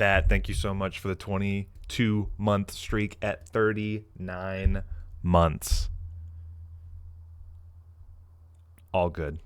Bat, thank you so much for the 22-month streak at 39 months. All good.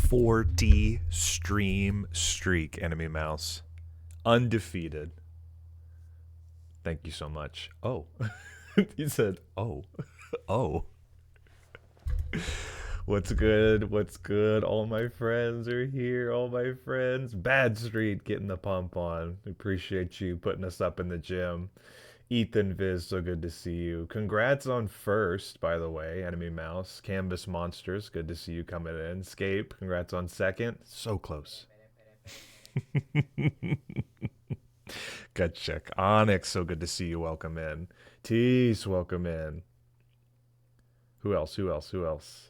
Forty stream streak, Enemy Mouse. Undefeated. Thank you so much. Oh. He said, oh. Oh. What's good? What's good? All my friends are here. All my friends. Bad Street getting the pump on. Appreciate you putting us up in the gym. Ethan Viz, so good to see you. Congrats on first, by the way, Enemy Mouse. Canvas Monsters, good to see you coming in. Scape, congrats on second. So close. Gut check. Onyx, so good to see you. Welcome in. Tease, welcome in. Who else? Who else? Who else?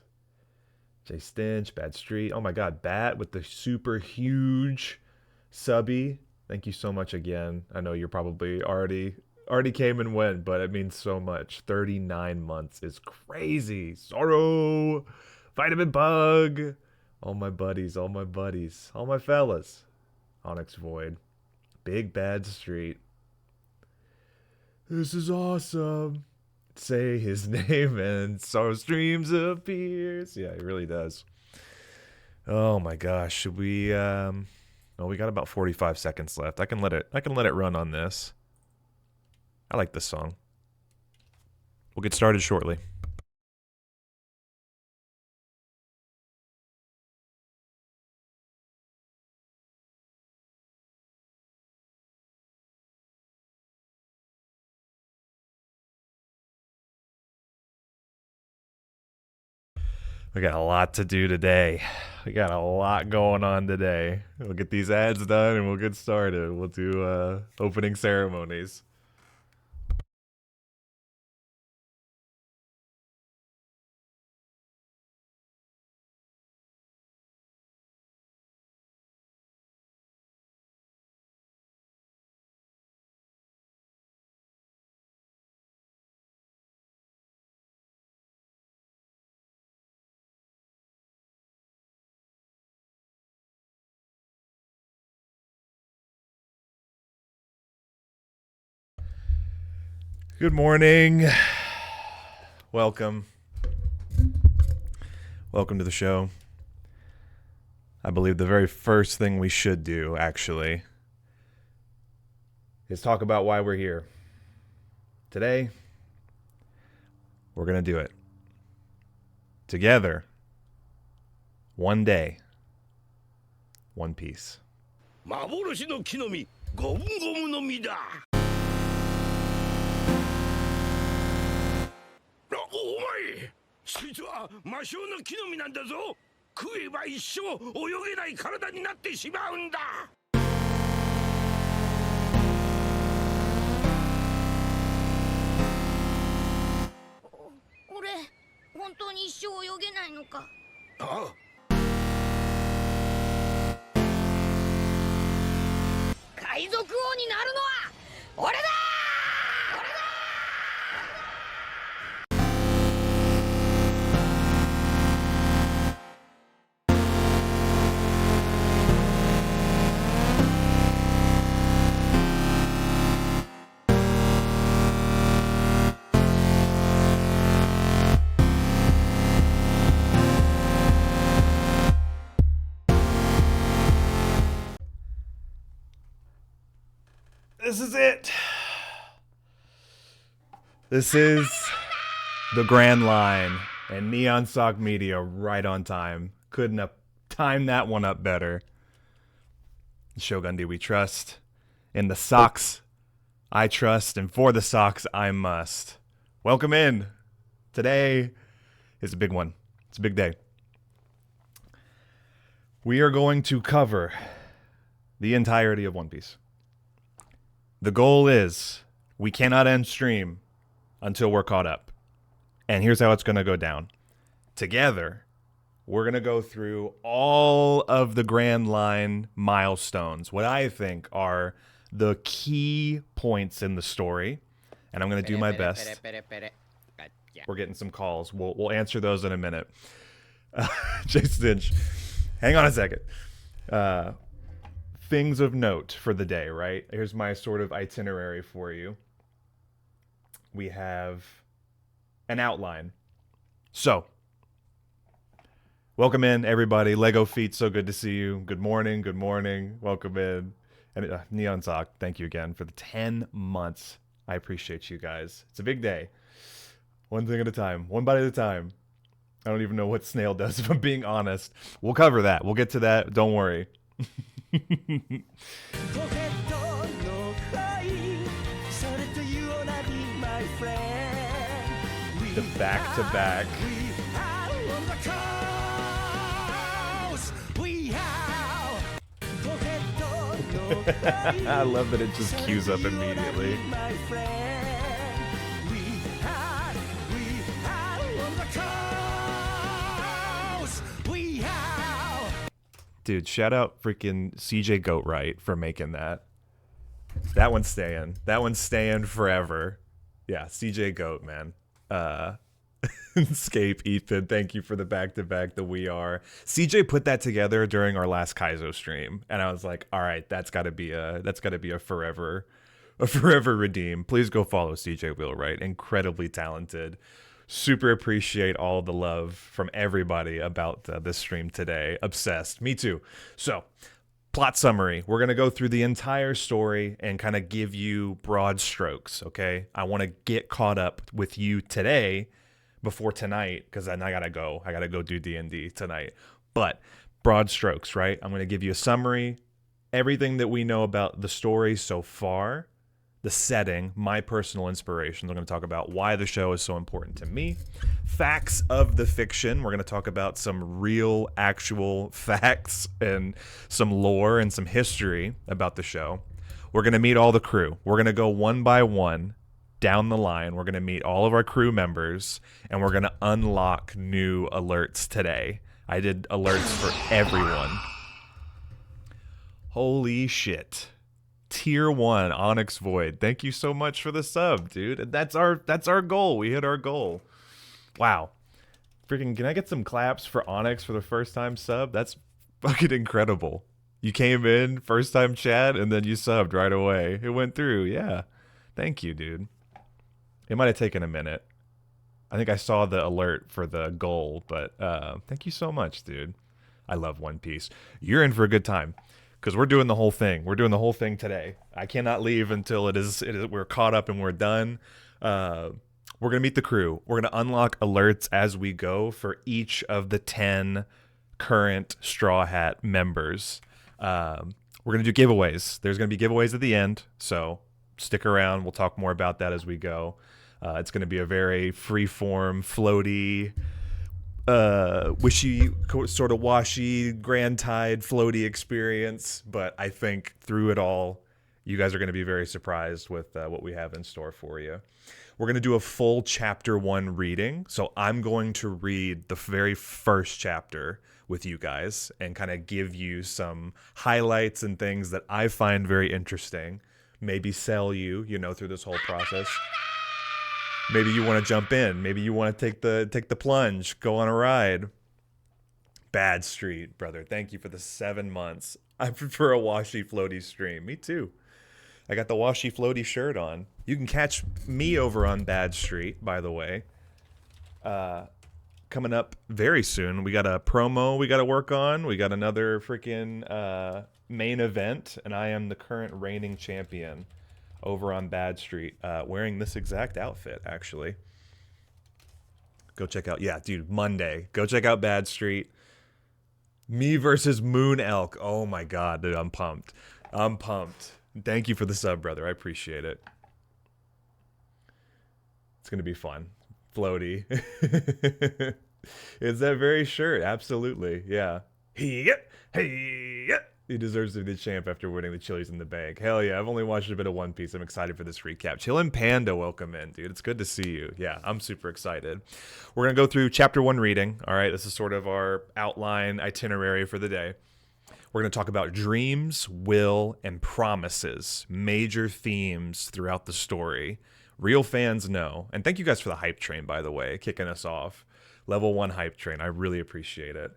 Jay Stinch, Bad Street. Oh my god, Bat with the super huge subby. Thank you so much again. I know you're probably already came and went, but it means so much. 39 months is crazy. Sorrow, Vitamin Bug, all my buddies, all my buddies, all my fellas. Onyx Void, Big Bad Street. This is awesome. Say his name and sorrow streams appears. Yeah, it really does. Oh my gosh, should we oh, we got about 45 seconds left. I can let it run on this. I like this song. We'll get started shortly. We got a lot to do today. We got a lot going on today. We'll get these ads done and we'll get started. We'll do opening ceremonies. Good morning. Welcome. Welcome to the show. I believe the very first thing we should do, actually, is talk about why we're here. Today, we're going to do it. Together. One day. One Piece. 幻の木の実ゴムゴムの実だ。お前そいつは魔性の木の実なんだぞ。食えば一生泳げない体になってしまうんだ。俺本当に一生泳げないのか。ああ、海賊王になるのは俺だ。This is it. This is the Grand Line and Neon Sock Media right on time. Couldn't have timed that one up better. Shogun Do We Trust. In the socks, I trust, and for the socks, I must. Welcome in. Today is a big one. It's a big day. We are going to cover the entirety of One Piece. The goal is we cannot end stream until we're caught up. And here's how it's going to go down. Together, we're going to go through all of the Grand Line milestones, what I think are the key points in the story. And I'm going to do my best. We're getting some calls. We'll answer those in a minute. Jason, hang on a second. Things of note for the day, right? Here's my sort of itinerary for you. We have an outline. So, welcome in, everybody. Lego Feet, so good to see you. Good morning, good morning. Welcome in. And Neon Sock, thank you again for the 10 months. I appreciate you guys. It's a big day. One thing at a time, one bite at a time. I don't even know what Snail does, if I'm being honest. We'll cover that. We'll get to that. Don't worry. The back-to-back. I love that it just queues up immediately. Dude, shout out freaking CJ Goatright for making that. That one's staying. That one's staying forever. Yeah, CJ Goat, man. Escape, Ethan, thank you for the back-to-back, the We Are. CJ put that together during our last Kaizo stream, and I was like, all right, that's gotta be a forever redeem. Please go follow CJ Wheelwright. Incredibly talented. Super appreciate all the love from everybody about this stream today. Obsessed. Me too. So, plot summary. We're going to go through the entire story and kind of give you broad strokes, okay? I want to get caught up with you today before tonight because then I got to go. I got to go do D&D tonight. But broad strokes, right? I'm going to give you a summary, everything that we know about the story so far, the setting, my personal inspirations. I'm going to talk about why the show is so important to me. Facts of the fiction. We're going to talk about some real, actual facts and some lore and some history about the show. We're going to meet all the crew. We're going to go one by one down the line. We're going to meet all of our crew members, and we're going to unlock new alerts today. I did alerts for everyone. Holy shit. Tier 1 Onyx Void. Thank you so much for the sub, dude. That's our goal. We hit our goal. Wow. Freaking, can I get some claps for Onyx for the first time sub? That's fucking incredible. You came in, first time chat, and then you subbed right away. It went through. Yeah. Thank you, dude. It might have taken a minute. I think I saw the alert for the goal, but thank you so much, dude. I love One Piece. You're in for a good time because we're doing the whole thing. We're doing the whole thing today. I cannot leave until we're caught up and we're done. We're gonna meet the crew. We're gonna unlock alerts as we go for each of the 10 current Straw Hat members. We're gonna do giveaways. There's gonna be giveaways at the end, so stick around. We'll talk more about that as we go. It's going to be a very free-form, floaty, wishy, sort of washy, grand tide, floaty experience. But I think through it all, you guys are going to be very surprised with what we have in store for you. We're going to do a full chapter 1 reading. So I'm going to read the very first chapter with you guys and kind of give you some highlights and things that I find very interesting. Maybe sell you, through this whole process. Maybe you want to jump in. Maybe you want to take the plunge, go on a ride. Bad Street, brother. Thank you for the 7 months. I prefer a washy floaty stream. Me too. I got the washy floaty shirt on. You can catch me over on Bad Street, by the way. Coming up very soon. We got a promo we got to work on. We got another freaking main event, and I am the current reigning champion over on Bad Street, wearing this exact outfit, actually. Go check out, dude, Monday. Go check out Bad Street. Me versus Moon Elk. Oh my god, dude, I'm pumped. I'm pumped. Thank you for the sub, brother. I appreciate it. It's going to be fun. Floaty. It's that very shirt. Absolutely. Yeah. Hey. He deserves to be the champ after winning the Chili's in the Bank. Hell yeah, I've only watched a bit of One Piece. I'm excited for this recap. Chillin' Panda, welcome in, dude. It's good to see you. Yeah, I'm super excited. We're going to go through chapter 1 reading. All right, this is sort of our outline itinerary for the day. We're going to talk about dreams, will, and promises. Major themes throughout the story. Real fans know. And thank you guys for the hype train, by the way, kicking us off. Level 1 hype train. I really appreciate it.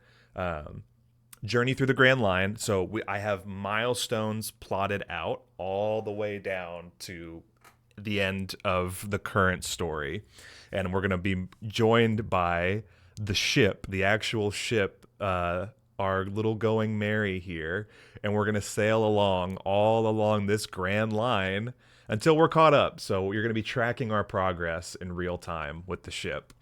Journey through the Grand Line. So I have milestones plotted out all the way down to the end of the current story. And we're going to be joined by the ship, the actual ship, our little Going Merry here. And we're going to sail all along this Grand Line until we're caught up. So you're going to be tracking our progress in real time with the ship.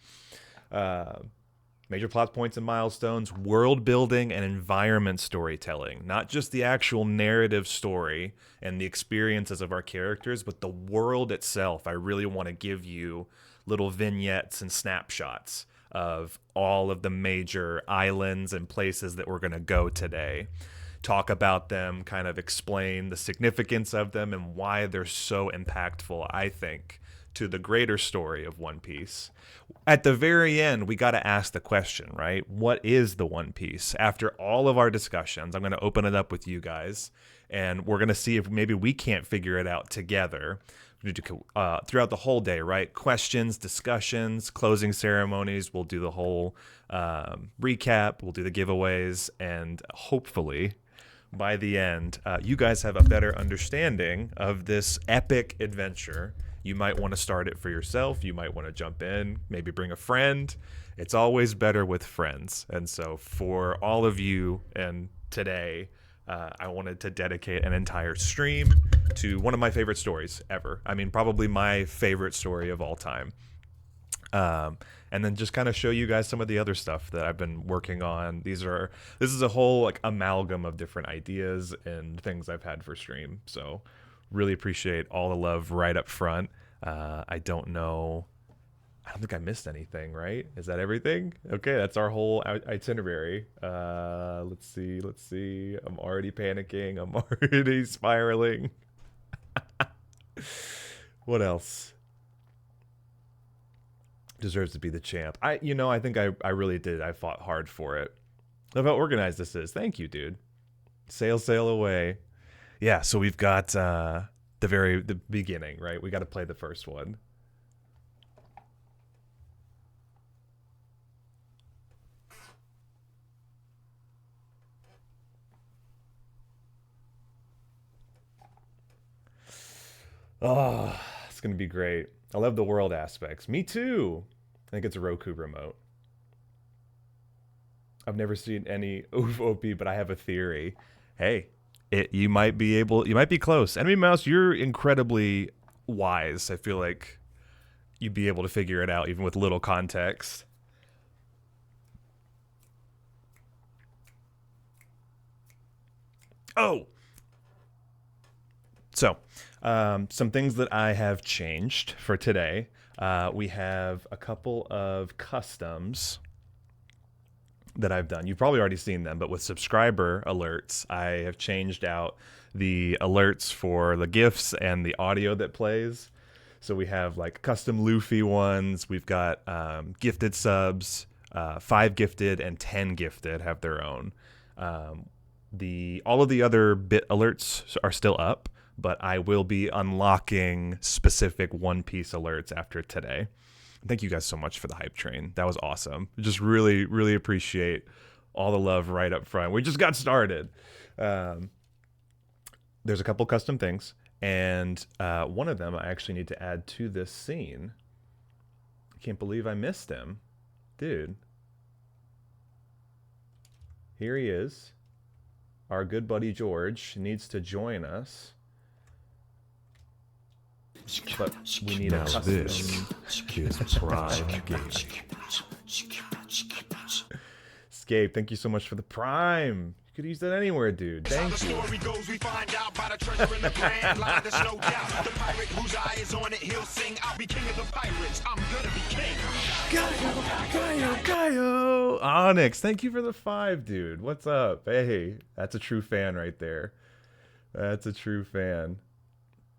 Major plot points and milestones, world building and environment storytelling. Not just the actual narrative story and the experiences of our characters, but the world itself. I really want to give you little vignettes and snapshots of all of the major islands and places that we're going to go today. Talk about them, kind of explain the significance of them and why they're so impactful, I think, to the greater story of One Piece. At the very end, we got to ask the question, right? What is the One Piece? After all of our discussions, I'm going to open it up with you guys, and we're going to see if maybe we can't figure it out together throughout the whole day, right? Questions, discussions, closing ceremonies. We'll do the whole recap. We'll do the giveaways, and hopefully by the end, you guys have a better understanding of this epic adventure. You might want to start it for yourself. You might want to jump in, maybe bring a friend. It's always better with friends. And so for all of you, and today, I wanted to dedicate an entire stream to one of my favorite stories ever. I mean, probably my favorite story of all time. And then just kind of show you guys some of the other stuff that I've been working on. This is a whole like amalgam of different ideas and things I've had for stream. So really appreciate all the love right up front. I don't think I missed anything, right? Is that everything? Okay, that's our whole itinerary. Let's see. I'm already panicking. I'm already spiraling. What else deserves to be the champ? I think I really did. I fought hard for it. Love how organized this is. Thank you, dude. Sail away. Yeah, so we've got the beginning, right? We got to play the first one. Oh, it's going to be great. I love the world aspects. Me too. I think it's a Roku remote. I've never seen any OP, but I have a theory. Hey, you might be close. Enemy Mouse, you're incredibly wise. I feel like you'd be able to figure it out even with little context. Oh! So, some things that I have changed for today. We have a couple of customs that I've done. You've probably already seen them, but with subscriber alerts, I have changed out the alerts for the GIFs and the audio that plays. So we have like custom Luffy ones. We've got gifted subs, 5 gifted and 10 gifted have their own. All of the other bit alerts are still up, but I will be unlocking specific One Piece alerts after today. Thank you guys so much for the hype train. That was awesome. Just really, really appreciate all the love right up front. We just got started. There's a couple custom things, and one of them I actually need to add to this scene. I can't believe I missed him. Dude. Here he is. Our good buddy George needs to join us. But we need a custom. This is Prime Gaming. Scape, thank you so much for the Prime. You could use that anywhere, dude. Thank you. Gaio. Onyx, thank you for the 5, dude. What's up? Hey, that's a true fan right there. That's a true fan.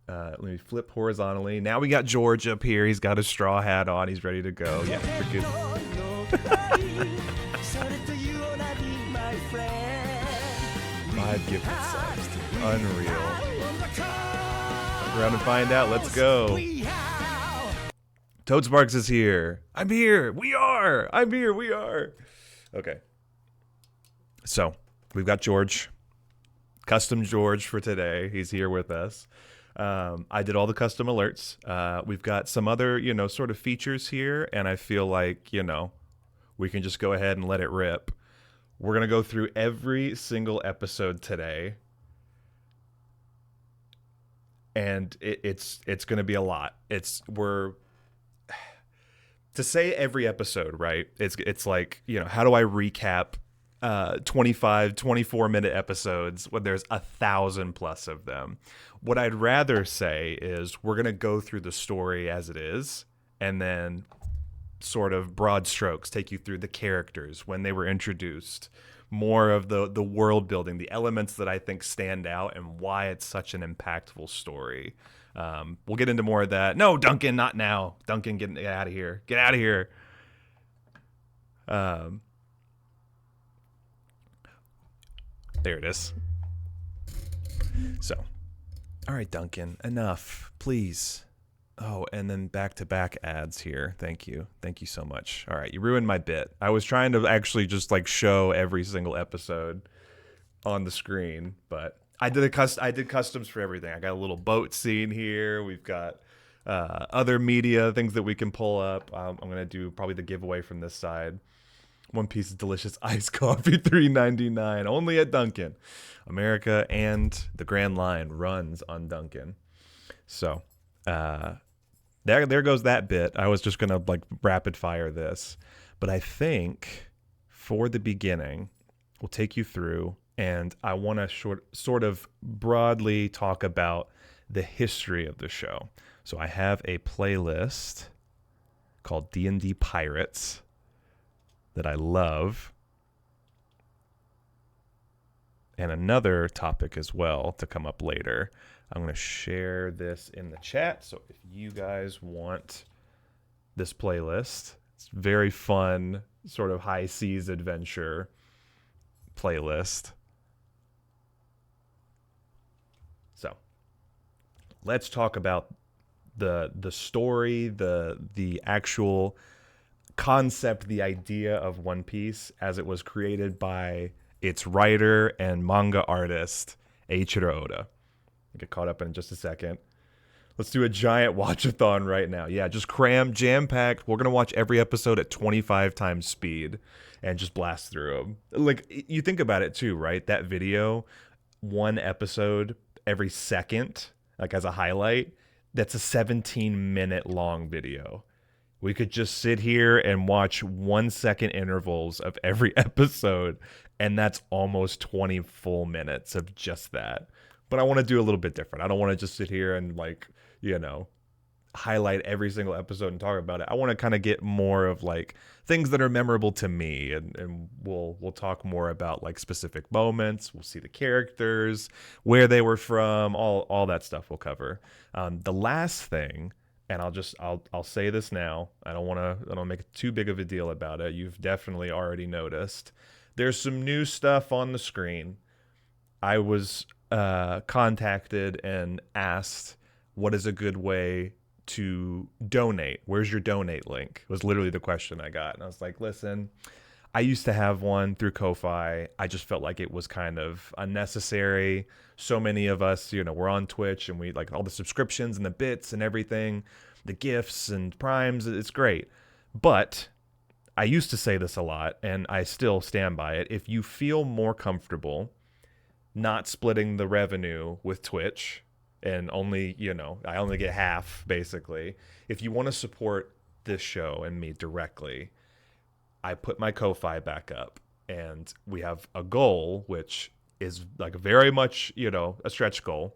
Let me flip horizontally. Now we got George up here. He's got his straw hat on. He's ready to go. Yeah, freaking. 5 gifted subs, dude. Unreal. Fuck around and find out. Let's go. Toad Sparks is here. I'm here. We are. I'm here. We are. Okay. So we've got George. Custom George for today. He's here with us. I did all the custom alerts. We've got some other, sort of features here, and I feel like, we can just go ahead and let it rip. We're going to go through every single episode today, and it's going to be a lot. To say every episode, right? It's like, how do I recap 25, 24-minute episodes when there's 1,000+ of them? What I'd rather say is we're going to go through the story as it is, and then sort of broad strokes take you through the characters, when they were introduced, more of the world building, the elements that I think stand out, and why it's such an impactful story. We'll get into more of that. No, Duncan, not now. Duncan, get out of here. Get out of here. There it is. So, all right, Duncan, enough, please. Oh, and then back-to-back ads here. Thank you. Thank you so much. All right, you ruined my bit. I was trying to actually just show every single episode on the screen, but I did customs for everything. I got a little boat scene here. We've got other media, things that we can pull up. I'm going to do probably the giveaway from this side. One Piece of delicious iced coffee, $3.99, only at Dunkin'. America and the Grand Line runs on Dunkin'. So, there goes that bit. I was just gonna rapid fire this, but I think for the beginning, we'll take you through, and I want to sort of broadly talk about the history of the show. So I have a playlist called D&D Pirates that I love, and another topic as well to come up later. I'm going to share this in the chat, so if you guys want this playlist, it's very fun, sort of high seas adventure playlist. So, let's talk about the story, the actual concept, the idea of One Piece as it was created by its writer and manga artist Eiichiro Oda. I'll get caught up in just a second. Let's do a giant watch-a-thon right now. Yeah, just jam-packed. We're going to watch every episode at 25 times speed and just blast through them. Like, you think about it too, right? That video, one episode every second, like as a highlight, that's a 17-minute long video. We could just sit here and watch 1 second intervals of every episode, and that's almost 20 full minutes of just that. But I want to do a little bit different. I don't want to just sit here and like, you know, highlight every single episode and talk about it. I want to kind of get more of like things that are memorable to me, and we'll talk more about like specific moments. We'll see the characters, where they were from, all that stuff we'll cover. The last thing, and I'll say this now. I don't make too big of a deal about it. You've definitely already noticed. There's some new stuff on the screen. I was contacted and asked, what is a good way to donate? Where's your donate link? Was literally the question I got. And I was like, listen, I used to have one through Ko-Fi. I just felt like it was kind of unnecessary. So many of us, you know, we're on Twitch and we like all the subscriptions and the bits and everything, the gifts and primes. It's great. But I used to say this a lot and I still stand by it. If you feel more comfortable not splitting the revenue with Twitch, and only, you know, I only get half, basically. If you want to support this show and me directly, I put my Ko-Fi back up. And we have a goal, which is like very much, you know, a stretch goal.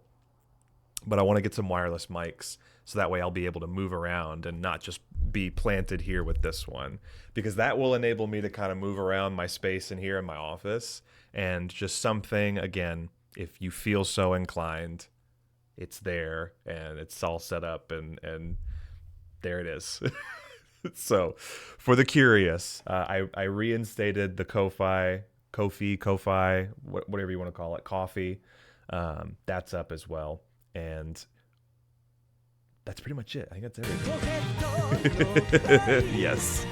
But I want to get some wireless mics, so that way I'll be able to move around and not just be planted here with this one. Because that will enable me to kind of move around my space in here in my office. And just something, again, if you feel so inclined, it's there and it's all set up and there it is. So for the curious, I reinstated the Ko-Fi, whatever you want to call it, coffee. That's up as well. And that's pretty much it. I think that's everything. Yes.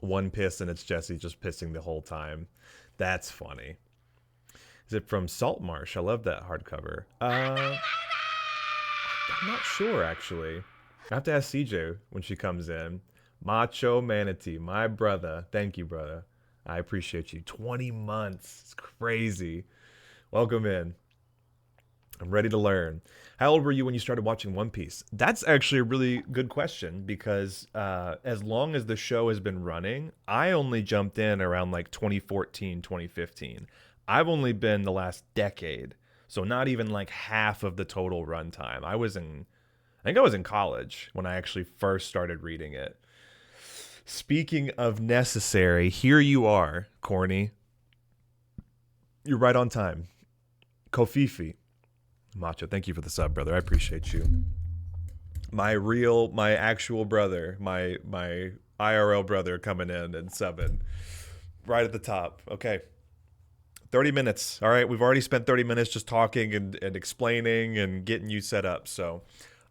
One piss and it's Jesse just pissing the whole time. That's funny. Is it from Saltmarsh? I love that hardcover. I'm not sure, actually. I have to ask CJ when she comes in. Macho Manatee, my brother. Thank you, brother. I appreciate you. 20 months. It's crazy. Welcome in. I'm ready to learn. How old were you when you started watching One Piece? That's actually a really good question, because as long as the show has been running, I only jumped in around like 2014, 2015. I've only been the last decade, so not even like half of the total runtime. I think I was in college when I actually first started reading it. Speaking of necessary, here you are, Corny. You're right on time. Kofifi. Macho, thank you for the sub, brother. I appreciate you. My actual brother, my IRL brother coming in and subbing right at the top. Okay. 30 minutes. All right. We've already spent 30 minutes just talking and explaining and getting you set up. So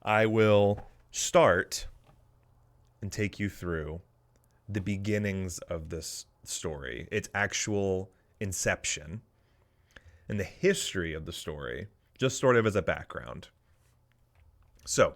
I will start and take you through the beginnings of this story, its actual inception, and the history of the story, just sort of as a background. So,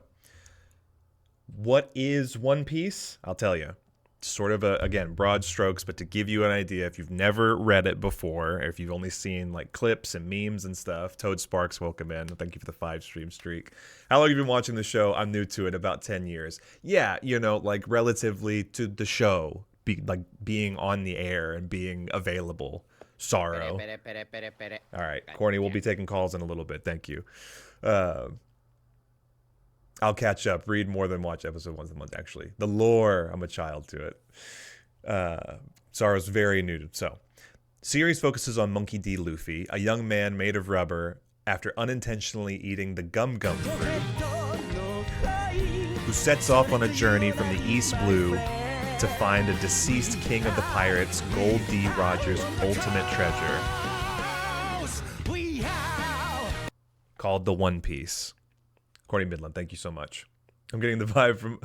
what is One Piece? I'll tell you. Sort of again, broad strokes, but to give you an idea, if you've never read it before, or if you've only seen like clips and memes and stuff, Toad Sparks, welcome in. Thank you for the 5-stream streak. How long have you been watching the show? I'm new to it, about 10 years. Yeah, you know, like relatively to the show, being on the air and being available. Sorrow. All right, Corny, we'll be taking calls in a little bit. Thank you. I'll catch up, read more than watch episode once a month, actually. The lore, I'm a child to it. Sorrow's very new. So, series focuses on Monkey D. Luffy, a young man made of rubber after unintentionally eating the Gum Gum fruit, who sets off on a journey from the East Blue to find a deceased king of the pirates, Gold D. Rogers' ultimate treasure, called the One Piece. Corny Midland, thank you so much. I'm getting the vibe from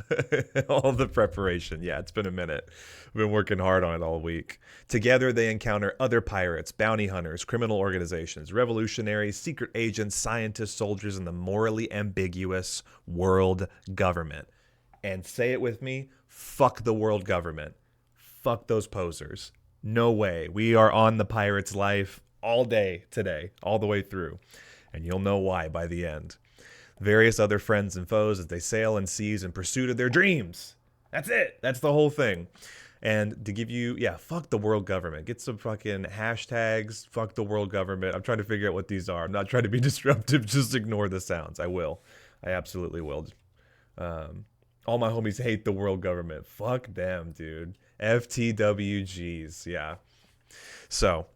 all the preparation. Yeah, it's been a minute. I've been working hard on it all week. Together, they encounter other pirates, bounty hunters, criminal organizations, revolutionaries, secret agents, scientists, soldiers, and the morally ambiguous world government. And say it with me, fuck the world government. Fuck those posers. No way. We are on the pirate's life all day today, all the way through. And you'll know why by the end. Various other friends and foes as they sail in seas in pursuit of their dreams. That's it. That's the whole thing. And to give you, fuck the world government. Get some fucking hashtags. Fuck the world government. I'm trying to figure out what these are. I'm not trying to be disruptive. Just ignore the sounds. I will. I absolutely will. All my homies hate the world government. Fuck them, dude. FTWGs. Yeah. So,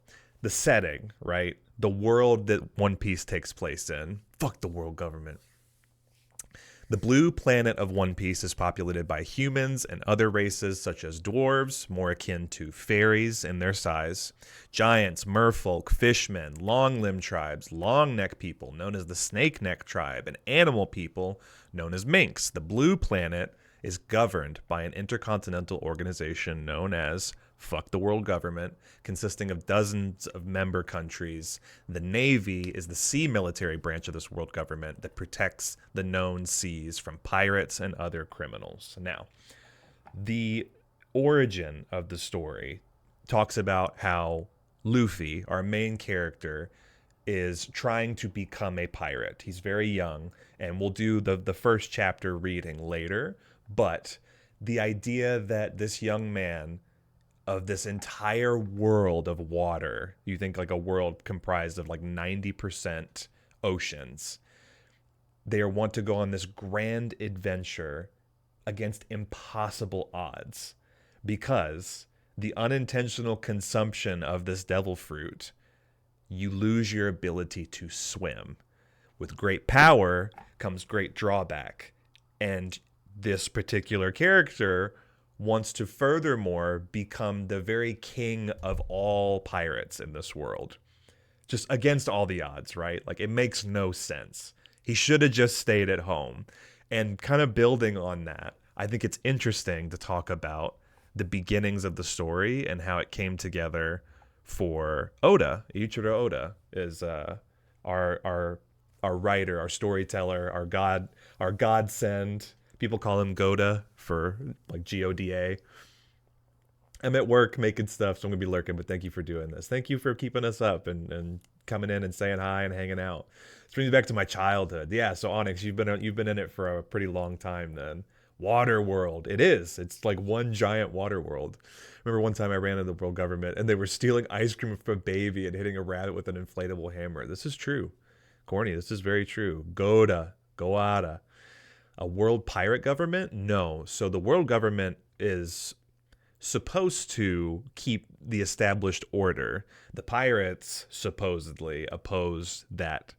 the setting, right? The world that One Piece takes place in. Fuck the world government. The blue planet of One Piece is populated by humans and other races such as dwarves, more akin to fairies in their size, giants, merfolk, fishmen, long-limbed tribes, long-neck people known as the Snake Neck tribe, and animal people known as minks. The blue planet is governed by an intercontinental organization known as Fuck the World Government, consisting of dozens of member countries. The Navy is the sea military branch of this world government that protects the known seas from pirates and other criminals. Now, the origin of the story talks about how Luffy, our main character, is trying to become a pirate. He's very young, and we'll do the first chapter reading later, but the idea that this young man of this entire world of water, you think like a world comprised of like 90% oceans, they want to go on this grand adventure against impossible odds because the unintentional consumption of this devil fruit, you lose your ability to swim. With great power comes great drawback. And this particular character wants to furthermore become the very king of all pirates in this world. Just against all the odds, right? Like, it makes no sense. He should have just stayed at home. And kind of building on that, I think it's interesting to talk about the beginnings of the story and how it came together for Oda. Ichiro Oda is our writer, our storyteller, our godsend. People call him Goda for like Goda. I'm at work making stuff, so I'm gonna be lurking, but thank you for doing this. Thank you for keeping us up and coming in and saying hi and hanging out. This brings me back to my childhood. Yeah, so Onyx, you've been in it for a pretty long time then. Water world. It is. It's like one giant water world. Remember one time I ran into the world government and they were stealing ice cream from a baby and hitting a rabbit with an inflatable hammer. This is true. Corny, this is very true. Goda. A world pirate government? No. So the world government is supposed to keep the established order. The pirates supposedly oppose that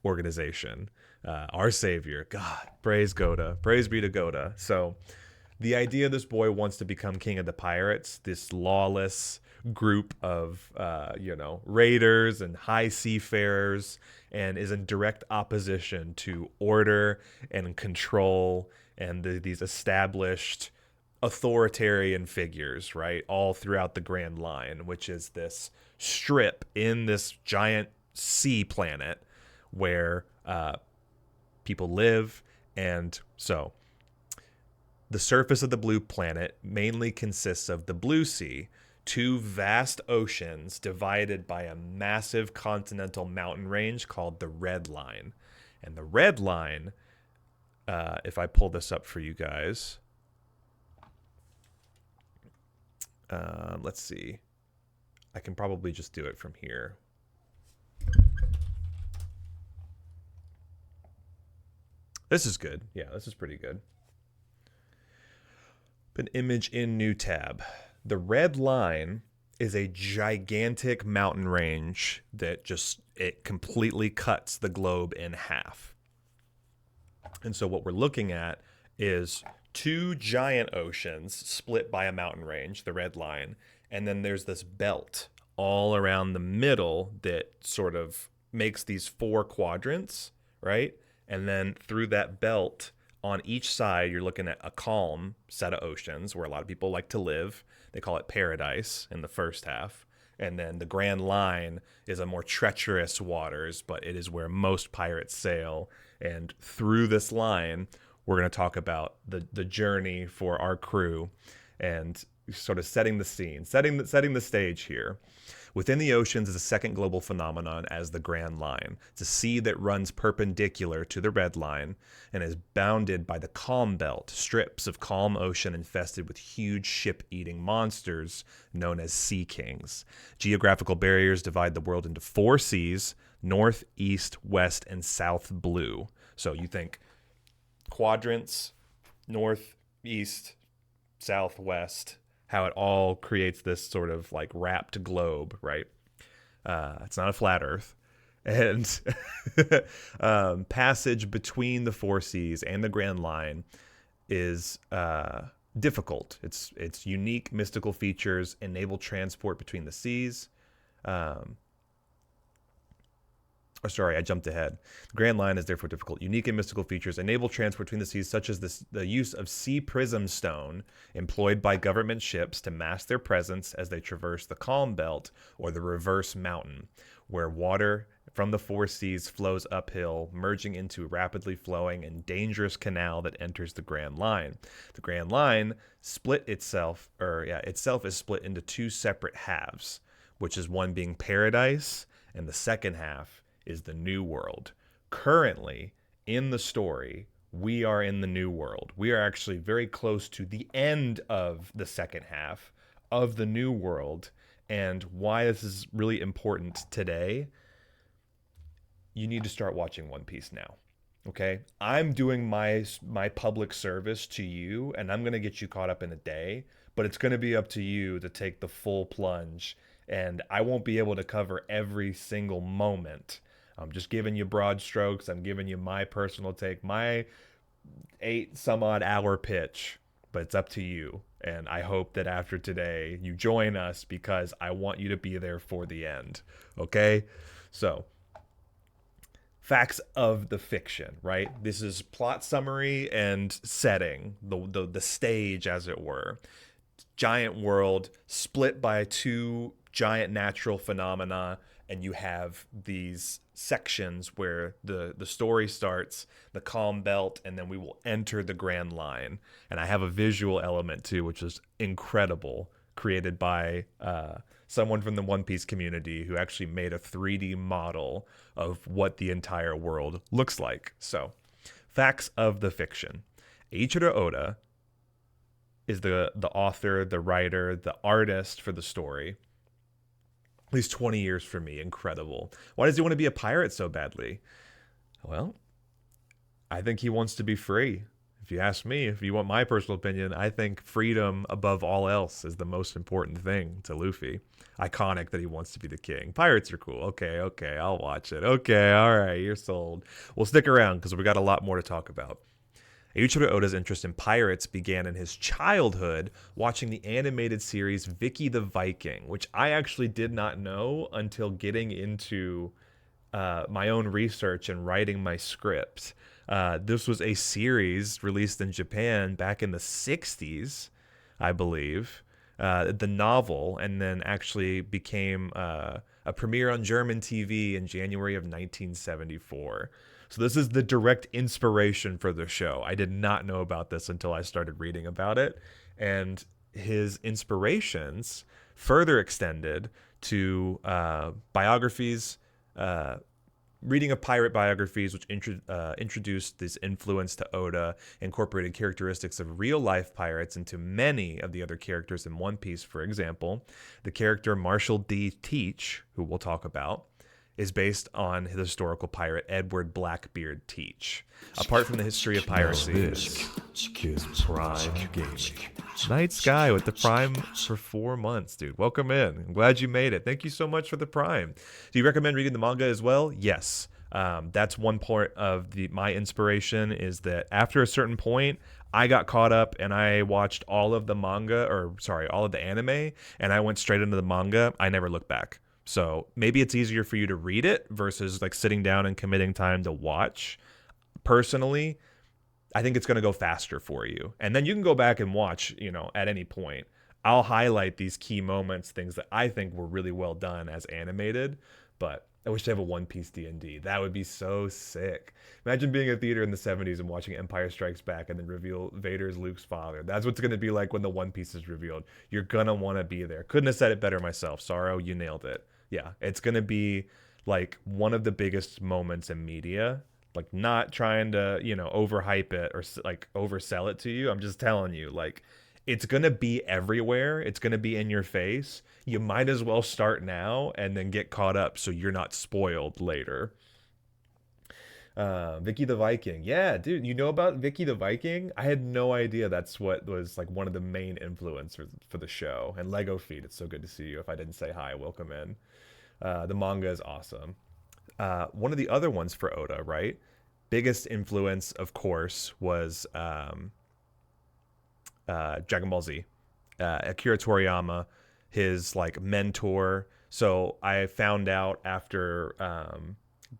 organization. Our savior, God, praise Goda. Praise be to Goda. So the idea this boy wants to become king of the pirates, this lawless group of, raiders and high seafarers, and is in direct opposition to order and control and these established authoritarian figures, right? All throughout the Grand Line, which is this strip in this giant sea planet where people live. And so the surface of the blue planet mainly consists of the Blue Sea, two vast oceans divided by a massive continental mountain range called the Red Line. And the Red Line, if I pull this up for you guys, let's see. I can probably just do it from here. This is good. Yeah, this is pretty good. An image in new tab. The Red Line is a gigantic mountain range that it completely cuts the globe in half. And so what we're looking at is two giant oceans split by a mountain range, the Red Line, and then there's this belt all around the middle that sort of makes these four quadrants, right? And then through that belt, On each side, you're looking at a calm set of oceans where a lot of people like to live. They call it paradise in the first half. And then the Grand Line is a more treacherous waters, but it is where most pirates sail. And through this line, we're going to talk about the journey for our crew and sort of setting the scene, setting the stage here. Within the oceans is a second global phenomenon as the Grand Line. It's a sea that runs perpendicular to the Red Line and is bounded by the Calm Belt, strips of calm ocean infested with huge ship-eating monsters known as Sea Kings. Geographical barriers divide the world into 4 seas: north, east, west, and south blue. So you think quadrants, north, east, southwest, how it all creates this sort of like wrapped globe, right? It's not a flat earth. And passage between the 4 seas and the Grand Line is difficult. It's unique mystical features enable transport between the seas. I jumped ahead. The Grand Line is therefore difficult. Unique and mystical features enable transport between the seas, such as the use of sea prism stone employed by government ships to mask their presence as they traverse the Calm Belt or the Reverse Mountain, where water from the 4 seas flows uphill, merging into a rapidly flowing and dangerous canal that enters the Grand Line. The Grand Line itself is split into 2 separate halves, which is one being paradise, and the second half is the New World. Currently, in the story, we are in the New World. We are actually very close to the end of the second half of the New World. And why this is really important today, you need to start watching One Piece now. Okay? I'm doing my public service to you, and I'm going to get you caught up in a day, but it's going to be up to you to take the full plunge. And I won't be able to cover every single moment. I'm just giving you broad strokes. I'm giving you my personal take, my 8 some odd hour pitch, but it's up to you. And I hope that after today, you join us because I want you to be there for the end. Okay? So, facts of the fiction, right? This is plot summary and setting, the stage, as it were. Giant world split by 2 giant natural phenomena, and you have these sections where the story starts, the Calm Belt, and then we will enter the Grand Line. And I have a visual element too, which is incredible, created by someone from the One Piece community who actually made a 3D model of what the entire world looks like. So, facts of the fiction. Eiichiro Oda is the author, the writer, the artist for the story. At least 20 years for me. Incredible. Why does he want to be a pirate so badly? Well, I think he wants to be free. If you ask me, if you want my personal opinion, I think freedom above all else is the most important thing to Luffy. Iconic that he wants to be the king. Pirates are cool. Okay, I'll watch it. Okay, all right, you're sold. Well, stick around because we got a lot more to talk about. Eiichiro Oda's interest in pirates began in his childhood watching the animated series Vicky the Viking, which I actually did not know until getting into my own research and writing my script. This was a series released in Japan back in the 60s, I believe. The novel, and then actually became a premiere on German TV in January of 1974. So this is the direct inspiration for the show. I did not know about this until I started reading about it. And his inspirations further extended to biographies, reading of pirate biographies, which introduced this influence to Oda, incorporated characteristics of real-life pirates into many of the other characters in One Piece. For example, the character Marshall D. Teach, who we'll talk about, is based on the historical pirate Edward Blackbeard Teach. Apart from the history of piracy, Night Sky with the Prime for 4 months, dude. Welcome in. I'm glad you made it. Thank you so much for the Prime. Do you recommend reading the manga as well? Yes. That's one part of my inspiration is that after a certain point, I got caught up and I watched all of the all of the anime, and I went straight into the manga. I never looked back. So maybe it's easier for you to read it versus like sitting down and committing time to watch. Personally, I think it's going to go faster for you. And then you can go back and watch, at any point. I'll highlight these key moments, things that I think were really well done as animated, but I wish they have a One Piece D&D. That would be so sick. Imagine being at a theater in the 70s and watching Empire Strikes Back and then reveal Vader's Luke's father. That's what's going to be like when the One Piece is revealed. You're going to want to be there. Couldn't have said it better myself. Sorrow, you nailed it. Yeah, it's going to be like one of the biggest moments in media. Like, not trying to, overhype it or like oversell it to you. I'm just telling you, like, it's going to be everywhere. It's going to be in your face. You might as well start now and then get caught up so you're not spoiled later. Vicky the Viking. Yeah, dude, you know about Vicky the Viking? I had no idea that's what was like one of the main influencers for the show. And Lego Feed, it's so good to see you. If I didn't say hi, welcome in. The manga is awesome. One of the other ones for Oda, right? Biggest influence, of course, was Dragon Ball Z. Akira Toriyama, his like mentor. So I found out after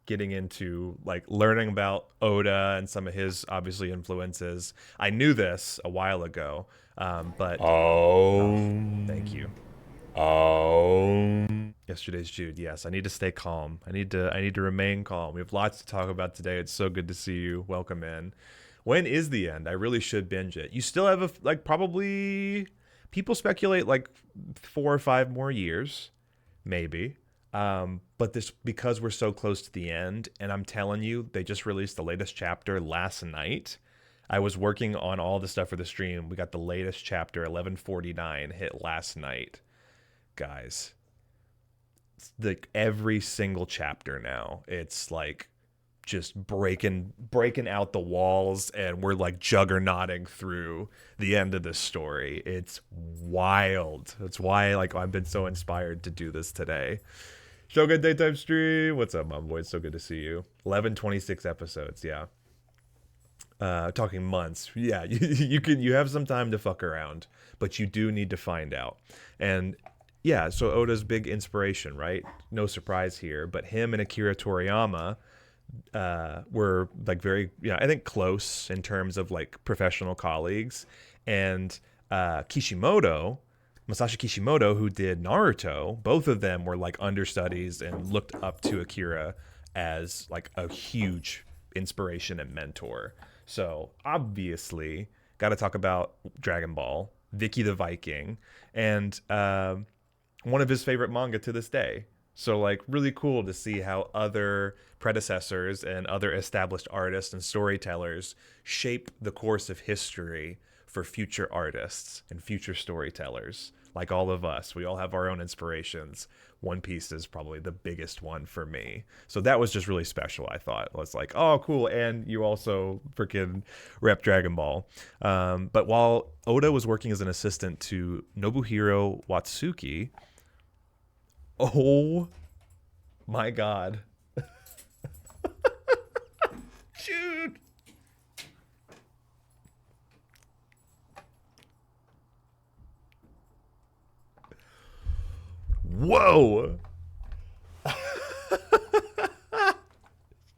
getting into like learning about Oda and some of his obviously influences. I knew this a while ago, but thank you. Yesterday's Jude. Yes, I need to stay calm. I need to remain calm. We have lots to talk about today. It's so good to see you. Welcome in. When is the end? I really should binge it. You still have probably, people speculate like 4 or 5 more years, maybe. But this, because we're so close to the end, and I'm telling you, they just released the latest chapter last night. I was working on all the stuff for the stream. We got the latest chapter, 1149, hit last night. Guys, like every single chapter now, it's like just breaking out the walls, and we're like juggernauting through the end of this story. It's wild. That's why like I've been so inspired to do this today. Shogun Daytime Stream. What's up, Mom Boy? It's so good to see you. 1126 episodes. Yeah. Talking months. Yeah, you have some time to fuck around, but you do need to find out. And yeah, so Oda's big inspiration, right? No surprise here, but him and Akira Toriyama were like very, I think close in terms of like professional colleagues. And Masashi Kishimoto, who did Naruto, both of them were like understudies and looked up to Akira as like a huge inspiration and mentor. So obviously got to talk about Dragon Ball, Vicky the Viking, and one of his favorite manga to this day. So like really cool to see how other predecessors and other established artists and storytellers shape the course of history for future artists and future storytellers. Like all of us, we all have our own inspirations. One Piece is probably the biggest one for me. So that was just really special, I thought. It was like, oh, cool. And you also freaking rep Dragon Ball. But while Oda was working as an assistant to Nobuhiro Watsuki, oh my God. Shoot. Whoa.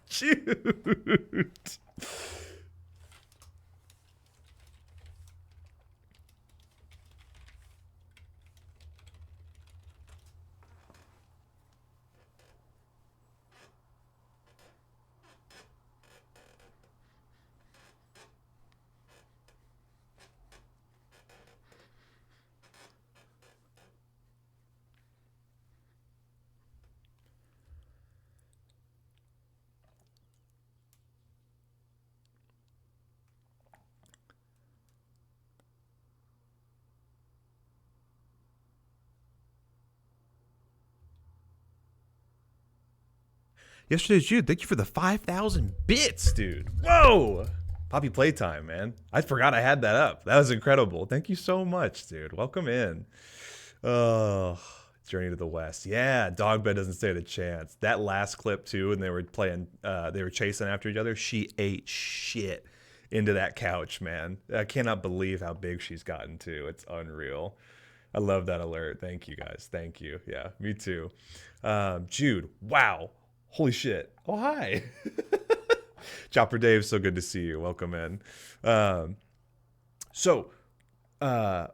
Shoot. Yesterday's Jude, thank you for the 5,000 bits, dude. Whoa! Poppy Playtime, man. I forgot I had that up. That was incredible. Thank you so much, dude. Welcome in. Oh, Journey to the West. Yeah, Dogbed doesn't stand a chance. That last clip, too, and they were playing, they were chasing after each other. She ate shit into that couch, man. I cannot believe how big she's gotten, too. It's unreal. I love that alert. Thank you, guys. Thank you. Yeah, me too. Jude, wow. Holy shit. Oh, hi. Chopper Dave, so good to see you. Welcome in. So, wow,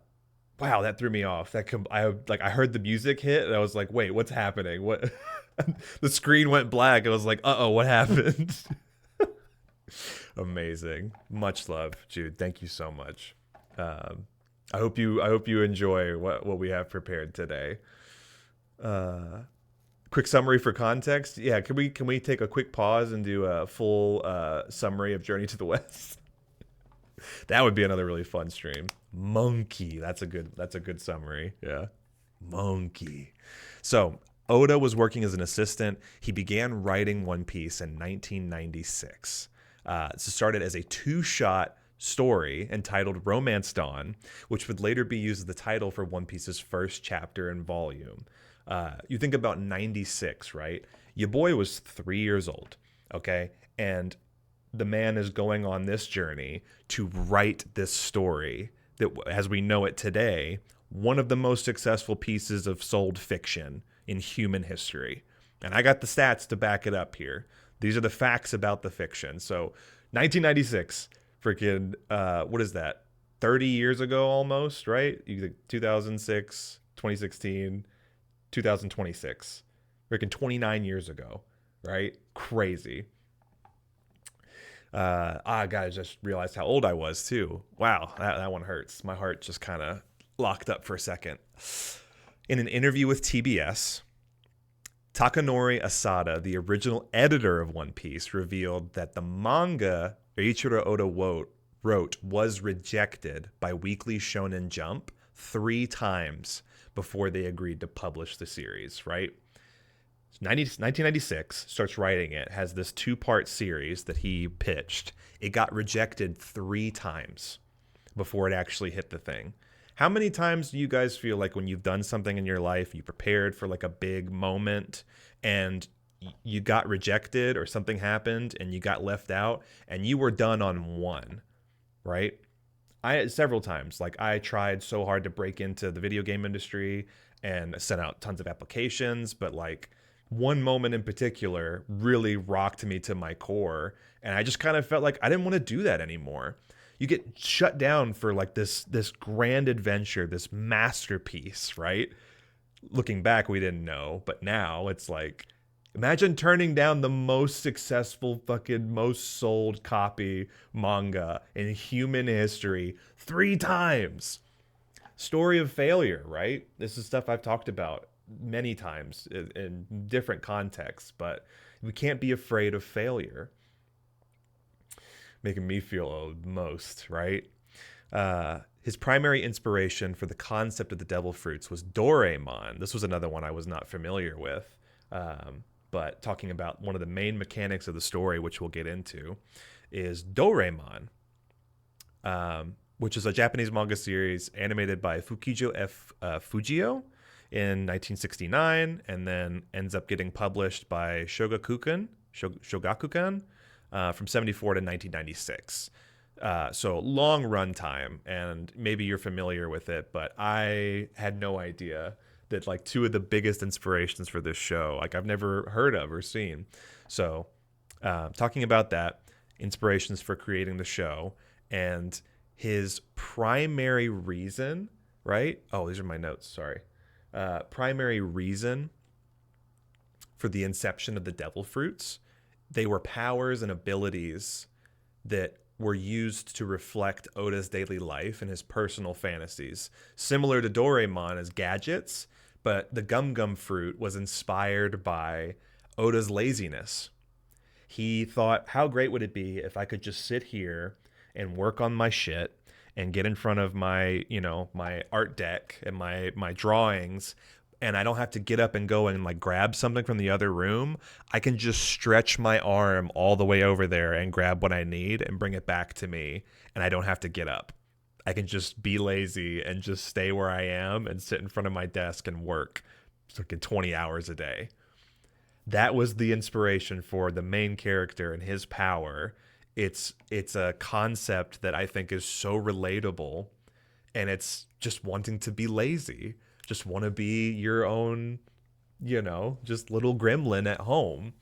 that threw me off. I heard the music hit and I was like, wait, what's happening? What? The screen went black and I was like, uh-oh, what happened? Amazing. Much love, Jude. Thank you so much. I hope you enjoy what we have prepared today. Quick summary for context. Yeah, can we take a quick pause and do a full summary of Journey to the West? That would be another really fun stream. Monkey. That's a good summary. Yeah. Monkey. So, Oda was working as an assistant. He began writing One Piece in 1996. It started as a 2-shot story entitled Romance Dawn, which would later be used as the title for One Piece's first chapter and volume. You think about 96, right? Your boy was 3 years old, okay? And the man is going on this journey to write this story that, as we know it today, one of the most successful pieces of sold fiction in human history. And I got the stats to back it up here. These are the facts about the fiction. So 1996, freaking, what is that? 30 years ago almost, right? 2006, 2016, 2026. Freaking 29 years ago, right? Crazy. God, I just realized how old I was too. Wow, that one hurts. My heart just kind of locked up for a second. In an interview with TBS, Takanori Asada, the original editor of One Piece, revealed that the manga Eiichiro Oda wrote was rejected by Weekly Shonen Jump 3 times before they agreed to publish the series, right? 1996, starts writing it, has this 2-part series that he pitched. It got rejected 3 times before it actually hit the thing. How many times do you guys feel like when you've done something in your life, you prepared for like a big moment and you got rejected or something happened and you got left out and you were done on one, right? Several times, like I tried so hard to break into the video game industry and sent out tons of applications, but like one moment in particular really rocked me to my core. And I just kind of felt like I didn't want to do that anymore. You get shut down for like this grand adventure, this masterpiece, right? Looking back, we didn't know, but now it's like, imagine turning down the most successful fucking most sold copy manga in human history 3 times. Story of failure, right? This is stuff I've talked about many times in different contexts, but we can't be afraid of failure. Making me feel old most, right? His primary inspiration for the concept of the devil fruits was Doraemon. This was another one I was not familiar with, but talking about one of the main mechanics of the story, which we'll get into, is Doraemon, which is a Japanese manga series animated by Fukijo F. Fujio in 1969, and then ends up getting published by Shogakukan from 74 to 1996. So long run time, and maybe you're familiar with it, but I had no idea that like 2 of the biggest inspirations for this show, like I've never heard of or seen. So talking about that, inspirations for creating the show, and his primary reason, right? Oh, these are my notes, sorry. Primary reason for the inception of the devil fruits, they were powers and abilities that were used to reflect Oda's daily life and his personal fantasies. Similar to Doraemon as gadgets, but the Gum Gum fruit was inspired by Oda's laziness. He thought, how great would it be if I could just sit here and work on my shit and get in front of my, my art deck and my drawings, and I don't have to get up and go and like grab something from the other room. I can just stretch my arm all the way over there and grab what I need and bring it back to me, and I don't have to get up. I can just be lazy and just stay where I am and sit in front of my desk and work fucking 20 hours a day. That was the inspiration for the main character and his power. It's a concept that I think is so relatable, and it's just wanting to be lazy. Just want to be your own, just little gremlin at home.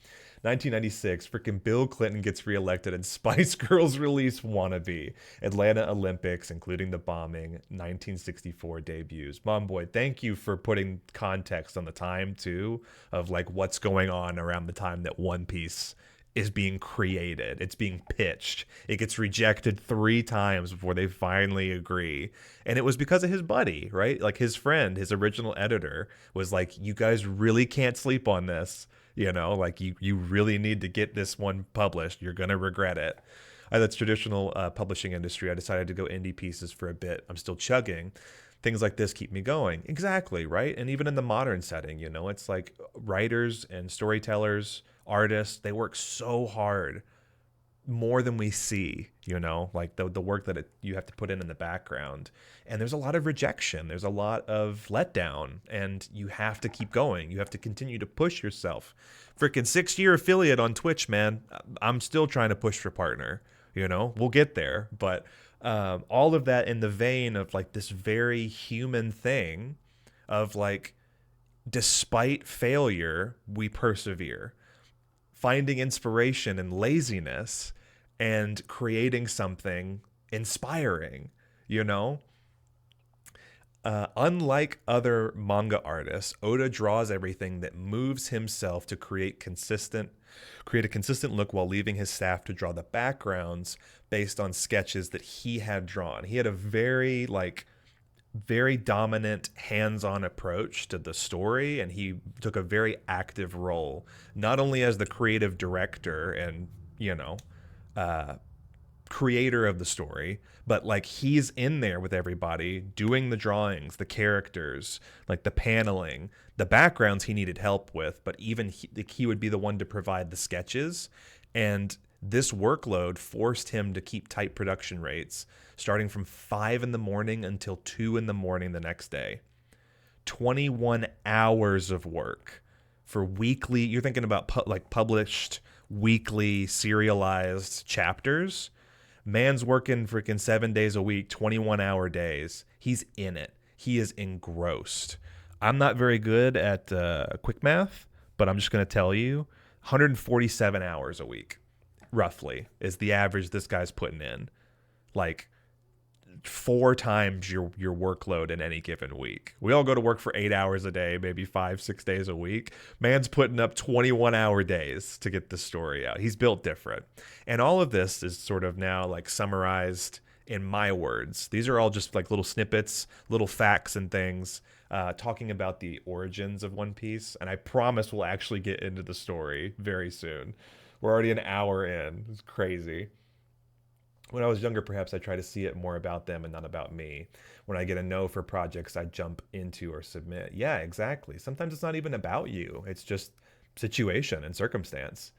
1996, freaking Bill Clinton gets reelected and Spice Girls release Wannabe. Atlanta Olympics, including the bombing, 1964 debuts. Mom Boy, thank you for putting context on the time, too, of like what's going on around the time that One Piece is being created. It's being pitched. It gets rejected 3 times before they finally agree. And it was because of his buddy, right? Like his friend, his original editor was like, you guys really can't sleep on this. You know, like you really need to get this one published. You're going to regret it. That's traditional publishing industry. I decided to go indie pieces for a bit. I'm still chugging. Things like this keep me going. Exactly, right? And even in the modern setting, you know, it's like writers and storytellers, artists, they work so hard, more than we see, you know, like the work that you have to put in the background. And there's a lot of rejection. There's a lot of letdown, and you have to keep going. You have to continue to push yourself. Freaking 6-year affiliate on Twitch, man. I'm still trying to push for partner, you know, we'll get there. But all of that in the vein of like this very human thing of like, despite failure, we persevere. Finding inspiration in laziness and creating something inspiring, you know? Unlike other manga artists, Oda draws everything that moves himself to create a consistent look while leaving his staff to draw the backgrounds based on sketches that he had drawn. He had a very dominant hands-on approach to the story, and he took a very active role, not only as the creative director and, you know, creator of the story, but like he's in there with everybody doing the drawings, the characters, like the paneling, the backgrounds he needed help with, but even he would be the one to provide the sketches. And this workload forced him to keep tight production rates, starting from 5 in the morning until 2 in the morning the next day. 21 hours of work for weekly, you're thinking about published weekly serialized chapters. Man's working freaking 7 days a week, 21-hour days. He's in it. He is engrossed. I'm not very good at quick math, but I'm just going to tell you 147 hours a week, roughly, is the average this guy's putting in. Like 4 times your workload in any given week. We all go to work for 8 hours a day, maybe 5-6 days a week. Man's putting up 21-hour days to get the story out. He's built different. And all of this is sort of now like summarized in my words. These are all just like little snippets, little facts and things, talking about the origins of One Piece. And I promise we'll actually get into the story very soon. We're already an hour in. It's crazy. When I was younger, perhaps I try to see it more about them and not about me. When I get a no for projects, I jump into or submit. Yeah, exactly. Sometimes it's not even about you. It's just situation and circumstance.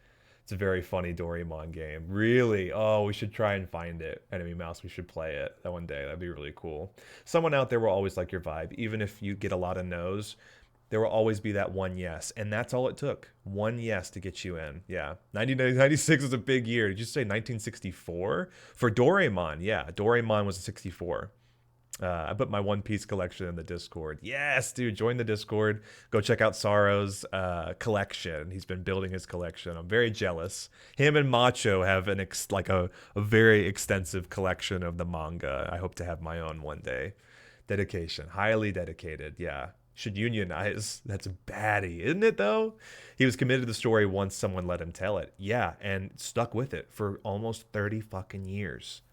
It's a very funny Doraemon game. Really? Oh, we should try and find it. Enemy Mouse, we should play it that one day. That'd be really cool. Someone out there will always like your vibe. Even if you get a lot of no's, there will always be that one yes. And that's all it took. One yes to get you in. Yeah. 1996 is a big year. Did you say 1964? For Doraemon, yeah. Doraemon was a 64. I put my One Piece collection in the Discord. Yes, dude, join the Discord. Go check out Sorrow's collection. He's been building his collection. I'm very jealous. Him and Macho have a very extensive collection of the manga. I hope to have my own one day. Dedication. Highly dedicated, yeah. Should unionize. That's a baddie, isn't it though? He was committed to the story once someone let him tell it. Yeah, and stuck with it for almost 30 fucking years.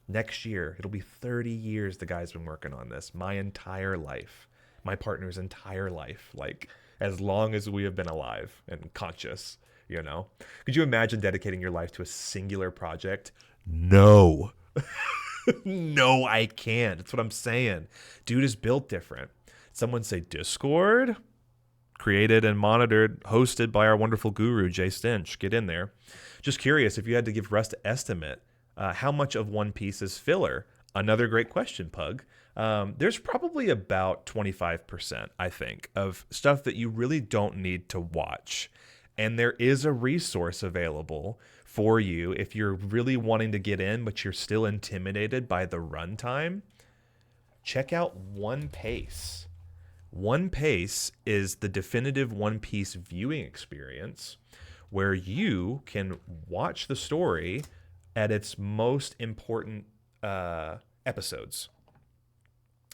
Next year, it'll be 30 years the guy's been working on this. My entire life. My partner's entire life. Like, as long as we have been alive and conscious, you know? Could you imagine dedicating your life to a singular project? No. No, I can't. That's what I'm saying. Dude is built different. Someone say Discord? Created and monitored, hosted by our wonderful guru, Jay Stinch. Get in there. Just curious, if you had to give Rust an estimate, how much of One Piece is filler? Another great question, Pug. There's probably about 25%, I think, of stuff that you really don't need to watch. And there is a resource available for you if you're really wanting to get in, but you're still intimidated by the runtime. Check out One Pace. One Pace is the definitive One Piece viewing experience where you can watch the story at its most important episodes.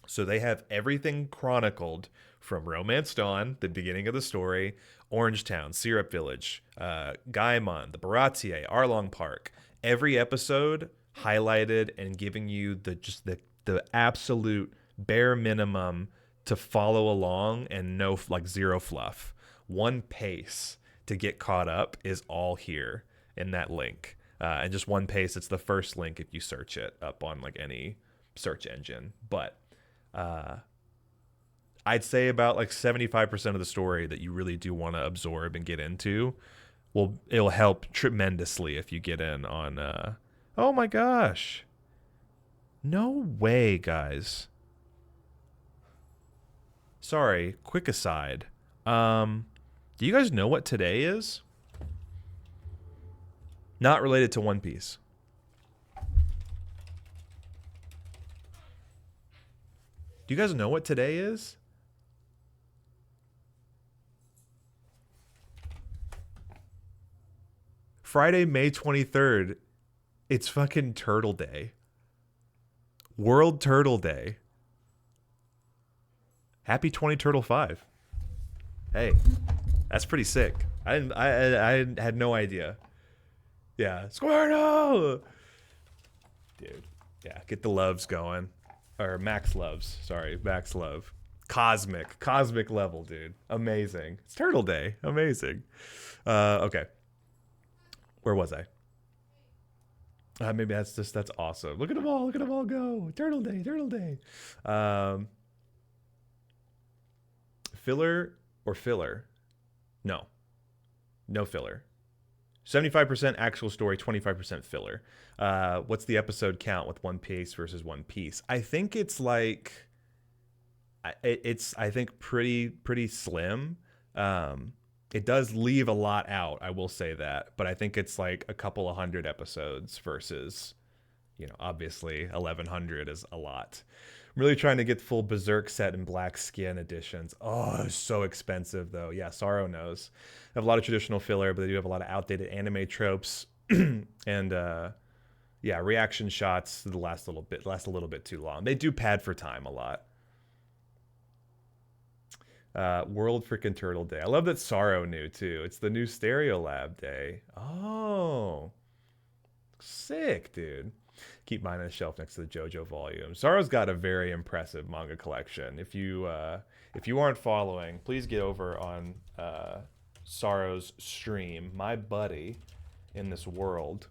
So they have everything chronicled from Romance Dawn, the beginning of the story, Orange Town, Syrup Village, Gaimon, the Baratier, Arlong Park. Every episode highlighted and giving you the absolute bare minimum to follow along and no like zero fluff. One pace to get caught up is all here in that link. And just one pace, it's the first link if you search it up on like any search engine. But I'd say about like 75% of the story that you really do want to absorb and get into, well, it'll help tremendously if you get in on oh my gosh. No way, guys. Sorry, quick aside. Do you guys know what today is? Not related to One Piece. Do you guys know what today is? Friday, May 23rd. It's fucking Turtle Day. World Turtle Day. Happy 20 Turtle 5. Hey, that's pretty sick. I had no idea. Yeah, Squirtle! Dude, yeah, get the loves going. Or Max loves, sorry, Max love. Cosmic level, dude. Amazing. It's Turtle Day. Amazing. Okay. Where was I? Maybe that's awesome. Look at them all go. Turtle Day. Filler or filler? No filler. 75% actual story, 25% filler. What's the episode count with One Piece versus One Piece? I think it's like, I think pretty slim. It does leave a lot out, I will say that, but I think it's like a couple of hundred episodes versus, obviously 1100 is a lot. I'm really trying to get full Berserk set and Black Skin editions. Oh, it's so expensive though. Yeah, Sorrow knows. I have a lot of traditional filler, but they do have a lot of outdated anime tropes and reaction shots that last a little bit too long. They do pad for time a lot. World freaking Turtle Day. I love that Sorrow knew too. It's the new Stereolab Day. Oh, sick, dude. Keep mine on the shelf next to the JoJo volume. Sorrow's got a very impressive manga collection. If you aren't following, please get over on Sorrow's stream. My buddy in this world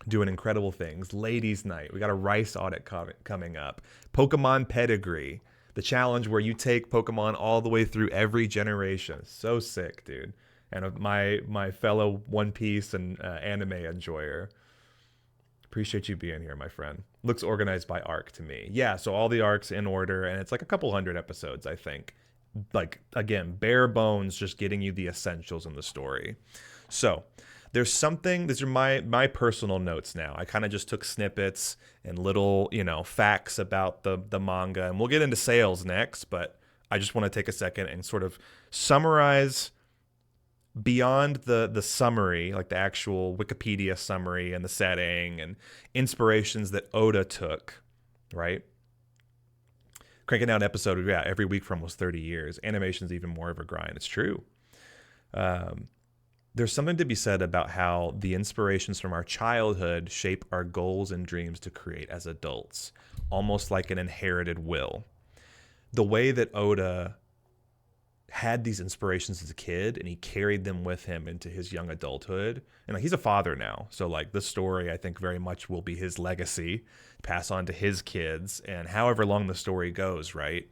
doing incredible things. Ladies' Night. We got a Rice audit coming up. Pokemon Pedigree. The challenge where you take Pokemon all the way through every generation. So sick, dude. And my fellow One Piece and anime enjoyer. Appreciate you being here, my friend. Looks organized by arc to me. Yeah, so all the arcs in order, and it's like a couple hundred episodes, I think. Like, again, bare bones, just getting you the essentials in the story. So, there's something, these are my personal notes now. I kind of just took snippets and little, facts about the manga, and we'll get into sales next, but I just want to take a second and sort of summarize beyond the summary, like the actual Wikipedia summary and the setting and inspirations that Oda took, right? Cranking out an episode, every week for almost 30 years. Animation's even more of a grind. It's true. There's something to be said about how the inspirations from our childhood shape our goals and dreams to create as adults, almost like an inherited will. The way that Oda had these inspirations as a kid and he carried them with him into his young adulthood, and he's a father now, so like this story I think very much will be his legacy, pass on to his kids, and however long the story goes, right?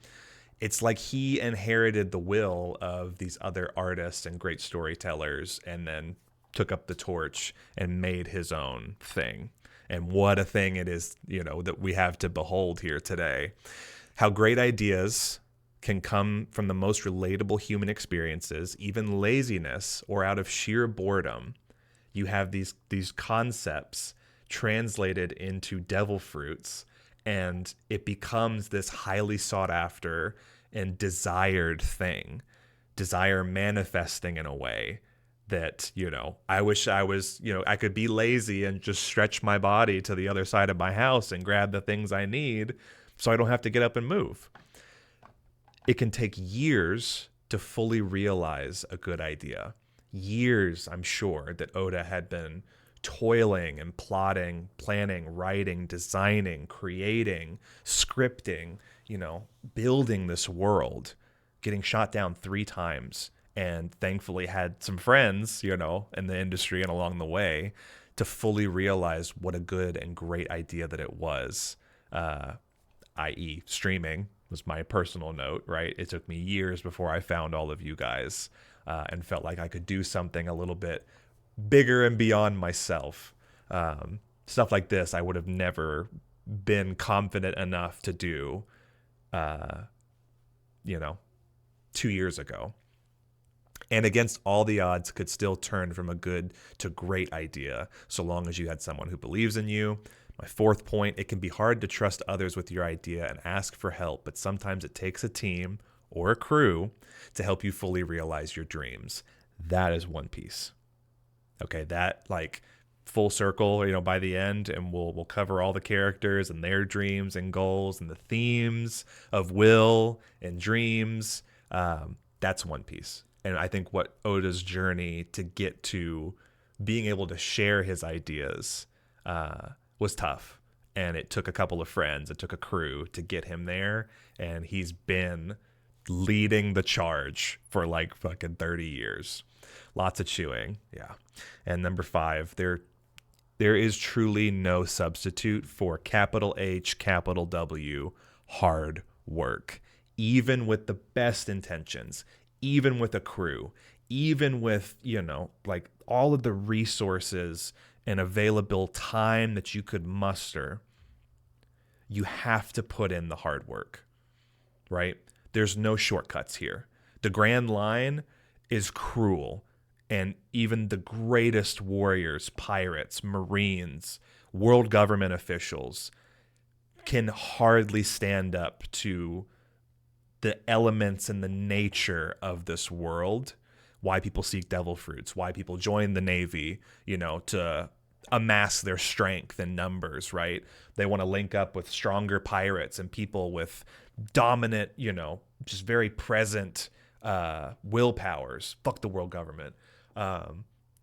It's like he inherited the will of these other artists and great storytellers and then took up the torch and made his own thing. And what a thing it is, that we have to behold here today. How great ideas can come from the most relatable human experiences, even laziness or out of sheer boredom. You have these concepts translated into devil fruits, and it becomes this highly sought after and desired thing. Desire manifesting in a way that, I wish I was, I could be lazy and just stretch my body to the other side of my house and grab the things I need so I don't have to get up and move. It can take years to fully realize a good idea. Years, I'm sure, that Oda had been toiling and plotting, planning, writing, designing, creating, scripting, building this world, getting shot down 3 times, and thankfully had some friends, in the industry and along the way to fully realize what a good and great idea that it was, i.e. streaming was my personal note, right? It took me years before I found all of you guys and felt like I could do something a little bit bigger and beyond myself. Stuff like this I would have never been confident enough to do, 2 years ago. And against all the odds, could still turn from a good to great idea, so long as you had someone who believes in you. My 4th point, it can be hard to trust others with your idea and ask for help, but sometimes it takes a team or a crew to help you fully realize your dreams. That is One Piece. Okay, that full circle, by the end, and we'll cover all the characters and their dreams and goals and the themes of will and dreams. That's One Piece. And I think what Oda's journey to get to being able to share his ideas was tough. And it took a couple of friends, it took a crew to get him there. And he's been leading the charge for fucking 30 years. Lots of chewing. Yeah. And number 5, there is truly no substitute for capital H, capital W, hard work. Even with the best intentions, even with a crew, even with, all of the resources and available time that you could muster, you have to put in the hard work, right? There's no shortcuts here. The Grand Line is cruel, and even the greatest warriors, pirates, marines, world government officials can hardly stand up to the elements and the nature of this world, why people seek devil fruits, why people join the Navy, to amass their strength and numbers, right? They want to link up with stronger pirates and people with dominant, just very present willpowers. Fuck the world government.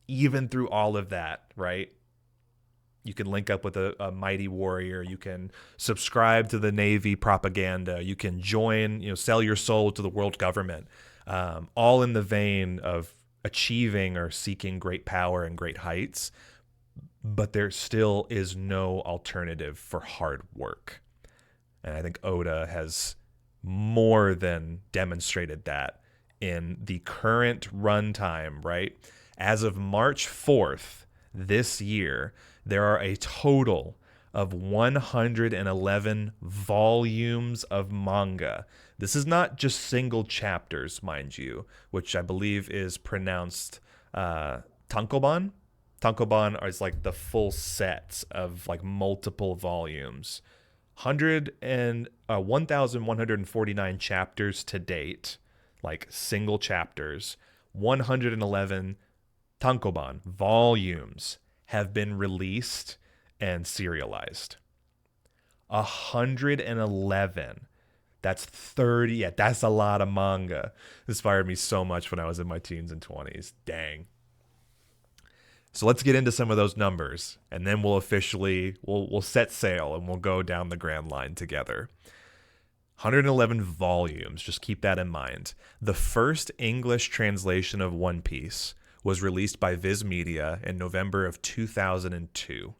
Even through all of that, right? You can link up with a mighty warrior. You can subscribe to the Navy propaganda. You can join, sell your soul to the world government, all in the vein of achieving or seeking great power and great heights. But there still is no alternative for hard work. And I think Oda has more than demonstrated that in the current runtime, right? As of March 4th this year, there are a total of 111 volumes of manga. This is not just single chapters, mind you, which I believe is pronounced Tankoban. Tankoban is the full sets of multiple volumes. 1,149 chapters to date, single chapters. 111 Tankoban volumes have been released and serialized. 111. That's 30. Yeah, that's a lot of manga. It inspired me so much when I was in my teens and 20s. Dang. So let's get into some of those numbers, and then we'll set sail and we'll go down the Grand Line together. 111 volumes, just keep that in mind. The first English translation of One Piece was released by Viz Media in November of 2002.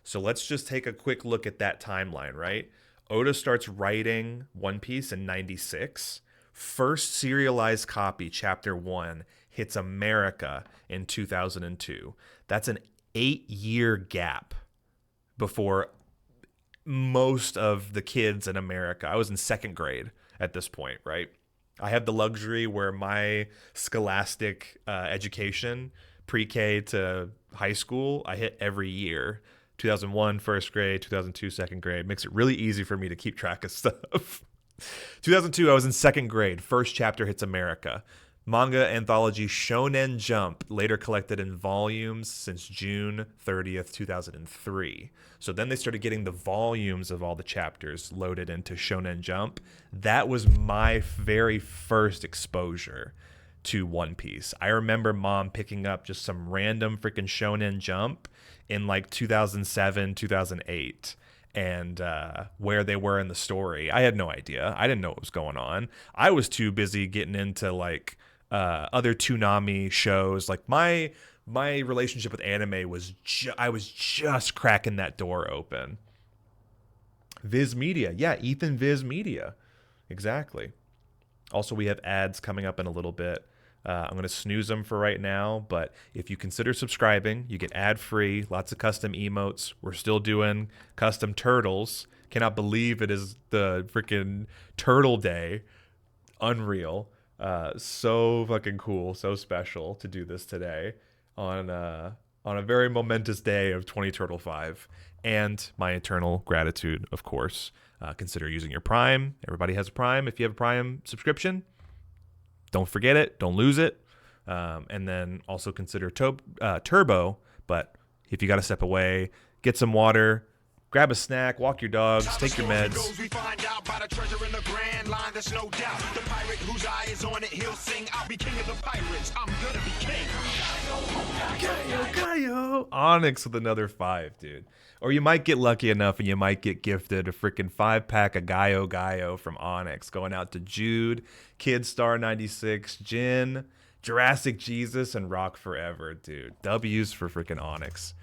So let's just take a quick look at that timeline, right? Oda starts writing One Piece in 96. First serialized copy, Chapter 1, hits America in 2002. That's an 8-year gap before most of the kids in America. I was in 2nd grade at this point, right? I have the luxury where my scholastic education, pre-K to high school, I hit every year. 2001, 1st grade, 2002, 2nd grade. Makes it really easy for me to keep track of stuff. 2002, I was in 2nd grade. First chapter hits America. Manga anthology Shonen Jump, later collected in volumes since June 30th, 2003. So then they started getting the volumes of all the chapters loaded into Shonen Jump. That was my very first exposure to One Piece. I remember mom picking up just some random freaking Shonen Jump in like 2007, 2008, and where they were in the story. I had no idea. I didn't know what was going on. I was too busy getting into like other Toonami shows. Like my relationship with anime was I was just cracking that door open. Viz Media. Yeah, Ethan Viz Media. Exactly. Also, we have ads coming up in a little bit. I'm going to snooze them for right now, but if you consider subscribing, you get ad-free, lots of custom emotes. We're still doing custom turtles. Cannot believe it is the freaking Turtle Day. Unreal. So fucking cool, so special to do this today on a very momentous day of 20 Turtle 5. And my eternal gratitude, of course. Consider using your Prime. Everybody has a Prime. If you have a Prime subscription, don't forget it. Don't lose it. And then also consider Turbo. But if you got to step away, get some water, grab a snack, walk your dogs, take your meds. We find out about a treasure in the grand line, there's no doubt. The pirate whose eye is on it, he'll sing, I'll be king of the pirates, I'm gonna be king. Gaio. Onyx with another 5, dude. Or you might get lucky enough and you might get gifted a freaking 5-pack of Gaio from Onyx. Going out to Jude, Kid Star 96, Jin, Jurassic Jesus, and Rock Forever, dude. W's for freaking Onyx.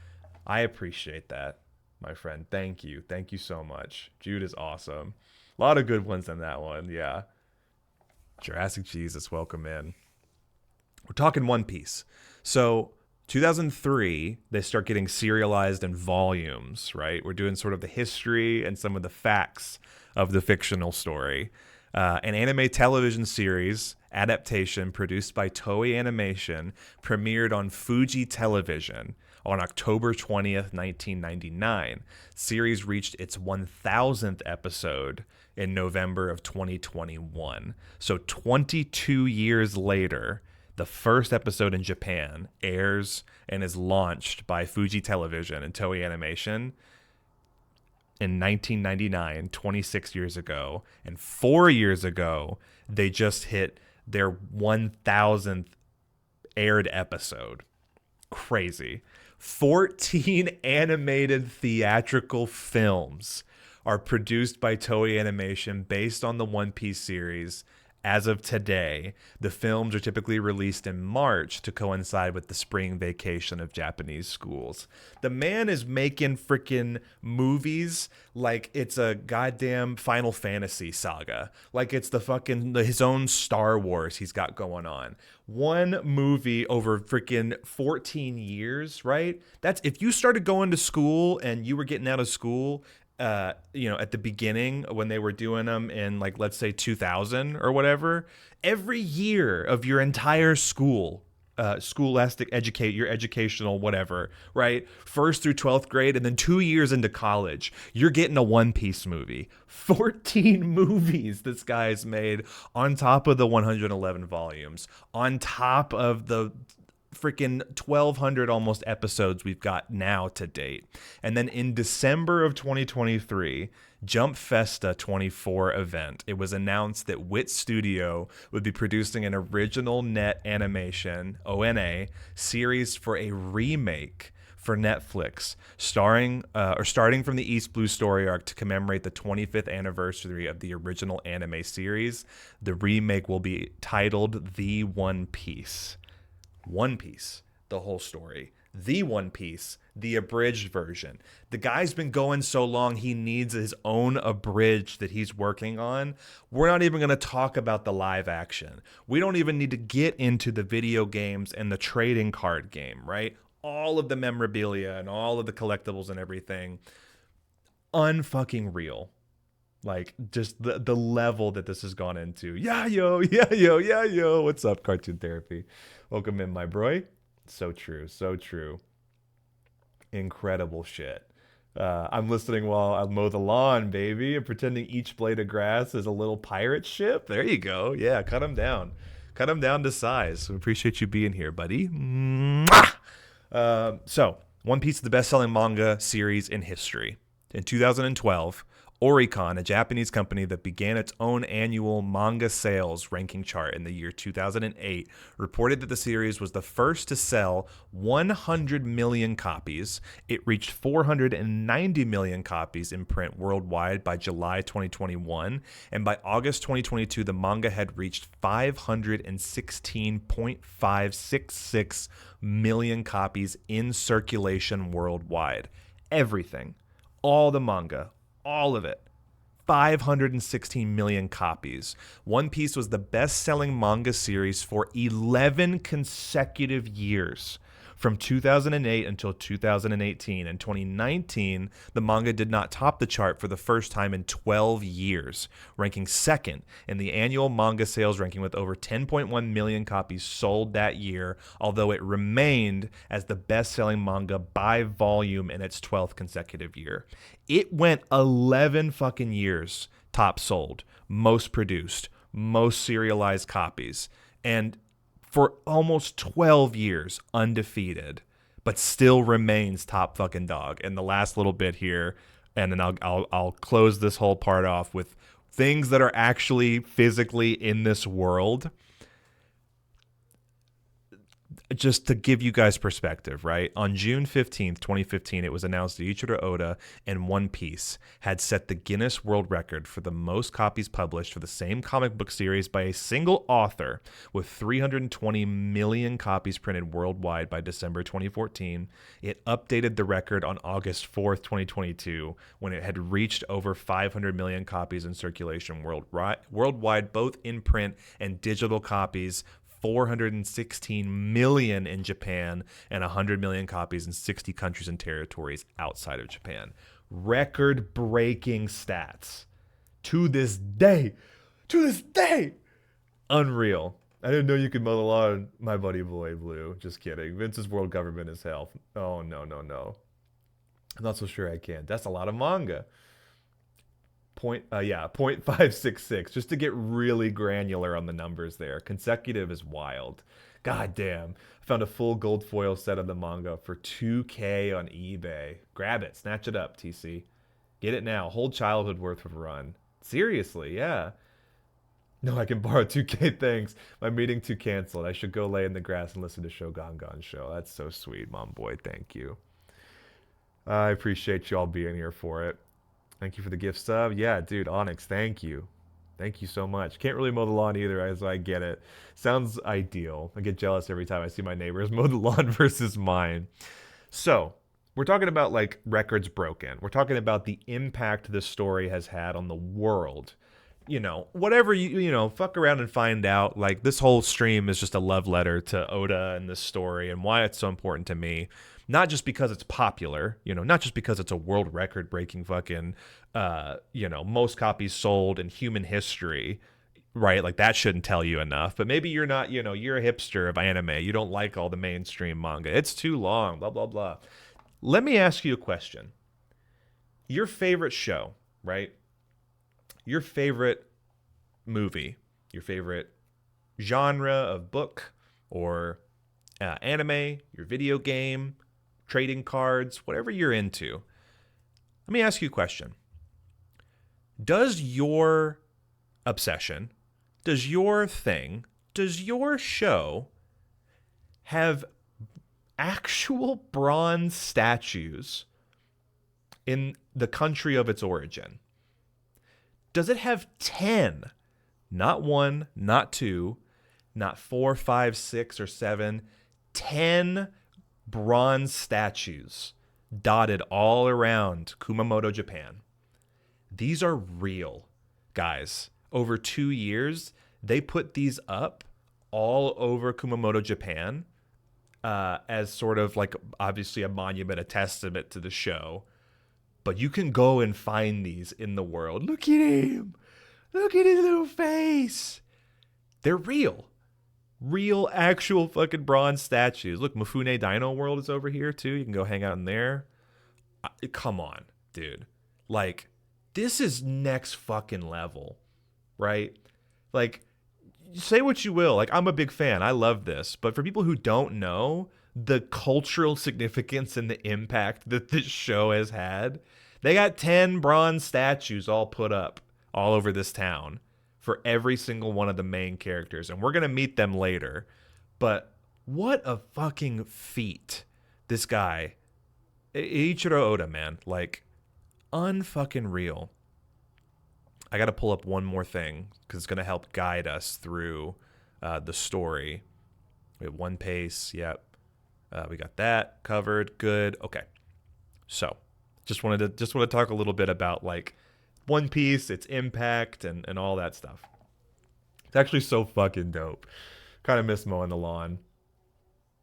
I appreciate that, my friend. Thank you. Thank you so much. Jude is awesome. A lot of good ones in that one, yeah. Jurassic Jesus, welcome in. We're talking One Piece. So 2003, they start getting serialized in volumes, right? We're doing sort of the history and some of the facts of the fictional story. An anime television series adaptation produced by Toei Animation premiered on Fuji Television on October 20th, 1999. Series reached its 1000th episode in November of 2021. So 22 years later, the first episode in Japan airs and is launched by Fuji Television and Toei Animation in 1999, 26 years ago. And 4 years ago, they just hit their 1000th aired episode. Crazy. 14 animated theatrical films are produced by Toei Animation based on the One Piece series. As of today, the films are typically released in March to coincide with the spring vacation of Japanese schools. The man is making freaking movies like it's a goddamn Final Fantasy saga. Like it's his own Star Wars he's got going on. One movie over freaking 14 years, right? That's if you started going to school and you were getting out of school at the beginning when they were doing them in like, let's say 2000 or whatever, every year of your entire scholastic your educational whatever, right? 1st through 12th grade and then 2 years into college, you're getting a One Piece movie. 14 movies this guy's made on top of the 111 volumes, on top of the freaking 1,200 almost episodes we've got now to date. And then in December of 2023, Jump Festa 24 event, it was announced that Wit Studio would be producing an original net animation, ONA, series for a remake for Netflix, starting from the East Blue story arc to commemorate the 25th anniversary of the original anime series. The remake will be titled The One Piece. One Piece, the whole story. The One Piece, the abridged version. The guy's been going so long, he needs his own abridged that he's working on. We're not even going to talk about the live action. We don't even need to get into the video games and the trading card game, right? All of the memorabilia and all of the collectibles and everything. Unfucking real. Like, just the level that this has gone into. Yeah, yo. What's up, Cartoon Therapy? Welcome in, my bro. So true, so true. Incredible shit. I'm listening while I mow the lawn, baby, and pretending each blade of grass is a little pirate ship. There you go. Yeah, cut them down. Cut him down to size. We appreciate you being here, buddy. Mwah! So, One Piece is the best-selling manga series in history. In 2012, Oricon, a Japanese company that began its own annual manga sales ranking chart in the year 2008, reported that the series was the first to sell 100 million copies. It reached 490 million copies in print worldwide by July 2021, and by August 2022, the manga had reached 516.566 million copies in circulation worldwide. Everything. All the manga. All of it. 516 million copies. One Piece was the best-selling manga series for 11 consecutive years, from 2008 until 2018. In 2019, the manga did not top the chart for the first time in 12 years, ranking second in the annual manga sales ranking with over 10.1 million copies sold that year, although it remained as the best-selling manga by volume in its 12th consecutive year. It went 11 fucking years top sold, most produced, most serialized copies, and for almost 12 years undefeated, but still remains top fucking dog. And the last little bit here, and then I'll close this whole part off with things that are actually physically in this world, just to give you guys perspective, right? On June 15th, 2015, it was announced that Ichiro Oda and One Piece had set the Guinness World Record for the most copies published for the same comic book series by a single author, with 320 million copies printed worldwide by December 2014. It updated the record on August 4th, 2022, when it had reached over 500 million copies in circulation worldwide, both in print and digital copies. 416 million in Japan and 100 million copies in 60 countries and territories outside of Japan. Record-breaking stats. To this day. Unreal. I didn't know you could mow the lawn, my buddy Boy Blue. Just kidding. Vince's world government is hell. Oh, no. I'm not so sure I can. That's a lot of manga. 0.566, just to get really granular on the numbers there. Consecutive is wild. God damn. I found a full gold foil set of the manga for $2K on eBay. Grab it. Snatch it up, TC. Get it now. Whole childhood worth of run. Seriously, yeah. No, I can borrow 2K, thanks. My meeting too canceled. I should go lay in the grass and listen to Shogun Show. That's so sweet, Mom Boy. Thank you. I appreciate you all being here for it. Thank you for the gift sub. Yeah, dude, Onyx, thank you. Thank you so much. Can't really mow the lawn either, as I get it. Sounds ideal. I get jealous every time I see my neighbors mow the lawn versus mine. So, we're talking about, like, records broken. We're talking about the impact this story has had on the world. You know, whatever fuck around and find out. Like, this whole stream is just a love letter to Oda and this story and why it's so important to me. Not just because it's popular, not just because it's a world record breaking fucking, most copies sold in human history, right? Like, that shouldn't tell you enough. But maybe you're not, you're a hipster of anime. You don't like all the mainstream manga. It's too long, blah, blah, blah. Let me ask you a question. Your favorite show, right? Your favorite movie, your favorite genre of book or anime, your video game, trading cards, whatever you're into. Let me ask you a question. Does your obsession, does your thing, does your show have actual bronze statues in the country of its origin? Does it have 10, not 1, not 2, not 4, 5, 6, or 7, 10 bronze statues dotted all around Kumamoto, Japan? These are real, guys. Over 2 years, they put these up all over Kumamoto, Japan, as sort of like, obviously, a monument, a testament to the show. But you can go and find these in the world. Look at him. Look at his little face. They're real. Real, actual fucking bronze statues. Look, Mifune Dino World is over here, too. You can go hang out in there. Come on, dude. Like, this is next fucking level, right? Like, say what you will. Like, I'm a big fan. I love this. But for people who don't know the cultural significance and the impact that this show has had, they got 10 bronze statues all put up all over this town for every single one of the main characters. And we're going to meet them later. But what a fucking feat this guy, Eiichiro Oda, man. Like, unfucking real. I got to pull up one more thing because it's going to help guide us through the story. We have One Piece. Yep. We got that covered. Good. Okay. So just wanted to talk a little bit about like One Piece, its impact, and all that stuff. It's actually so fucking dope. Kind of miss mowing the lawn.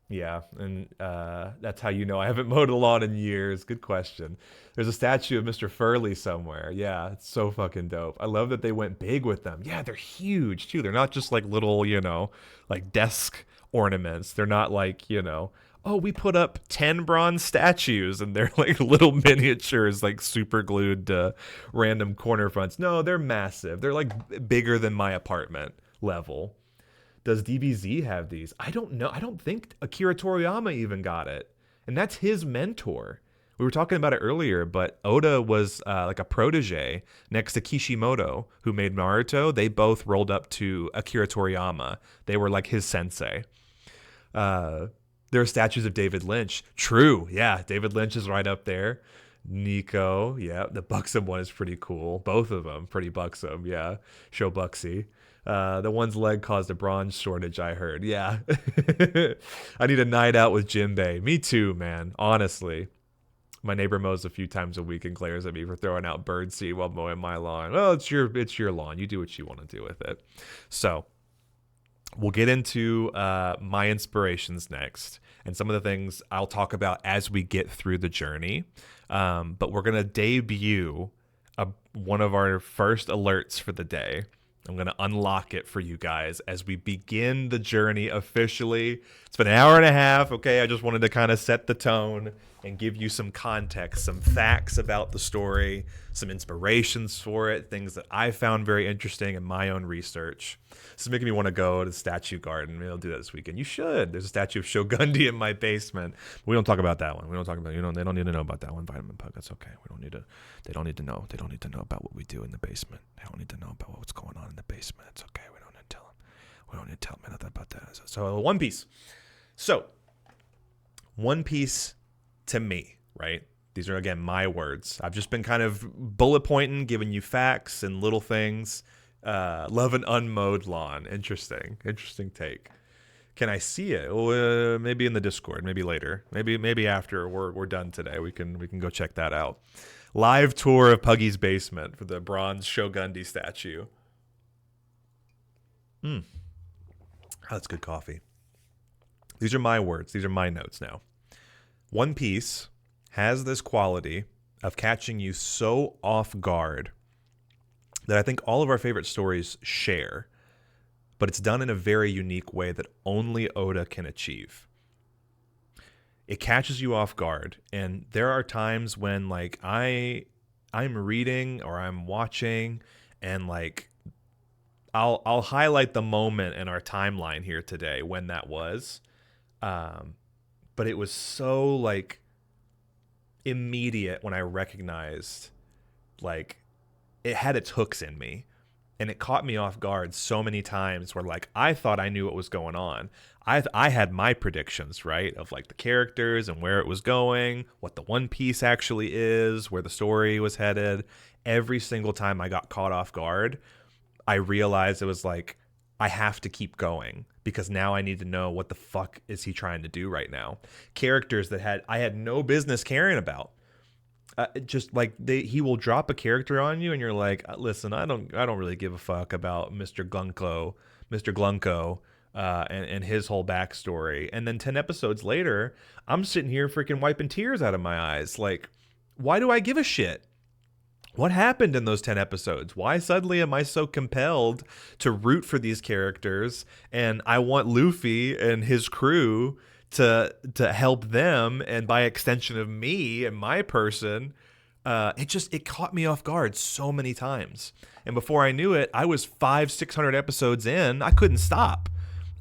Yeah, and that's how you know I haven't mowed a lawn in years. Good question. There's a statue of Mr. Furley somewhere. Yeah, it's so fucking dope. I love that they went big with them. Yeah, they're huge too. They're not just like little, like desk ornaments. They're not like, oh, we put up 10 bronze statues and they're like little miniatures, like super glued to random corner fronts. No, they're massive. They're like bigger than my apartment level. Does DBZ have these? I don't know. I don't think Akira Toriyama even got it. And that's his mentor. We were talking about it earlier, but Oda was like a protege next to Kishimoto, who made Naruto. They both rolled up to Akira Toriyama. They were like his sensei. There are statues of David Lynch. True. Yeah, David Lynch is right up there. Nico. Yeah, the buxom one is pretty cool. Both of them pretty buxom. Yeah, show buxy. The one's leg caused a bronze shortage, I heard. Yeah. I need a night out with Jinbei. Me too, man. Honestly. My neighbor mows a few times a week and glares at me for throwing out birdseed while mowing my lawn. Well, it's your lawn. You do what you want to do with it. So we'll get into my inspirations next and some of the things I'll talk about as we get through the journey. But we're going to debut one of our first alerts for the day. I'm going to unlock it for you guys as we begin the journey officially. It's been an hour and a half. Okay, I just wanted to kind of set the tone and give you some context, some facts about the story, some inspirations for it, things that I found very interesting in my own research. This is making me want to go to the Statue Garden. Maybe I'll do that this weekend. You should. There's a statue of Shogundi in my basement. We don't talk about that one. We don't talk about, they don't need to know about that one, Vitamin Pug. That's okay. They don't need to know. They don't need to know about what we do in the basement. They don't need to know about what's going on in the basement. It's okay. We don't need to tell them. We don't need to tell them anything about that. So One Piece. So One Piece to me, right? These are, again, my words. I've just been kind of bullet pointing, giving you facts and little things. Love an unmowed lawn. Interesting take. Can I see it? Well, maybe in the Discord, maybe later, maybe after we're done today. We can go check that out. Live tour of Puggy's basement for the bronze Shogundi statue. That's good coffee. These are my words. These are my notes now. One Piece has this quality of catching you so off guard that I think all of our favorite stories share, but it's done in a very unique way that only Oda can achieve. It catches you off guard, and there are times when like I'm reading or I'm watching, and like I'll highlight the moment in our timeline here today when that was, but it was so like immediate when I recognized like it had its hooks in me, and it caught me off guard so many times where like I thought I knew what was going on. I had my predictions, right, of like the characters and where it was going, what the One Piece actually is, where the story was headed. Every single time I got caught off guard, I realized it was like, I have to keep going because now I need to know what the fuck is he trying to do right now. Characters that I had no business caring about. Just like he will drop a character on you and you're like, listen, I don't really give a fuck about Mr. Glunko, and his whole backstory. And then 10 episodes later, I'm sitting here freaking wiping tears out of my eyes. Like, why do I give a shit? What happened in those 10 episodes? Why suddenly am I so compelled to root for these characters? And I want Luffy and his crew to help them, and by extension of me and my person, it caught me off guard so many times. And before I knew it, I was 500-600 episodes in. I couldn't stop.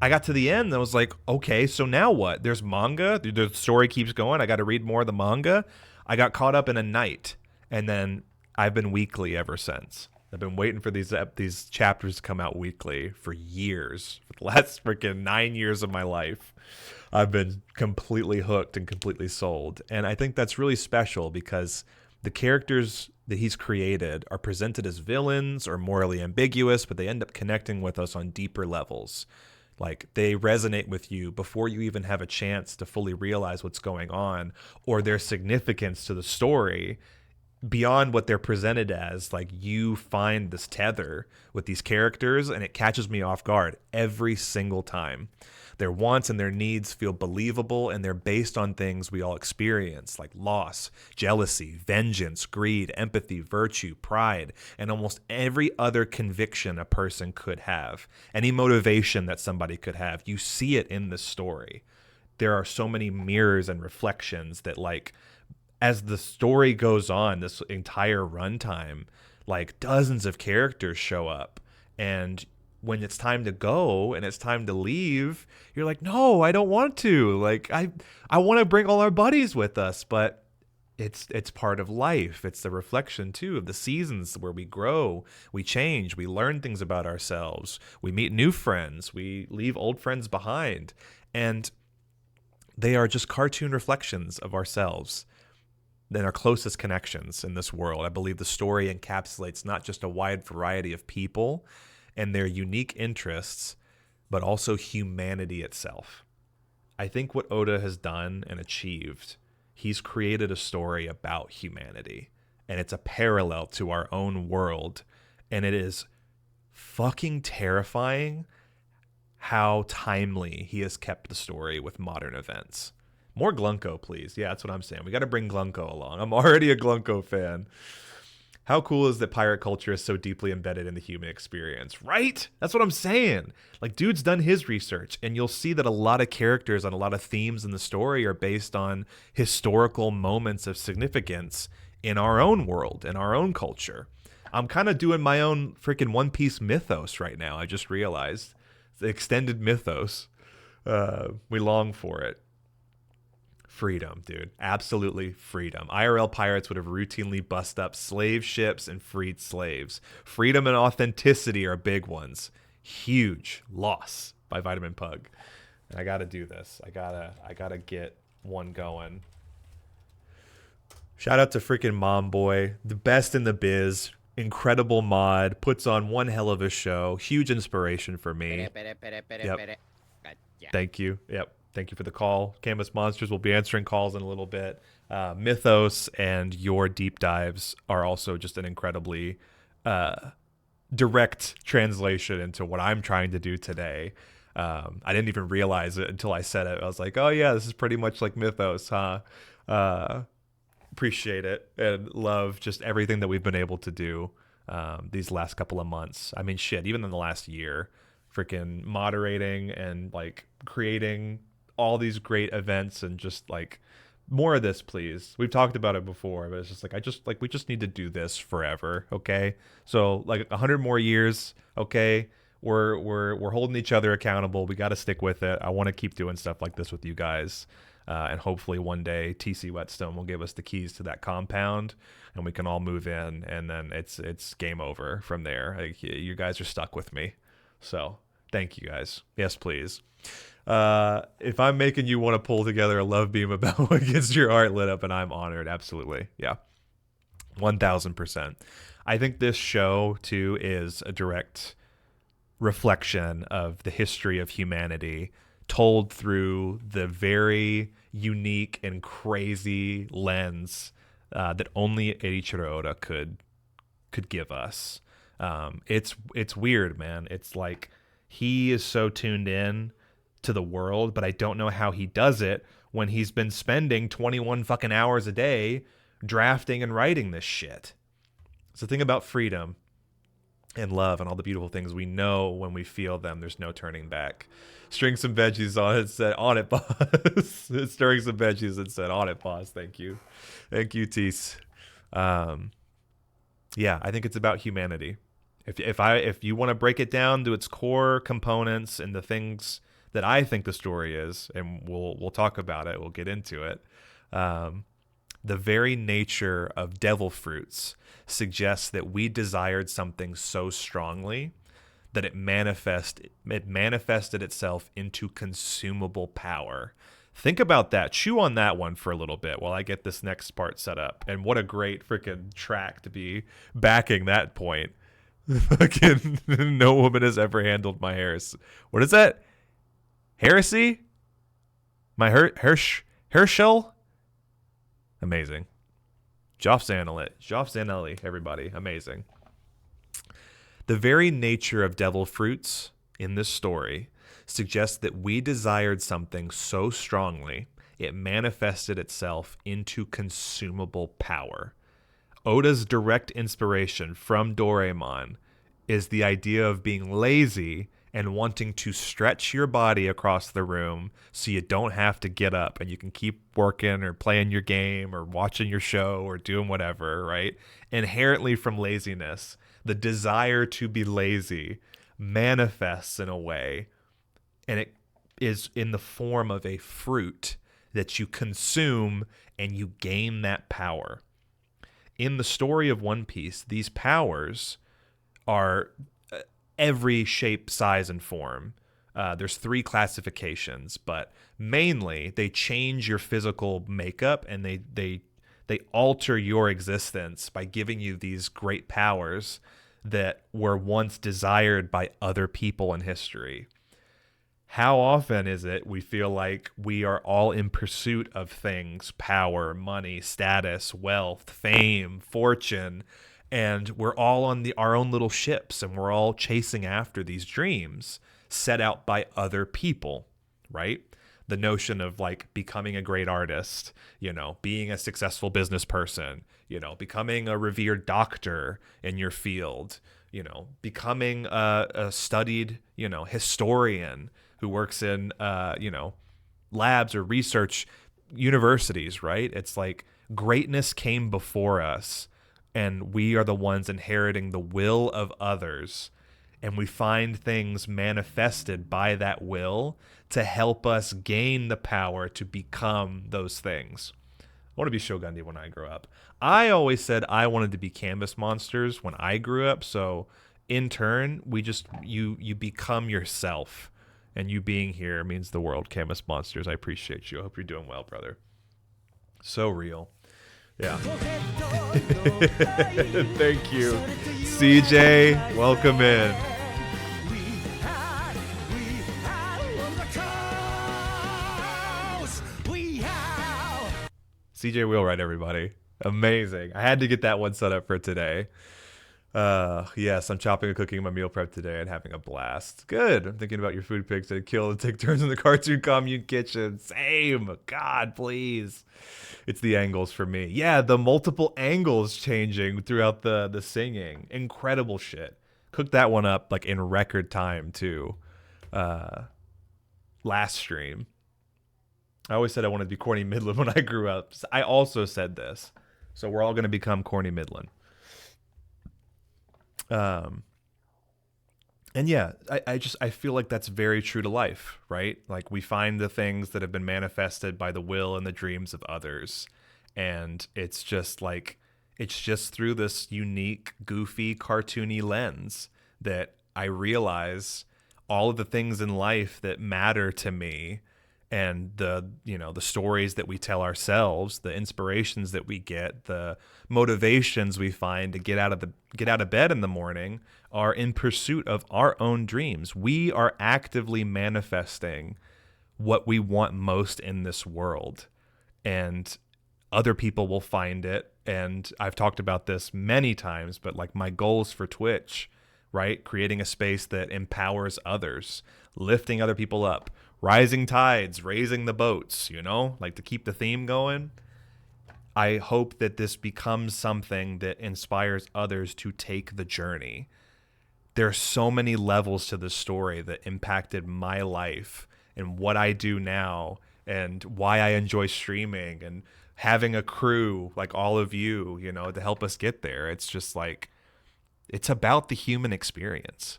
I got to the end and I was like, okay, so now what? There's manga. The story keeps going. I got to read more of the manga. I got caught up in a night, and then I've been weekly ever since. I've been waiting for these chapters to come out weekly for years. For the last freaking 9 years of my life, I've been completely hooked and completely sold. And I think that's really special because the characters that he's created are presented as villains or morally ambiguous, but they end up connecting with us on deeper levels. Like, they resonate with you before you even have a chance to fully realize what's going on or their significance to the story beyond what they're presented as. Like, you find this tether with these characters, and it catches me off guard every single time. Their wants and their needs feel believable, and they're based on things we all experience, like loss, jealousy, vengeance, greed, empathy, virtue, pride, and almost every other conviction a person could have. Any motivation that somebody could have, you see it in this story. There are so many mirrors and reflections that, like, as the story goes on, this entire runtime, like, dozens of characters show up, and when it's time to go and it's time to leave, you're like, no, I don't want to. Like, I want to bring all our buddies with us, but it's part of life. It's the reflection too of the seasons where we grow, we change, we learn things about ourselves, we meet new friends, we leave old friends behind, and they are just cartoon reflections of ourselves and our closest connections in this world. I believe the story encapsulates not just a wide variety of people and their unique interests, but also humanity itself. I think what Oda has done and achieved, he's created a story about humanity, and it's a parallel to our own world, and it is fucking terrifying how timely he has kept the story with modern events. More Glunko, please. Yeah, that's what I'm saying. We got to bring Glunko along. I'm already a Glunko fan. How cool is that pirate culture is so deeply embedded in the human experience, right? That's what I'm saying. Like, dude's done his research, and you'll see that a lot of characters and a lot of themes in the story are based on historical moments of significance in our own world, in our own culture. I'm kind of doing my own freaking One Piece mythos right now. I just realized. The extended mythos. We long for it. Freedom, dude. Absolutely freedom. IRL pirates would have routinely bust up slave ships and freed slaves. Freedom and authenticity are big ones. Huge loss by Vitamin Pug. And I gotta do this. I gotta get one going. Shout out to freaking Mom Boy, the best in the biz. Incredible mod, puts on one hell of a show. Huge inspiration for me. Yep. Thank you. Yep. Thank you for the call. Canvas Monsters will be answering calls in a little bit. Mythos and your deep dives are also just an incredibly direct translation into what I'm trying to do today. I didn't even realize it until I said it. I was like, oh yeah, this is pretty much like Mythos, huh? Appreciate it and love just everything that we've been able to do these last couple of months. I mean, shit, even in the last year, freaking moderating and like creating all these great events, and just like more of this, please. We've talked about it before, but it's just like we just need to do this forever, okay? So like 100 more years, okay? We're holding each other accountable. We got to stick with it. I want to keep doing stuff like this with you guys, and hopefully one day TC Whetstone will give us the keys to that compound, and we can all move in, and then it's game over from there. Like, you guys are stuck with me, so thank you guys. Yes, please. If I'm making you want to pull together a love beam about what gets your heart lit up, and I'm honored, absolutely. Yeah. 1000%. I think this show too is a direct reflection of the history of humanity told through the very unique and crazy lens that only Eiichiro Oda could give us. It's weird, man. It's like he is so tuned in to the world, but I don't know how he does it when he's been spending 21 fucking hours a day drafting and writing this shit. It's the thing about freedom and love and all the beautiful things we know when we feel them. There's no turning back. String some veggies on it, said on it, boss. Stirring some veggies and said on it, boss. Thank you, Tease. Yeah, I think it's about humanity. If you want to break it down to its core components and the things that I think the story is, and we'll talk about it, we'll get into it. The very nature of devil fruits suggests that we desired something so strongly that it manifested itself into consumable power. Think about that. Chew on that one for a little bit while I get this next part set up. And what a great freaking track to be backing that point. Fucking no woman has ever handled my heresy. What is that? Heresy? My Herschel? Amazing. Joff Zanelli, everybody. Amazing. The very nature of devil fruits in this story suggests that we desired something so strongly it manifested itself into consumable power. Oda's direct inspiration from Doraemon is the idea of being lazy and wanting to stretch your body across the room so you don't have to get up and you can keep working or playing your game or watching your show or doing whatever, right? Inherently from laziness, the desire to be lazy manifests in a way, and it is in the form of a fruit that you consume and you gain that power. In the story of One Piece, these powers are every shape, size, and form. There's 3 classifications, but mainly they change your physical makeup and they alter your existence by giving you these great powers that were once desired by other people in history. How often is it we feel like we are all in pursuit of things, power, money, status, wealth, fame, fortune, and we're all on our own little ships and we're all chasing after these dreams set out by other people, right? The notion of like becoming a great artist, being a successful business person, becoming a revered doctor in your field, becoming a studied, historian who works in, labs or research universities, right? It's like greatness came before us and we are the ones inheriting the will of others. And we find things manifested by that will to help us gain the power to become those things. I want to be Shogundi when I grow up. I always said I wanted to be Canvas Monsters when I grew up. So in turn, you become yourself. And you being here means the world. Canvas Monsters, I appreciate you. I hope you're doing well, brother. So real. Yeah. Thank you. CJ, welcome in. CJ Wheelwright, everybody. Amazing. I had to get that one set up for today. Yes, I'm chopping and cooking my meal prep today and having a blast. Good. I'm thinking about your food pics that kill and take turns in the cartoon commune kitchen. Same. God, please. It's the angles for me. Yeah, the multiple angles changing throughout the singing. Incredible shit. Cooked that one up like in record time too. Last stream. I always said I wanted to be Corny Midland when I grew up. I also said this. So we're all going to become Corny Midland. And yeah, I feel like that's very true to life, right? Like we find the things that have been manifested by the will and the dreams of others. And it's just through this unique, goofy, cartoony lens that I realize all of the things in life that matter to me and the stories that we tell ourselves, the inspirations that we get, the motivations we find to get out of bed in the morning are in pursuit of our own dreams. We are actively manifesting what we want most in this world, and other people will find it. And I've talked about this many times, but like my goals for Twitch, right? Creating a space that empowers others, lifting other people up, rising tides, raising the boats, like to keep the theme going. I hope that this becomes something that inspires others to take the journey. There are so many levels to this story that impacted my life and what I do now and why I enjoy streaming and having a crew like all of you, you know, to help us get there. It's just like, it's about the human experience.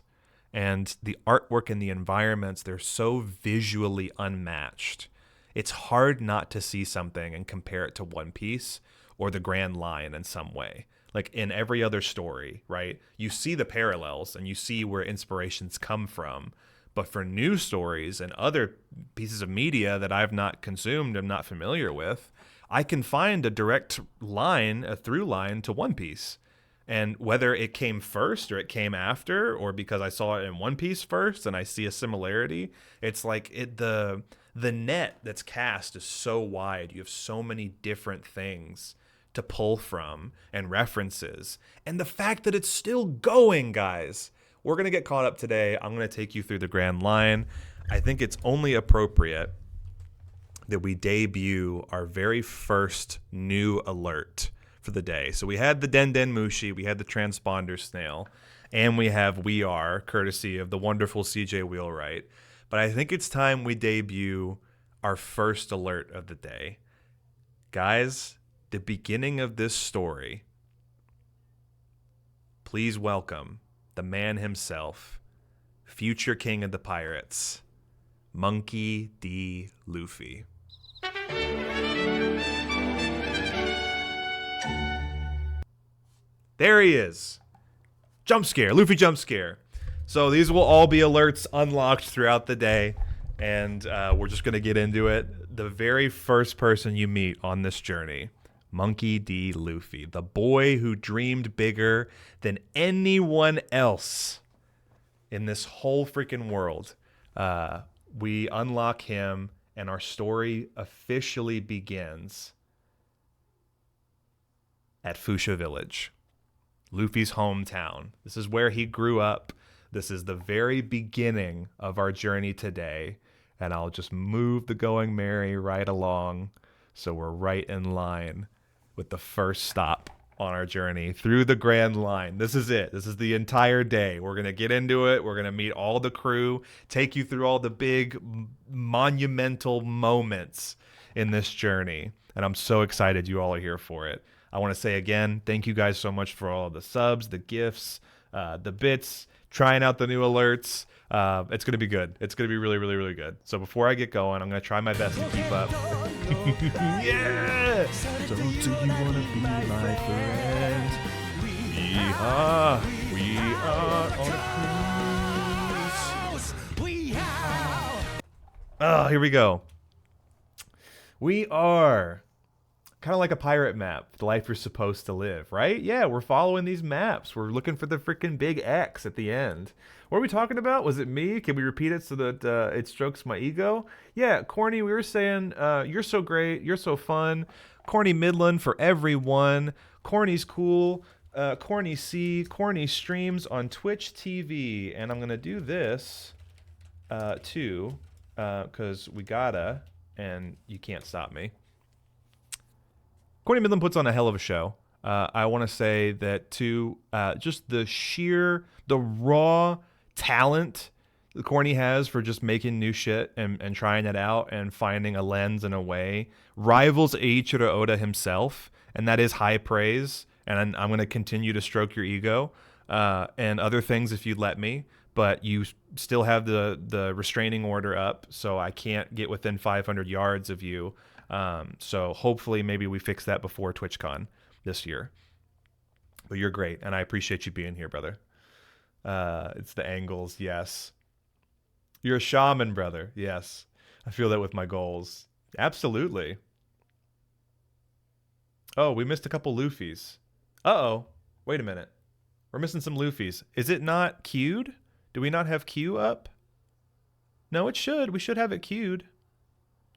And the artwork and the environments, they're so visually unmatched. It's hard not to see something and compare it to One Piece or the Grand Line in some way. Like in every other story, right? You see the parallels and you see where inspirations come from. But for new stories and other pieces of media that I've not consumed, I'm not familiar with, I can find a direct line, a through line to One Piece. And whether it came first or it came after, or because I saw it in One Piece first and I see a similarity, it's like the net that's cast is so wide. You have so many different things to pull from and references. And the fact that it's still going, guys. We're going to get caught up today. I'm going to take you through the Grand Line. I think it's only appropriate that we debut our very first new alert for the day. So we had the Den Den Mushi, we had the transponder snail, and we have We Are, courtesy of the wonderful CJ Wheelwright. But I think it's time we debut our first alert of the day. Guys, the beginning of this story, please welcome the man himself, future king of the pirates, Monkey D. Luffy. There he is. Jump scare, Luffy jump scare. So these will all be alerts unlocked throughout the day, and we're just going to get into it. The very first person you meet on this journey, Monkey D. Luffy, the boy who dreamed bigger than anyone else in this whole freaking world. We unlock him, and our story officially begins at Fuchsia Village, Luffy's hometown. This is where he grew up. This is the very beginning of our journey today, and I'll just move the Going Merry right along so we're right in line with the first stop on our journey through the Grand Line. This is it. This is the entire day. We're going to get into it. We're going to meet all the crew, take you through all the big monumental moments in this journey. And I'm so excited you all are here for it. I want to say again, thank you guys so much for all of the subs, the gifts, the bits, trying out the new alerts. It's going to be good. It's going to be really, really, really good. So before I get going, I'm going to try my best to keep up. Yeah! So do you want to be my friend? We are on a cruise. Oh, here we go. We are kind of like a pirate map, the life you're supposed to live, right? Yeah, we're following these maps. We're looking for the freaking big X at the end. What are we talking about? Was it me? Can we repeat it so that it strokes my ego? Yeah, Corny, we were saying, you're so great, you're so fun. Corny Midland for everyone. Corny's cool. Corny C. Corny streams on Twitch TV. And I'm going to do this, too, because we gotta, and you can't stop me. Corny Midland puts on a hell of a show. I want to say that too, just the raw talent that Corny has for just making new shit and trying it out and finding a lens and a way rivals Eiichiro Oda himself, and that is high praise. And I'm going to continue to stroke your ego and other things if you'd let me. But you still have the restraining order up, so I can't get within 500 yards of you. So hopefully maybe we fix that before TwitchCon this year. But you're great, and I appreciate you being here, brother. It's the angles, yes. You're a shaman, brother, yes. I feel that with my goals. Absolutely. Oh, we missed a couple Luffys. Uh-oh. Wait a minute. We're missing some Luffys. Is it not queued? Do we not have queue up? No, it should. We should have it queued.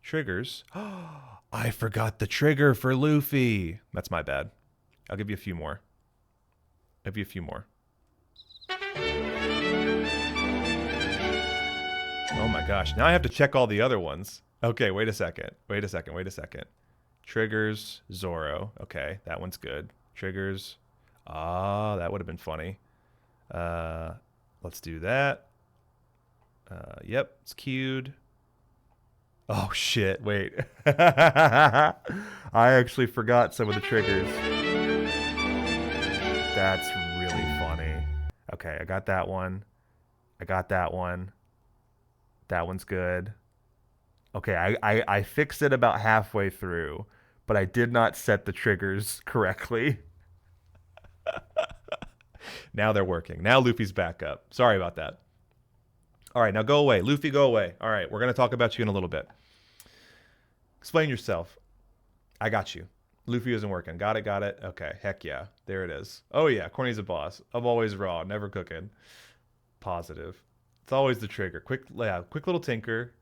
Triggers. I forgot the trigger for Luffy. That's my bad. I'll give you a few more. I'll give you a few more. Oh my gosh. Now I have to check all the other ones. Okay, wait a second. Wait a second. Wait a second. Triggers, Zoro. Okay, that one's good. Triggers. Ah, that would have been funny. Let's do that. Yep, it's queued. Oh shit, wait. I actually forgot some of the triggers. That's really funny. Okay, I got that one. I got that one. That one's good. Okay, I fixed it about halfway through, but I did not set the triggers correctly. Now they're working. Now Luffy's back up. Sorry about that. All right, now go away. Luffy, go away. All right, we're going to talk about you in a little bit. Explain yourself. I got you. Luffy isn't working. Got it, got it. Okay, heck yeah. There it is. Oh yeah, Corny's a boss. I'm always raw, never cooking. Positive. It's always the trigger. Quick little tinker.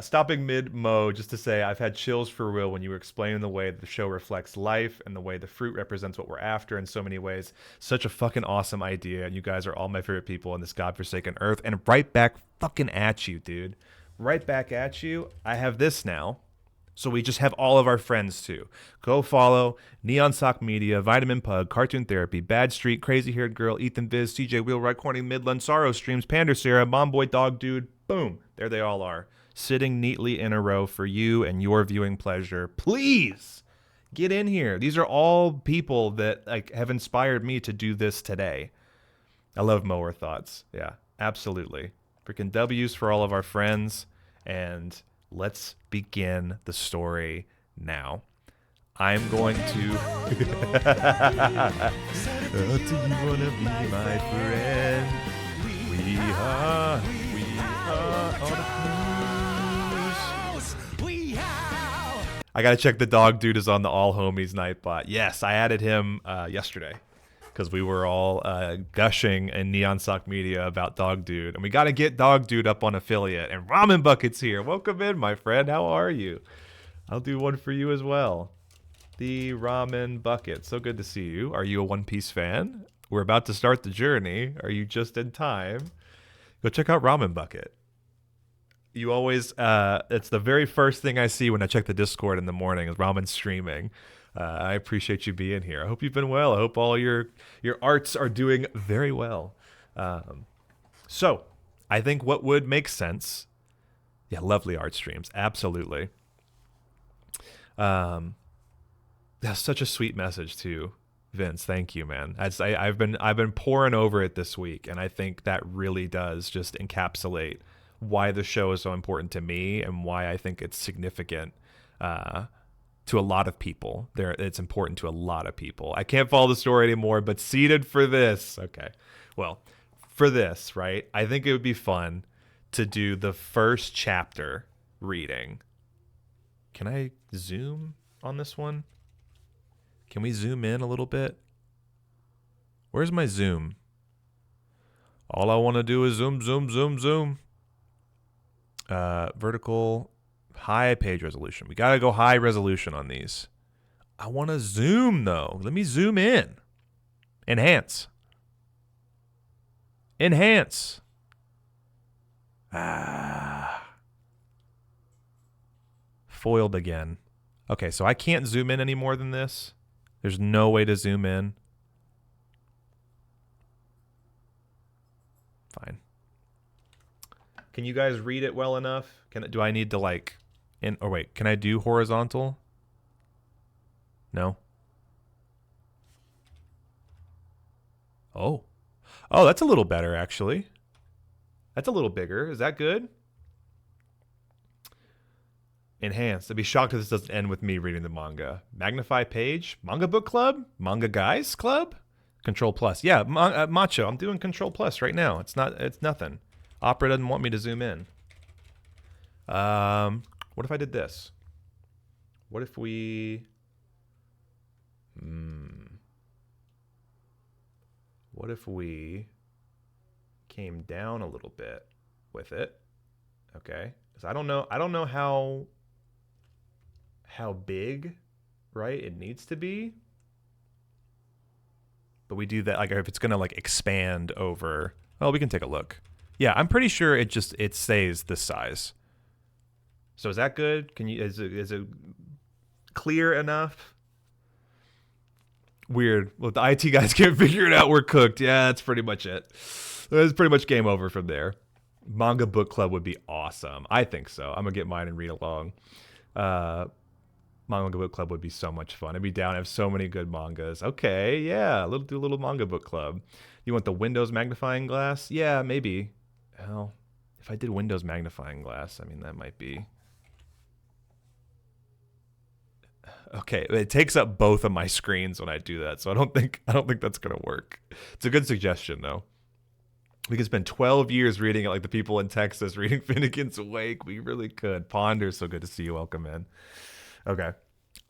Stopping mid-mo just to say I've had chills for real when you were explaining the way that the show reflects life and the way the fruit represents what we're after in so many ways. Such a fucking awesome idea, and you guys are all my favorite people on this godforsaken earth. And right back fucking at you, dude. Right back at you. I have this now. So we just have all of our friends too. Go follow Neon Sock Media, Vitamin Pug, Cartoon Therapy, Bad Street, Crazy Haired Girl, Ethan Viz, CJ Wheelwright, Corny Midland, Sorrow Streams, Pander Sarah, Mom Boy Dog Dude. Boom. There they all are. Sitting neatly in a row for you and your viewing pleasure. Please get in here. These are all people that like have inspired me to do this today. I love Mower Thoughts. Yeah, absolutely. Freaking W's for all of our friends. And let's begin the story now. I'm going to... Do you want to be my friend? We are on a cruise. I gotta check the dog dude is on the All Homies Nightbot. Yes, I added him yesterday because we were all gushing in Neon Sock Media about Dog Dude. And we got to get Dog Dude up on affiliate. And Ramen Bucket's here. Welcome in, my friend. How are you? I'll do one for you as well. The Ramen Bucket. So good to see you. Are you a One Piece fan? We're about to start the journey. Are you just in time? Go check out Ramen Bucket. You always, it's the very first thing I see when I check the Discord in the morning is Ramen streaming. I appreciate you being here. I hope you've been well. I hope all your arts are doing very well. So, I think what would make sense... Yeah, lovely art streams. Absolutely. That's such a sweet message too, Vince. Thank you, man. I've been poring over it this week, and I think that really does just encapsulate why the show is so important to me and why I think it's significant to a lot of people. It's important to a lot of people. I can't follow the story anymore, but seated for this. Okay. Well, for this, right? I think it would be fun to do the first chapter reading. Can I zoom on this one? Can we zoom in a little bit? Where's my zoom? All I want to do is zoom, zoom, zoom, zoom. Vertical... High page resolution. We got to go high resolution on these. I want to zoom, though. Let me zoom in. Enhance. Enhance. Foiled again. Okay, so I can't zoom in any more than this. There's no way to zoom in. Fine. Can you guys read it well enough? Do I need to like... Oh wait, can I do horizontal? No. Oh, that's a little better actually. That's a little bigger. Is that good? Enhanced. I'd be shocked if this doesn't end with me reading the manga. Magnify page. Manga book club. Manga guys club. Control plus. Yeah, Macho. I'm doing Control plus right now. It's nothing. Opera doesn't want me to zoom in. What if I did this? What if we... What if we came down a little bit with it? Okay. Because I don't know how big, right, it needs to be. But we do that, like if it's going to like expand over... Oh, we can take a look. Yeah, I'm pretty sure it stays this size. So is that good? Is it clear enough? Weird. Well, the IT guys can't figure it out. We're cooked. Yeah, that's pretty much it. It's pretty much game over from there. Manga book club would be awesome. I think so. I'm gonna get mine and read along. Manga book club would be so much fun. I'd be down. I have so many good mangas. Okay, yeah, do a little manga book club. You want the Windows magnifying glass? Yeah, maybe. Well, if I did Windows magnifying glass, I mean that might be. Okay, it takes up both of my screens when I do that, so I don't think that's gonna work. It's a good suggestion though. We could spend 12 years reading it like the people in Texas reading Finnegan's Wake. We really could. Ponder, so good to see you. Welcome in. Okay.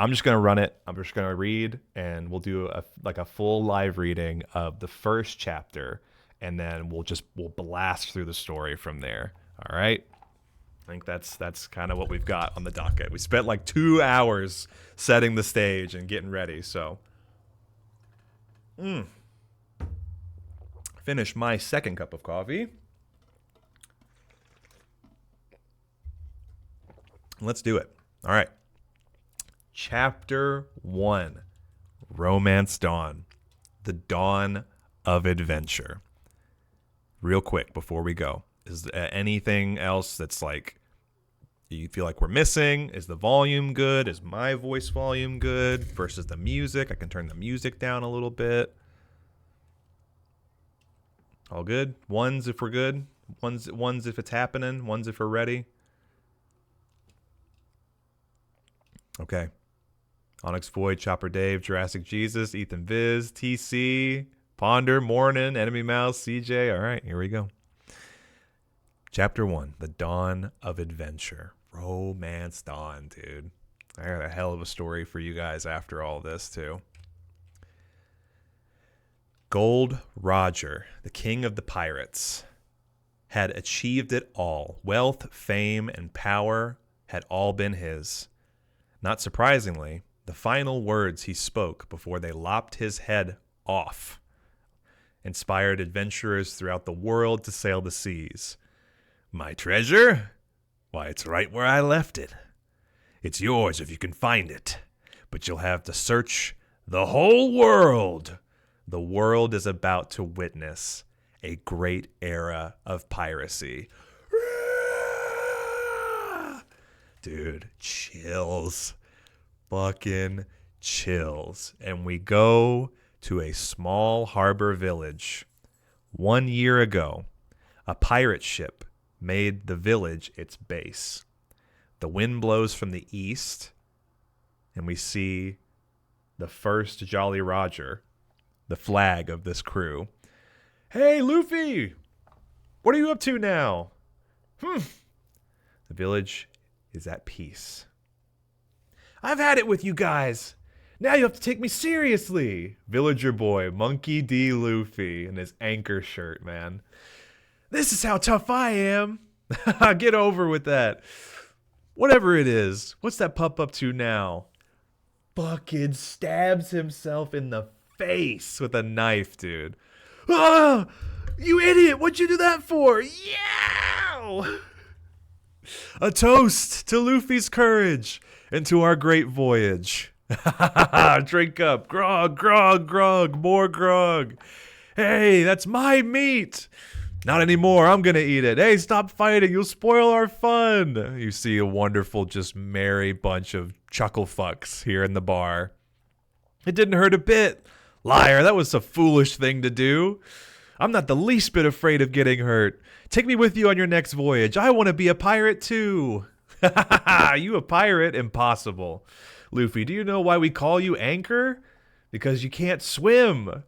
I'm just going to run it. I'm just going to read, and we'll do a full live reading of the first chapter, and then we'll blast through the story from there. All right? I think that's kind of what we've got on the docket. We spent like 2 hours setting the stage and getting ready, so. Finish my second cup of coffee. Let's do it. All right. Chapter 1. Romance Dawn. The Dawn of Adventure. Real quick before we go. Is there anything else that's like you feel like we're missing? Is the volume good? Is my voice volume good versus the music? I can turn the music down a little bit. All good? Ones if we're good. Ones if it's happening. Ones if we're ready. Okay. Onyx Void, Chopper Dave, Jurassic Jesus, Ethan Viz, TC, Ponder, Mornin, Enemy Mouse, CJ. All right, here we go. Chapter 1, The Dawn of Adventure. Romance Dawn, dude. I got a hell of a story for you guys after all this, too. Gold Roger, the king of the pirates, had achieved it all. Wealth, fame, and power had all been his. Not surprisingly, the final words he spoke before they lopped his head off inspired adventurers throughout the world to sail the seas. My treasure? Why, it's right where I left it. It's yours if you can find it, but you'll have to search the whole world. The world is about to witness a great era of piracy. Dude, chills. Fucking chills. And we go to a small harbor village. 1 year ago, a pirate ship made the village its base. The wind blows from the east, and we see the first Jolly Roger, the flag of this crew. Hey, Luffy! What are you up to now? The village is at peace. I've had it with you guys. Now you have to take me seriously. Villager boy, Monkey D. Luffy, in his anchor shirt, man. This is how tough I am. Get over with that. Whatever it is, what's that pup up to now? Fucking stabs himself in the face with a knife, dude. Ah! You idiot! What'd you do that for? Yeah! A toast to Luffy's courage and to our great voyage. Drink up. Grog, grog, grog. More grog. Hey, that's my meat. Not anymore. I'm going to eat it. Hey, stop fighting. You'll spoil our fun. You see a wonderful, just merry bunch of chuckle fucks here in the bar. It didn't hurt a bit. Liar, that was a foolish thing to do. I'm not the least bit afraid of getting hurt. Take me with you on your next voyage. I want to be a pirate too. You a pirate? Impossible. Luffy, do you know why we call you Anchor? Because you can't swim.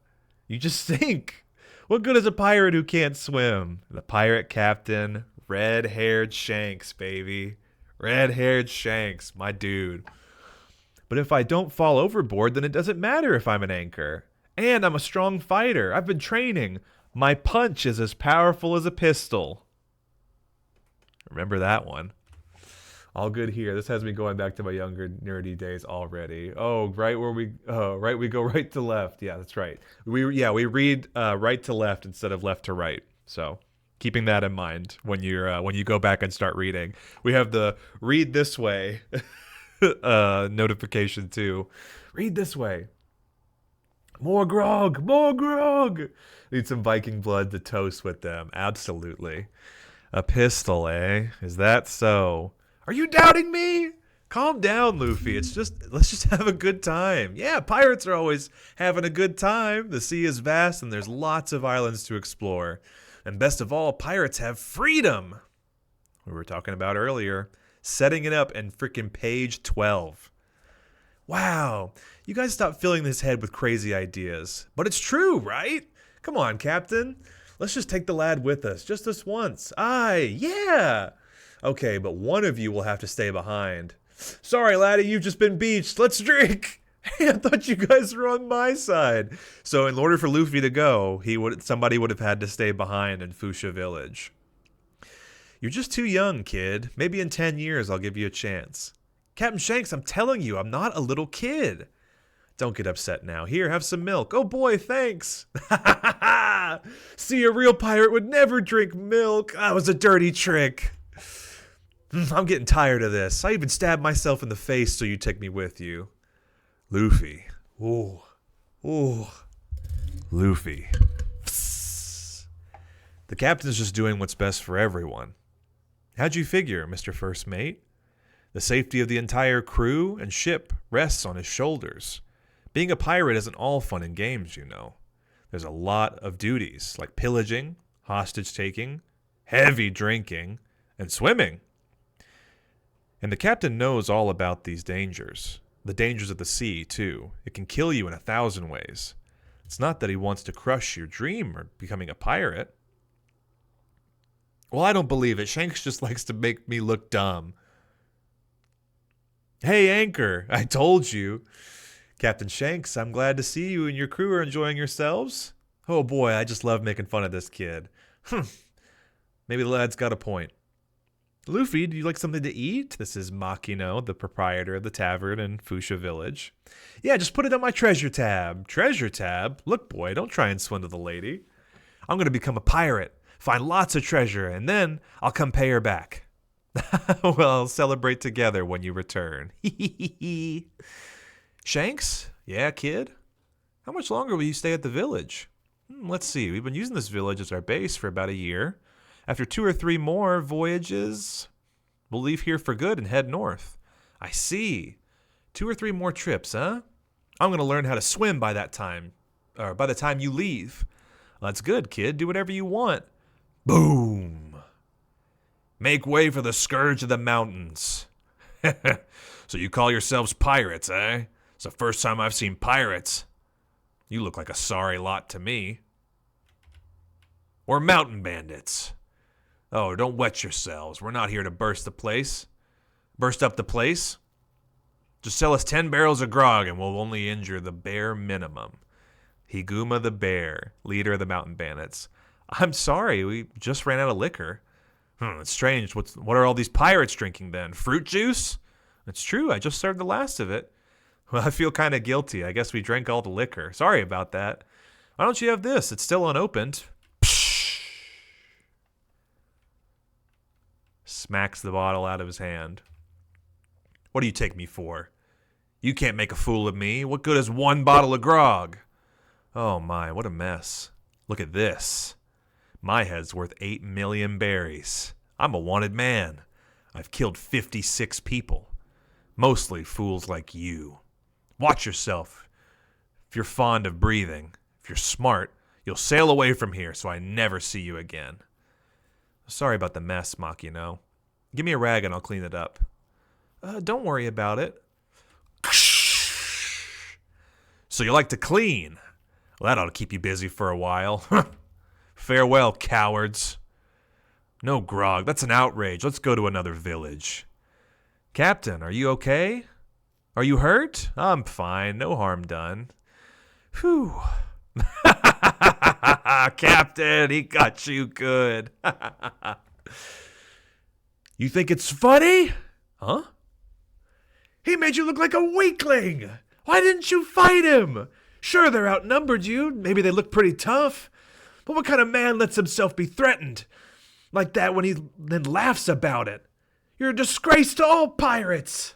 You just sink. What good is a pirate who can't swim? The pirate captain, red-haired Shanks, baby. Red-haired Shanks, my dude. But if I don't fall overboard, then it doesn't matter if I'm an anchor. And I'm a strong fighter. I've been training. My punch is as powerful as a pistol. Remember that one. All good here. This has me going back to my younger nerdy days already. Oh, right where we we go right to left. Yeah, that's right. We read right to left instead of left to right. So, keeping that in mind when you go back and start reading. We have the read this way notification too. Read this way. More grog, more grog. Need some Viking blood to toast with them. Absolutely. A pistol, eh? Is that so? Are you doubting me? Calm down, Luffy. Let's just have a good time. Yeah, pirates are always having a good time. The sea is vast and there's lots of islands to explore. And best of all, pirates have freedom. We were talking about earlier, setting it up in freaking page 12. Wow, you guys stop filling this head with crazy ideas. But it's true, right? Come on, Captain. Let's just take the lad with us, just this once. Aye, yeah. Okay, but one of you will have to stay behind. Sorry, laddie, you've just been beached. Let's drink. Hey, I thought you guys were on my side. So in order for Luffy to go, somebody would have had to stay behind in Fuchsia Village. You're just too young, kid. Maybe in 10 years I'll give you a chance. Captain Shanks, I'm telling you, I'm not a little kid. Don't get upset now. Here, have some milk. Oh boy, thanks. See, a real pirate would never drink milk. That was a dirty trick. I'm getting tired of this. I even stabbed myself in the face so you take me with you. Luffy. Ooh. Ooh. Luffy. Psst. The captain's just doing what's best for everyone. How'd you figure, Mr. First Mate? The safety of the entire crew and ship rests on his shoulders. Being a pirate isn't all fun and games, you know. There's a lot of duties, like pillaging, hostage-taking, heavy drinking, and swimming. And the captain knows all about these dangers. The dangers of the sea, too. It can kill you in 1,000 ways. It's not that he wants to crush your dream or becoming a pirate. Well, I don't believe it. Shanks just likes to make me look dumb. Hey, Anchor, I told you. Captain Shanks, I'm glad to see you and your crew are enjoying yourselves. Oh boy, I just love making fun of this kid. Maybe the lad's got a point. Luffy, do you like something to eat? This is Makino, the proprietor of the tavern in Fuchsia Village. Yeah, just put it on my treasure tab. Treasure tab? Look, boy, don't try and swindle the lady. I'm going to become a pirate, find lots of treasure, and then I'll come pay her back. Well, I'll celebrate together when you return. Shanks? Yeah, kid? How much longer will you stay at the village? Let's see, we've been using this village as our base for about a year. After 2 or 3 more voyages, we'll leave here for good and head north. I see. 2 or 3 more trips, huh? I'm going to learn how to swim by that time. Or by the time you leave. That's good, kid. Do whatever you want. Boom. Make way for the scourge of the mountains. So you call yourselves pirates, eh? It's the first time I've seen pirates. You look like a sorry lot to me. Or mountain bandits. Oh, don't wet yourselves. We're not here to burst up the place. Just sell us 10 barrels of grog and we'll only injure the bare minimum. Higuma the Bear, leader of the mountain bandits. I'm sorry, we just ran out of liquor. It's strange. What are all these pirates drinking then? Fruit juice? It's true, I just served the last of it. Well, I feel kind of guilty. I guess we drank all the liquor. Sorry about that. Why don't you have this? It's still unopened. Smacks the bottle out of his hand. What do you take me for? You can't make a fool of me. What good is 1 bottle of grog? Oh my, what a mess. Look at this. My head's worth 8 million berries. I'm a wanted man. I've killed 56 people. Mostly fools like you. Watch yourself. If you're fond of breathing, if you're smart, you'll sail away from here so I never see you again. Sorry about the mess, Makino. Give me a rag and I'll clean it up. Don't worry about it. So you like to clean? Well, that ought to keep you busy for a while. Farewell, cowards. No grog, that's an outrage. Let's go to another village. Captain, are you okay? Are you hurt? I'm fine, no harm done. Whew. Captain, he got you good. You think it's funny? Huh? He made you look like a weakling. Why didn't you fight him? Sure, they're outnumbered you. Maybe they look pretty tough. But what kind of man lets himself be threatened like that when he then laughs about it? You're a disgrace to all pirates.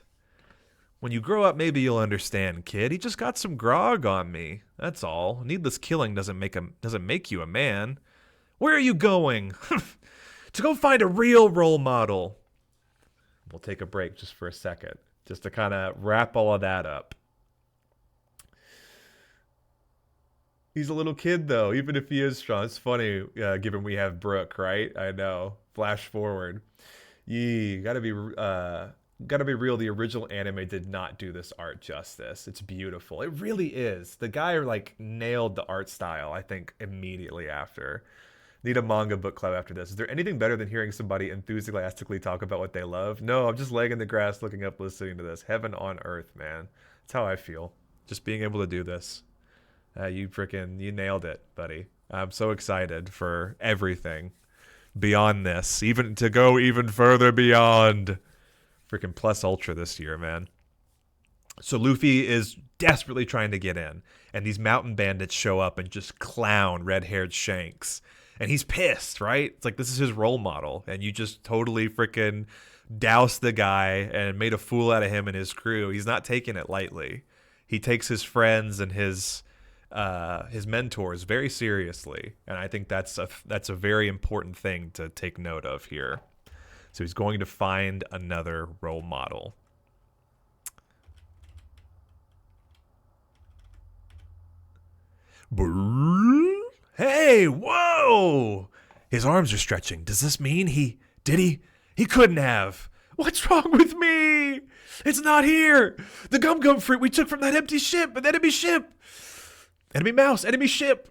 When you grow up, maybe you'll understand, kid. He just got some grog on me. That's all. Needless killing doesn't make you a man. Where are you going? to go find a real role model. We'll take a break just for a second, just to kind of wrap all of that up. He's a little kid, though, even if he is strong. It's funny, given we have Brooke, right? I know. Flash forward. Gotta be real. The original anime did not do this art justice. It's beautiful. It really is. The guy like nailed the art style, I think, immediately after. Need a manga book club after this. Is there anything better than hearing somebody enthusiastically talk about what they love? No, I'm just laying in the grass looking up, listening to this. Heaven on earth, man. That's how I feel. Just being able to do this. You nailed it, buddy. I'm so excited for everything beyond this, even to go even further beyond freaking Plus Ultra this year, man. So Luffy is desperately trying to get in, and these mountain bandits show up and just clown red-haired Shanks, and he's pissed, right? It's like, this is his role model, and you just totally freaking doused the guy and made a fool out of him and his crew. He's not taking it lightly. He takes his friends and his mentors very seriously, and I think that's a very important thing to take note of here. So he's going to find another role model. Hey, whoa! His arms are stretching. Does this mean he couldn't have? What's wrong with me? It's not here. The gum gum fruit we took from that empty ship, an enemy ship. Enemy mouse, enemy ship.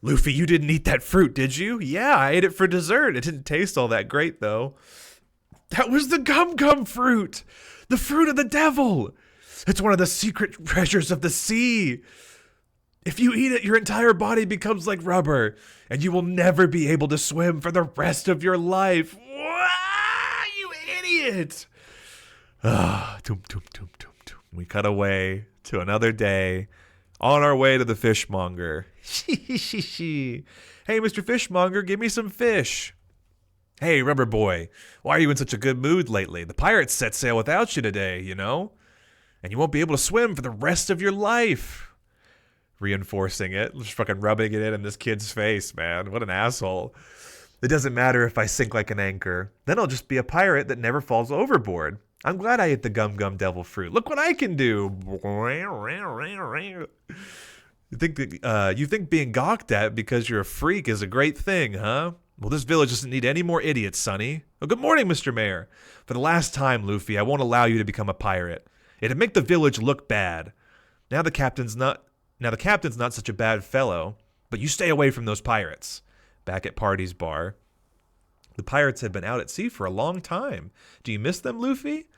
Luffy, you didn't eat that fruit, did you? Yeah, I ate it for dessert. It didn't taste all that great, though. That was the gum gum fruit. The fruit of the devil. It's one of the secret treasures of the sea. If you eat it, your entire body becomes like rubber, and you will never be able to swim for the rest of your life. Wah, you idiot. We cut away to another day. On our way to the fishmonger. Hey, Mr. Fishmonger, give me some fish. Hey, Rubber Boy, why are you in such a good mood lately? The pirates set sail without you today, you know? And you won't be able to swim for the rest of your life. Reinforcing it, just fucking rubbing it in this kid's face, man. What an asshole. It doesn't matter if I sink like an anchor. Then I'll just be a pirate that never falls overboard. I'm glad I ate the gum gum devil fruit. Look what I can do. You think being gawked at because you're a freak is a great thing, huh? Well, this village doesn't need any more idiots, Sonny. Oh, good morning, Mr. Mayor. For the last time, Luffy, I won't allow you to become a pirate. It'd make the village look bad. Now the captain's not such a bad fellow, but you stay away from those pirates. Back at Party's bar. The pirates have been out at sea for a long time. Do you miss them, Luffy?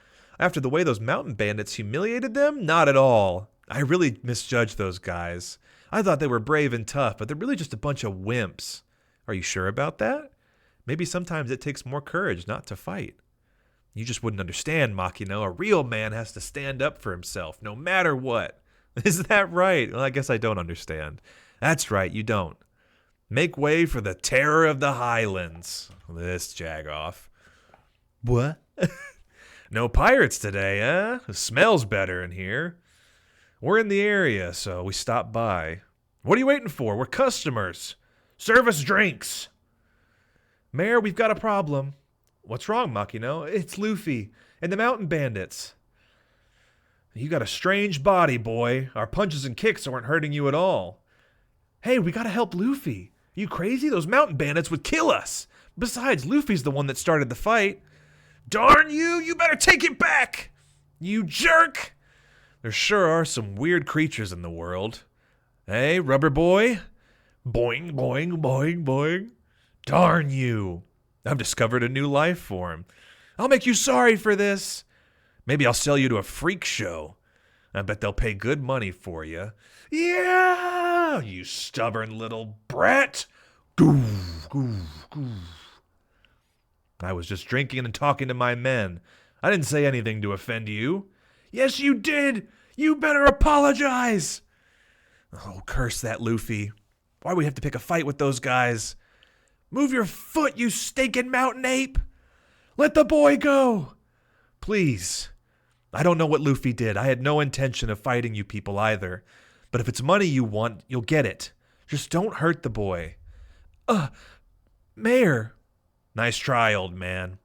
After the way those mountain bandits humiliated them? Not at all. I really misjudged those guys. I thought they were brave and tough, but they're really just a bunch of wimps. Are you sure about that? Maybe sometimes it takes more courage not to fight. You just wouldn't understand, Makino. A real man has to stand up for himself, no matter what. Is that right? Well, I guess I don't understand. That's right, you don't. Make way for the terror of the Highlands. This jagoff. What? No pirates today, eh? It smells better in here. We're in the area, so we stopped by. What are you waiting for? We're customers. Serve us drinks. Mayor, we've got a problem. What's wrong, Makino? It's Luffy and the mountain bandits. You got a strange body, boy. Our punches and kicks aren't hurting you at all. Hey, we gotta help Luffy. Are you crazy? Those mountain bandits would kill us. Besides, Luffy's the one that started the fight. Darn you! You better take it back! You jerk! There sure are some weird creatures in the world. Hey, Rubber Boy? Boing, boing, boing, boing. Darn you! I've discovered a new life form. I'll make you sorry for this. Maybe I'll sell you to a freak show. I bet they'll pay good money for you. Yeah! You stubborn little brat! Goof, goof, goof. I was just drinking and talking to my men. I didn't say anything to offend you. Yes, you did! You better apologize! Oh, curse that Luffy. Why do we have to pick a fight with those guys? Move your foot, you stinking mountain ape! Let the boy go! Please. I don't know what Luffy did. I had no intention of fighting you people either. But if it's money you want, you'll get it. Just don't hurt the boy. Mayor, Nice try, old man.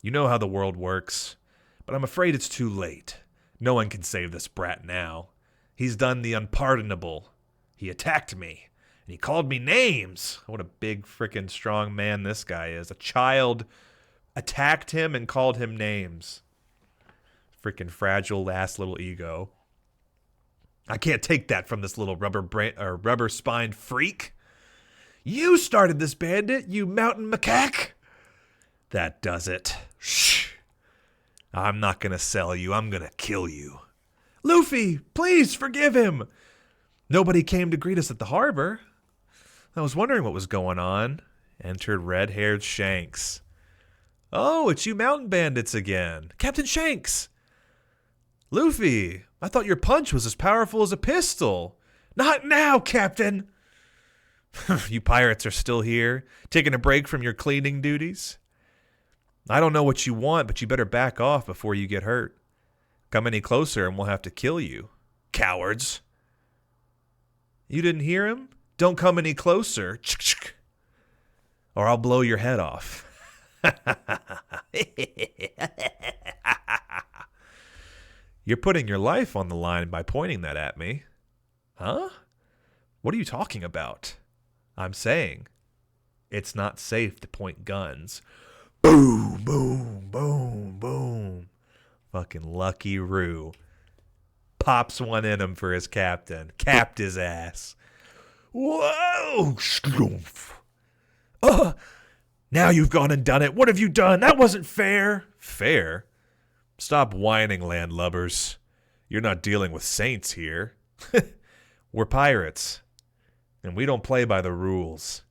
You know how the world works. But I'm afraid it's too late. No one can save this brat now. He's done the unpardonable. He attacked me. And he called me names. What a big frickin' strong man this guy is. A child attacked him and called him names. Frickin' fragile ass little ego. I can't take that from this little rubber-spined freak. You started this, bandit, you mountain macaque. That does it. Shh. I'm not gonna sell you. I'm gonna kill you. Luffy, please forgive him. Nobody came to greet us at the harbor. I was wondering what was going on. Entered red-haired Shanks. Oh, it's you mountain bandits again. Captain Shanks. Luffy, I thought your punch was as powerful as a pistol. Not now, Captain. You pirates are still here, taking a break from your cleaning duties? I don't know what you want, but you better back off before you get hurt. Come any closer and we'll have to kill you. Cowards. You didn't hear him? Don't come any closer. Or I'll blow your head off. You're putting your life on the line by pointing that at me. Huh? What are you talking about? I'm saying it's not safe to point guns. Boom, boom, boom, boom. Fucking Lucky Roo. Pops one in him for his captain. Capped his ass. Whoa! Now you've gone and done it. What have you done? That wasn't fair. Fair? Stop whining, landlubbers. You're not dealing with saints here. We're pirates. And we don't play by the rules.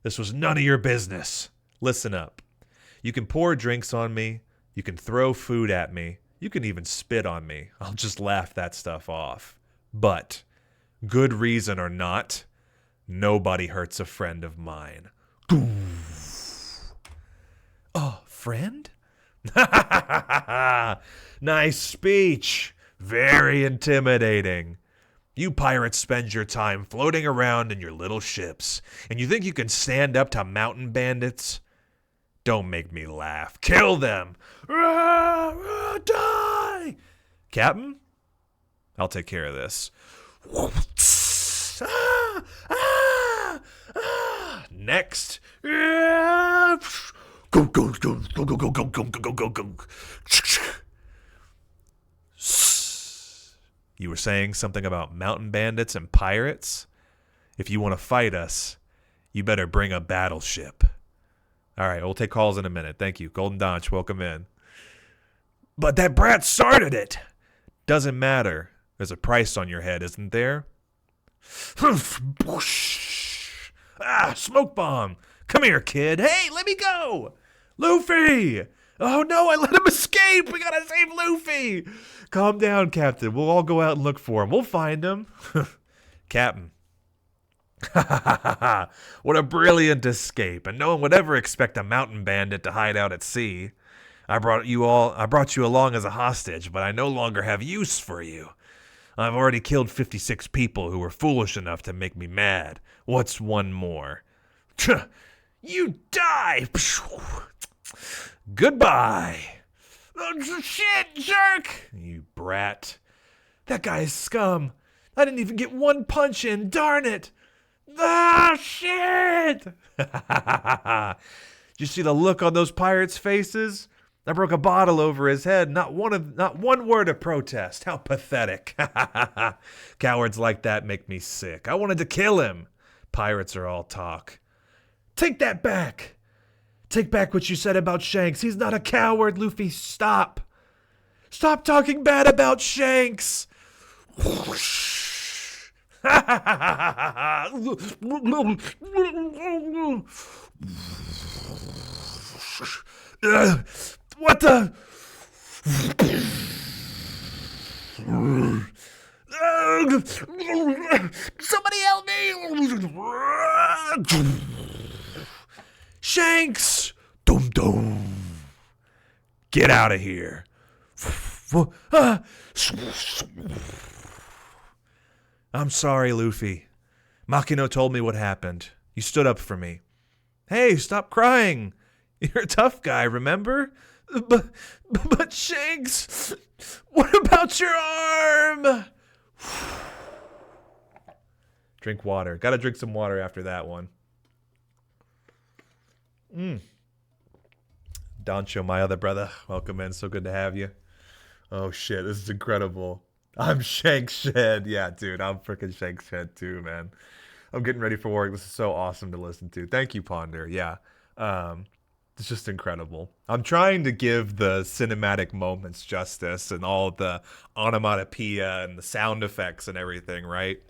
This was none of your business. Listen up. You can pour drinks on me. You can throw food at me. You can even spit on me. I'll just laugh that stuff off. But, good reason or not, nobody hurts a friend of mine. Oh, friend? Nice speech. Very intimidating. You pirates spend your time floating around in your little ships, and you think you can stand up to mountain bandits? Don't make me laugh. Kill them! Die! Captain? I'll take care of this. Next. Go, go, go, go, go, go, go, go, go, go, go. You were saying something about mountain bandits and pirates? If you want to fight us, you better bring a battleship. All right, we'll take calls in a minute. Thank you. Golden Donch, welcome in. But that brat started it. Doesn't matter. There's a price on your head, isn't there? Smoke bomb. Come here, kid. Hey, let me go. Luffy. Oh, no, I let him escape. We got to save Luffy. Calm down, Captain. We'll all go out and look for him. We'll find him. Captain. What a brilliant escape, and no one would ever expect a mountain bandit to hide out at sea. I brought you along as a hostage, but I no longer have use for you. I've already killed 56 people who were foolish enough to make me mad. What's one more? You die! Goodbye! Oh, shit, jerk! You brat. That guy's scum. I didn't even get one punch in, darn it! Ah, shit! Did you see the look on those pirates' faces? I broke a bottle over his head. Not one word of protest. How pathetic. Cowards like that make me sick. I wanted to kill him. Pirates are all talk. Take that back. Take back what you said about Shanks. He's not a coward, Luffy. Stop. Stop talking bad about Shanks. What the? Somebody help me! Shanks! Dum dum! Get out of here! I'm sorry, Luffy. Makino told me what happened. You stood up for me. Hey, stop crying. You're a tough guy, remember? But Shanks, what about your arm? Drink water. Gotta drink some water after that one. Doncho, my other brother, welcome in. So good to have you. Oh shit, this is incredible. I'm Shanks Shed. Yeah, dude, I'm freaking Shanks Shed too, man. I'm getting ready for work. This is so awesome to listen to. Thank you, Ponder. Yeah. It's just incredible. I'm trying to give the cinematic moments justice and all the onomatopoeia and the sound effects and everything, right?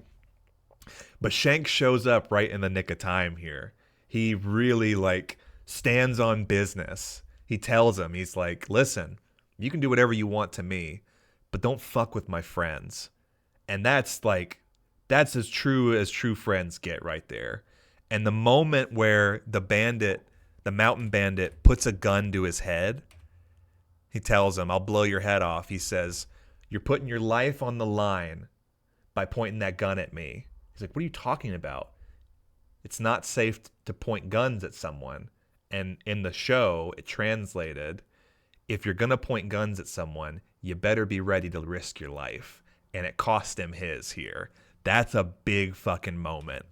But Shanks shows up right in the nick of time here. He really like stands on business. He tells him, he's like, listen, you can do whatever you want to me, but don't fuck with my friends. And that's as true friends get right there. And the moment where the mountain bandit puts a gun to his head, he tells him, I'll blow your head off. He says, you're putting your life on the line by pointing that gun at me. He's like, what are you talking about? It's not safe to point guns at someone. And in the show, it translated, if you're going to point guns at someone, you better be ready to risk your life. And it cost him his here. That's a big fucking moment.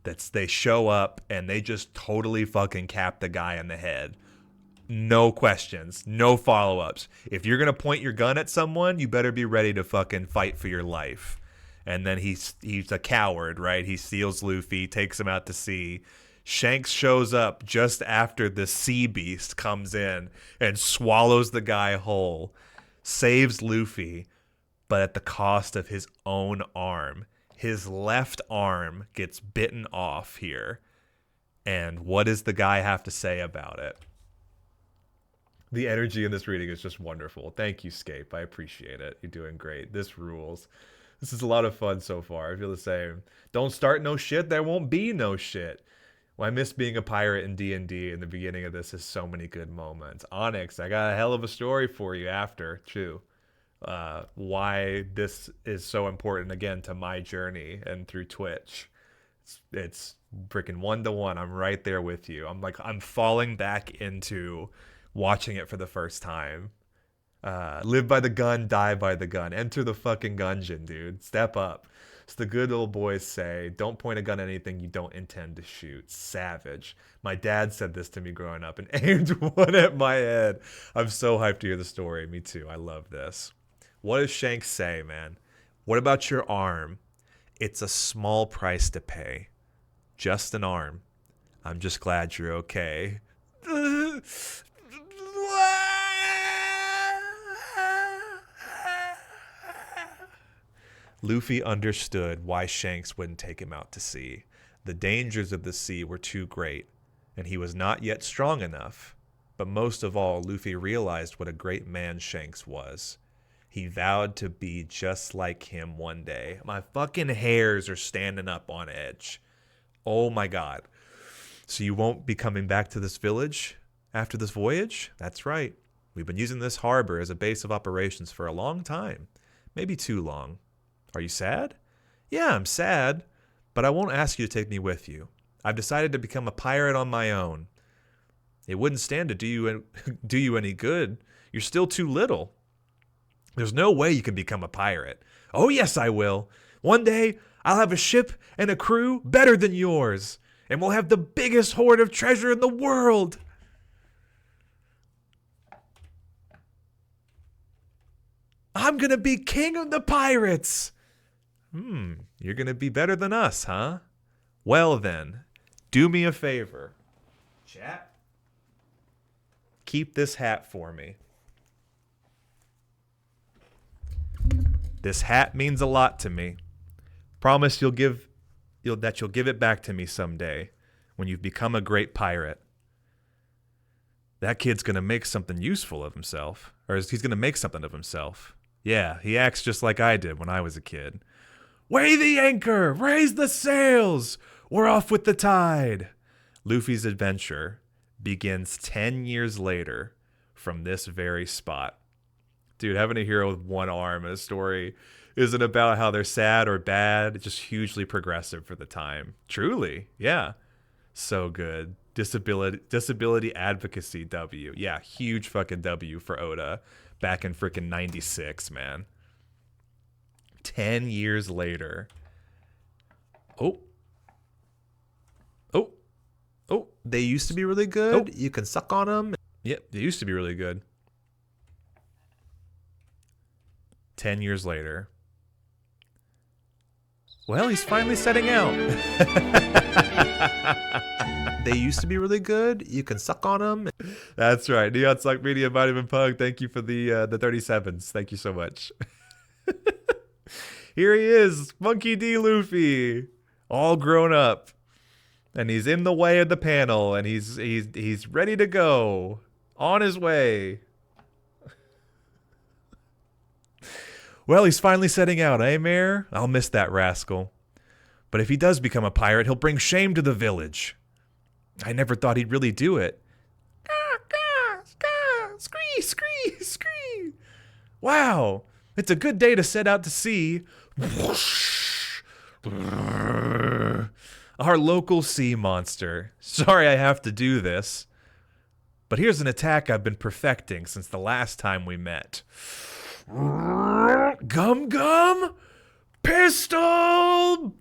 They show up and they just totally fucking cap the guy in the head. No questions, no follow-ups. If you're going to point your gun at someone, you better be ready to fucking fight for your life. And then he's a coward, right? He steals Luffy, takes him out to sea. Shanks shows up just after the sea beast comes in and swallows the guy whole, saves Luffy, but at the cost of his own arm. His left arm gets bitten off here. And what does the guy have to say about it? The energy in this reading is just wonderful. Thank you, Scape. I appreciate it. You're doing great. This rules. This is a lot of fun so far. I feel the same. Don't start no shit. There won't be no shit. Well, I miss being a pirate in D&D, and the beginning of this has so many good moments. Onyx, I got a hell of a story for you after, too. Why this is so important, again, to my journey and through Twitch. It's freaking 1-to-1. I'm right there with you. I'm falling back into watching it for the first time. Live by the gun, die by the gun. Enter the fucking gungeon, dude. Step up. As the good old boys say, don't point a gun at anything you don't intend to shoot. Savage. My dad said this to me growing up and aimed one at my head. I'm so hyped to hear the story. Me too. I love this. What does Shanks say, man? What about your arm? It's a small price to pay. Just an arm. I'm just glad you're okay. Luffy understood why Shanks wouldn't take him out to sea. The dangers of the sea were too great, and he was not yet strong enough. But most of all, Luffy realized what a great man Shanks was. He vowed to be just like him one day. My fucking hairs are standing up on edge. Oh my god. So you won't be coming back to this village after this voyage? That's right. We've been using this harbor as a base of operations for a long time. Maybe too long. Are you sad? Yeah, I'm sad, but I won't ask you to take me with you. I've decided to become a pirate on my own. It wouldn't stand to do you any good. You're still too little. There's no way you can become a pirate. Oh, yes, I will. One day, I'll have a ship and a crew better than yours, and we'll have the biggest hoard of treasure in the world. I'm gonna be king of the pirates. You're gonna be better than us, huh? Well then, do me a favor. Chat. Keep this hat for me. This hat means a lot to me. Promise you'll give it back to me someday when you've become a great pirate. That kid's gonna make something useful of himself, or he's gonna make something of himself. Yeah, he acts just like I did when I was a kid. Weigh the anchor! Raise the sails! We're off with the tide! Luffy's adventure begins 10 years later from this very spot. Dude, having a hero with one arm in a story isn't about how they're sad or bad. It's just hugely progressive for the time. Truly, yeah. So good. Disability advocacy W. Yeah, huge fucking W for Oda back in freaking 96, man. 10 years later. Oh. They used to be really good. You can suck on them. Yep, they used to be really good. 10 years later. Well, he's finally setting out. They used to be really good. You can suck on them. That's right. Neon Suck Media, Vitamin Pug. Thank you for the 37s. Thank you so much. Here he is, Monkey D. Luffy, all grown up, and he's in the way of the panel, and he's ready to go, on his way. Well, he's finally setting out, eh, Mayor? I'll miss that rascal. But if he does become a pirate, he'll bring shame to the village. I never thought he'd really do it. Scree. Wow, it's a good day to set out to sea. Our local sea monster. Sorry I have to do this. But here's an attack I've been perfecting since the last time we met. Gum pistol.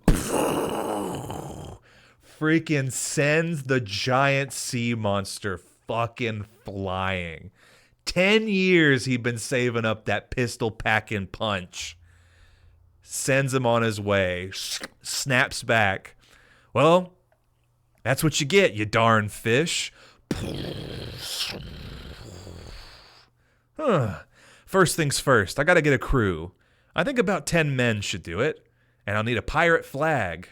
Freaking sends the giant sea monster fucking flying. 10 years he'd been saving up that pistol packing punch. Sends him on his way. Snaps back. Well, that's what you get, you darn fish. First things first, I gotta get a crew. I think about 10 men should do it. And I'll need a pirate flag.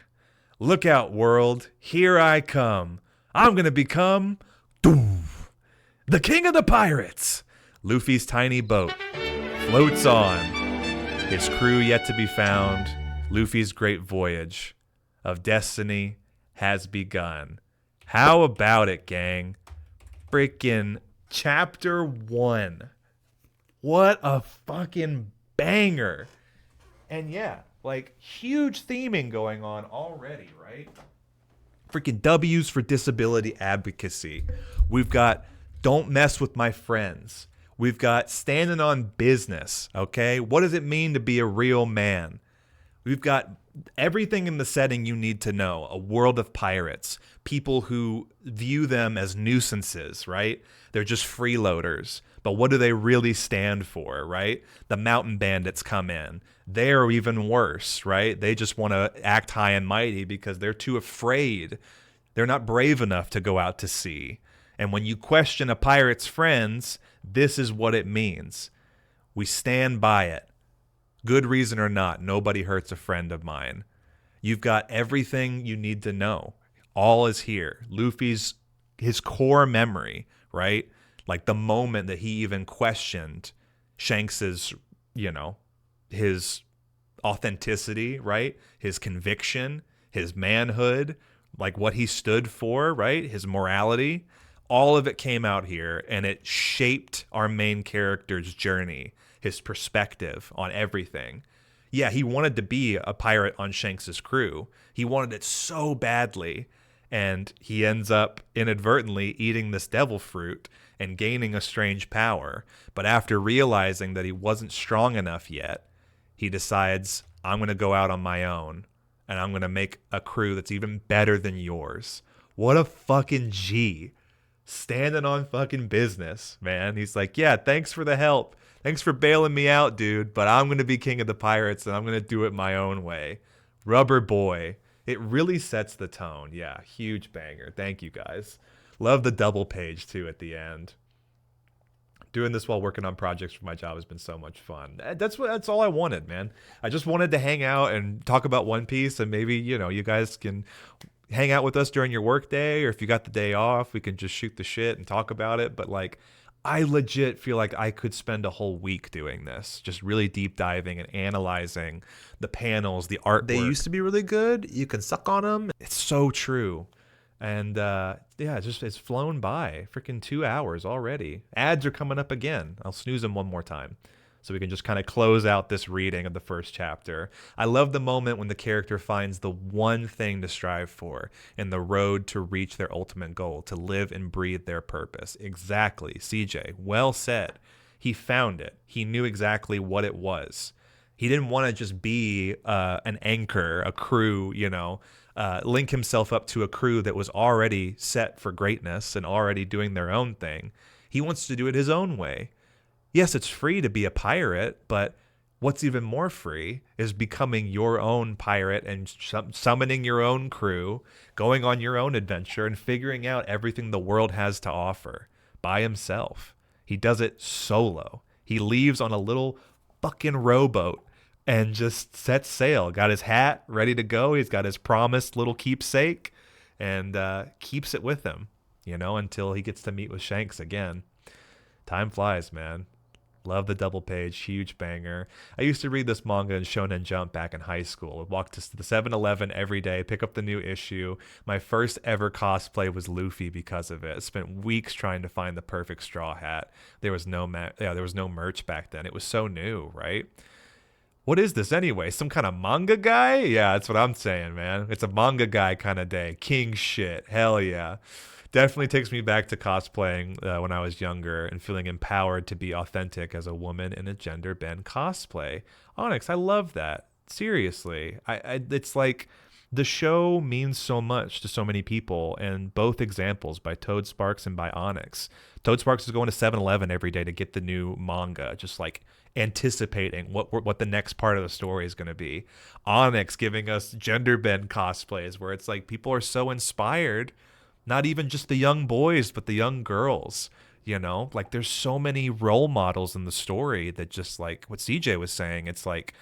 Look out, world. Here I come. I'm gonna become the king of the pirates. Luffy's tiny boat floats on. His crew yet to be found. Luffy's great voyage of destiny has begun. How about it, gang? Freaking chapter 1. What a fucking banger. And yeah, like huge theming going on already, right? Freaking W's for disability advocacy. We've got don't mess with my friends. We've got standing on business, okay? What does it mean to be a real man? We've got everything in the setting you need to know. A world of pirates. People who view them as nuisances, right? They're just freeloaders. But what do they really stand for, right? The mountain bandits come in. They're even worse, right? They just want to act high and mighty because they're too afraid. They're not brave enough to go out to sea. And when you question a pirate's friends, this is what it means. We stand by it. Good reason or not, nobody hurts a friend of mine. You've got everything you need to know. All is here. Luffy's, his core memory, right? Like the moment that he even questioned Shanks's, his authenticity, right? His conviction, his manhood, like what he stood for, right? His morality. All of it came out here, and it shaped our main character's journey, his perspective on everything. Yeah, he wanted to be a pirate on Shanks's crew. He wanted it so badly, and he ends up inadvertently eating this devil fruit and gaining a strange power. But after realizing that he wasn't strong enough yet, he decides, I'm going to go out on my own, and I'm going to make a crew that's even better than yours. What a fucking G. Standing on fucking business, man. He's like, yeah, thanks for the help. Thanks for bailing me out, dude. But I'm going to be king of the pirates, and I'm going to do it my own way. Rubber boy. It really sets the tone. Yeah, huge banger. Thank you, guys. Love the double page, too, at the end. Doing this while working on projects for my job has been so much fun. That's all I wanted, man. I just wanted to hang out and talk about One Piece, and maybe, you guys can hang out with us during your work day, or if you got the day off, we can just shoot the shit and talk about it. But like, I legit feel like I could spend a whole week doing this, just really deep diving and analyzing the panels, the artwork. They used to be really good. You can suck on them. It's so true. And it's flown by. Freaking 2 hours already. Ads are coming up again. I'll snooze them one more time. so we can just kind of close out this reading of the first chapter. I love the moment when the character finds the one thing to strive for in the road to reach their ultimate goal, to live and breathe their purpose. Exactly, CJ. Well said. He found it. He knew exactly what it was. He didn't want to just be an anchor, a crew, link himself up to a crew that was already set for greatness and already doing their own thing. He wants to do it his own way. Yes, it's free to be a pirate, but what's even more free is becoming your own pirate and summoning your own crew, going on your own adventure, and figuring out everything the world has to offer by himself. He does it solo. He leaves on a little fucking rowboat and just sets sail. Got his hat ready to go. He's got his promised little keepsake and keeps it with him, until he gets to meet with Shanks again. Time flies, man. Love the double page, huge banger. I used to read this manga in Shonen Jump back in high school. I'd walk to the 7-Eleven every day, pick up the new issue. My first ever cosplay was Luffy because of it. I spent weeks trying to find the perfect straw hat. There was no merch back then. It was so new, right? What is this anyway? Some kind of manga guy? Yeah, that's what I'm saying, man. It's a manga guy kind of day. King shit. Hell yeah. Definitely takes me back to cosplaying when I was younger and feeling empowered to be authentic as a woman in a gender bend cosplay. Onyx, I love that. Seriously. It's like the show means so much to so many people, and both examples by Toad Sparks and by Onyx. Toad Sparks is going to 7-Eleven every day to get the new manga, just like anticipating what the next part of the story is going to be. Onyx giving us gender bend cosplays where it's like people are so inspired. Not even just the young boys, but the young girls, like there's so many role models in the story that just like what CJ was saying. It's like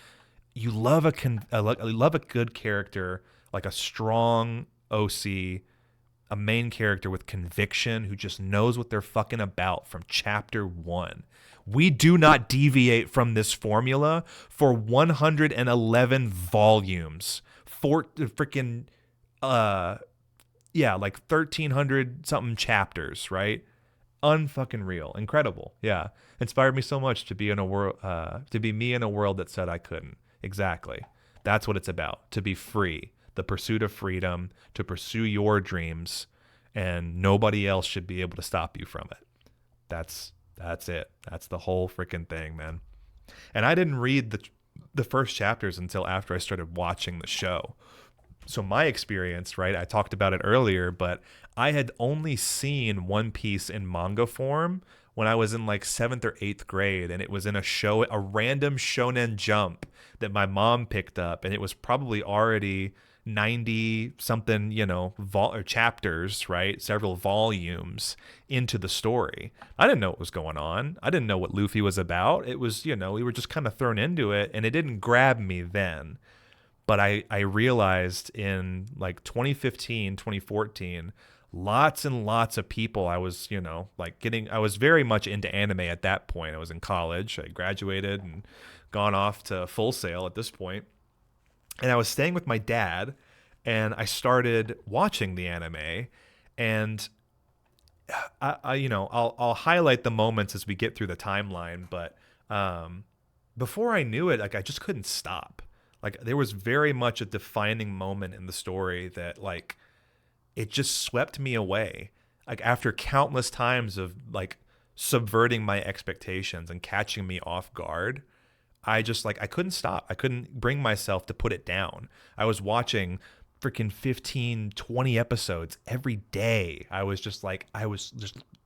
you love a good character, like a strong OC, a main character with conviction who just knows what they're fucking about from chapter 1. We do not deviate from this formula for 111 volumes. Like 1,300 something chapters, right? Unfucking real, incredible. Yeah, inspired me so much to be me in a world that said I couldn't. Exactly, that's what it's about. To be free, the pursuit of freedom, to pursue your dreams, and nobody else should be able to stop you from it. That's it. That's the whole freaking thing, man. And I didn't read the first chapters until after I started watching the show. So my experience, right, I talked about it earlier, but I had only seen One Piece in manga form when I was in like 7th or 8th grade, and it was in a random Shonen Jump that my mom picked up, and it was probably already 90 something, chapters, right, several volumes into the story. I didn't know what was going on. I didn't know what Luffy was about. It was, we were just kind of thrown into it, and it didn't grab me then. But I realized in like 2015, 2014, lots and lots of people I was, I was very much into anime at that point. I was in college. I graduated and gone off to Full Sail at this point. And I was staying with my dad, and I started watching the anime. And I'll highlight the moments as we get through the timeline. But before I knew it, like I just couldn't stop. Like there was very much a defining moment in the story that like it just swept me away. Like after countless times of like subverting my expectations and catching me off guard, I couldn't stop. I couldn't bring myself to put it down. I was watching freaking 15, 20 episodes every day. I was just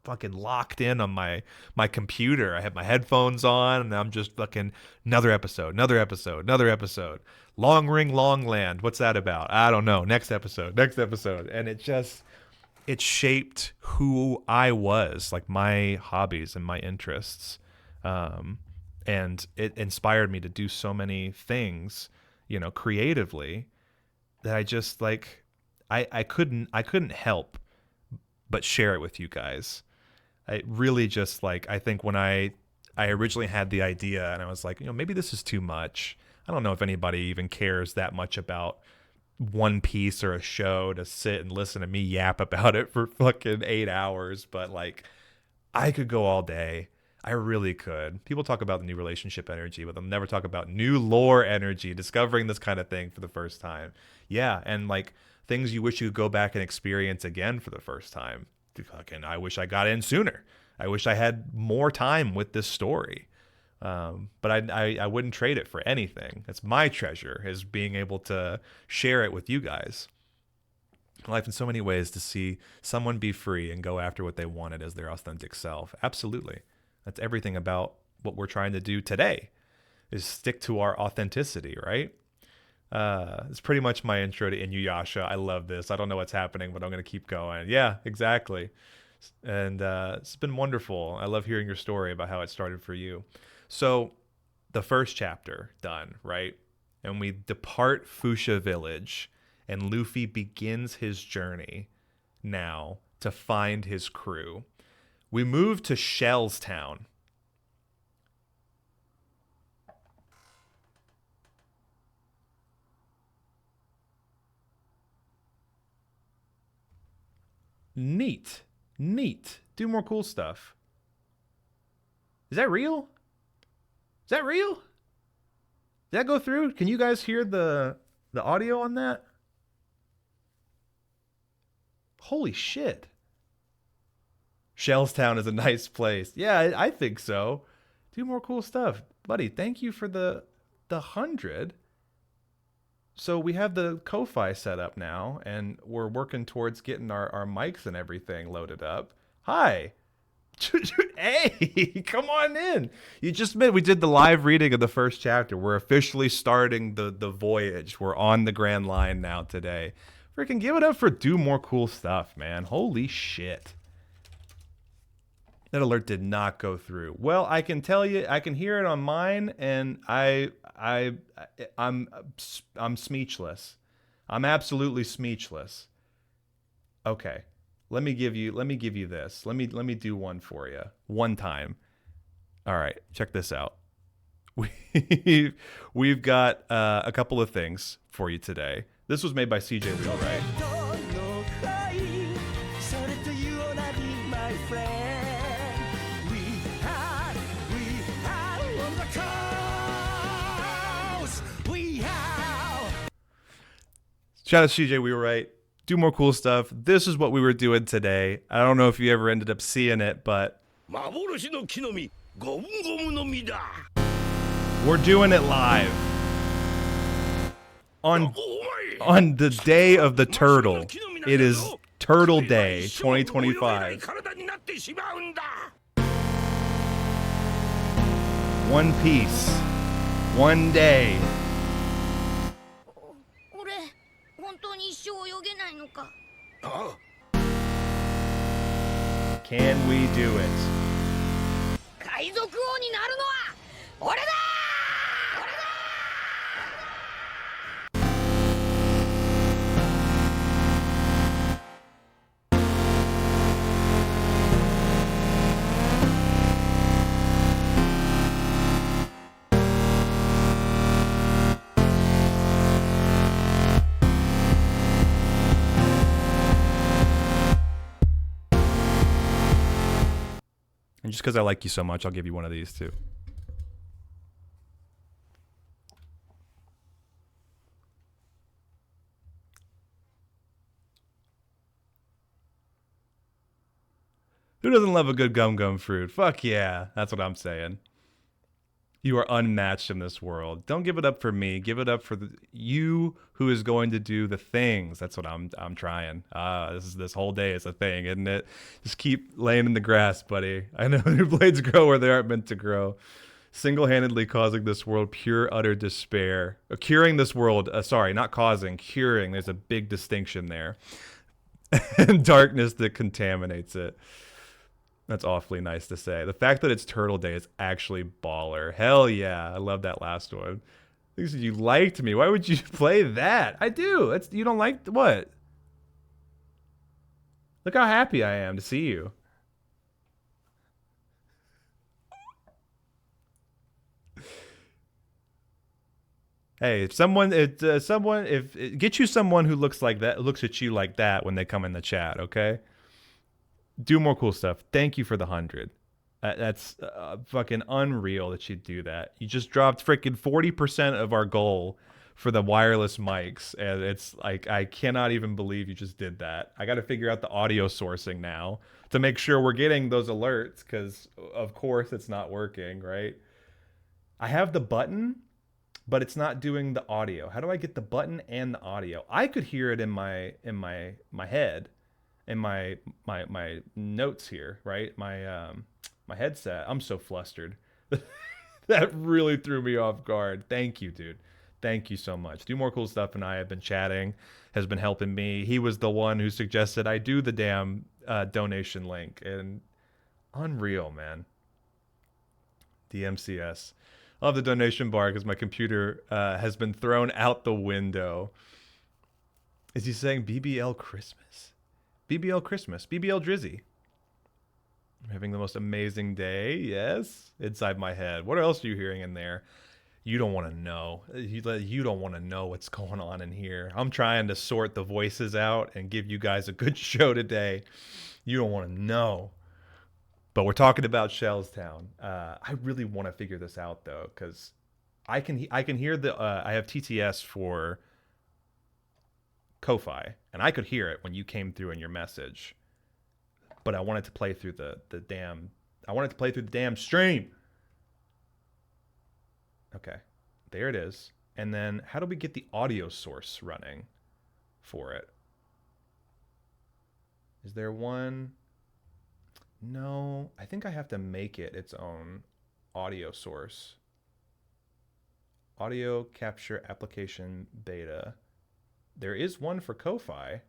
fucking locked in on my computer. I had my headphones on, and I'm just fucking another episode. Long Ring Long Land. What's that about? I don't know. Next episode. And it shaped who I was, like my hobbies and my interests. And it inspired me to do so many things, creatively, that I just I couldn't help but share it with you guys. I really just I think when I originally had the idea and I was like, maybe this is too much. I don't know if anybody even cares that much about One Piece or a show to sit and listen to me yap about it for fucking 8 hours. But I could go all day. I really could. People talk about the new relationship energy, but they'll never talk about new lore energy, discovering this kind of thing for the first time. Yeah, and like things you wish you could go back and experience again for the first time. Fucking, I wish I got in sooner. I wish I had more time with this story. But I wouldn't trade it for anything. It's my treasure, is being able to share it with you guys. Life in so many ways, to see someone be free and go after what they wanted as their authentic self. Absolutely. That's everything about what we're trying to do today, is stick to our authenticity, right? It's pretty much my intro to Inuyasha. I love this. I don't know what's happening, but I'm going to keep going. Yeah, exactly. And it's been wonderful. I love hearing your story about how it started for you. So the first chapter done, right? And we depart Fuchsia Village, and Luffy begins his journey now to find his crew. We move to Shell's Town. Neat. Do more cool stuff. Is that real? Is that real? Did that go through? Can you guys hear the audio on that? Holy shit. Shellstown is a nice place. Yeah, I think so. Do more cool stuff. Buddy, thank you for the 100. So we have the Ko-Fi set up now, and we're working towards getting our mics and everything loaded up. Hi. Hey, come on in. You just we did the live reading of the first chapter. We're officially starting the voyage. We're on the Grand Line now today. Freaking give it up for Do More Cool Stuff, man. Holy shit. That alert did not go through. Well, I can tell you, I can hear it on mine, and I'm speechless. I'm absolutely speechless. Okay, let me give you this. Let me do one for you, one time. All right, check this out. We've got a couple of things for you today. This was made by CJ Wheelwright. Shout out to CJ Wheelwright. Do more cool stuff. This is what we were doing today. I don't know if you ever ended up seeing it, but we're doing it live on the day of the turtle. It is Turtle Day 2025. One piece, one day. 俺本当に一生泳げないのか。 Can we do it? 海賊王になるのは俺だ！ And just because I like you so much, I'll give you one of these too. Who doesn't love a good gum fruit? Fuck yeah, that's what I'm saying. You are unmatched in this world. Don't give it up for me. Give it up for you who is going to do the things. That's what I'm trying. This whole day is a thing, isn't it? Just keep laying in the grass, buddy. I know your blades grow where they aren't meant to grow. Single-handedly causing this world pure, utter despair. Curing this world, sorry, not causing, curing. There's a big distinction there. And darkness that contaminates it. That's awfully nice to say. The fact that it's Turtle Day is actually baller. Hell yeah. I love that last one. You said you liked me. Why would you play that? I do. You don't like what? Look how happy I am to see you. Hey, get you someone who looks like that, looks at you like that when they come in the chat, okay? Do more cool stuff. Thank you for the 100. That's fucking unreal that you'd do that. You just dropped freaking 40% of our goal for the wireless mics, and it's like I cannot even believe you just did that. I got to figure out the audio sourcing now to make sure we're getting those alerts, because of course it's not working, right? I have the button, but it's not doing the audio. How do I get the button and the audio? I could hear it in my head, in my notes here, right? My headset. I'm so flustered. That really threw me off guard. Thank you, dude. Thank you so much. Do More Cool Stuff and I have been chatting, has been helping me. He was the one who suggested I do the damn donation link, and unreal, man. DMCS. I'll have the donation bar because my computer has been thrown out the window. Is he saying BBL Christmas? BBL Christmas. BBL Drizzy. I'm having the most amazing day. Yes. Inside my head. What else are you hearing in there? You don't want to know. You don't want to know what's going on in here. I'm trying to sort the voices out and give you guys a good show today. You don't want to know. But we're talking about Shellstown. I really want to figure this out though, because I can hear the I have TTS for Ko-Fi, and I could hear it when you came through in your message. But I wanted to play through the damn stream. Okay, there it is. And then how do we get the audio source running for it? Is there one? No, I think I have to make it its own audio source. Audio capture application beta. There is one for Ko-Fi.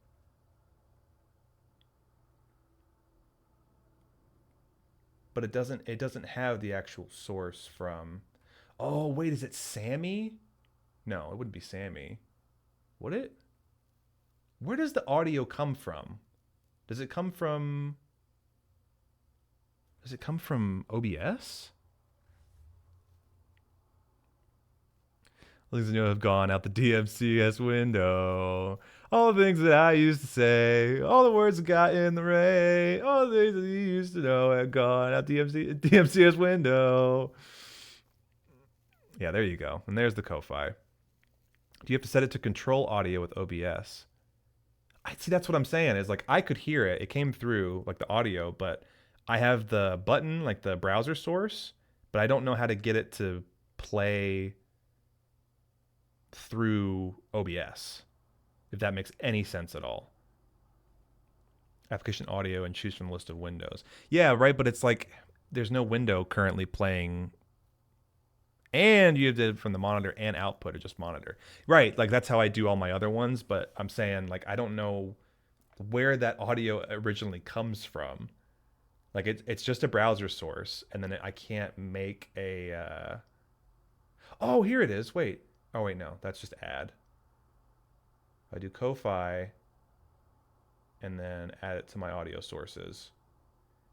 But it doesn't have the actual source from. Oh, wait, is it Sammy? No, it wouldn't be Sammy. Would it? Where does the audio come from? Does it come from OBS? Ladies and gentlemen, have gone out the DMCS window. All the things that I used to say, all the words that got in the rain, all the things that you used to know have gone out the DMCS window. Yeah, there you go. And there's the Ko-Fi. Do you have to set it to control audio with OBS? I see, that's what I'm saying, is like I could hear it. It came through like the audio, but I have the button, like the browser source, but I don't know how to get it to play through OBS, if that makes any sense at all. Application audio and choose from the list of windows. Yeah, right, but it's like there's no window currently playing, and you did from the monitor and output or just monitor. Right, like that's how I do all my other ones, but I'm saying like I don't know where that audio originally comes from. Like it's just a browser source, and then I can't make a oh, here it is. Wait. Oh wait, no, that's just add. I do Ko-Fi and then add it to my audio sources.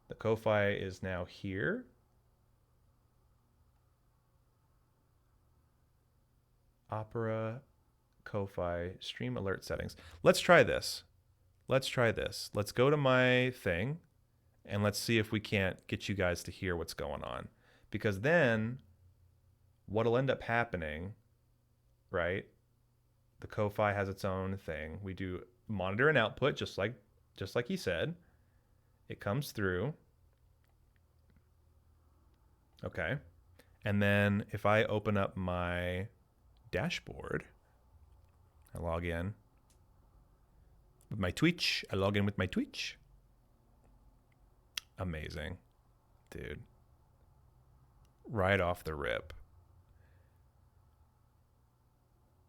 The Ko-Fi is now here. Opera, Ko-Fi, stream alert settings. Let's try this. Let's go to my thing and let's see if we can't get you guys to hear what's going on. Because then what'll end up happening, right? The Ko-Fi has its own thing. We do monitor and output just like he said. It comes through. Okay. And then if I open up my dashboard, I log in with my Twitch. Amazing. Dude. Right off the rip.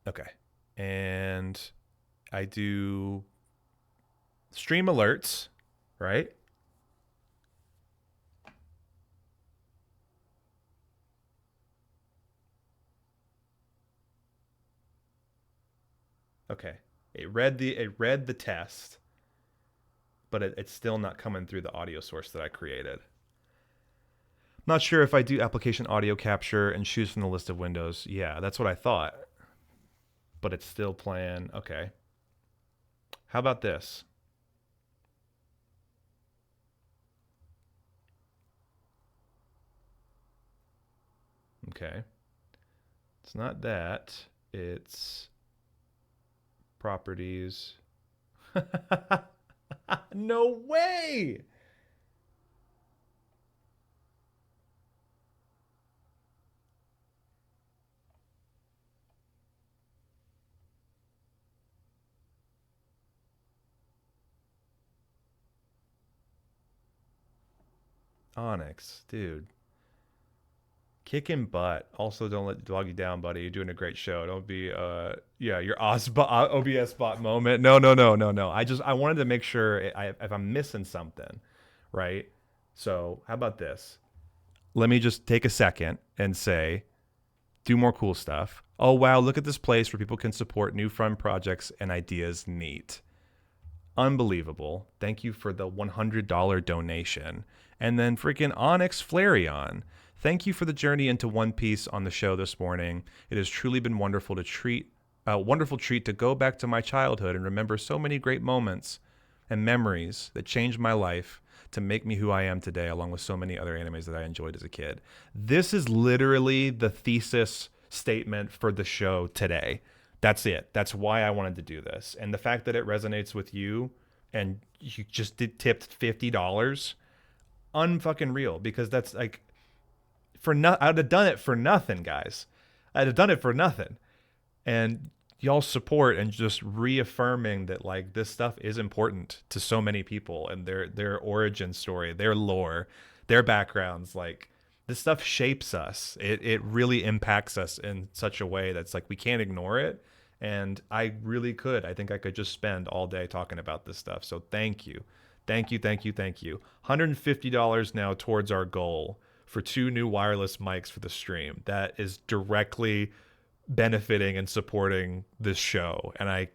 Okay. And I do stream alerts, right? Okay. It read the test, but it's still not coming through the audio source that I created. Not sure if I do application audio capture and choose from the list of windows. Yeah, that's what I thought. But it's still playing. Okay. How about this? Okay. It's not that. It's properties. No way! Onyx, dude. Kicking butt. Also, don't let the dog you down, buddy. You're doing a great show. Don't be, yeah, your OBS bot moment. No. I wanted to make sure if I'm missing something, right? So, how about this? Let me just take a second and say, do more cool stuff. Oh, wow, look at this place where people can support new fun projects and ideas. Neat. Unbelievable. Thank you for the $100 donation. And then freaking Onyx Flareon. Thank you for the journey into One Piece on the show this morning. It has truly been wonderful wonderful treat to go back to my childhood and remember so many great moments and memories that changed my life to make me who I am today, along with so many other animes that I enjoyed as a kid. This is literally the thesis statement for the show today. That's it. That's why I wanted to do this. And the fact that it resonates with you and you just tipped $50, unfucking real, because that's like, I'd have done it for nothing, guys. I'd have done it for nothing. And y'all's support and just reaffirming that like this stuff is important to so many people and their origin story, their lore, their backgrounds, like this stuff shapes us. It really impacts us in such a way that's like we can't ignore it. And I really could. I think I could just spend all day talking about this stuff. So thank you. Thank you. $150 now towards our goal for 2 new wireless mics for the stream. That is directly benefiting and supporting this show. And I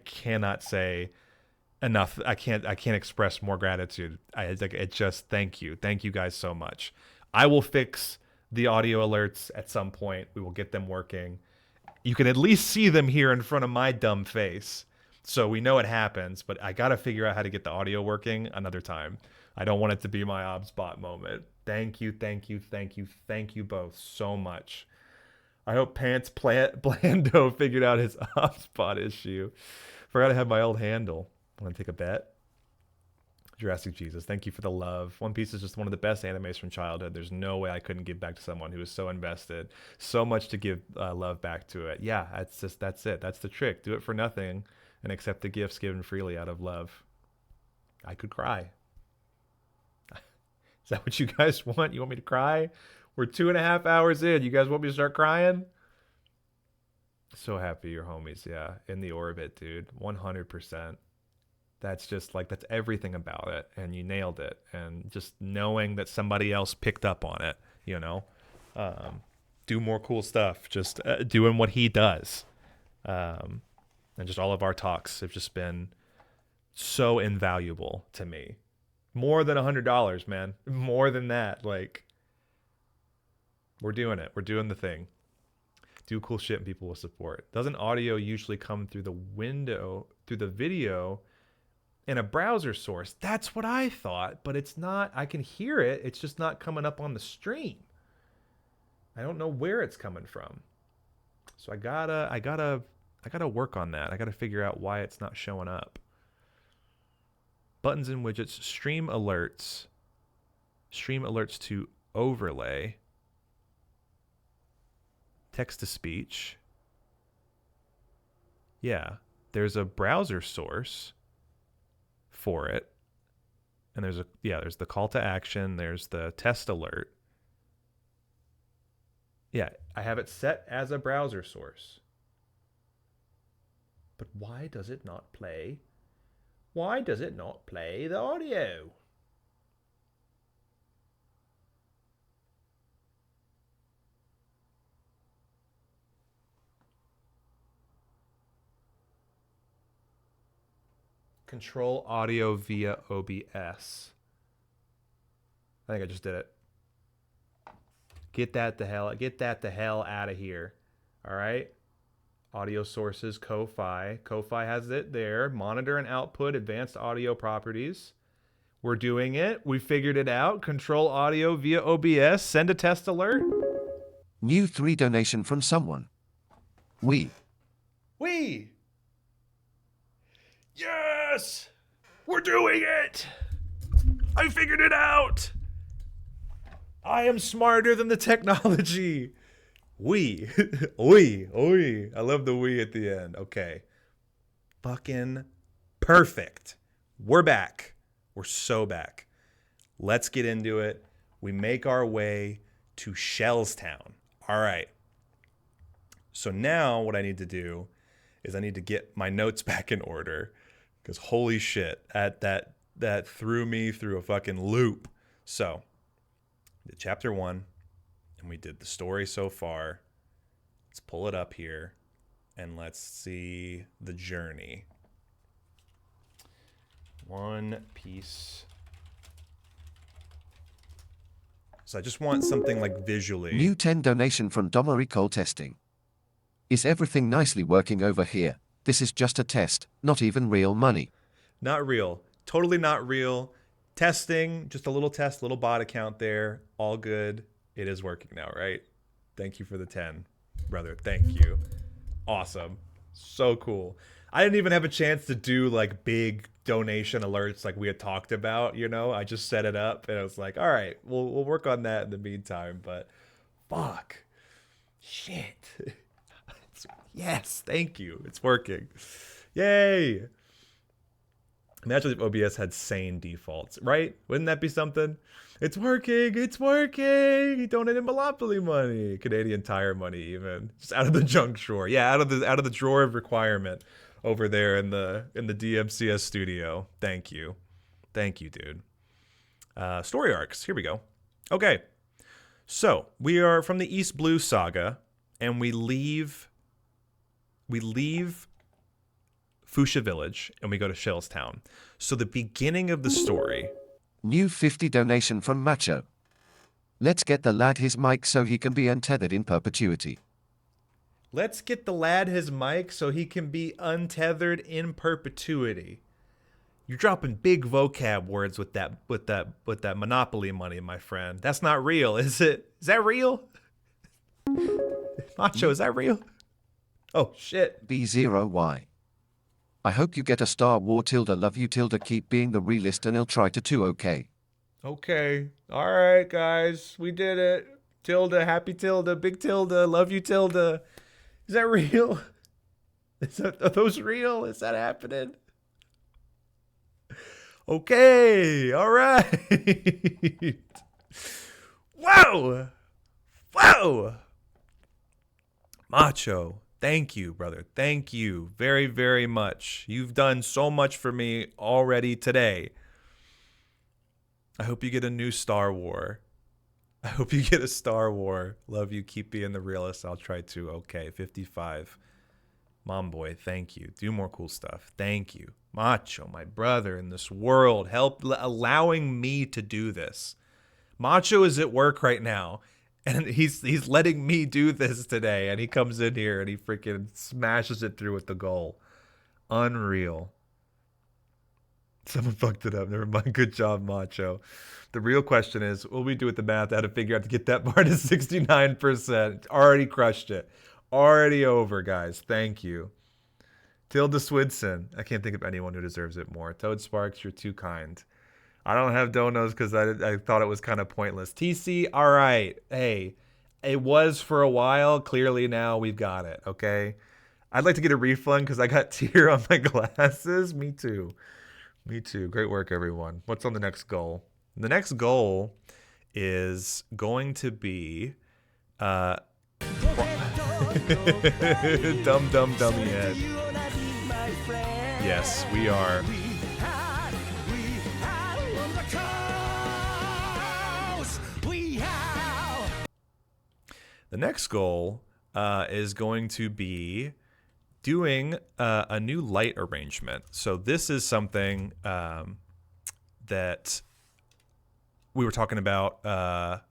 cannot say enough. I can't express more gratitude. It just thank you. Thank you guys so much. I will fix the audio alerts at some point. We will get them working. You can at least see them here in front of my dumb face. So we know it happens, but I got to figure out how to get the audio working another time. I don't want it to be my OBSBot moment. Thank you both so much. I hope Pants Blando figured out his OBSBot issue. Forgot to have my old handle. Want to take a bet? Jurassic Jesus, thank you for the love. One Piece is just one of the best animes from childhood. There's no way I couldn't give back to someone who was so invested. So much to give love back to it. Yeah, that's it. That's the trick. Do it for nothing and accept the gifts given freely out of love. I could cry. Is that what you guys want? You want me to cry? We're 2.5 hours in. You guys want me to start crying? So happy you're homies. Yeah, in the orbit, dude. 100%. That's just like, that's everything about it. And you nailed it. And just knowing that somebody else picked up on it, you know, do more cool stuff. Just doing what he does. And just all of our talks have just been so invaluable to me. More than $100, man. More than that. Like, we're doing it. We're doing the thing. Do cool shit and people will support. Doesn't audio usually come through the video in a browser source? That's what I thought, but it's not. I can hear it. It's just not coming up on the stream. I don't know where it's coming from. So I gotta work on that. I gotta figure out why it's not showing up. Buttons and widgets, stream alerts to overlay, text to speech. Yeah, there's a browser source for it. And there's the call to action, there's the test alert. Yeah, I have it set as a browser source. But why does it not play? Why does it not play the audio? Control audio via OBS. I think I just did it. Get that the hell out of here. All right. Audio sources, Ko-Fi. Ko-Fi has it there. Monitor and output, advanced audio properties. We're doing it. We figured it out. Control audio via OBS. Send a test alert. New 3 donation from someone. We. Yes! We're doing it! I figured it out! I am smarter than the technology. We. Oi. I love the we at the end. Okay. Fucking perfect. We're back. We're so back. Let's get into it. We make our way to Shellstown. All right. So now what I need to do is I need to get my notes back in order, because holy shit, that threw me through a fucking loop. So, we did chapter 1, and we did the story so far. Let's pull it up here, and let's see the journey. One Piece. So I just want something like visually. New 10 donation from Domerico Testing. Is everything nicely working over here? This is just a test, not even real money. Not real. Totally not real. Testing, just a little test, little bot account there. All good. It is working now, right? Thank you for the 10, brother. Thank you. Awesome. So cool. I didn't even have a chance to do like big donation alerts like we had talked about, you know? I just set it up and I was like, all right, we'll work on that in the meantime, but fuck. Shit. Yes, thank you. It's working. Yay. Imagine if OBS had sane defaults, right? Wouldn't that be something? It's working. It's working. He donated Monopoly money, Canadian Tire money, even just out of the junk drawer. Yeah, out of the drawer of requirement over there in the DMCS studio. Thank you, dude. Story arcs. Here we go. Okay, so we are from the East Blue Saga, and we leave Fuchsia Village and we go to Shellstown. So the beginning of the story. New 50 donation from Macho. Let's get the lad his mic so he can be untethered in perpetuity. Let's get the lad his mic so he can be untethered in perpetuity. You're dropping big vocab words with that Monopoly money, my friend. That's not real, is it? Is that real? Macho, is that real? Oh, shit. B0Y. I hope you get a Star War tilde. Love you tilde. Keep being the realist and I'll try to too. Okay. Okay. All right, guys. We did it. Tilde. Happy tilde. Big tilde. Love you tilde. Is that real? Are those real? Is that happening? Okay. All right. Wow. Macho. Thank you, brother. Thank you very, very much. You've done so much for me already today. I hope you get a new Star War. Love you. Keep being the realist. I'll try to. Okay, 55. Mom boy, thank you. Do more cool stuff. Thank you. Macho, my brother in this world. Help allowing me to do this. Macho is at work right now. And he's letting me do this today, and he comes in here and he freaking smashes it through with the goal. Unreal. Someone fucked it up. Never mind. Good job, Macho. The real question is, what will we do with the math? How to figure out to get that bar to 69%. Already crushed it. Already over, guys. Thank you. Tilda Swidson. I can't think of anyone who deserves it more. Toad Sparks, you're too kind. I don't have donos because I thought it was kind of pointless. TC, all right. Hey, it was for a while. Clearly now we've got it, okay? I'd like to get a refund because I got tear on my glasses. Me too. Great work, everyone. What's on the next goal? The next goal is going to be... dumb dummy head. Yes, we are... The next goal is going to be doing a new light arrangement. So this is something that we were talking about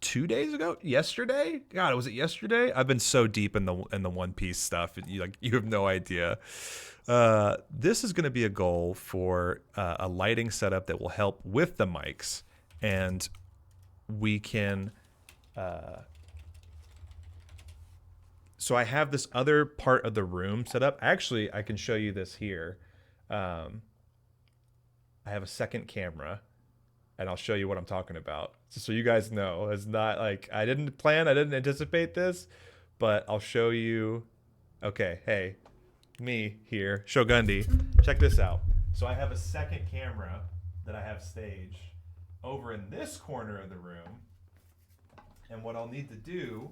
2 days ago. Yesterday? God, was it yesterday? I've been so deep in the One Piece stuff. You have no idea. This is going to be a goal for a lighting setup that will help with the mics, and we can. So I have this other part of the room set up. Actually, I can show you this here. I have a second camera, and I'll show you what I'm talking about. So you guys know, it's not like I didn't anticipate this, but I'll show you. Okay, hey, me here, Shogundi. Check this out. So I have a second camera that I have staged over in this corner of the room. And what I'll need to do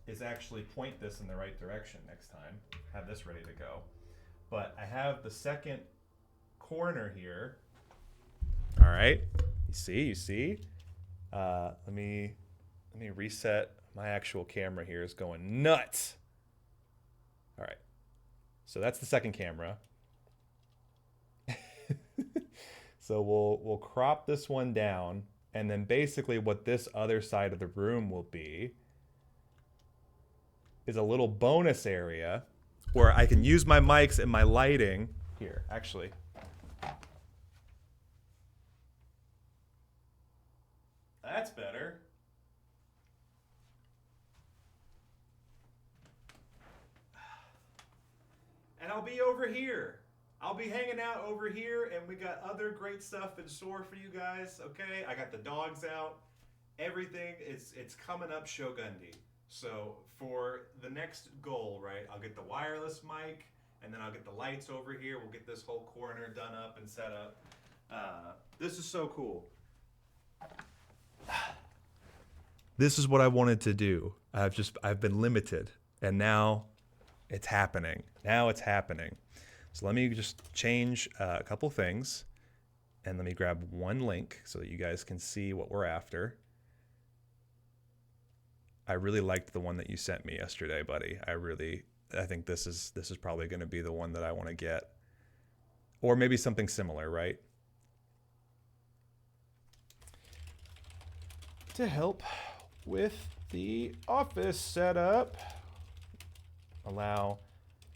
is actually point this in the right direction next time. Have this ready to go. But I have the second corner here. All right, you see? Let me reset. My actual camera here is going nuts. All right, so that's the second camera. So we'll crop this one down, and then basically what this other side of the room will be is a little bonus area where I can use my mics and my lighting. Here, actually. That's better. And I'll be over here. I'll be hanging out over here, and we got other great stuff in store for you guys, okay? I got the dogs out. Everything it's coming up Shogundi. So for the next goal, right, I'll get the wireless mic, and then I'll get the lights over here. We'll get this whole corner done up and set up. This is so cool. This is what I wanted to do. I've been limited, and now it's happening. So let me just change a couple things, and let me grab one link so that you guys can see what we're after. I really liked the one that you sent me yesterday, buddy. I think this is probably going to be the one that I want to get, or maybe something similar, right? To help with the office setup, allow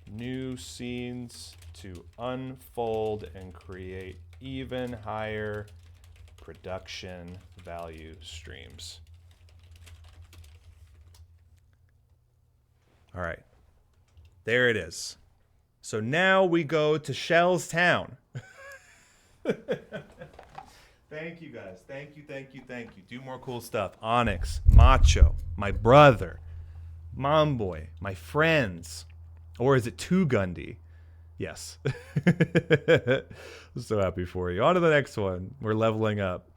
new scenes to unfold and create even higher production value streams. All right, there it is. So now we go to Shell's Town. Thank you guys. Thank you. Do more cool stuff. Onyx, Macho, my brother, Momboy, my friends. Or is it Two Gundy? Yes. I'm so happy for you. On to the next one. We're leveling up.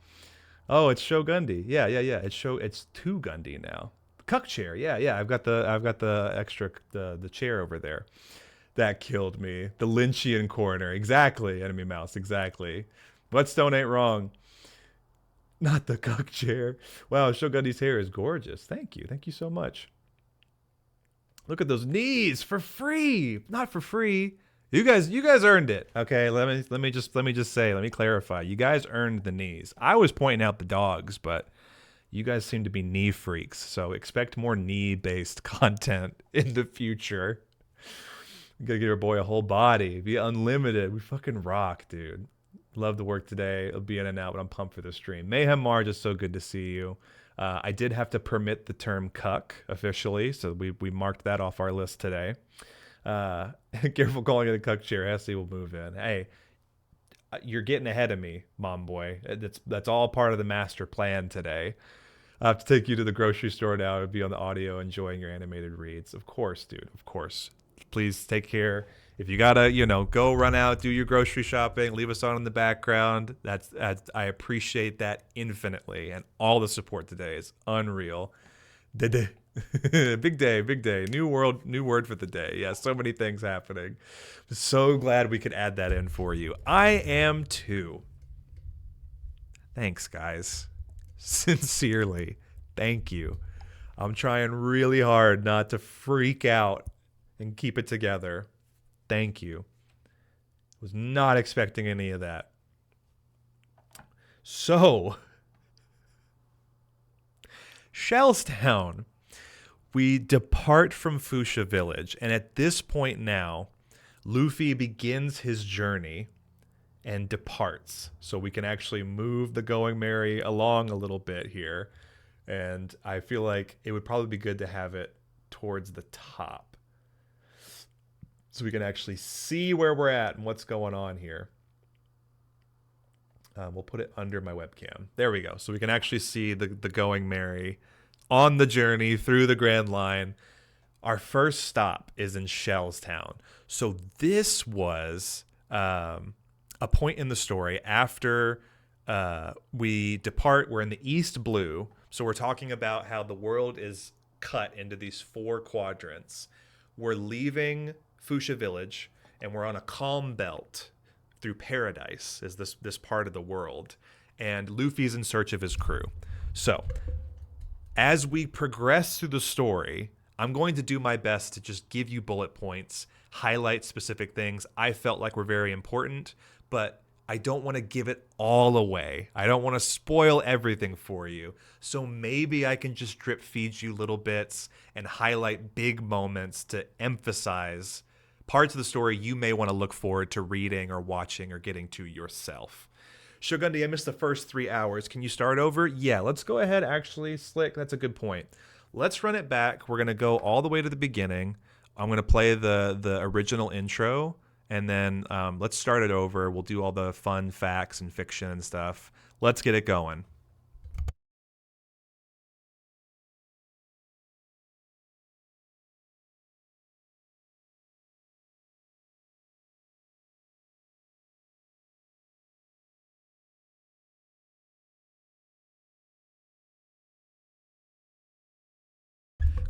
Oh, it's Shogundi. Yeah. It's Two Gundy now. Cuck chair. Yeah. I've got the extra the chair over there. That killed me. The Lynchian corner. Exactly. Enemy mouse. Exactly. Bloodstone ain't wrong. Not the cuck chair. Wow, Shogundi's hair is gorgeous. Thank you. Thank you so much. Look at those knees for free. Not for free. You guys earned it. Okay, let me just clarify. You guys earned the knees. I was pointing out the dogs, but you guys seem to be knee freaks. So expect more knee-based content in the future. You gotta give your boy a whole body. Be unlimited. We fucking rock, dude. Love the work today. It'll be in and out, but I'm pumped for the stream. Mayhem Marge, is so good to see you. I did have to permit the term cuck officially, so we marked that off our list today. Careful calling it a cuck chair. Hesse will move in. Hey, you're getting ahead of me, mom boy. That's all part of the master plan today. I have to take you to the grocery store now and be on the audio enjoying your animated reads. Of course, dude. Of course. Please take care. If you gotta, go run out, do your grocery shopping, leave us on in the background. I appreciate that infinitely, and all the support today is unreal. Big day. New word for the day. Yeah, so many things happening. So glad we could add that in for you. I am too. Thanks, guys. Sincerely, thank you. I'm trying really hard not to freak out and keep it together. Thank you. Was not expecting any of that. So, Shellstown. We depart from Fuchsia Village, and at this point now, Luffy begins his journey and departs. So we can actually move the Going Merry along a little bit here. And I feel like it would probably be good to have it towards the top so we can actually see where we're at and what's going on here. We'll put it under my webcam. There we go. So we can actually see the Going Merry on the journey through the Grand Line. Our first stop is in Shellstown. So this was a point in the story after we depart. We're in the East Blue. So we're talking about how the world is cut into these 4 quadrants. We're leaving Fuchsia Village and we're on a calm belt through Paradise, is this part of the world. And Luffy's in search of his crew. So as we progress through the story, I'm going to do my best to just give you bullet points, highlight specific things I felt like were very important, but I don't want to give it all away. I don't want to spoil everything for you. So maybe I can just drip feed you little bits and highlight big moments to emphasize parts of the story you may want to look forward to reading or watching or getting to yourself. Shogundi, I missed the first 3 hours. Can you start over? Yeah, let's go ahead, actually. Slick, that's a good point. Let's run it back. We're going to go all the way to the beginning. I'm going to play the original intro, and then let's start it over. We'll do all the fun facts and fiction and stuff. Let's get it going.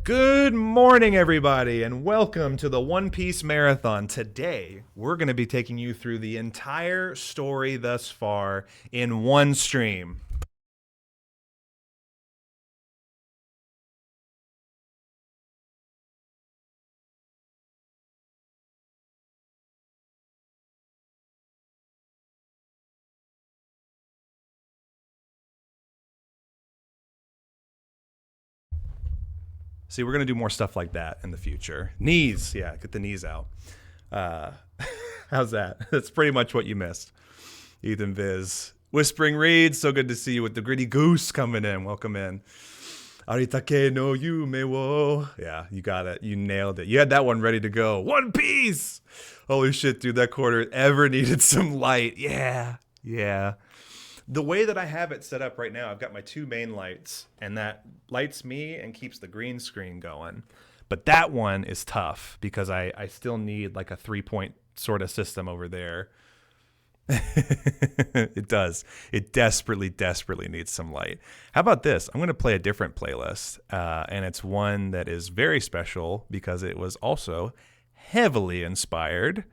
Good morning, everybody, and welcome to the One Piece Marathon. Today, we're going to be taking you through the entire story thus far in one stream. See, we're going to do more stuff like that in the future. Knees. Yeah, get the knees out. How's that? That's pretty much what you missed. Ethan Viz. Whispering Reed, so good to see you with the Gritty Goose coming in. Welcome in. Aritake no yume wo. Yeah, you got it. You nailed it. You had that one ready to go. One Piece! Holy shit, dude. That quarter ever needed some light. Yeah. The way that I have it set up right now, I've got my 2 main lights, and that lights me and keeps the green screen going. But that one is tough because I still need like a 3-point sort of system over there. It does. It desperately needs some light. How about this? I'm going to play a different playlist, and it's one that is very special because it was also heavily inspired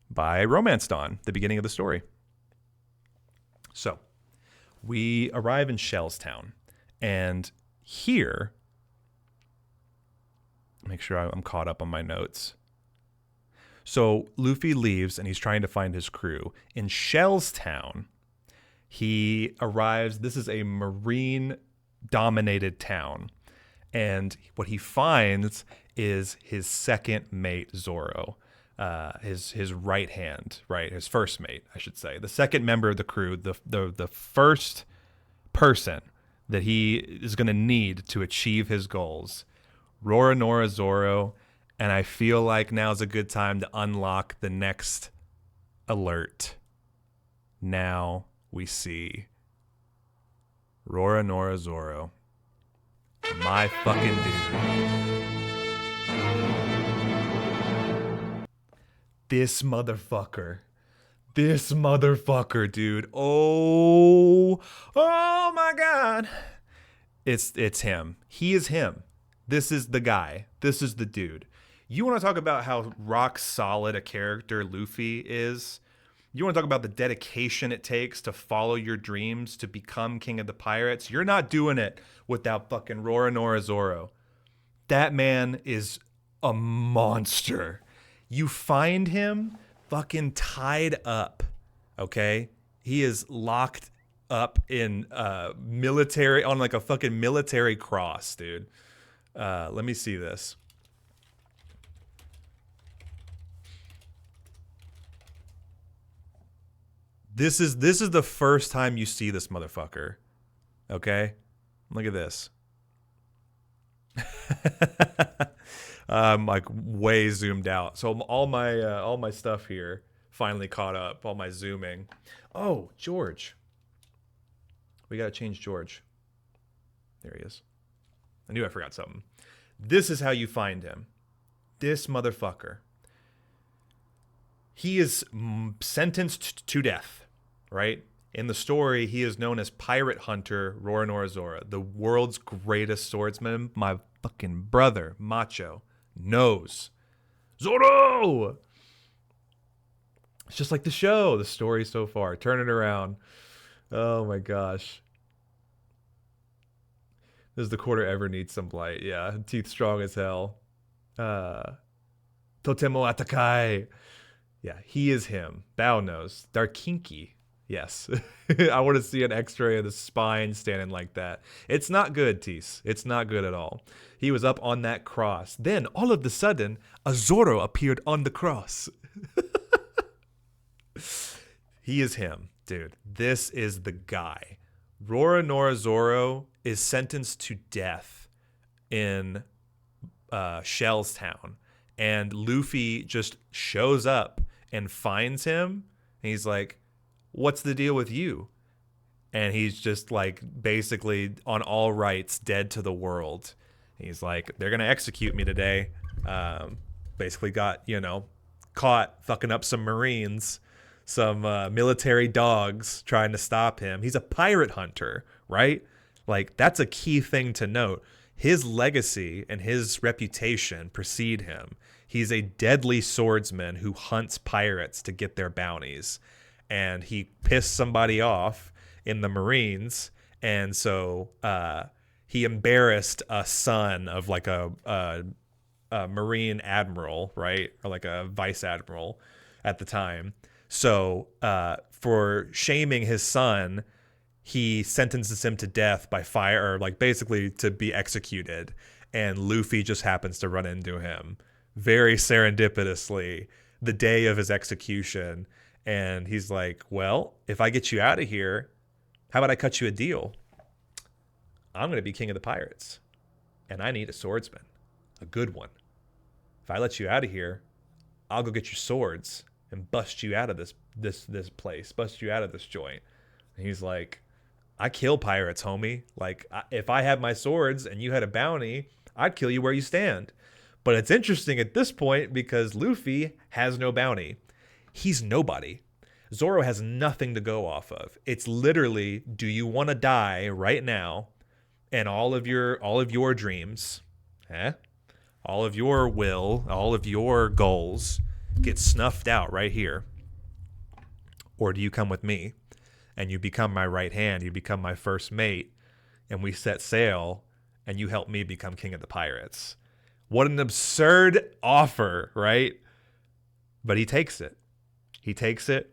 by Romance Dawn, the beginning of the story. So we arrive in Shellstown, and here, make sure I'm caught up on my notes. So Luffy leaves, and he's trying to find his crew. In Shellstown, he arrives. This is a marine-dominated town, and what he finds is his second mate, Zoro. His right hand, right? His first mate, I should say. The second member of the crew, the first person that he is going to need to achieve his goals. Roronoa Zoro, and I feel like now's a good time to unlock the next alert. Now we see Roronoa Zoro. My fucking dude. This motherfucker, dude. Oh my God. It's him. He is him. This is the guy. This is the dude. You want to talk about how rock solid a character Luffy is? You want to talk about the dedication it takes to follow your dreams to become King of the Pirates? You're not doing it without fucking Roronoa Zoro. That man is a monster. You find him fucking tied up, okay? He is locked up in military, on like a fucking military cross, dude. Let me see this. This is the first time you see this motherfucker, okay? Look at this. I'm like way zoomed out. So all my stuff here finally caught up. All my zooming. Oh, George. We gotta change George. There he is. I knew I forgot something. This is how you find him. This motherfucker. He is sentenced to death, right? In the story, he is known as Pirate Hunter Roronoa Zora, the world's greatest swordsman. My fucking brother, Macho, knows. Zoro! It's just like the show, the story so far. Turn it around. Oh my gosh. Does the quarter ever need some light? Yeah, teeth strong as hell. Totemo Atakai. Yeah, he is him. Bao knows. Darkinki. Yes. I want to see an x-ray of the spine standing like that. It's not good, Tease. It's not good at all. He was up on that cross. Then, all of a sudden, a Zoro appeared on the cross. He is him, dude. This is the guy. Roronoa Zoro is sentenced to death in Shell's Town. And Luffy just shows up and finds him. And he's like, what's the deal with you? And he's just like basically on all rights dead to the world. He's like, they're going to execute me today. Basically got, caught fucking up some Marines, some military dogs trying to stop him. He's a pirate hunter, right? Like, that's a key thing to note. His legacy and his reputation precede him. He's a deadly swordsman who hunts pirates to get their bounties. And he pissed somebody off in the Marines. And so he embarrassed a son of like a Marine admiral, right? Or like a vice admiral at the time. So for shaming his son, he sentences him to death by fire, or like basically to be executed. And Luffy just happens to run into him very serendipitously the day of his execution. And he's like, well, if I get you out of here, how about I cut you a deal? I'm going to be king of the pirates. And I need a swordsman, a good one. If I let you out of here, I'll go get your swords and bust you out of this place, bust you out of this joint. And he's like, I kill pirates, homie. Like, if I had my swords and you had a bounty, I'd kill you where you stand. But it's interesting at this point because Luffy has no bounty. He's nobody. Zoro has nothing to go off of. It's literally, do you want to die right now? And all of your dreams, all of your will, all of your goals get snuffed out right here. Or do you come with me and you become my right hand, you become my first mate, and we set sail and you help me become king of the pirates? What an absurd offer, right? But he takes it. He takes it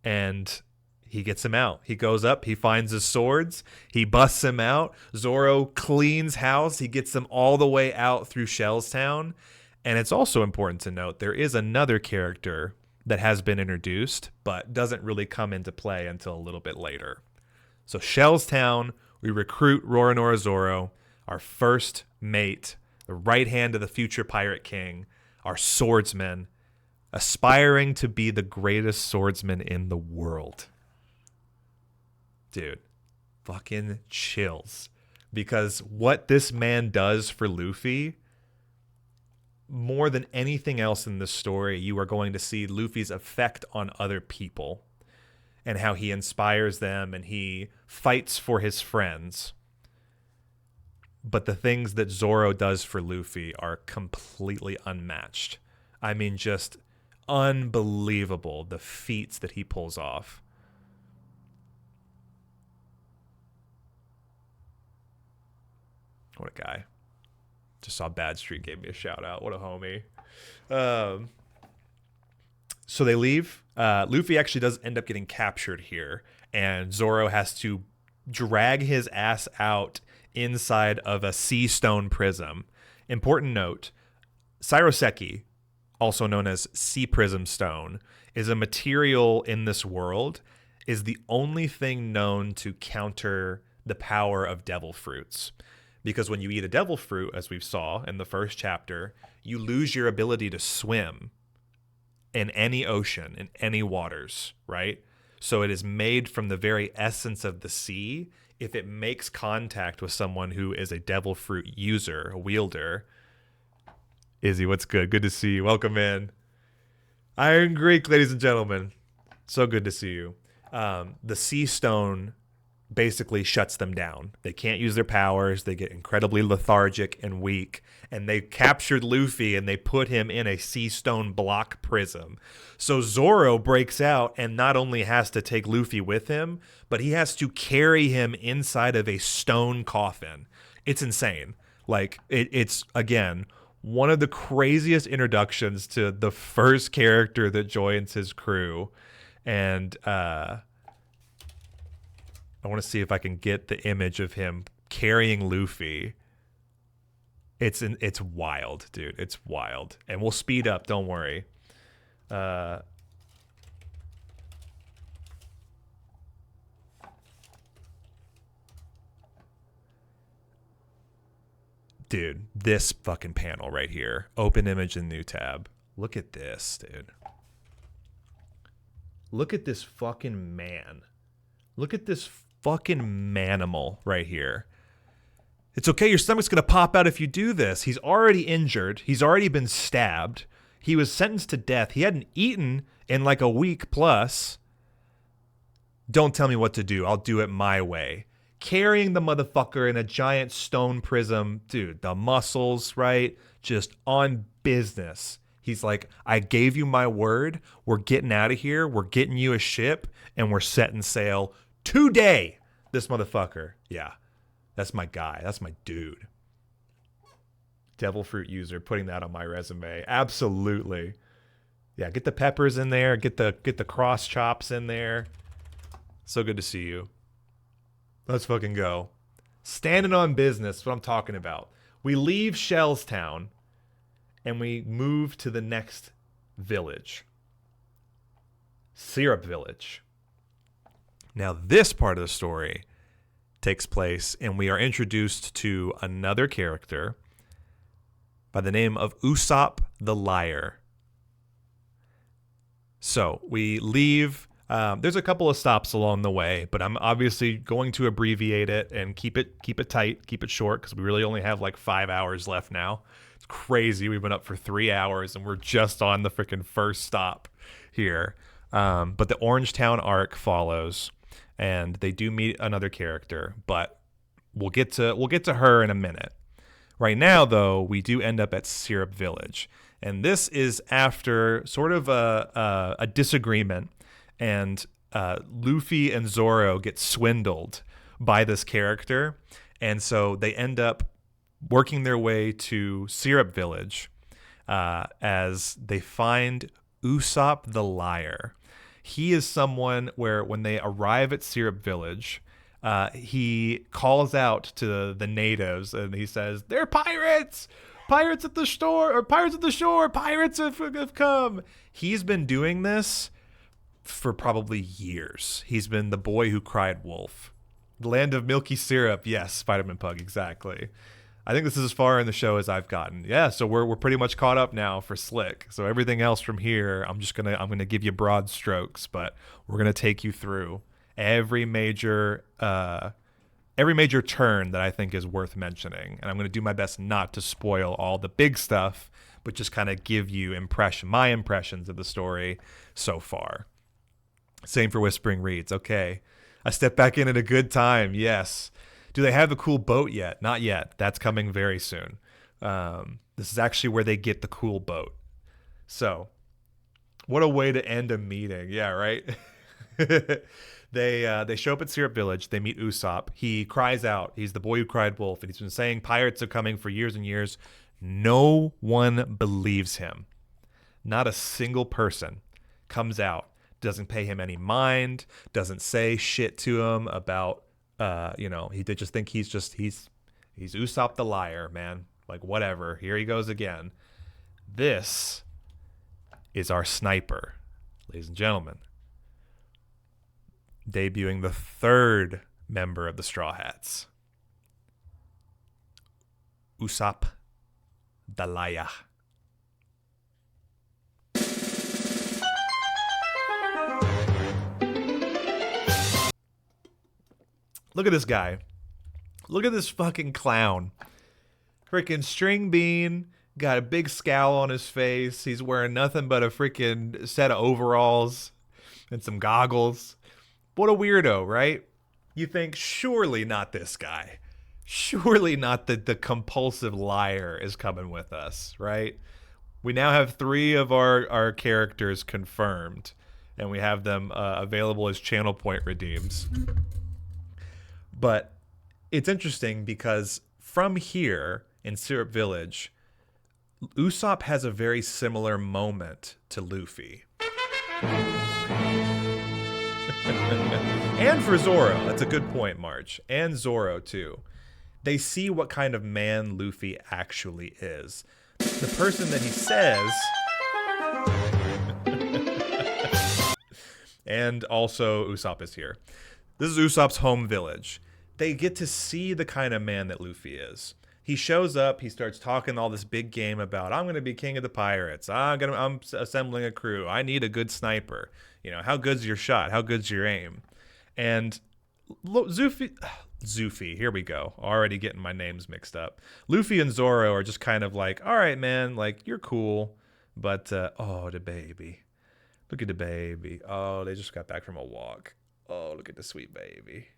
and he gets him out. He goes up, he finds his swords, he busts him out. Zoro cleans house, he gets them all the way out through Shell's Town. And it's also important to note there is another character that has been introduced, but doesn't really come into play until a little bit later. So Shell's Town, we recruit Roronoa Zoro, our first mate, the right hand of the future pirate king, our swordsman, aspiring to be the greatest swordsman in the world. Dude, fucking chills. Because what this man does for Luffy, more than anything else in this story, you are going to see Luffy's effect on other people and how he inspires them and he fights for his friends. But the things that Zoro does for Luffy are completely unmatched. I mean, just unbelievable, the feats that he pulls off. What a guy. Just saw Bad Street gave me a shout out. What a homie. So they leave. Luffy actually does end up getting captured here, and Zoro has to drag his ass out inside of a sea stone prism. Important note, Sairoseki, also known as sea prism stone, is a material in this world, is the only thing known to counter the power of devil fruits. because when you eat a devil fruit, as we saw in the first chapter, you lose your ability to swim in any ocean, in any waters, right? So it is made from the very essence of the sea. If it makes contact with someone who is a devil fruit user, a wielder. Izzy, what's good? Good to see you. Welcome in. Iron Greek, ladies and gentlemen. So good to see you. The sea stone basically shuts them down. They can't use their powers. They get incredibly lethargic and weak. And they captured Luffy and they put him in a sea stone block prison. So Zoro breaks out and not only has to take Luffy with him, but he has to carry him inside of a stone coffin. It's insane. Like, it's, again, one of the craziest introductions to the first character that joins his crew. And, I want to see if I can get the image of him carrying Luffy. It's wild, dude. It's wild. And we'll speed up, don't worry. Dude, this fucking panel right here. Open image in new tab. Look at this, dude. Look at this fucking man. Look at this fucking manimal right here. It's okay, your stomach's gonna pop out if you do this. He's already injured. He's already been stabbed. He was sentenced to death. He hadn't eaten in like a week plus. Don't tell me what to do. I'll do it my way. Carrying the motherfucker in a giant stone prism. Dude, the muscles, right? Just on business. He's like, I gave you my word. We're getting out of here. We're getting you a ship. And we're setting sail today. This motherfucker. Yeah. That's my guy. That's my dude. Devil fruit user. Putting that on my resume. Absolutely. Yeah, get the peppers in there. Get the cross chops in there. So good to see you. Let's fucking go. Standing on business, what I'm talking about. We leave Shellstown and we move to the next village. Syrup Village. Now, this part of the story takes place and we are introduced to another character by the name of Usopp the Liar. So we leave. There's a couple of stops along the way, but I'm obviously going to abbreviate it and keep it tight, keep it short, because we really only have like 5 hours left now. It's crazy. We've been up for 3 hours and we're just on the freaking first stop here. But the Orangetown arc follows, and they do meet another character, but we'll get to her in a minute. Right now, though, we do end up at Syrup Village, and this is after sort of a disagreement. And Luffy and Zoro get swindled by this character. And so they end up working their way to Syrup Village as they find Usopp the Liar. He is someone where when they arrive at Syrup Village, he calls out to the natives and he says, "They're pirates! Pirates at the shore! Or pirates at the shore! Pirates have come!" He's been doing this for probably years. He's been the boy who cried wolf. The land of milky syrup. Yes, Spider-Man Pug, exactly. I think this is as far in the show as I've gotten. Yeah, so we're pretty much caught up now for Slick. So everything else from here, I'm gonna give you broad strokes, but we're gonna take you through every major turn that I think is worth mentioning. And I'm gonna do my best not to spoil all the big stuff, but just kind of give you my impressions of the story so far. Same for Whispering Reeds. Okay. I step back in at a good time. Yes. Do they have the cool boat yet? Not yet. That's coming very soon. This is actually where they get the cool boat. So, what a way to end a meeting. Yeah, right? They show up at Syrup Village. They meet Usopp. He cries out. He's the boy who cried wolf. And he's been saying pirates are coming for years and years. No one believes him. Not a single person comes out. Doesn't pay him any mind, doesn't say shit to him about, they just think he's Usopp the Liar, man. Like, whatever. Here he goes again. This is our sniper, ladies and gentlemen. Debuting the third member of the Straw Hats. Usopp Dalaya. Look at this guy. Look at this fucking clown. Freaking string bean, got a big scowl on his face. He's wearing nothing but a freaking set of overalls and some goggles. What a weirdo, right? You think, surely not this guy. Surely not the compulsive liar is coming with us, right? We now have 3 of our characters confirmed, and we have them available as channel point redeems. But it's interesting because from here in Syrup Village, Usopp has a very similar moment to Luffy. And for Zoro. That's a good point, March. And Zoro, too. They see what kind of man Luffy actually is. The person that he says... And also Usopp is here. This is Usopp's home village. They get to see the kind of man that Luffy is. He shows up, he starts talking all this big game about, I'm going to be king of the pirates. I'm assembling a crew. I need a good sniper. You know, how good's your shot? How good's your aim? And Zufi, here we go. Already getting my names mixed up. Luffy and Zoro are just kind of like, all right, man, like, you're cool. But, oh, the baby. Look at the baby. Oh, they just got back from a walk. Oh, look at the sweet baby.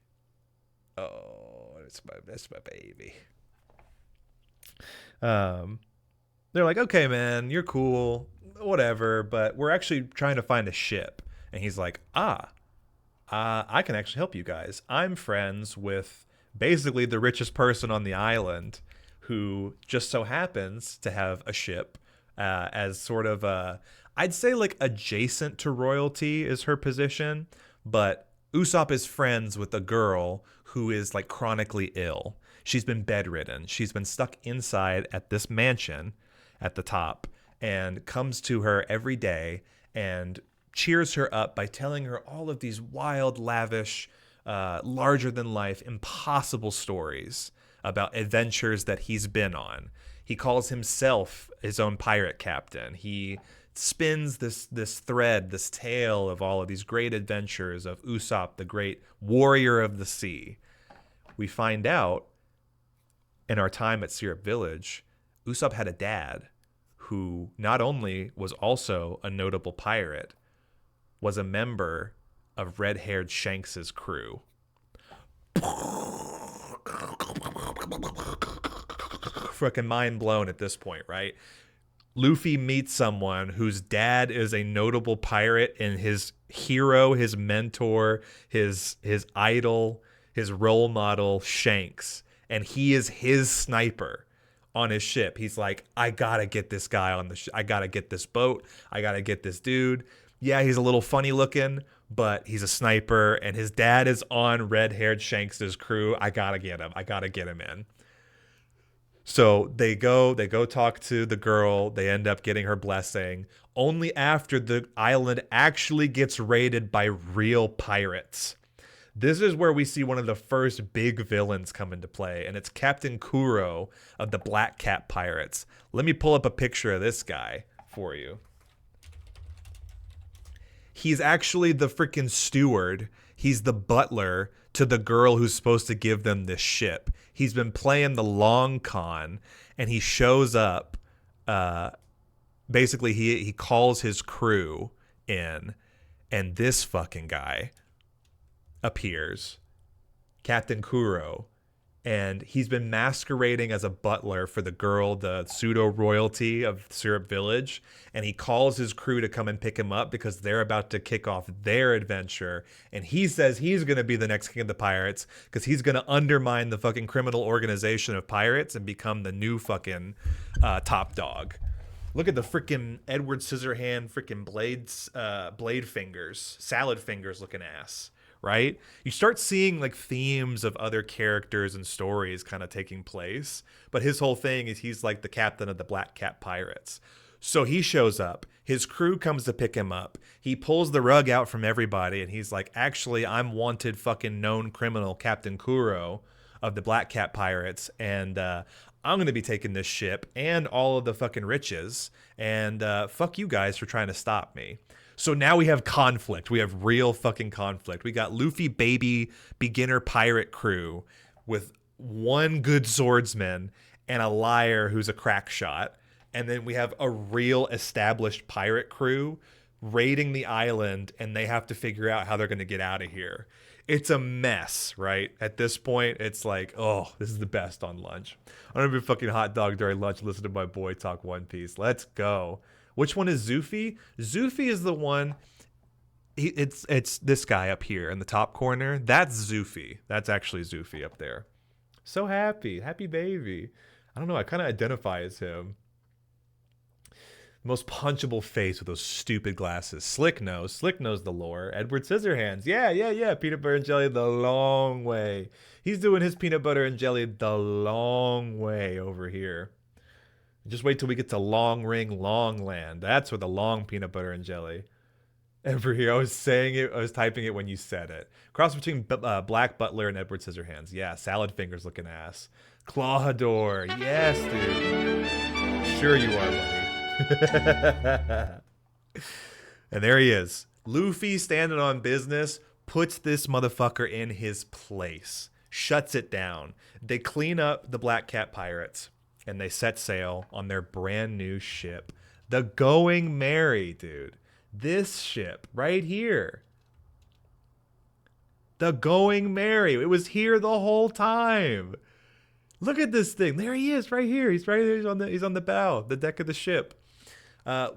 Oh, that's my baby. They're like, okay, man, you're cool, whatever, but we're actually trying to find a ship. And he's like, I can actually help you guys. I'm friends with basically the richest person on the island who just so happens to have a ship as sort of I'd say like adjacent to royalty is her position, but Usopp is friends with a girl who is like chronically ill. She's been bedridden. She's been stuck inside at this mansion at the top, and comes to her every day and cheers her up by telling her all of these wild, lavish, larger than life, impossible stories about adventures that he's been on. He calls himself his own pirate captain. He spins this thread, this tale of all of these great adventures of Usopp, the great warrior of the sea. We find out in our time at Syrup Village, Usopp had a dad who not only was also a notable pirate, was a member of red-haired Shanks's crew. Freaking mind blown at this point, right? Luffy meets someone whose dad is a notable pirate, and his hero, his mentor, his idol, his role model, Shanks, and he is his sniper on his ship. He's like, I gotta get this guy on the I gotta get this boat. I gotta get this dude. Yeah, he's a little funny looking, but he's a sniper, and his dad is on red-haired Shanks' crew. I gotta get him. I gotta get him in. So they go talk to the girl. They end up getting her blessing only after the island actually gets raided by real pirates. This is where we see one of the first big villains come into play, and it's Captain Kuro of the Black Cat Pirates. Let me pull up a picture of this guy for you. He's actually the freaking steward. He's the butler to the girl who's supposed to give them this ship. He's been playing the long con, and he shows up. Basically, he calls his crew in, and this fucking guy appears, Captain Kuro, and he's been masquerading as a butler for the girl, the pseudo royalty of Syrup Village, and he calls his crew to come and pick him up because they're about to kick off their adventure, and he says he's going to be the next king of the pirates because he's going to undermine the fucking criminal organization of pirates and become the new fucking top dog. Look at the freaking Edward Scissorhand freaking blade fingers, salad fingers looking ass. Right? You start seeing like themes of other characters and stories kind of taking place. But his whole thing is he's like the captain of the Black Cat Pirates. So he shows up. His crew comes to pick him up. He pulls the rug out from everybody. And he's like, actually, I'm wanted fucking known criminal Captain Kuro of the Black Cat Pirates. And I'm going to be taking this ship and all of the fucking riches, and fuck you guys for trying to stop me. So now we have conflict. We have real fucking conflict. We got Luffy baby beginner pirate crew with one good swordsman and a liar who's a crack shot. And then we have a real established pirate crew raiding the island, and they have to figure out how they're going to get out of here. It's a mess, right? At this point, it's like, oh, this is the best on lunch. I'm going to be fucking hot dog during lunch, listen to my boy talk One Piece. Let's go. Which one is Zufi? Zufi is the one, it's this guy up here in the top corner. That's Zufi. That's actually Zufi up there. So happy. Happy baby. I don't know, I kind of identify as him. Most punchable face with those stupid glasses. Slick knows the lore. Edward Scissorhands. Yeah. Peanut butter and jelly the long way. He's doing his peanut butter and jelly the long way over here. Just wait till we get to Long Ring, Long Land. That's where the long peanut butter and jelly. Over here, I was saying it. I was typing it when you said it. Cross between Black Butler and Edward Scissorhands. Yeah, salad fingers looking ass. Clawdor. Yes, dude. Sure you are, buddy. And there he is. Luffy standing on business, puts this motherfucker in his place, shuts it down. They clean up the Black Cat pirates, and they set sail on their brand new ship, the Going Merry, dude. This ship right here. The Going Merry. It was here the whole time. Look at this thing. There he is right here. He's right there. He's on the bow, the deck of the ship.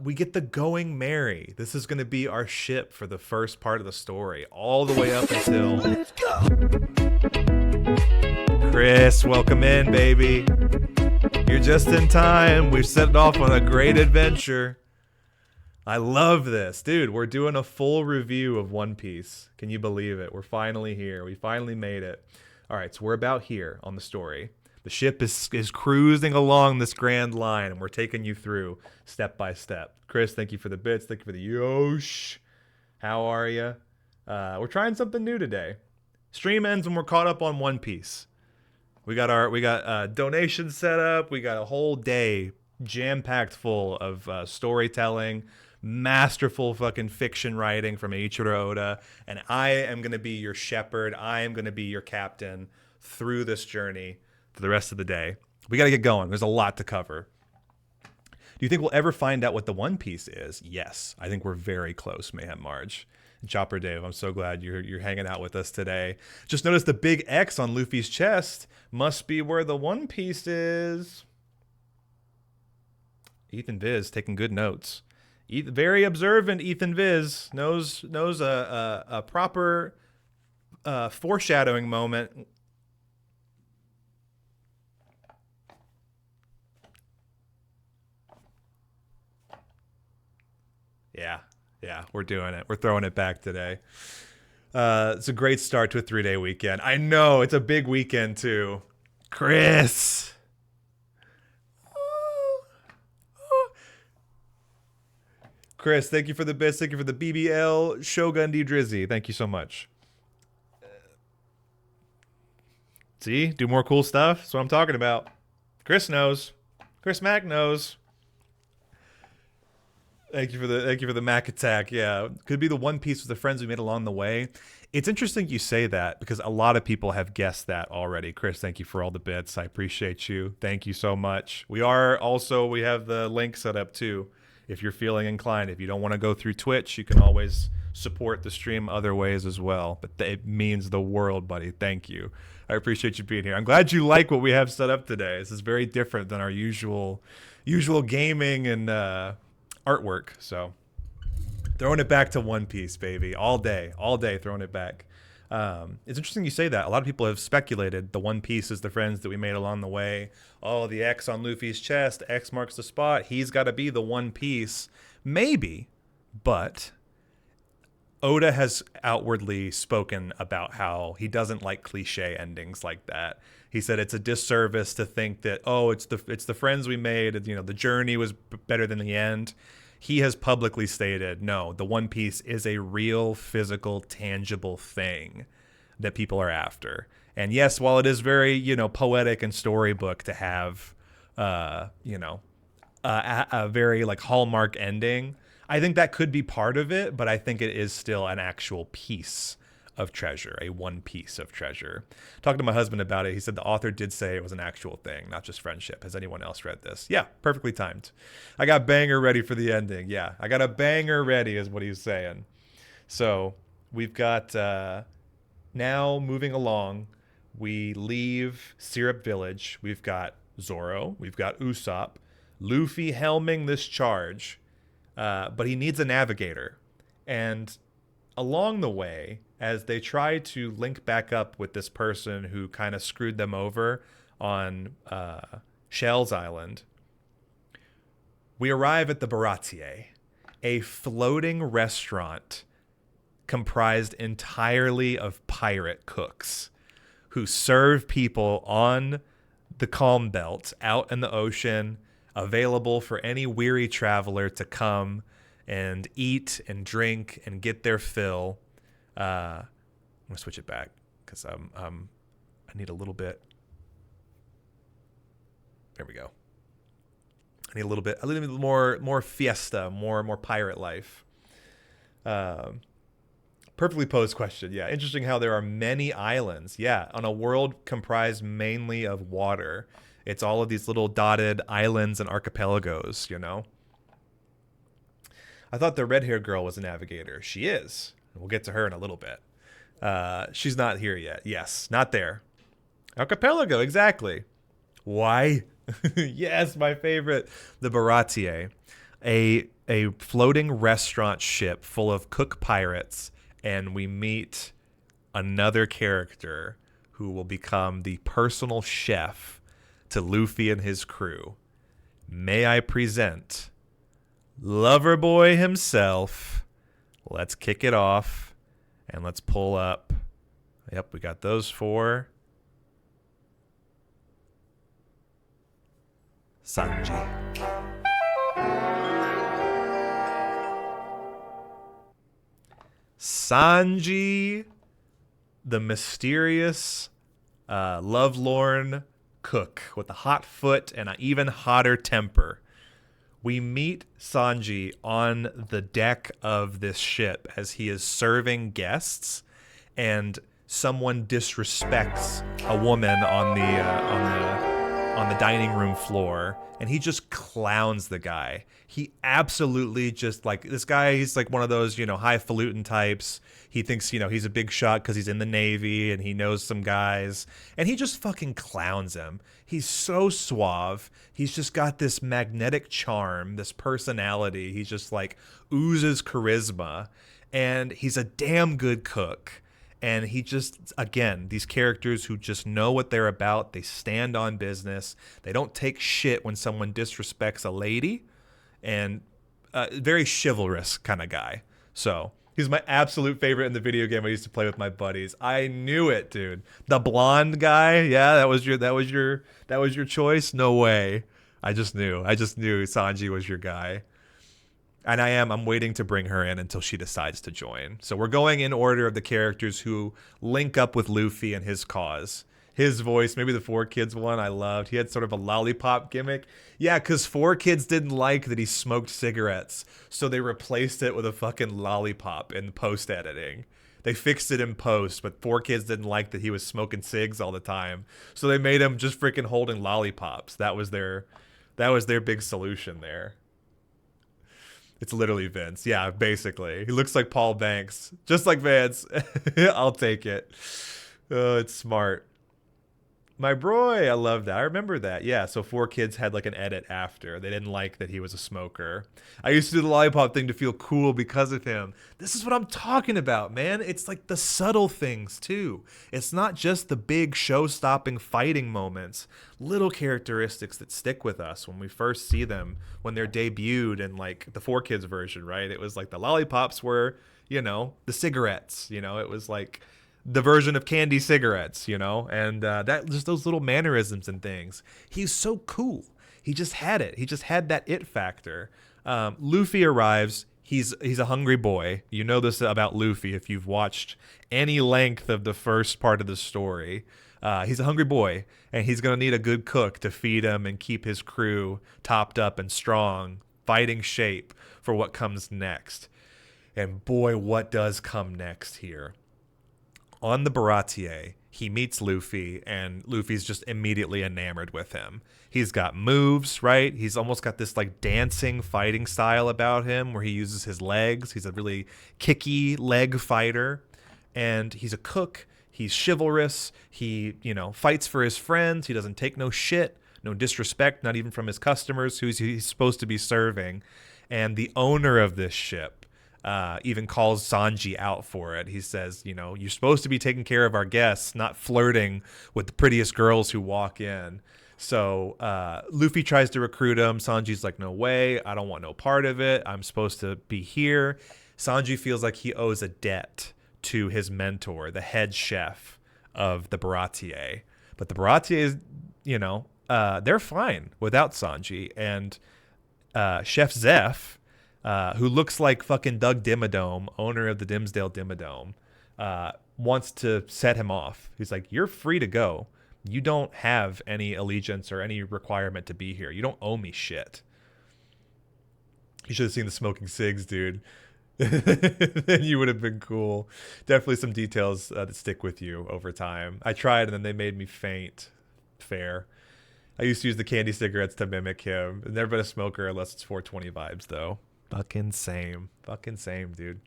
We get the Going Merry. This is going to be our ship for the first part of the story, all the way up until... Let's go. Chris, welcome in, baby. You're just in time. We've set off on a great adventure. I love this. Dude, we're doing a full review of One Piece. Can you believe it? We're finally here. We finally made it. All right, so we're about here on the story. The ship is cruising along this grand line, and we're taking you through step by step. Chris, thank you for the bits. Thank you for the yosh. How are you? We're trying something new today. Stream ends when we're caught up on One Piece. We got donations set up. We got a whole day jam-packed full of storytelling, masterful fucking fiction writing from Eiichiro Oda, and I am going to be your shepherd. I am going to be your captain through this journey for the rest of the day. We got to get going. There's a lot to cover. Do you think we'll ever find out what the One Piece is? Yes, I think we're very close, Mayhem Marge. And Chopper Dave, I'm so glad you're hanging out with us today. Just notice the big X on Luffy's chest must be where the One Piece is. Ethan Viz taking good notes. Very observant Ethan Viz knows a proper foreshadowing moment. Yeah, we're doing it. We're throwing it back today. It's a great start to a 3-day weekend. I know, it's a big weekend too. Chris. Chris, thank you for the bits. Thank you for the BBL Shogun D Drizzy. Thank you so much. See, do more cool stuff. That's what I'm talking about. Chris knows. Chris Mack knows. Thank you for the Mac attack. Yeah, could be the One Piece with the friends we made along the way. It's interesting you say that because a lot of people have guessed that already. Chris, thank you for all the bits. I appreciate you. Thank you so much. We have the link set up too. If you're feeling inclined, if you don't want to go through Twitch, you can always support the stream other ways as well. But it means the world, buddy. Thank you. I appreciate you being here. I'm glad you like what we have set up today. This is very different than our usual gaming and artwork. So throwing it back to One Piece, baby, all day throwing it back. It's interesting you say that. A lot of people have speculated the One Piece is the friends that we made along the way. Oh, the X on Luffy's chest, X marks the spot. He's got to be the One Piece. Maybe, but Oda has outwardly spoken about how he doesn't like cliche endings like that. He said it's a disservice to think that, oh, it's the friends we made, you know, the journey was better than the end. He has publicly stated, no, the One Piece is a real, physical, tangible thing that people are after. And yes, while it is very, poetic and storybook to have you know, a very like Hallmark ending. I think that could be part of it, but I think it is still an actual piece of treasure, a one piece of treasure. Talking to my husband about it, he said the author did say it was an actual thing, not just friendship. Has anyone else read this? Yeah, perfectly timed. I got banger ready for the ending. Yeah, I got a banger ready is what he's saying. So we've got, now moving along, we leave Syrup Village. We've got Zoro, we've got Usopp, Luffy helming this charge, but he needs a navigator. And along the way, as they try to link back up with this person who kind of screwed them over on Shell's Island, we arrive at the Baratier, a floating restaurant comprised entirely of pirate cooks who serve people on the Calm Belt out in the ocean, available for any weary traveler to come and eat and drink and get their fill. I'm gonna switch it back because I need a little bit. There we go. I need a little bit more fiesta, more pirate life. Perfectly posed question. Yeah, interesting how there are many islands. Yeah, on a world comprised mainly of water. It's all of these little dotted islands and archipelagos, you know? I thought the red-haired girl was a navigator. She is. We'll get to her in a little bit. She's not here yet. Yes, not there. Archipelago, exactly. Why? Yes, my favorite. The Baratier. A floating restaurant ship full of cook pirates, and we meet another character who will become the personal chef to Luffy and his crew. May I present Loverboy himself. Let's kick it off and let's pull up. Yep, we got those four. Sanji. Sanji, the mysterious, lovelorn cook with a hot foot and an even hotter temper. We meet Sanji on the deck of this ship as he is serving guests, and someone disrespects a woman on the dining room floor, and he just clowns the guy. He absolutely just, like, this guy, he's like one of those, you know, highfalutin types. He thinks, you know, he's a big shot because he's in the Navy and he knows some guys, and he just fucking clowns him. He's so suave. He's just got this magnetic charm, this personality. He just like oozes charisma, and he's a damn good cook. And he just, again, these characters who just know what they're about. They stand on business. They don't take shit when someone disrespects a lady. And very chivalrous kind of guy. So he's my absolute favorite in the video game I used to play with my buddies. I knew it, dude. The blonde guy, yeah, that was your choice. No way. I just knew Sanji was your guy. And I'm waiting to bring her in until she decides to join. So we're going in order of the characters who link up with Luffy and his cause. His voice, maybe the 4Kids one I loved. He had sort of a lollipop gimmick. Yeah, because 4Kids didn't like that he smoked cigarettes. So they replaced it with a fucking lollipop in post-editing. They fixed it in post, but 4Kids didn't like that he was smoking cigs all the time. So they made him just freaking holding lollipops. That was their big solution there. It's literally Vince. Yeah, basically. He looks like Paul Banks. Just like Vince. I'll take it. It's smart. My bro, I love that. I remember that. Yeah, so 4Kids had like an edit after. They didn't like that he was a smoker. I used to do the lollipop thing to feel cool because of him. This is what I'm talking about, man. It's like the subtle things, too. It's not just the big show-stopping fighting moments. Little characteristics that stick with us when we first see them, when they're debuted in like the 4Kids version, right? It was like the lollipops were, you know, the cigarettes. You know, it was like the version of candy cigarettes, you know, and that just those little mannerisms and things. He's so cool. He just had it. He just had that it factor. Luffy arrives. He's a hungry boy. You know this about Luffy if you've watched any length of the first part of the story. He's a hungry boy, and he's going to need a good cook to feed him and keep his crew topped up and strong, fighting shape for what comes next. And boy, what does come next here? On the Baratier, he meets Luffy, and Luffy's just immediately enamored with him. He's got moves, right? He's almost got this like dancing fighting style about him where he uses his legs. He's a really kicky leg fighter, and he's a cook. He's chivalrous. He, fights for his friends. He doesn't take no shit, no disrespect, not even from his customers who he's supposed to be serving. And the owner of this ship even calls Sanji out for it. He says, you're supposed to be taking care of our guests, not flirting with the prettiest girls who walk in. So Luffy tries to recruit him. Sanji's like, no way. I don't want no part of it. I'm supposed to be here. Sanji feels like he owes a debt to his mentor, the head chef of the Baratier. But the Baratier is, they're fine without Sanji. And Chef Zeph, who looks like fucking Doug Dimmadome, owner of the Dimsdale Dimmadome, wants to set him off. He's like, you're free to go. You don't have any allegiance or any requirement to be here. You don't owe me shit. You should have seen the smoking cigs, dude. Then you would have been cool. Definitely some details that stick with you over time. I tried and then they made me faint. Fair. I used to use the candy cigarettes to mimic him. I've never been a smoker unless it's 420 vibes, though. Fucking same, dude.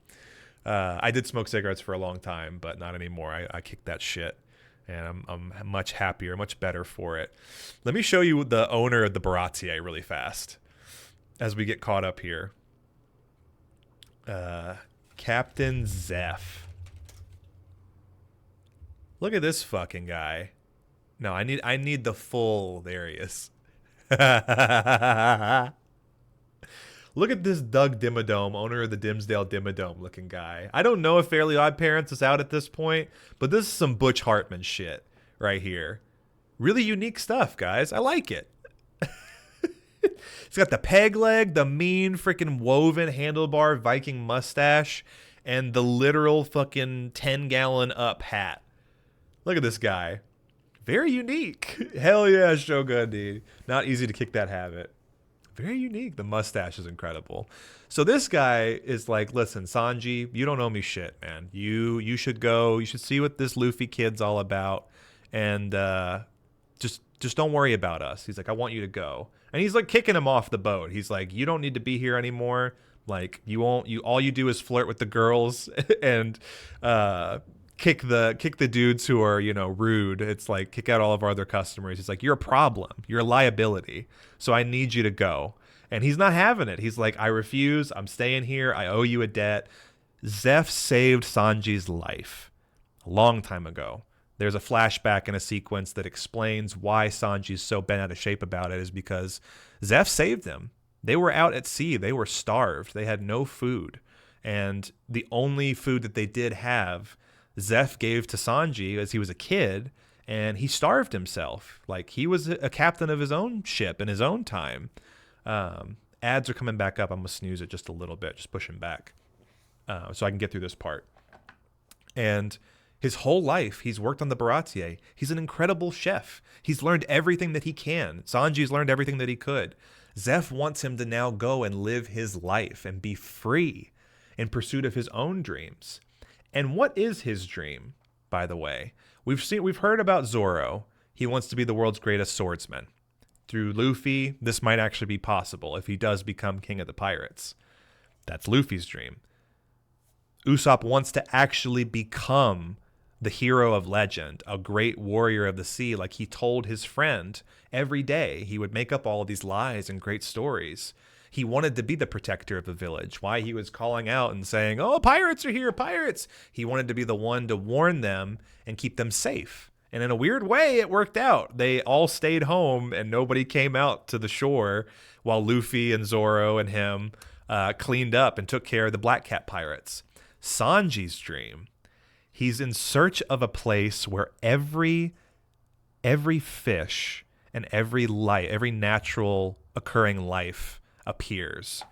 I did smoke cigarettes for a long time, but not anymore. I kicked that shit. And I'm much happier, much better for it. Let me show you the owner of the Baratier really fast as we get caught up here. Captain Zeph. Look at this fucking guy. No, I need the full. There he is. Look at this Doug Dimmadome, owner of the Dimsdale Dimmadome looking guy. I don't know if Fairly Odd Parents is out at this point, but this is some Butch Hartman shit right here. Really unique stuff, guys. I like it. He's got the peg leg, the mean freaking woven handlebar Viking mustache, and the literal fucking 10-gallon up hat. Look at this guy. Very unique. Hell yeah, Shogun, dude. Not easy to kick that habit. Very unique. The mustache is incredible. So this guy is like, listen, Sanji, you don't owe me shit, man. You should go. You should see what this Luffy kid's all about, and just don't worry about us. He's like, I want you to go. And he's like kicking him off the boat. He's like, you don't need to be here anymore. Like all you do is flirt with the girls and kick the dudes who are, rude. It's like kick out all of our other customers. He's like, you're a problem. You're a liability. So I need you to go. And he's not having it. He's like, I refuse. I'm staying here. I owe you a debt. Zeph saved Sanji's life a long time ago. There's a flashback in a sequence that explains why Sanji's so bent out of shape about it is because Zeph saved him. They were out at sea. They were starved. They had no food. And the only food that they did have, Zeph gave to Sanji as he was a kid, and he starved himself. Like, he was a captain of his own ship in his own time. Ads are coming back up. I'm going to snooze it just a little bit, just push him back so I can get through this part. And his whole life, he's worked on the Baratier. He's an incredible chef. He's learned everything that he can. Sanji's learned everything that he could. Zeph wants him to now go and live his life and be free in pursuit of his own dreams. And what is his dream, by the way? We've heard about Zoro. He wants to be the world's greatest swordsman. Through Luffy, this might actually be possible if he does become king of the pirates. That's Luffy's dream. Usopp wants to actually become the hero of legend, a great warrior of the sea, like he told his friend every day. He would make up all of these lies and great stories. He wanted to be the protector of the village. Why he was calling out and saying, oh, pirates are here, pirates. He wanted to be the one to warn them and keep them safe. And in a weird way, it worked out. They all stayed home and nobody came out to the shore while Luffy and Zoro and him cleaned up and took care of the Black Cat pirates. Sanji's dream, he's in search of a place where every fish and every natural occurring life appears.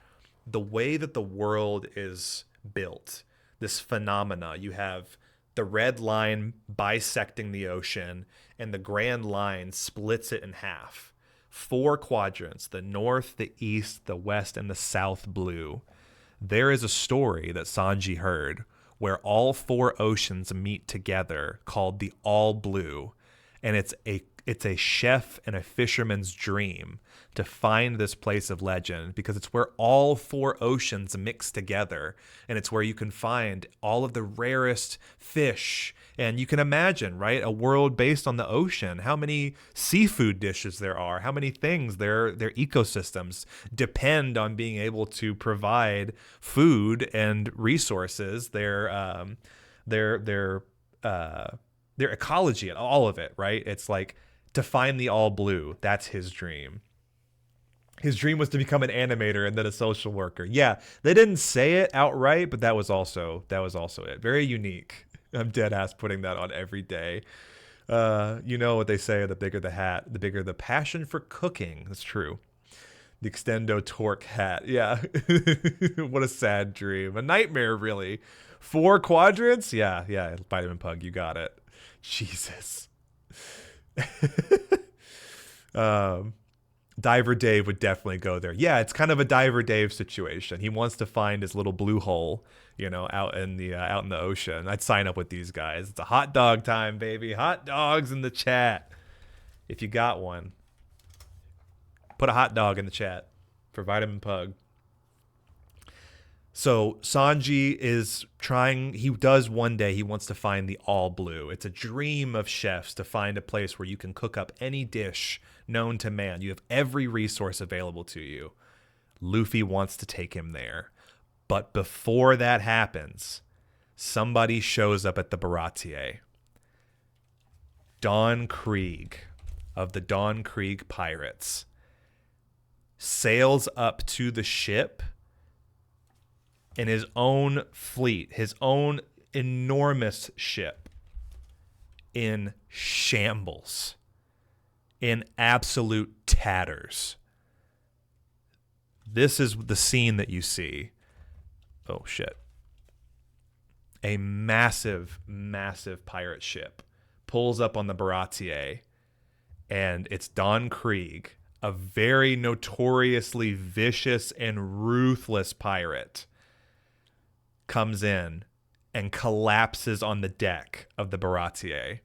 The way that the world is built, this phenomena, you have the red line bisecting the ocean, and the Grand Line splits it in half. 4 quadrants, the north, the east, the west, and the south blue. There is a story that Sanji heard where all 4 oceans meet together called the All Blue, and it's a chef and a fisherman's dream to find this place of legend because it's where all 4 oceans mix together, and it's where you can find all of the rarest fish. And you can imagine, right, a world based on the ocean, how many seafood dishes there are, how many things their ecosystems depend on being able to provide food and resources, their ecology and all of it, right? It's like to find the All Blue. That's his dream. His dream was to become an animator and then a social worker. Yeah, they didn't say it outright, but that was also it. Very unique. I'm dead ass putting that on every day. You know what they say, the bigger the hat, the bigger the passion for cooking. That's true. The Extendo Torque hat. Yeah. What a sad dream. A nightmare, really. 4 quadrants? Yeah. Vitamin Pug, you got it. Jesus. Diver Dave would definitely go there. Yeah, it's kind of a Diver Dave situation. He wants to find his little blue hole, out in the ocean. I'd sign up with these guys. It's a hot dog time, baby. Hot dogs in the chat. If you got one, put a hot dog in the chat for Vitamin Pug. So Sanji is trying, he does one day, he wants to find the All Blue. It's a dream of chefs to find a place where you can cook up any dish known to man. You have every resource available to you. Luffy wants to take him there. But before that happens, somebody shows up at the Baratie. Don Krieg of the Don Krieg Pirates sails up to the ship in his own fleet, his own enormous ship, in shambles, in absolute tatters. This is the scene that you see. Oh, shit. A massive, massive pirate ship pulls up on the Baratie, and it's Don Krieg, a very notoriously vicious and ruthless pirate, comes in and collapses on the deck of the Baratie.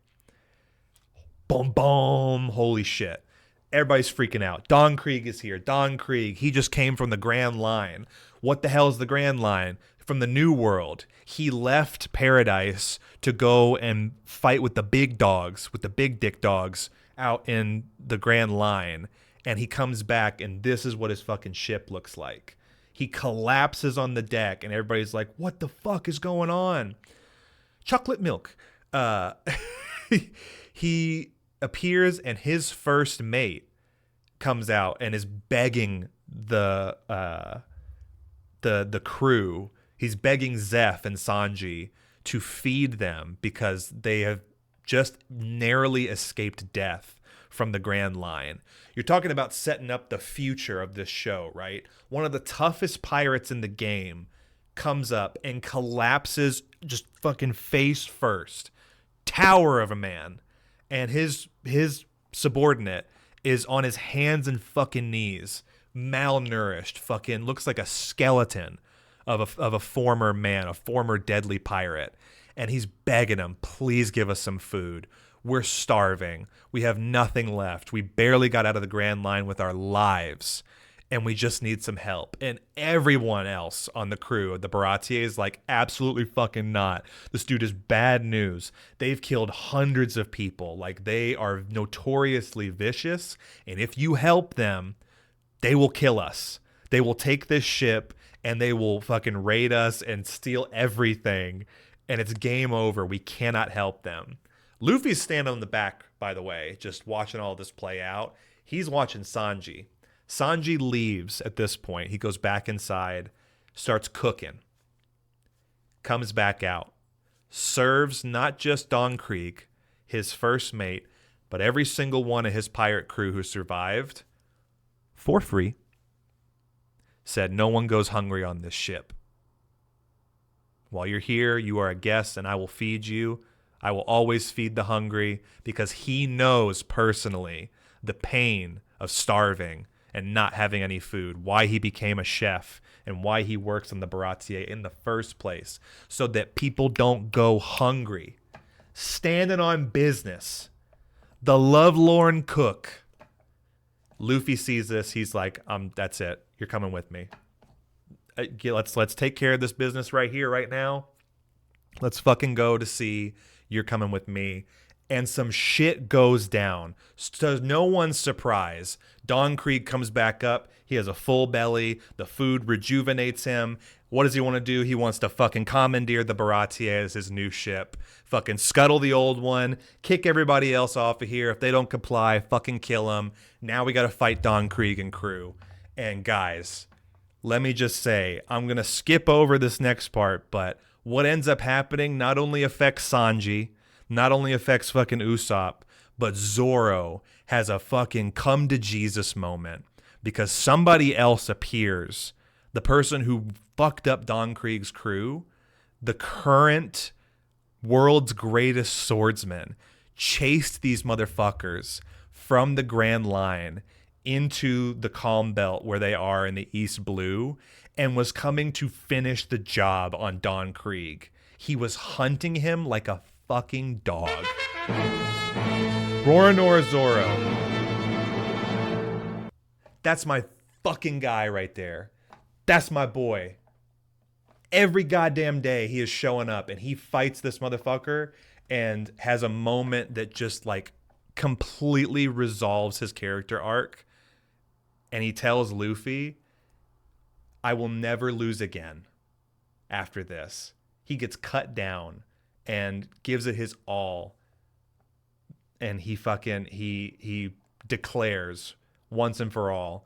Boom, boom. Holy shit. Everybody's freaking out. Don Krieg is here. Don Krieg. He just came from the Grand Line. What the hell is the Grand Line? From the New World. He left Paradise to go and fight with the big dogs, with the big dick dogs out in the Grand Line. And he comes back, and this is what his fucking ship looks like. He collapses on the deck, and everybody's like, what the fuck is going on? Chocolate milk. He appears, and his first mate comes out and is begging the crew. He's begging Zeph and Sanji to feed them because they have just narrowly escaped death from the Grand Line. You're talking about setting up the future of this show, right? One of the toughest pirates in the game comes up and collapses just fucking face first. Tower of a man. And his subordinate is on his hands and fucking knees, malnourished, fucking looks like a skeleton of a former man, a former deadly pirate. And he's begging him, please give us some food. We're starving. We have nothing left. We barely got out of the Grand Line with our lives, and we just need some help. And everyone else on the crew of the Baratie is like, absolutely fucking not. This dude is bad news. They've killed hundreds of people. Like, they are notoriously vicious, and if you help them, they will kill us. They will take this ship, and they will fucking raid us and steal everything, and it's game over. We cannot help them. Luffy's standing on the back, by the way, just watching all this play out. He's watching Sanji. Sanji leaves at this point. He goes back inside, starts cooking, comes back out, serves not just Don Krieg, his first mate, but every single one of his pirate crew who survived for free. Said no one goes hungry on this ship. While you're here, you are a guest, and I will feed you. I will always feed the hungry, because he knows personally the pain of starving and not having any food, why he became a chef, and why he works on the Baratier in the first place, so that people don't go hungry. Standing on business. The lovelorn cook. Luffy sees this. He's like, that's it. You're coming with me. Let's take care of this business right here, right now. Let's fucking go to sea. You're coming with me. And some shit goes down. To no one's surprise, Don Krieg comes back up. He has a full belly. The food rejuvenates him. What does he want to do? He wants to fucking commandeer the Baratier as his new ship. Fucking scuttle the old one. Kick everybody else off of here. If they don't comply, fucking kill them. Now we got to fight Don Krieg and crew. And guys, let me just say, I'm going to skip over this next part, but what ends up happening not only affects Sanji, not only affects fucking Usopp, but Zoro has a fucking come to Jesus moment, because somebody else appears. The person who fucked up Don Krieg's crew, the current world's greatest swordsman, chased these motherfuckers from the Grand Line into the Calm Belt where they are in the East Blue, and was coming to finish the job on Don Krieg. He was hunting him like a fucking dog. Roronoa Zoro. That's my fucking guy right there. That's my boy. Every goddamn day he is showing up and he fights this motherfucker and has a moment that just like completely resolves his character arc. And he tells Luffy, I will never lose again after this. He gets cut down and gives it his all. And he declares once and for all,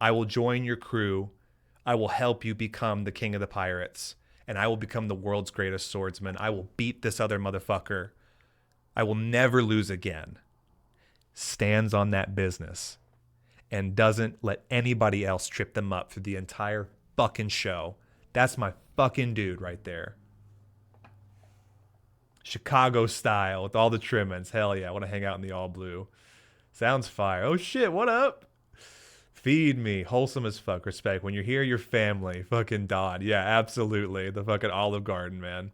I will join your crew. I will help you become the king of the pirates. And I will become the world's greatest swordsman. I will beat this other motherfucker. I will never lose again. Stands on that business. And doesn't let anybody else trip them up through the entire fucking show. That's my fucking dude right there. Chicago style with all the trimmings. Hell yeah, I want to hang out in the all blue. Sounds fire. Oh shit, what up? Feed me. Wholesome as fuck. Respect. When you're here, your family. Fucking Don. Yeah, absolutely. The fucking Olive Garden, man.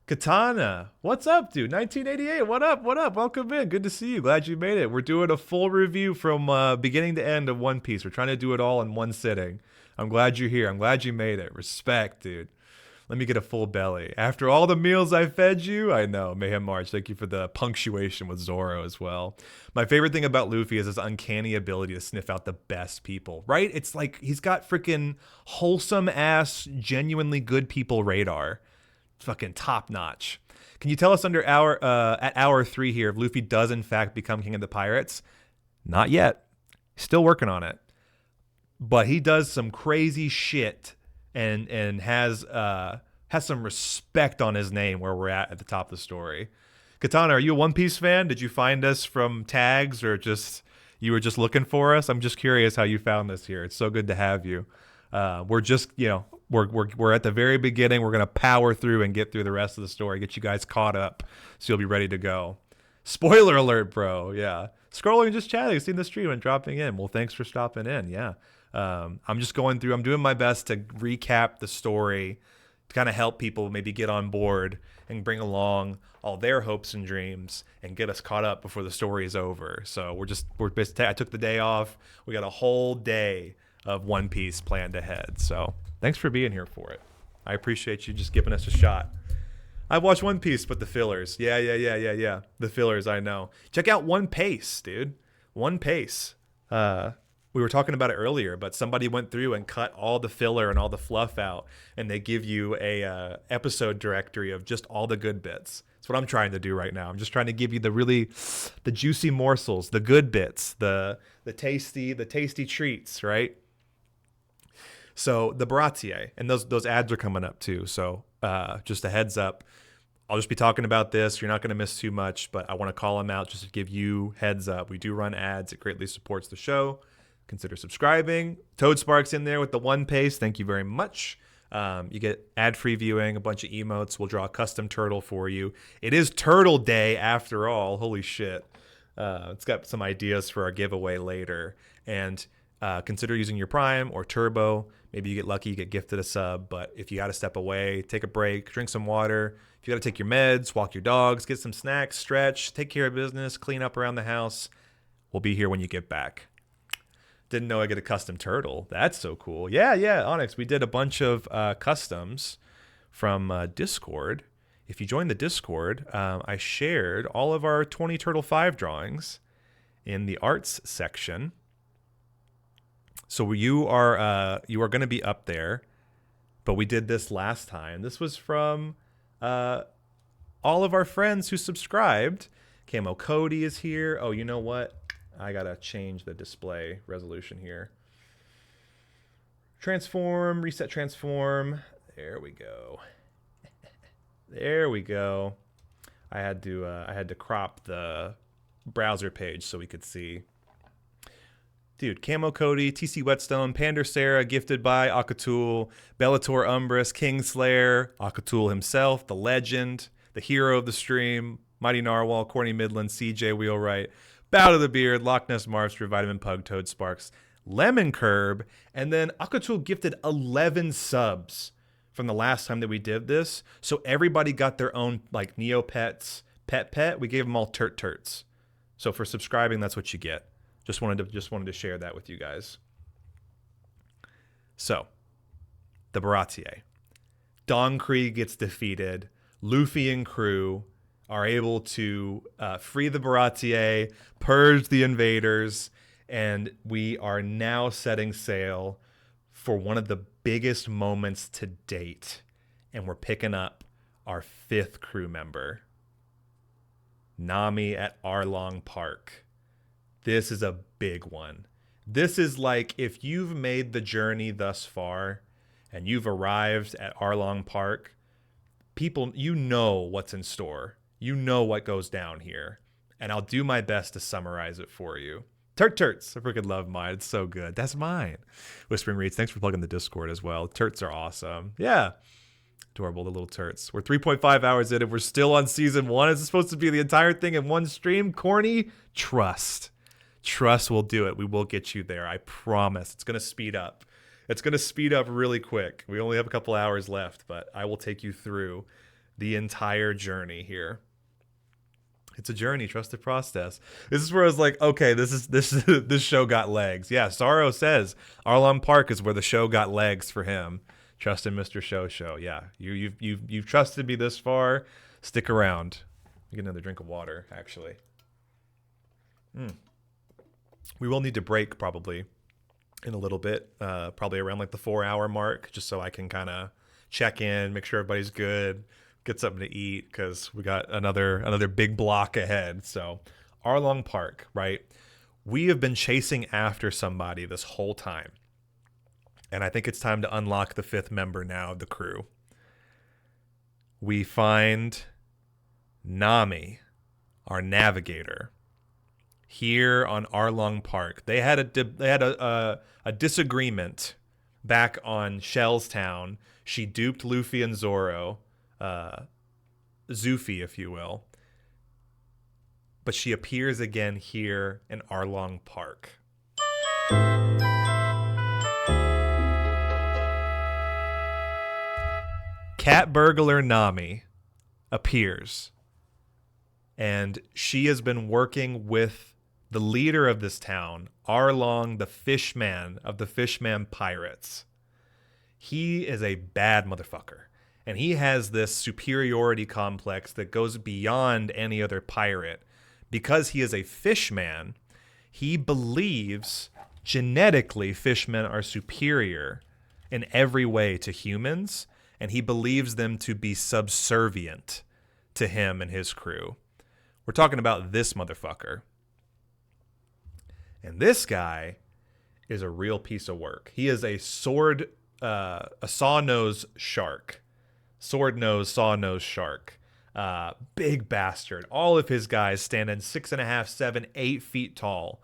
Katana, what's up, dude? 1988, what up? What up? Welcome in. Good to see you. Glad you made it. We're doing a full review from beginning to end of One Piece. We're trying to do it all in one sitting. I'm glad you're here. I'm glad you made it. Respect, dude. Let me get a full belly. After all the meals I fed you, I know. Mayhem March, thank you for the punctuation with Zoro as well. My favorite thing about Luffy is his uncanny ability to sniff out the best people, right? It's like he's got freaking wholesome ass, genuinely good people radar. Fucking top notch. Can you tell us at hour 3 here if Luffy does in fact become king of the pirates? Not yet. Still working on it. But he does some crazy shit and has some respect on his name where we're at the top of the story. Katana, are you a One Piece fan? Did you find us from tags or just you were just looking for us? I'm just curious how you found this here. It's so good to have you. We're just, we're at the very beginning. We're going to power through and get through the rest of the story, get you guys caught up so you'll be ready to go. Spoiler alert, bro. Yeah. Scrolling and just chatting, seeing the stream and dropping in. Well, thanks for stopping in. Yeah. I'm just going through, I'm doing my best to recap the story to kind of help people maybe get on board and bring along all their hopes and dreams and get us caught up before the story is over. So I took the day off. We got a whole day of One Piece planned ahead. So thanks for being here for it. I appreciate you just giving us a shot. I've watched One Piece, but the fillers. Yeah. The fillers, I know. Check out One Pace, dude. One Pace. We were talking about it earlier, but somebody went through and cut all the filler and all the fluff out, and they give you a episode directory of just all the good bits. That's what I'm trying to do right now. I'm just trying to give you the juicy morsels, the good bits, the tasty treats, right? So the Baratier, and those ads are coming up too. So just a heads up. I'll just be talking about this. You're not going to miss too much, but I want to call them out just to give you heads up. We do run ads. It greatly supports the show. Consider subscribing. Toad Sparks in there with the One Pace. Thank you very much. You get ad-free viewing, a bunch of emotes. We'll draw a custom turtle for you. It is Turtle Day after all. Holy shit. It's got some ideas for our giveaway later. And consider using your Prime or Turbo. Maybe you get lucky, you get gifted a sub. But if you got to step away, take a break, drink some water. If you got to take your meds, walk your dogs, get some snacks, stretch, take care of business, clean up around the house, we'll be here when you get back. Didn't know I get a custom turtle. That's so cool. Yeah, Onyx. We did a bunch of customs from Discord. If you join the Discord, I shared all of our 20 Turtle 5 drawings in the arts section. So you are going to be up there, but we did this last time. This was from all of our friends who subscribed. Camo Cody is here. Oh, you know what? I gotta change the display resolution here. Transform, reset transform. There we go. There we go. I had to crop the browser page so we could see. Dude, Camo Cody, TC Whetstone, Pander Sarah, gifted by Akatul, Bellator Umbrus, Kingslayer, Akatul himself, the legend, the hero of the stream, Mighty Narwhal, Corny Midland, CJ Wheelwright, Bow to the Beard, Loch Ness Marster, Vitamin Pug, Toad Sparks, Lemon Curb, and then Akatul gifted 11 subs from the last time that we did this. So everybody got their own like Neopets, Pet. We gave them all Turts. So for subscribing, that's what you get. Just wanted to share that with you guys. So, the Baratier. Don Krieg gets defeated. Luffy and crew are able to free the Baratier, purge the invaders, and we are now setting sail for one of the biggest moments to date. And we're picking up our 5th crew member, Nami at Arlong Park. This is a big one. This is like if you've made the journey thus far and you've arrived at Arlong Park, people, you know what's in store. You know what goes down here. And I'll do my best to summarize it for you. Turts. I freaking love mine. It's so good. That's mine. Whispering Reads, thanks for plugging the Discord as well. Turts are awesome. Yeah. Adorable, the little turts. We're 3.5 hours in and we're still on season 1. Is it supposed to be the entire thing in one stream? Corny, trust. Trust will do it. We will get you there. I promise. It's going to speed up. It's going to speed up really quick. We only have a couple hours left, but I will take you through the entire journey here. It's a journey. Trust the process. This is where I was like, okay, this show got legs. Yeah, Sorrow says Arlong Park is where the show got legs for him. Trust in Mr. Show. Yeah, you've trusted me this far. Stick around. Get another drink of water, actually. We will need to break probably in a little bit, probably around like the 4-hour mark, just so I can kind of check in, make sure everybody's good, get something to eat, because we got another big block ahead. So Arlong Park, right? We have been chasing after somebody this whole time. And I think it's time to unlock the 5th member now of the crew. We find Nami, our navigator, here on Arlong Park. They had a disagreement back on Shell's Town. She duped Luffy and Zoro, Zufi, if you will. But she appears again here in Arlong Park. Cat burglar Nami appears, and she has been working with the leader of this town, Arlong, the Fishman of the Fishman Pirates. He is a bad motherfucker, and he has this superiority complex that goes beyond any other pirate. Because he is a fishman, he believes genetically fishmen are superior in every way to humans, and he believes them to be subservient to him and his crew. We're talking about this motherfucker. And this guy is a real piece of work. He is a saw-nose shark. Sword-nose, saw-nose shark. Big bastard. All of his guys standing 6.5, 7, 8 feet tall.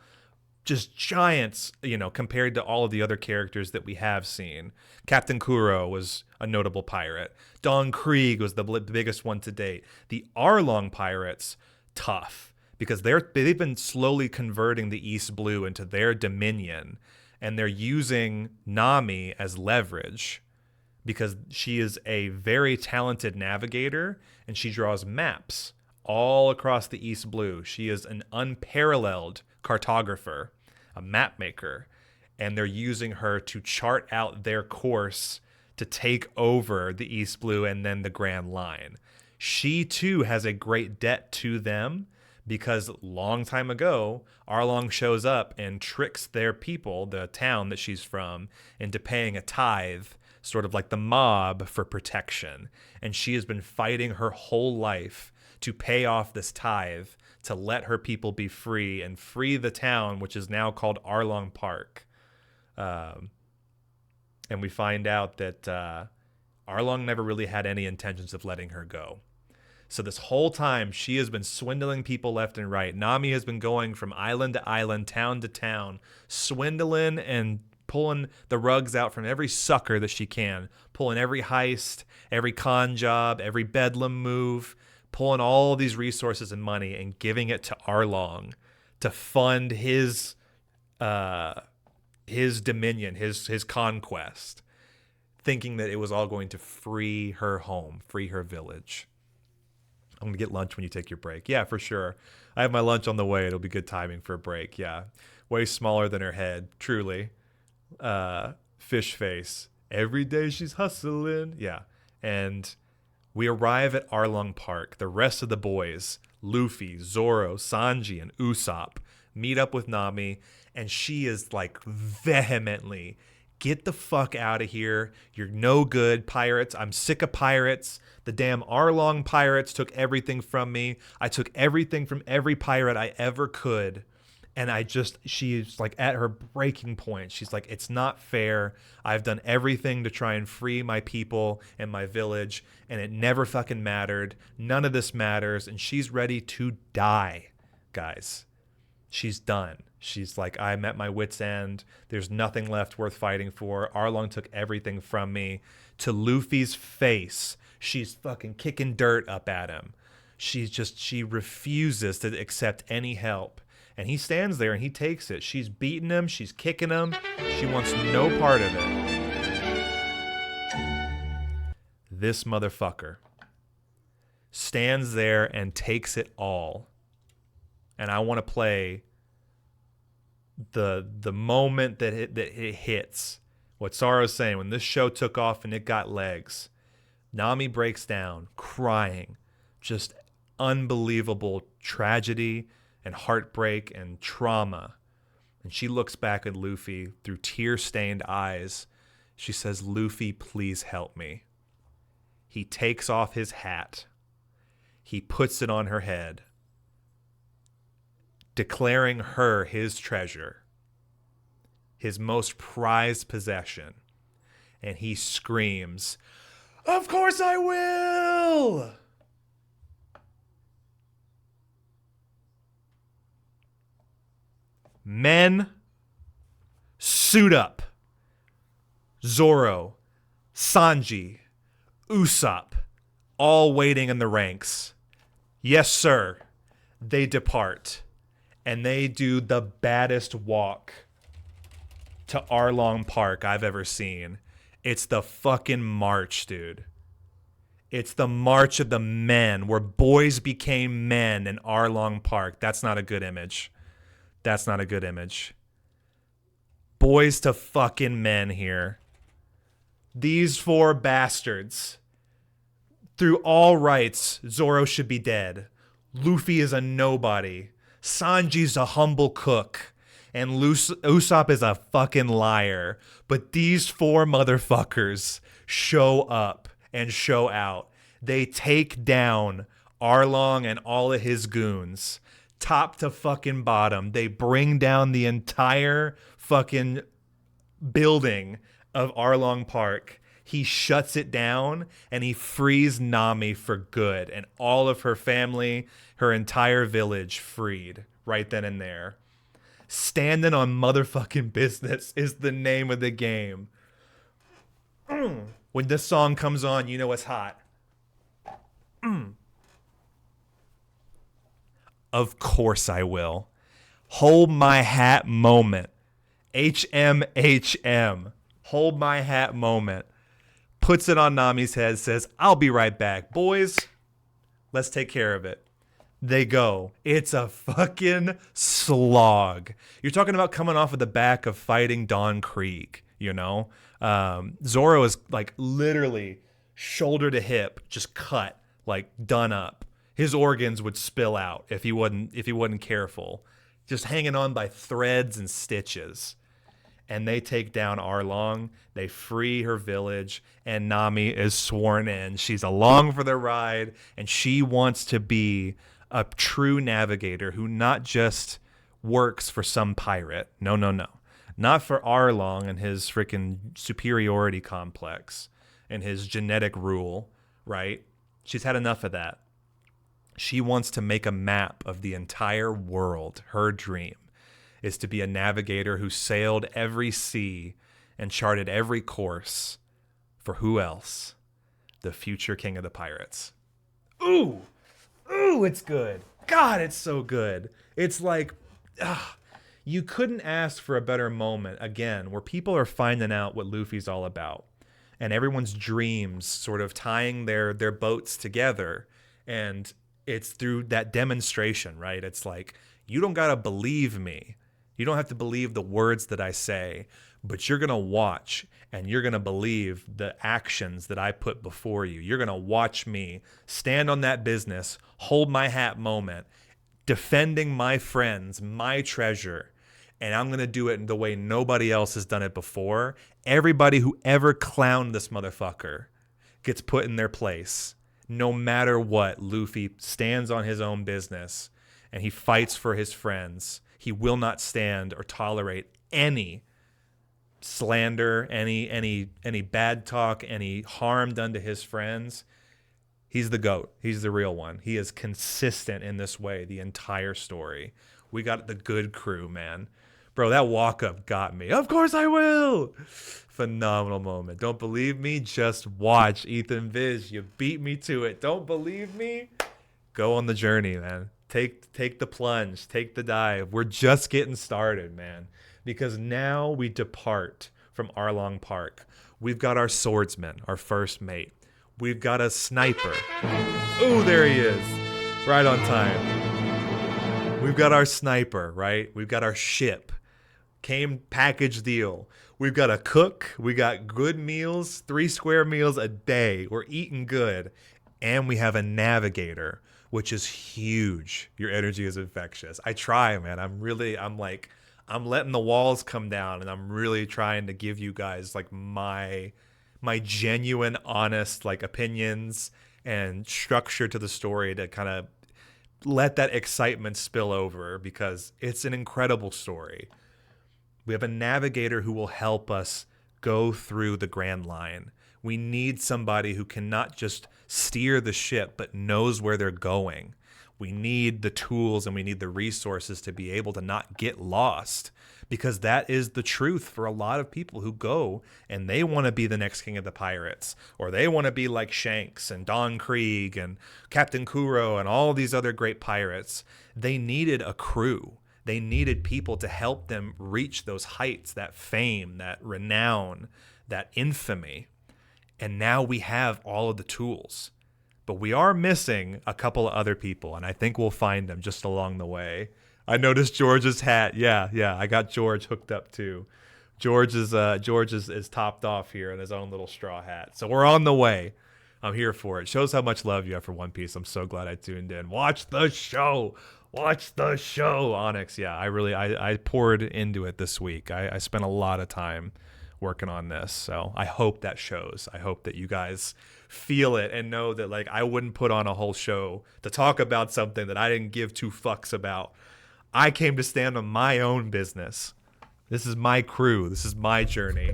just giants, compared to all of the other characters that we have seen. Captain Kuro was a notable pirate. Don Krieg was the biggest one to date. The Arlong pirates, tough, because they've been slowly converting the East Blue into their dominion, and they're using Nami as leverage because she is a very talented navigator and she draws maps all across the East Blue. She is an unparalleled cartographer, a map maker, and they're using her to chart out their course to take over the East Blue and then the Grand Line. She too has a great debt to them because long time ago, Arlong shows up and tricks their people, the town that she's from, into paying a tithe, sort of like the mob, for protection. And she has been fighting her whole life to pay off this tithe, to let her people be free and free the town, which is now called Arlong Park. And we find out that Arlong never really had any intentions of letting her go. So this whole time, she has been swindling people left and right. Nami has been going from island to island, town to town, swindling and pulling the rugs out from every sucker that she can, pulling every heist, every con job, every bedlam move, pulling all these resources and money and giving it to Arlong to fund his dominion, his conquest, thinking that it was all going to free her home, free her village. I'm going to get lunch when you take your break. Yeah, for sure. I have my lunch on the way. It'll be good timing for a break. Yeah. Way smaller than her head. Truly. Fish face. Every day she's hustling. Yeah. And we arrive at Arlong Park. The rest of the boys, Luffy, Zoro, Sanji, and Usopp, meet up with Nami. And she is like vehemently, get the fuck out of here. You're no good, pirates. I'm sick of pirates. The damn Arlong pirates took everything from me. I took everything from every pirate I ever could. And she's like at her breaking point. She's like, it's not fair. I've done everything to try and free my people and my village, and it never fucking mattered. None of this matters. And she's ready to die, guys. She's done. She's like, I'm at my wit's end. There's nothing left worth fighting for. Arlong took everything from me. To Luffy's face, she's fucking kicking dirt up at him. She refuses to accept any help. And he stands there and he takes it. She's beating him. She's kicking him. She wants no part of it. This motherfucker stands there and takes it all. And I want to play the moment that it hits. What Sara's saying, when this show took off and it got legs, Nami breaks down, crying, just unbelievable tragedy and heartbreak and trauma. And she looks back at Luffy through tear-stained eyes. She says, Luffy, please help me. He takes off his hat. He puts it on her head, declaring her his treasure, his most prized possession. And he screams, "Of course I will!" Men, suit up. Zoro, Sanji, Usopp, all waiting in the ranks. Yes, sir. They depart. And they do the baddest walk to Arlong Park I've ever seen. It's the fucking march, dude. It's the march of the men, where boys became men in Arlong Park. That's not a good image. That's not a good image. Boys to fucking men here. These four bastards. Through all rights, Zoro should be dead. Luffy is a nobody. Sanji's a humble cook. And Usopp is a fucking liar. But these four motherfuckers show up and show out. They take down Arlong and all of his goons. Top to fucking bottom. They bring down the entire fucking building of Arlong Park. He shuts it down and he frees Nami for good. And all of her family, her entire village freed right then and there. Standing on motherfucking business is the name of the game. When this song comes on, you know it's hot. Of course I will. Hold my hat moment. HMHM. Hold my hat moment. Puts it on Nami's head, says, I'll be right back. Boys, let's take care of it. They go. It's a fucking slog. You're talking about coming off of the back of fighting Don Krieg, you know? Zoro is like literally shoulder to hip, just cut, like done up. His organs would spill out if he wasn't careful. Just hanging on by threads and stitches. And they take down Arlong. They free her village, and Nami is sworn in. She's along for the ride, and she wants to be a true navigator who not just works for some pirate. No. Not for Arlong and his freaking superiority complex and his genetic rule, right? She's had enough of that. She wants to make a map of the entire world. Her dream is to be a navigator who sailed every sea and charted every course for who else? The future king of the pirates. Ooh, it's good. God, it's so good. It's like, you couldn't ask for a better moment, again, where people are finding out what Luffy's all about. And everyone's dreams sort of tying their boats together. And it's through that demonstration, right? It's like, you don't got to believe me. You don't have to believe the words that I say, but you're going to watch and you're going to believe the actions that I put before you. You're going to watch me stand on that business, hold my hat moment, defending my friends, my treasure, and I'm going to do it in the way nobody else has done it before. Everybody who ever clowned this motherfucker gets put in their place. No matter what, Luffy stands on his own business and he fights for his friends. He will not stand or tolerate any slander, any bad talk, any harm done to his friends. He's the GOAT. He's the real one. He is consistent in this way the entire story. We got the good crew, man. Bro, that walk-up got me. Of course I will. Phenomenal moment. Don't believe me? Just watch. Ethan Viz, you beat me to it. Don't believe me? Go on the journey, man. Take the plunge. Take the dive. We're just getting started, man. Because now we depart from Arlong Park. We've got our swordsman, our first mate. We've got a sniper. Ooh, there he is. Right on time. We've got our sniper, right? We've got our ship. Came package deal. We've got a cook. We got good meals, 3 square meals a day. We're eating good. And we have a navigator, which is huge. Your energy is infectious. I try, man. I'm letting the walls come down, and I'm really trying to give you guys like my genuine, honest like opinions and structure to the story to kind of let that excitement spill over, because it's an incredible story. We have a navigator who will help us go through the Grand Line. We need somebody who can not just steer the ship, but knows where they're going. We need the tools and we need the resources to be able to not get lost, because that is the truth for a lot of people who go and they want to be the next king of the pirates, or they want to be like Shanks and Don Krieg and Captain Kuro and all these other great pirates. They needed a crew. They needed people to help them reach those heights, that fame, that renown, that infamy. And now we have all of the tools. But we are missing a couple of other people, and I think we'll find them just along the way. I noticed George's hat. Yeah, I got George hooked up too. George is topped off here in his own little straw hat. So we're on the way. I'm here for it. Shows how much love you have for One Piece. I'm so glad I tuned in. Watch the show. Onyx. Yeah, I poured into it this week. I spent a lot of time working on this, so I hope that shows. I hope that you guys feel it and know that like I wouldn't put on a whole show to talk about something that I didn't give 2 fucks about. I came to stand on my own business. This is my crew. This is my journey.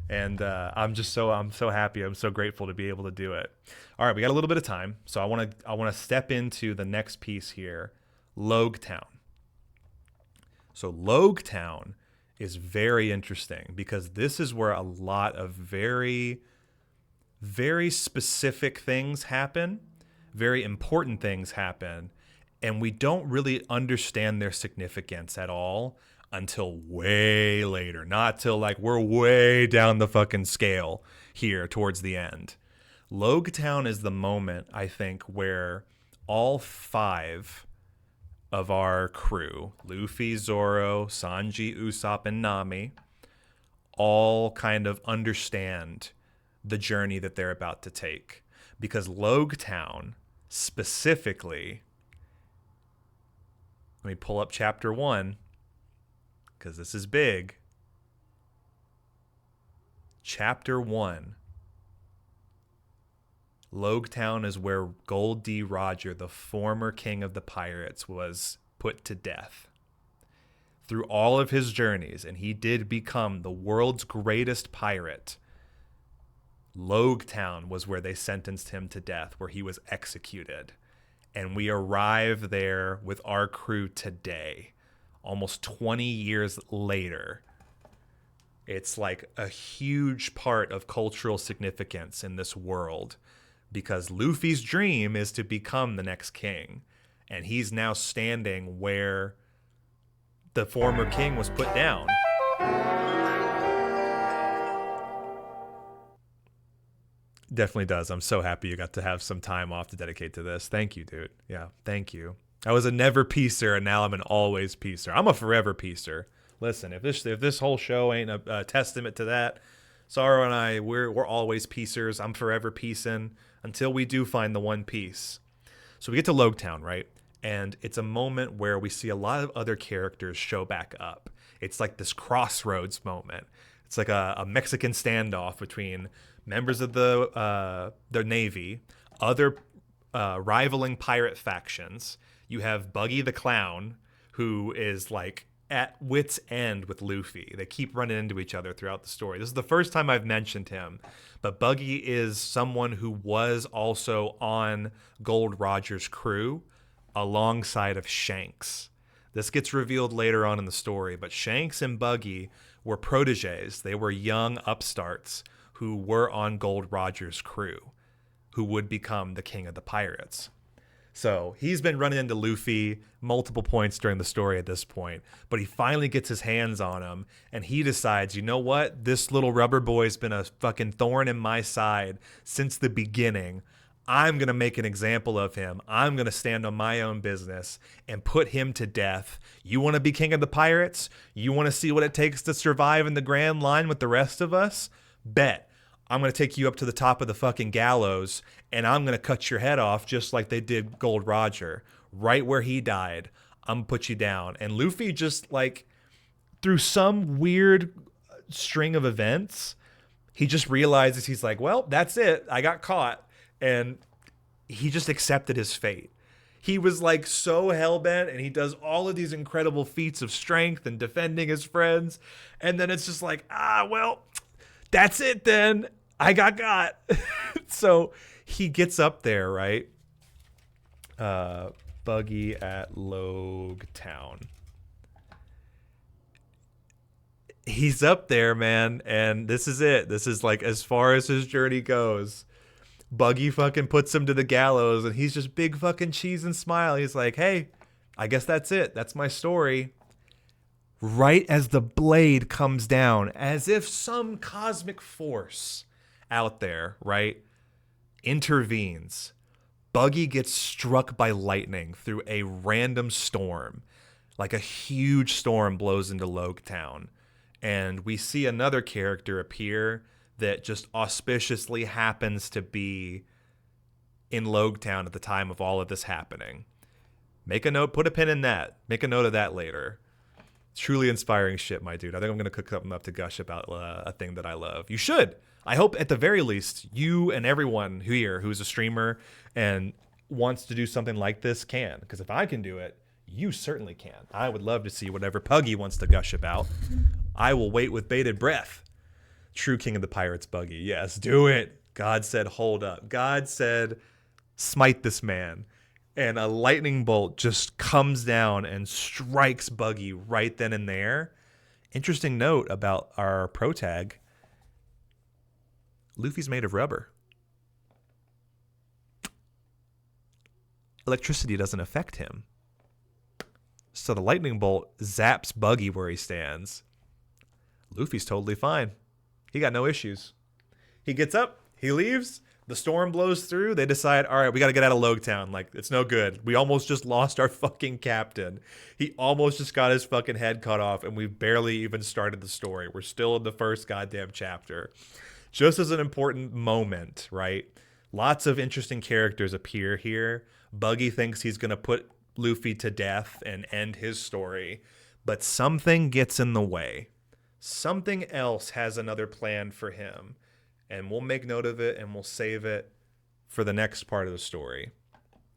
And I'm so happy. I'm so grateful to be able to do it. All right, we got a little bit of time, so I want to step into the next piece here, Logue Town. So Loguetown is very interesting because this is where a lot of very, very specific things happen, very important things happen, and we don't really understand their significance at all until way later. Not till like we're way down the fucking scale here towards the end. Loguetown is the moment, I think, where all 5 of our crew, Luffy, Zoro, Sanji, Usopp, and Nami, all kind of understand the journey that they're about to take. Because Loguetown, specifically, let me pull up chapter 1, because this is big. Chapter 1. Loguetown is where Gold D. Roger, the former king of the pirates, was put to death. Through all of his journeys, and he did become the world's greatest pirate, Loguetown was where they sentenced him to death, where he was executed. And we arrive there with our crew today, almost 20 years later. It's like a huge part of cultural significance in this world, because Luffy's dream is to become the next king, and he's now standing where the former king was put down. Definitely does. I'm so happy you got to have some time off to dedicate to this. Thank you, dude. Yeah, thank you. I was a never piecer, and now I'm an always piecer. I'm a forever piecer. Listen, if this whole show ain't a testament to that, Zoro and I, we're always piecers. I'm forever piecing until we do find the one piece. So we get to Loguetown, right? And it's a moment where we see a lot of other characters show back up. It's like this crossroads moment. It's like a Mexican standoff between members of the Navy, other rivaling pirate factions. You have Buggy the Clown, who is like at wit's end with Luffy. They keep running into each other throughout the story. This is the first time I've mentioned him, but Buggy is someone who was also on Gold Roger's crew alongside of Shanks. This gets revealed later on in the story, but Shanks and Buggy were proteges. They were young upstarts who were on Gold Roger's crew, who would become the king of the pirates. So he's been running into Luffy multiple points during the story at this point, but he finally gets his hands on him, and he decides, you know what? This little rubber boy's been a fucking thorn in my side since the beginning. I'm going to make an example of him. I'm going to stand on my own business and put him to death. You want to be king of the pirates? You want to see what it takes to survive in the Grand Line with the rest of us? Bet. I'm going to take you up to the top of the fucking gallows, and I'm going to cut your head off just like they did Gold Roger. Right where he died, I'm going to put you down. And Luffy just, like, through some weird string of events, he just realizes, he's like, well, that's it. I got caught. And he just accepted his fate. He was like so hellbent, and he does all of these incredible feats of strength and defending his friends. And then it's just like, well, that's it then. I got. So he gets up there, right? Buggy at Loguetown. He's up there, man, and this is it. This is like as far as his journey goes. Buggy fucking puts him to the gallows, and he's just big fucking cheese and smile. He's like, hey, I guess that's it. That's my story. Right as the blade comes down, as if some cosmic force out there, right, intervenes. Buggy gets struck by lightning through a random storm. Like a huge storm blows into Loguetown. And we see another character appear that just auspiciously happens to be in Loguetown at the time of all of this happening. Make a note, put a pin in that. Make a note of that later. Truly inspiring shit, my dude. I think I'm going to cook something up to gush about a thing that I love. You should. I hope at the very least you and everyone here who's a streamer and wants to do something like this can. Because if I can do it, you certainly can. I would love to see whatever Puggy wants to gush about. I will wait with bated breath. True king of the pirates, Buggy. Yes, do it. God said, hold up. God said, smite this man. and a lightning bolt just comes down and strikes Buggy right then and there. Interesting note about our pro tag. Luffy's made of rubber. Electricity doesn't affect him. So the lightning bolt zaps Buggy where he stands. Luffy's totally fine. He got no issues. He gets up, he leaves, the storm blows through, they decide, all right, we got to get out of Logtown. Like, it's no good. We almost just lost our fucking captain. He almost just got his fucking head cut off, and we've barely even started the story. We're still in the first goddamn chapter. Just as an important moment, right? Lots of interesting characters appear here. Buggy thinks he's going to put Luffy to death and end his story, but something gets in the way. Something else has another plan for him, and we'll make note of it and we'll save it for the next part of the story.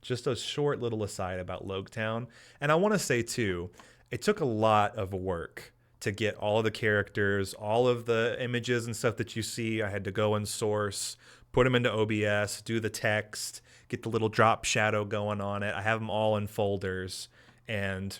Just a short little aside about Logtown. And I want to say too, it took a lot of work to get all of the characters, all of the images and stuff that you see. I had to go and source, put them into OBS, do the text, get the little drop shadow going on it. I have them all in folders. And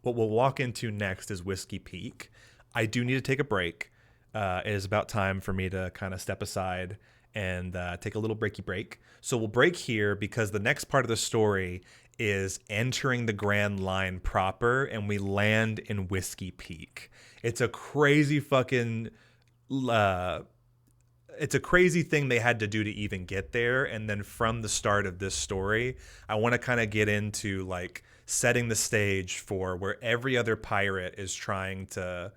what we'll walk into next is Whiskey Peak. I do need to take a break. It is about time for me to kind of step aside and take a little breaky break. So we'll break here because the next part of the story is entering the Grand Line proper, and we land in Whiskey Peak. It's a crazy fucking... it's a crazy thing they had to do to even get there. And then from the start of this story, I want to kind of get into like setting the stage for where every other pirate is trying to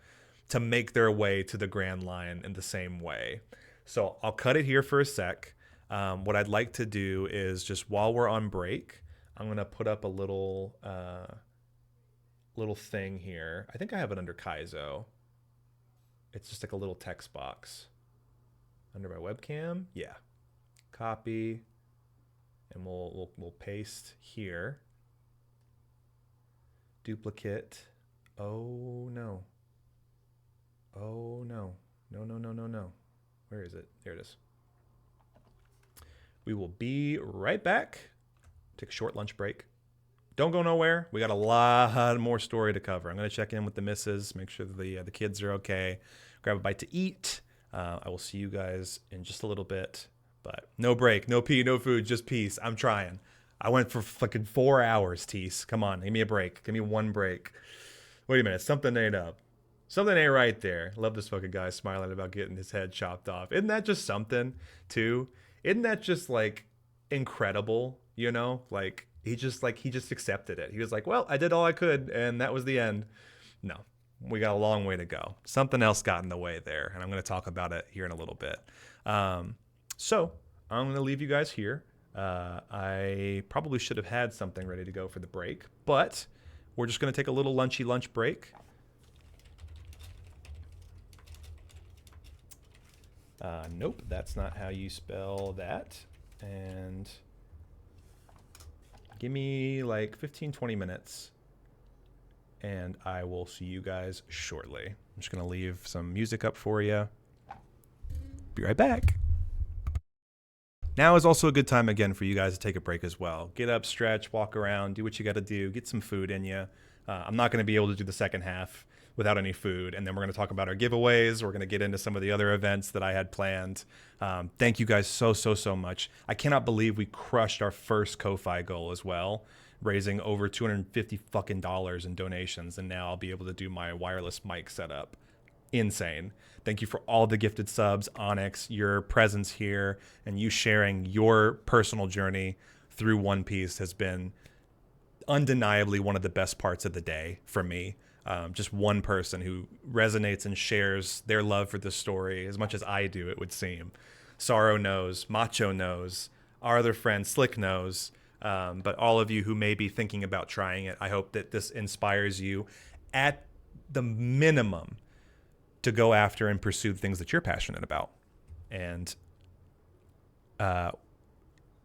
make their way to the Grand Line in the same way. So I'll cut it here for a sec. What I'd like to do is just while we're on break, I'm going to put up a little thing here. I think I have it under Kaizo. It's just like a little text box. Under my webcam? Yeah. Copy. And we'll paste here. Duplicate. Oh no. Oh no. No. Where is it? There it is. We will be right back. Take a short lunch break. Don't go nowhere. We got a lot more story to cover. I'm going to check in with the missus, make sure that the kids are okay. Grab a bite to eat. I will see you guys in just a little bit. But no break, no pee, no food, just peace. I'm trying. I went for fucking 4 hours, Tease. Come on, give me a break. Give me one break. Wait a minute, something ain't up. Something ain't right there. Love this fucking guy smiling about getting his head chopped off. Isn't that just something, too? Isn't that just, like, incredible, you know? Like, he just accepted it. He was like, well, I did all I could, and that was the end. No, we got a long way to go. Something else got in the way there, and I'm going to talk about it here in a little bit. So I'm going to leave you guys here. I probably should have had something ready to go for the break, but we're just going to take a little lunch break. Nope, that's not how you spell that. And give me like 15-20 minutes, and I will see you guys shortly. I'm just going to leave some music up for you. Be right back. Now is also a good time again for you guys to take a break as well. Get up, stretch, walk around, do what you got to do, get some food in you. I'm not going to be able to do the second half without any food, and then we're going to talk about our giveaways. We're going to get into some of the other events that I had planned. Thank you guys so much. I cannot believe we crushed our first Ko-Fi goal as well, raising over $250 fucking in donations, and now I'll be able to do my wireless mic setup. Insane. Thank you for all the gifted subs, Onyx, your presence here, and you sharing your personal journey through One Piece has been undeniably one of the best parts of the day for me. Just one person who resonates and shares their love for this story as much as I do, it would seem. Sorrow knows, Macho knows, our other friend Slick knows, but all of you who may be thinking about trying it, I hope that this inspires you at the minimum to go after and pursue things that you're passionate about. And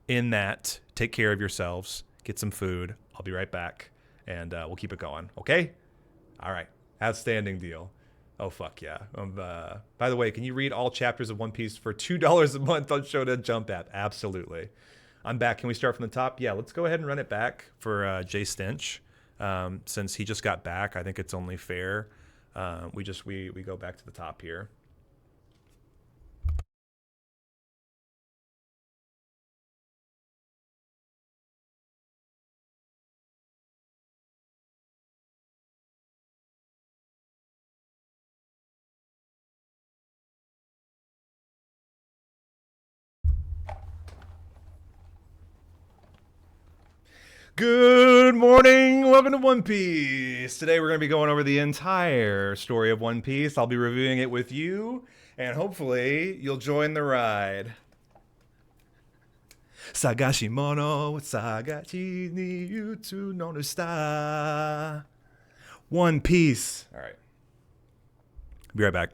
in that, take care of yourselves, get some food. I'll be right back, and we'll keep it going, okay? All right, outstanding deal. Oh, fuck yeah. By the way, can you read all chapters of One Piece for $2 a month on Shonen Jump app? Absolutely. I'm back. Can we start from the top? Yeah, let's go ahead and run it back for Jay Stench. Since he just got back, I think it's only fair. We go back to the top here. Good morning. Welcome to One Piece. Today we're going to be going over the entire story of One Piece. I'll be reviewing it with you, and hopefully you'll join the ride. Sagashimono Sagachi ni Yutu no Nusta. One Piece. All right. Be right back.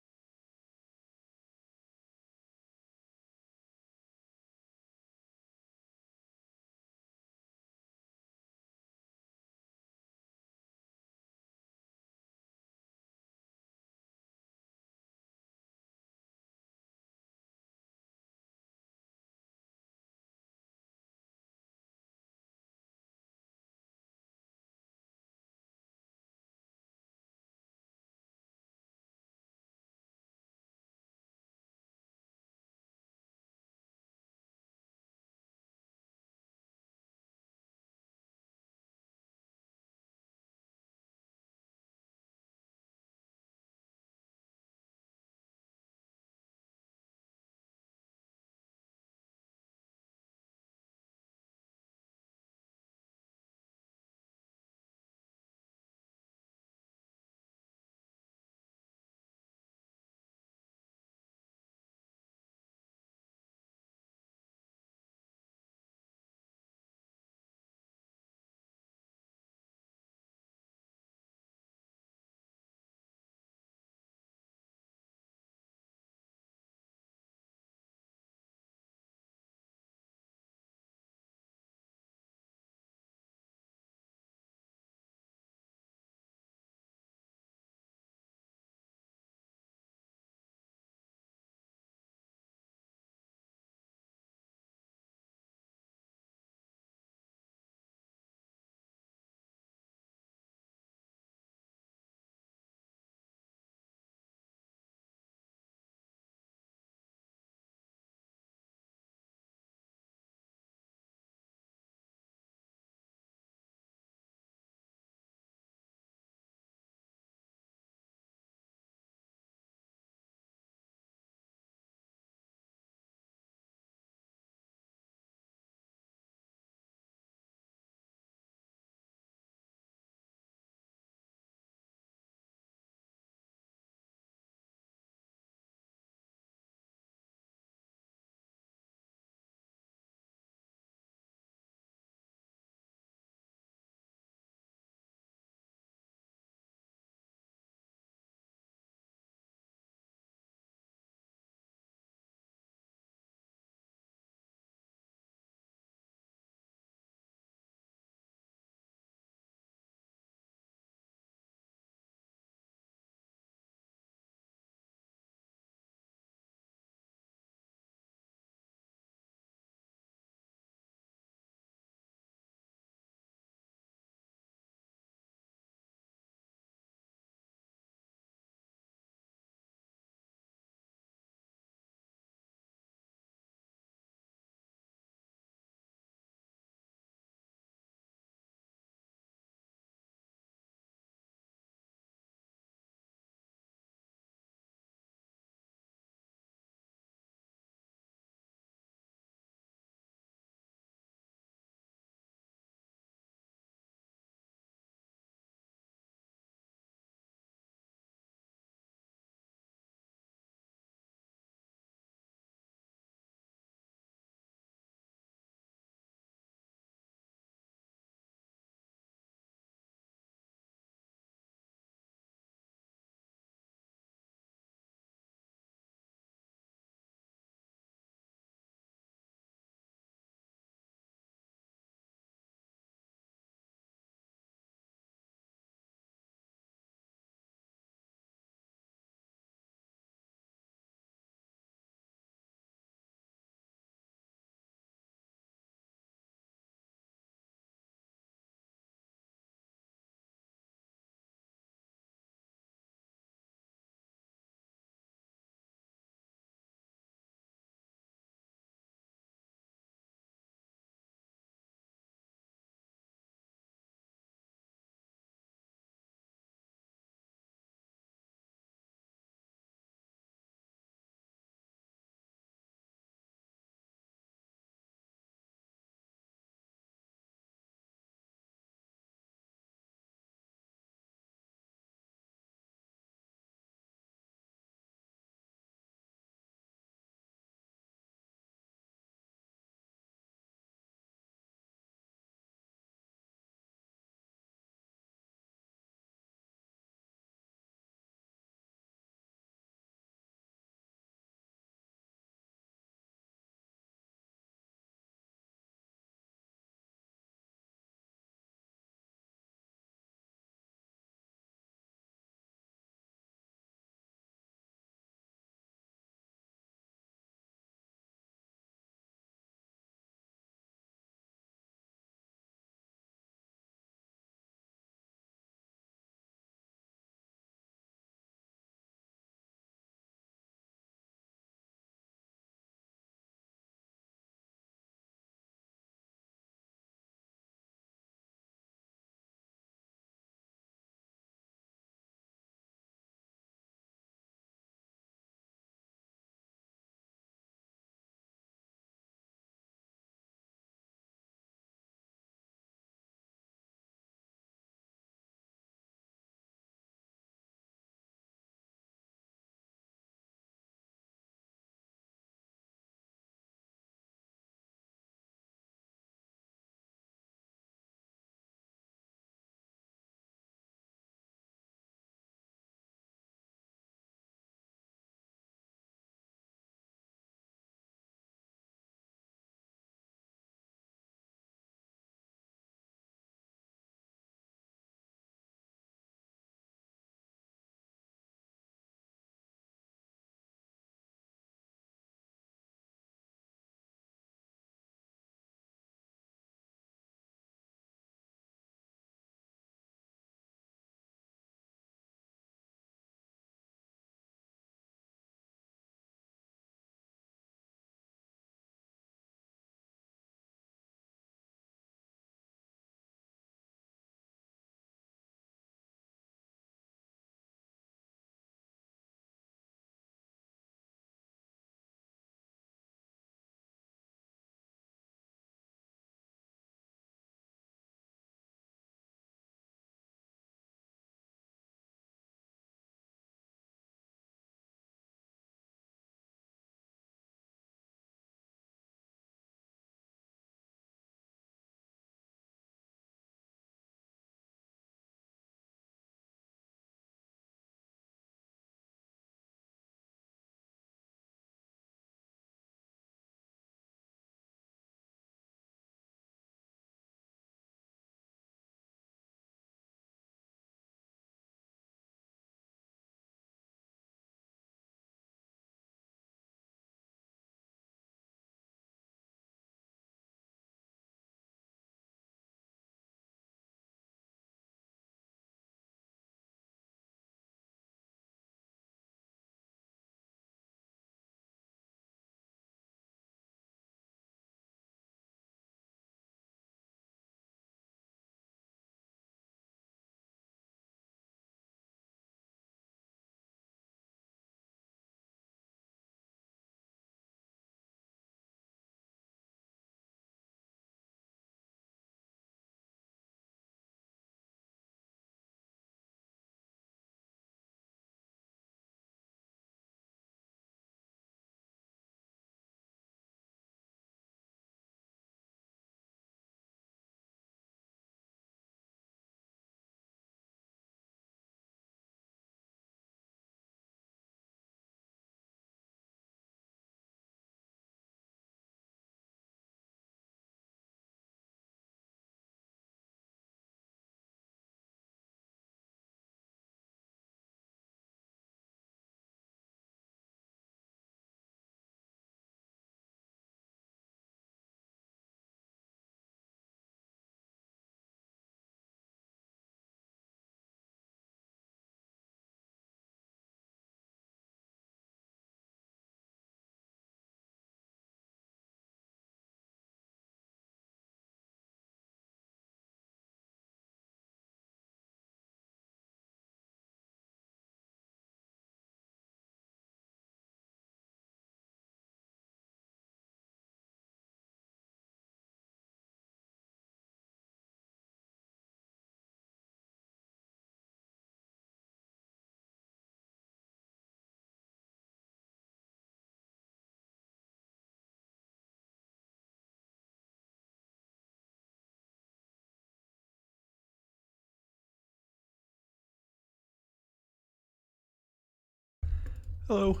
Hello.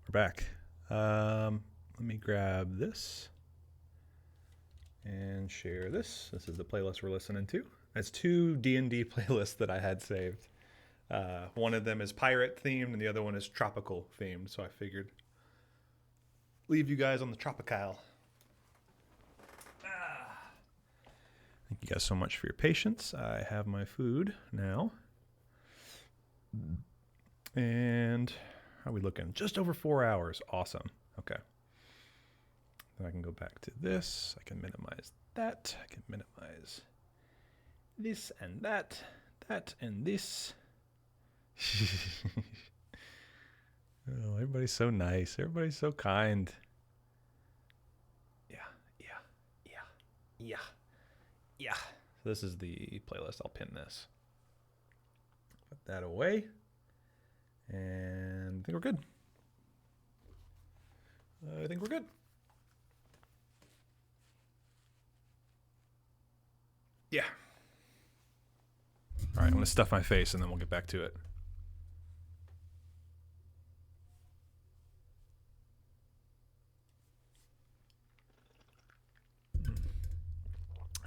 We're back. Let me grab this and share this. This is the playlist we're listening to. That's 2 D&D playlists that I had saved. One of them is pirate themed and the other one is tropical themed. So I figured leave you guys on the tropical. Thank you guys so much for your patience. I have my food now. And how are we looking? Just over 4 hours. Awesome. Okay. Then I can go back to this. I can minimize that. I can minimize this and that. That and this. Oh, everybody's so nice. Everybody's so kind. Yeah. So this is the playlist. I'll pin this. Put that away. And I think we're good. Yeah. All right, I'm going to stuff my face and then we'll get back to it.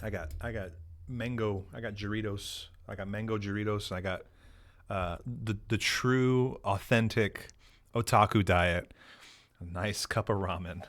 I got mango. I got Doritos. I got mango Doritos. And I got the true, authentic otaku diet. A nice cup of ramen.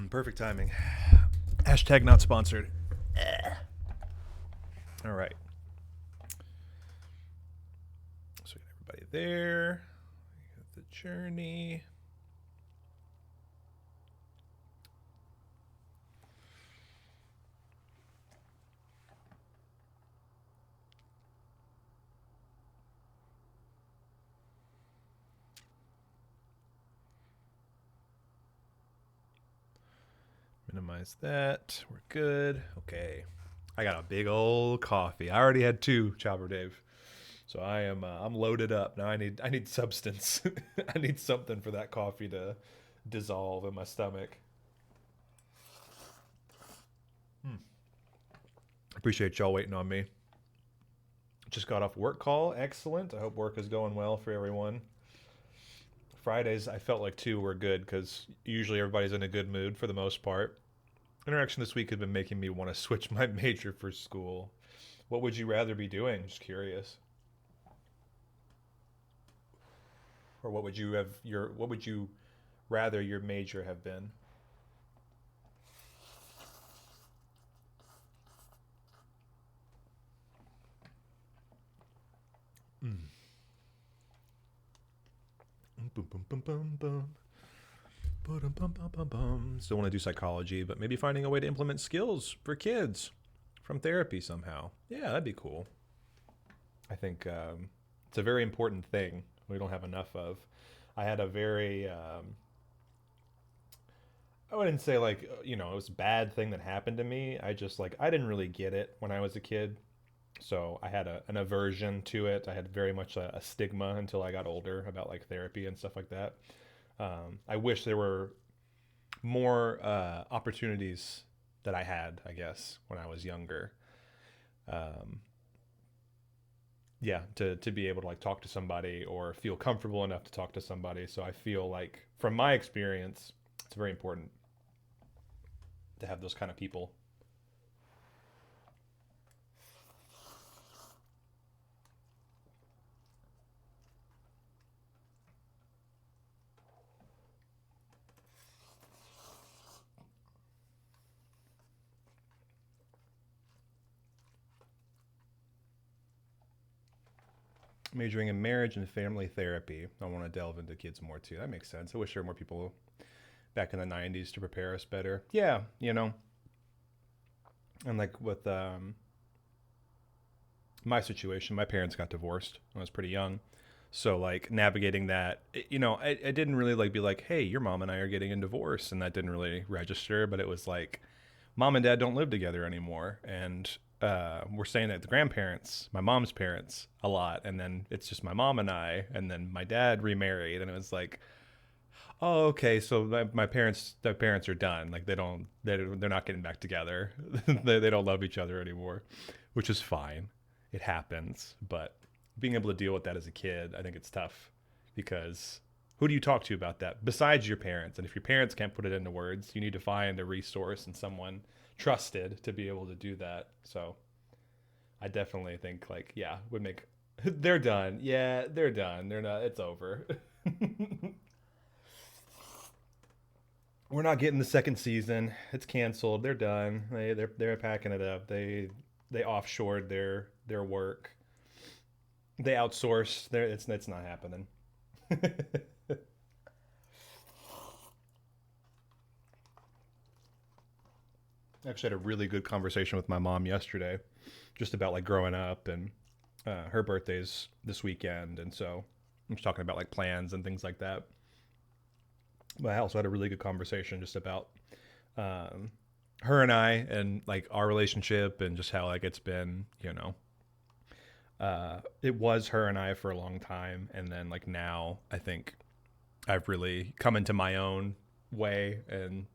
Perfect timing. Hashtag not sponsored. All right. So we got everybody there. We got the journey. Minimize that. We're good. Okay. I got a big old coffee. I already had 2, Chopper Dave. So I'm loaded up. Now I need substance. I need something for that coffee to dissolve in my stomach. Appreciate y'all waiting on me. Just got off work call. Excellent. I hope work is going well for everyone. Fridays, I felt like 2 were good because usually everybody's in a good mood for the most part. Interaction this week has been making me want to switch my major for school. What would you rather be doing? Just curious. Or what would you rather your major have been? Still want to do psychology, but maybe finding a way to implement skills for kids from therapy somehow. Yeah, that'd be cool. I think it's a very important thing we don't have enough of. I had a very, I wouldn't say like, it was a bad thing that happened to me. I didn't really get it when I was a kid. So I had an aversion to it. I had very much a stigma until I got older about like therapy and stuff like that. I wish there were more opportunities that I had, I guess, when I was younger. Yeah, to be able to like talk to somebody or feel comfortable enough to talk to somebody. So I feel like from my experience, it's very important to have those kind of people. Majoring in marriage and family therapy. I want to delve into kids more too. That makes sense. I wish there were more people back in the 90s to prepare us better. Yeah, And like with my situation, my parents got divorced when I was pretty young. So like navigating that, I didn't really like be like, hey, your mom and I are getting a divorce. And that didn't really register, but it was like, mom and dad don't live together anymore. And we're staying at the grandparents, my mom's parents, a lot. And then it's just my mom and I, and then my dad remarried. And it was like, oh, okay. So my parents, their parents are done. Like they're not getting back together. They don't love each other anymore, which is fine. It happens. But being able to deal with that as a kid, I think it's tough because who do you talk to about that besides your parents? And if your parents can't put it into words, you need to find a resource and someone trusted to be able to do that. So I definitely think like, yeah, would make, they're done. Yeah, they're done. They're not, it's over. We're not getting the second season. It's canceled. They're done. They're packing it up. They offshored their work. They outsourced. It's not happening. Actually had a really good conversation with my mom yesterday, just about like growing up, and her birthday's this weekend, and so I'm just talking about like plans and things like that. But I also had a really good conversation just about her and I and like our relationship and just how like it's been, it was her and I for a long time. And then like now I think I've really come into my own way and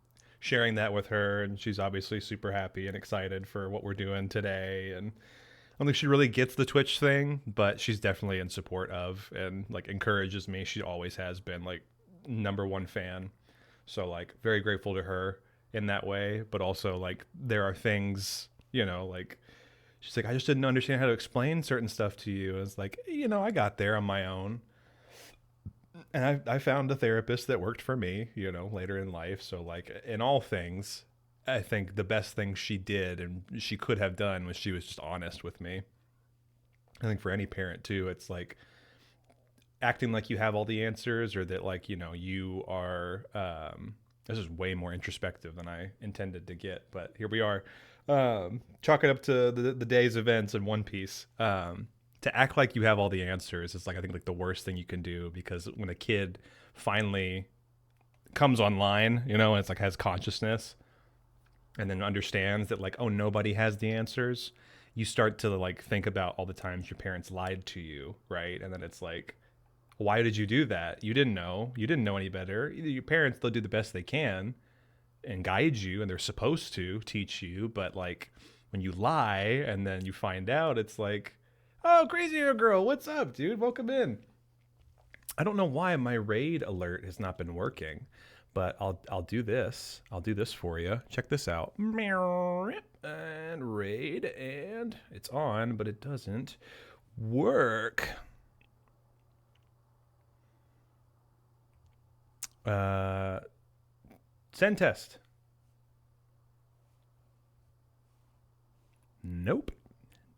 sharing that with her. And she's obviously super happy and excited for what we're doing today. And I don't think she really gets the Twitch thing, but she's definitely in support of and like encourages me. She always has been like #1 fan. So like very grateful to her in that way, but also like there are things, like she's like, I just didn't understand how to explain certain stuff to you. It's like, I got there on my own. And I found a therapist that worked for me, later in life. So like in all things, I think the best thing she did and she could have done was she was just honest with me. I think for any parent too, it's like acting like you have all the answers or that like, you are, this is way more introspective than I intended to get, but here we are, chalk it up to the day's events in One Piece. To act like you have all the answers is like, I think like the worst thing you can do, because when a kid finally comes online, and it's like has consciousness and then understands that like, oh, nobody has the answers, you start to like think about all the times your parents lied to you, right? And then it's like, why did you do that? You didn't know any better. Your parents, they'll do the best they can and guide you, and they're supposed to teach you, but like when you lie and then you find out, it's like, oh, Crazy Hair Girl, what's up, dude? Welcome in. I don't know why my raid alert has not been working, but I'll do this. I'll do this for you. Check this out. And raid, and it's on, but it doesn't work. Send test. Nope.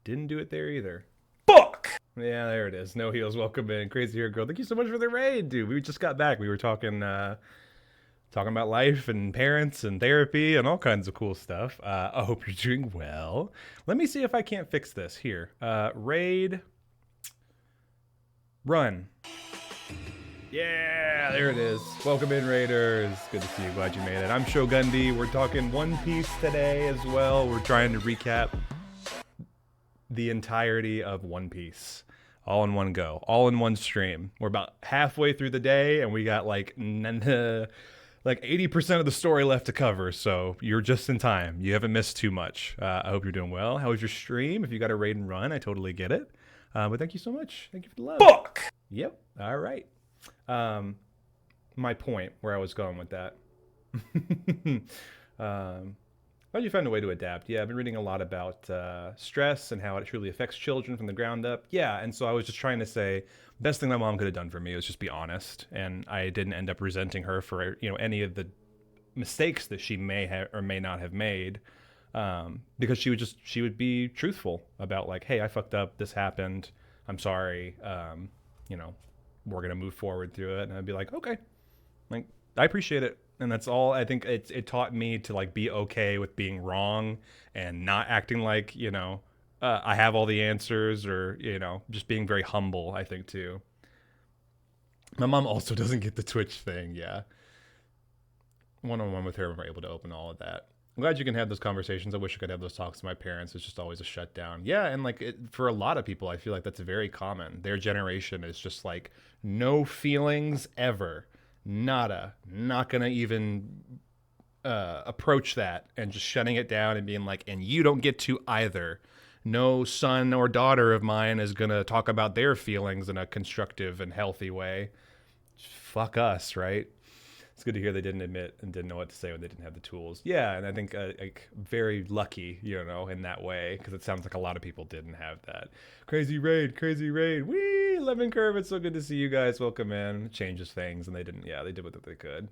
Didn't do it there either. Fuck! Yeah, there it is. No heels, welcome in. Crazy Hair Girl, thank you so much for the raid, dude. We just got back. We were talking about life and parents and therapy and all kinds of cool stuff. I hope you're doing well. Let me see if I can't fix this. Here. Raid. Run. Yeah, there it is. Welcome in, Raiders. Good to see you. Glad you made it. I'm Shogundi. We're talking One Piece today as well. We're trying to recap the entirety of One Piece all in one go, all in one stream. We're about halfway through the day and we got like 80% of the story left to cover, so you're just in time. You haven't missed too much. I hope you're doing well. How was your stream? If you got a raid and run, I totally get it. But thank you so much. Thank you for the love. Fuck! Yep. All right. My point, where I was going with that. How do you find a way to adapt? Yeah, I've been reading a lot about stress and how it truly affects children from the ground up. Yeah, and so I was just trying to say, best thing my mom could have done for me was just be honest, and I didn't end up resenting her for any of the mistakes that she may have or may not have made, because she would be truthful about like, hey, I fucked up, this happened, I'm sorry, we're gonna move forward through it, and I'd be like, okay, like I appreciate it. And that's all. I think it taught me to like be okay with being wrong and not acting like, I have all the answers, or, just being very humble, I think, too. My mom also doesn't get the Twitch thing. Yeah. One-on-one with her, we're able to open all of that. I'm glad you can have those conversations. I wish I could have those talks with my parents. It's just always a shutdown. Yeah, and like for a lot of people, I feel like that's very common. Their generation is just like no feelings ever, nada, not gonna even approach that, and just shutting it down and being like, and you don't get to either. No son or daughter of mine is gonna talk about their feelings in a constructive and healthy way. Fuck us, right? It's good to hear they didn't admit and didn't know what to say when they didn't have the tools. Yeah, and I think like very lucky, in that way, because it sounds like a lot of people didn't have that. Crazy raid. Wee, Lemon Curve, it's so good to see you guys. Welcome in. It changes things, and they didn't. Yeah, they did what they could.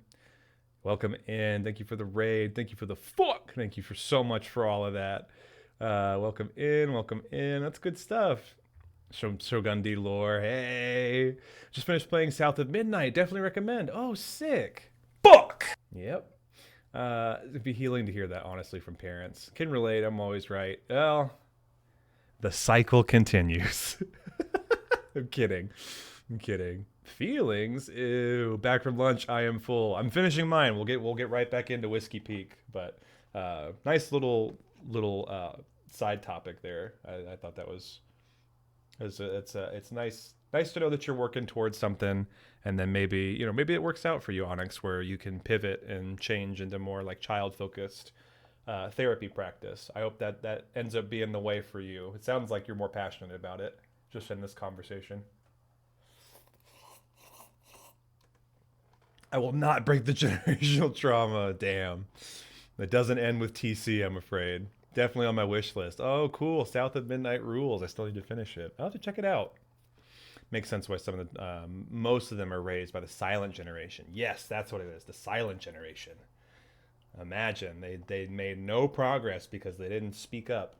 Welcome in. Thank you for the raid. Thank you for the fuck. Thank you for so much for all of that. Welcome in. That's good stuff. Shogun D lore. Hey, just finished playing South of Midnight. Definitely recommend. Oh, sick. Fuck. Yep. It'd be healing to hear that, honestly, from parents. Can relate. I'm always right. Well, the cycle continues. I'm kidding. Feelings. Ew. Back from lunch. I am full. I'm finishing mine. We'll get right back into Whiskey Peak. But nice little side topic there. I thought that was. It's nice to know that you're working towards something, and then maybe it works out for you, Onyx, where you can pivot and change into more like child focused therapy practice. I hope that ends up being the way for you. It sounds like you're more passionate about it just in this conversation. I will not break the generational trauma. Damn, it doesn't end with TC, I'm afraid. Definitely on my wish list. Oh, cool. South of Midnight rules. I still need to finish it. I'll have to check it out. Makes sense why some of the, most of them are raised by the silent generation. Yes, that's what it is. The silent generation. Imagine they made no progress because they didn't speak up.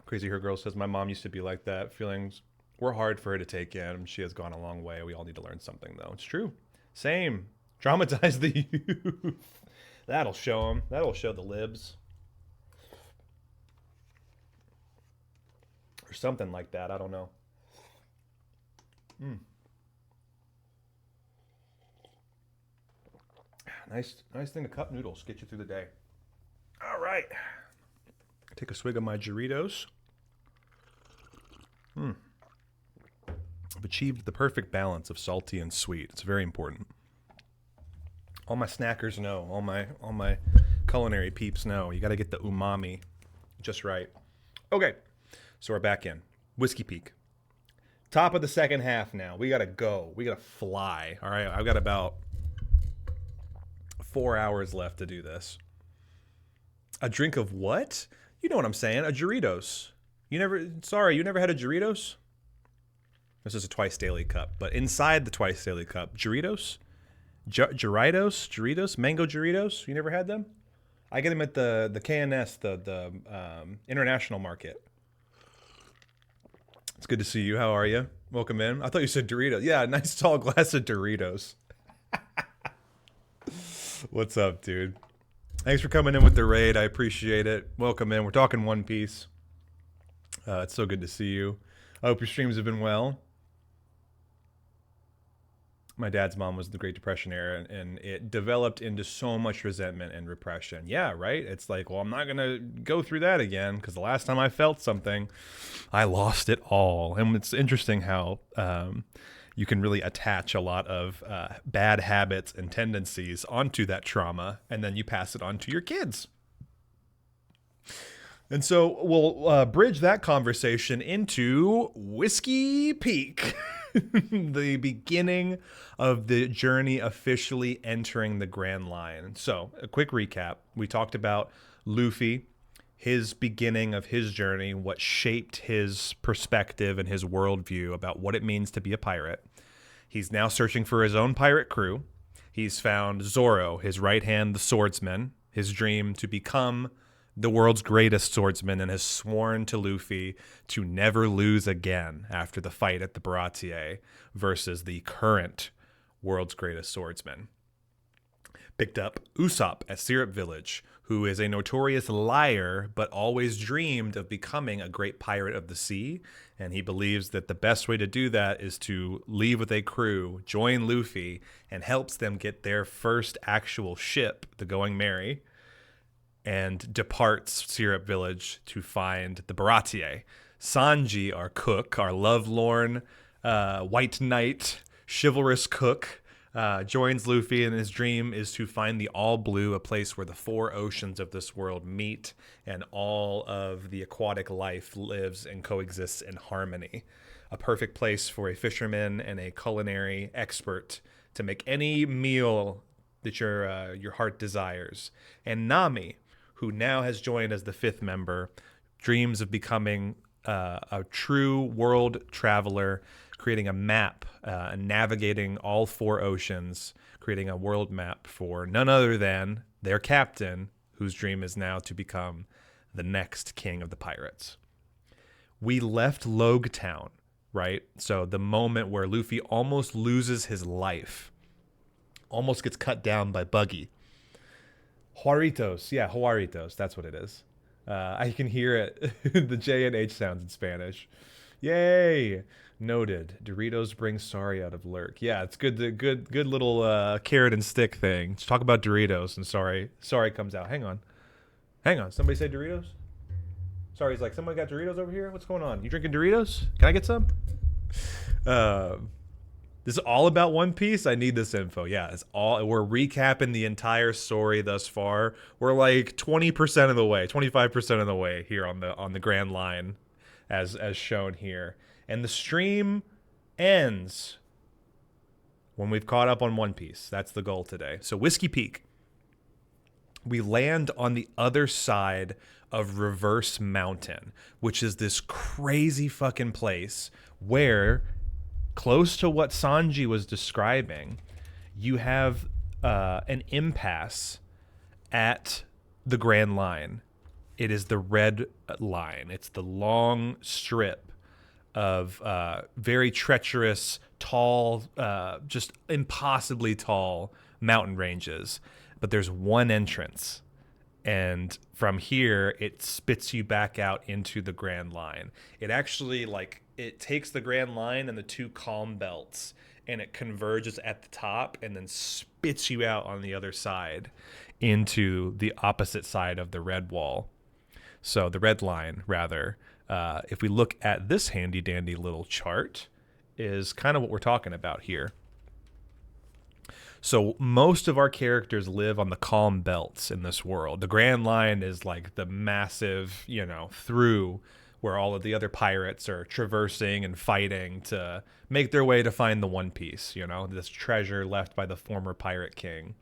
Crazy Her Girl says, my mom used to be like that. Feelings were hard for her to take in. She has gone a long way. We all need to learn something, though. It's true. Same. Traumatize the youth. That'll show them. That'll show the libs. Or something like that. I don't know. Nice thing to cup noodles. Get you through the day. All right. Take a swig of my Doritos. I've achieved the perfect balance of salty and sweet. It's very important. All my snackers know. All my culinary peeps know. You got to get the umami just right. Okay, so we're back in Whiskey Peak. Top of the second half now. We got to go. We got to fly. All right, I've got about 4 hours left to do this. A drink of what? You know what I'm saying. A Doritos. You never had a Doritos? This is a twice daily cup, but inside the twice daily cup, Doritos? Doritos, mango Doritos. You never had them? I get them at the KNS, the international market. It's good to see you. How are you? Welcome in. I thought you said Doritos. Yeah, nice tall glass of Doritos. What's up, dude? Thanks for coming in with the raid. I appreciate it. Welcome in. We're talking One Piece. It's so good to see you. I hope your streams have been well. My dad's mom was the Great Depression era, and it developed into so much resentment and repression. Yeah, right? It's like, well, I'm not going to go through that again because the last time I felt something, I lost it all. And it's interesting how you can really attach a lot of bad habits and tendencies onto that trauma, and then you pass it on to your kids. And so we'll bridge that conversation into Whiskey Peak. The beginning of the journey officially entering the Grand Line. So, a quick recap. We talked about Luffy, his beginning of his journey, what shaped his perspective and his worldview about what it means to be a pirate. He's now searching for his own pirate crew. He's found Zoro, his right hand, the swordsman, his dream to become the world's greatest swordsman, and has sworn to Luffy to never lose again after the fight at the Baratie versus the current world's greatest swordsman. Picked up Usopp at Syrup Village, who is a notorious liar, but always dreamed of becoming a great pirate of the sea. And he believes that the best way to do that is to leave with a crew, join Luffy, and helps them get their first actual ship, the Going Merry, and departs Syrup Village to find the Baratie. Sanji, our cook, our lovelorn white knight, chivalrous cook, joins Luffy, and his dream is to find the All Blue, a place where the 4 oceans of this world meet and all of the aquatic life lives and coexists in harmony. A perfect place for a fisherman and a culinary expert to make any meal that your heart desires. And Nami, who now has joined as the 5th member, dreams of becoming a true world traveler, creating a map, navigating all 4 oceans, creating a world map for none other than their captain, whose dream is now to become the next king of the pirates. We left Logue Town, right? So the moment where Luffy almost loses his life, almost gets cut down by Buggy. Juaritos, that's what it is. I can hear it, the J and H sounds in Spanish. Yay! Noted. Doritos bring sorry out of Lurk. Yeah, it's good little carrot and stick thing. Let's talk about Doritos and sorry comes out. Hang on. Somebody say Doritos? Sorry, he's like, somebody got Doritos over here? What's going on? You drinking Doritos? Can I get some? This is all about One Piece. I need this info. Yeah, we're recapping the entire story thus far. We're like 20% of the way, 25% of the way here on the Grand Line, as shown here. And the stream ends when we've caught up on One Piece. That's the goal today. So Whiskey Peak. We land on the other side of Reverse Mountain, which is this crazy fucking place where, close to what Sanji was describing, you have an impasse at the Grand Line. It is the Red Line. It's the long strip of very treacherous, tall, just impossibly tall mountain ranges. But there's one entrance. And from here, it spits you back out into the Grand Line. It actually, it takes the Grand Line and the 2 calm belts, and it converges at the top and then spits you out on the other side into the opposite side of the Red Wall. So the Red Line, rather. If we look at this handy dandy little chart, is kind of what we're talking about here. So most of our characters live on the calm belts in this world. The Grand Line is like the massive, through where all of the other pirates are traversing and fighting to make their way to find the One Piece, this treasure left by the former pirate king.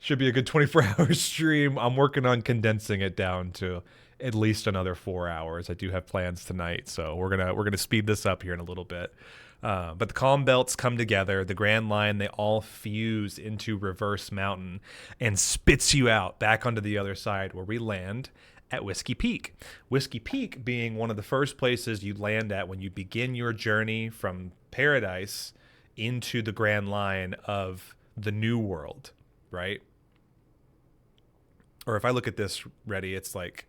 Should be a good 24-hour stream. I'm working on condensing it down to at least another 4 hours. I do have plans tonight, so we're gonna speed this up here in a little bit. But the calm belts come together, the Grand Line, they all fuse into Reverse Mountain and spits you out back onto the other side, where we land at Whiskey Peak. Whiskey Peak being one of the first places you land at when you begin your journey from Paradise into the Grand Line of the New World, right? Or if I look at this, Reddy, it's like...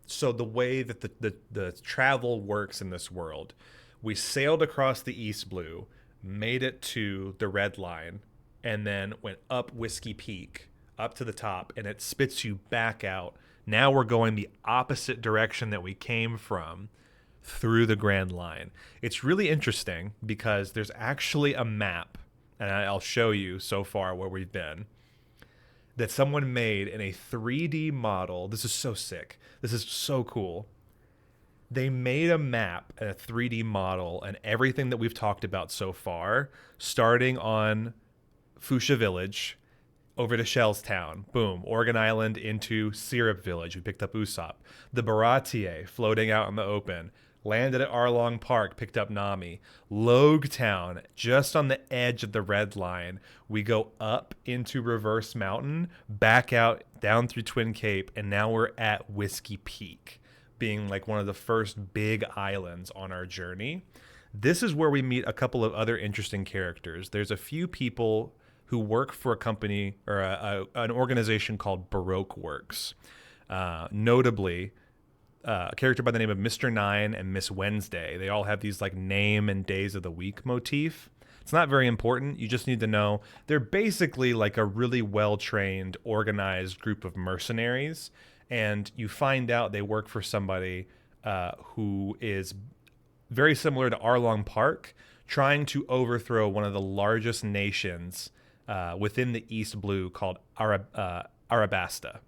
So the way that the travel works in this world, we sailed across the East Blue, made it to the Red Line, and then went up Whiskey Peak, up to the top, and it spits you back out. Now we're going the opposite direction that we came from through the Grand Line. It's really interesting because there's actually a map, and I'll show you so far where we've been, that someone made in a 3D model. This is so sick. This is so cool. They made a map and a 3D model and everything that we've talked about so far, starting on Fuchsia Village, over to Shell's Town, boom, Oregon Island into Syrup Village. We picked up Usopp. The Baratie floating out in the open. Landed at Arlong Park, picked up Nami. Logue Town, just on the edge of the Red Line. We go up into Reverse Mountain, back out, down through Twin Cape, and now we're at Whiskey Peak, being like one of the first big islands on our journey. This is where we meet a couple of other interesting characters. There's a few people who work for a company or an organization called Baroque Works. Notably, a character by the name of Mr. Nine and Miss Wednesday. They all have these like name and days of the week motif. It's not very important. You just need to know they're basically like a really well-trained, organized group of mercenaries. And you find out they work for somebody who is very similar to Arlong Park, trying to overthrow one of the largest nations within the East Blue called Arabasta.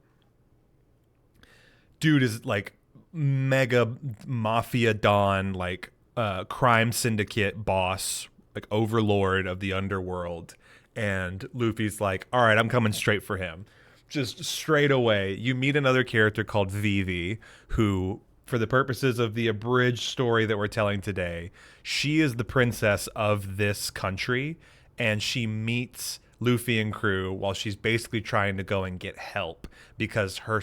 Dude is like mega mafia don, like crime syndicate boss, like overlord of the underworld. And Luffy's like, all right, I'm coming straight for him. Just straight away. You meet another character called Vivi, who, for the purposes of the abridged story that we're telling today, she is the princess of this country, and she meets Luffy and crew while she's basically trying to go and get help because her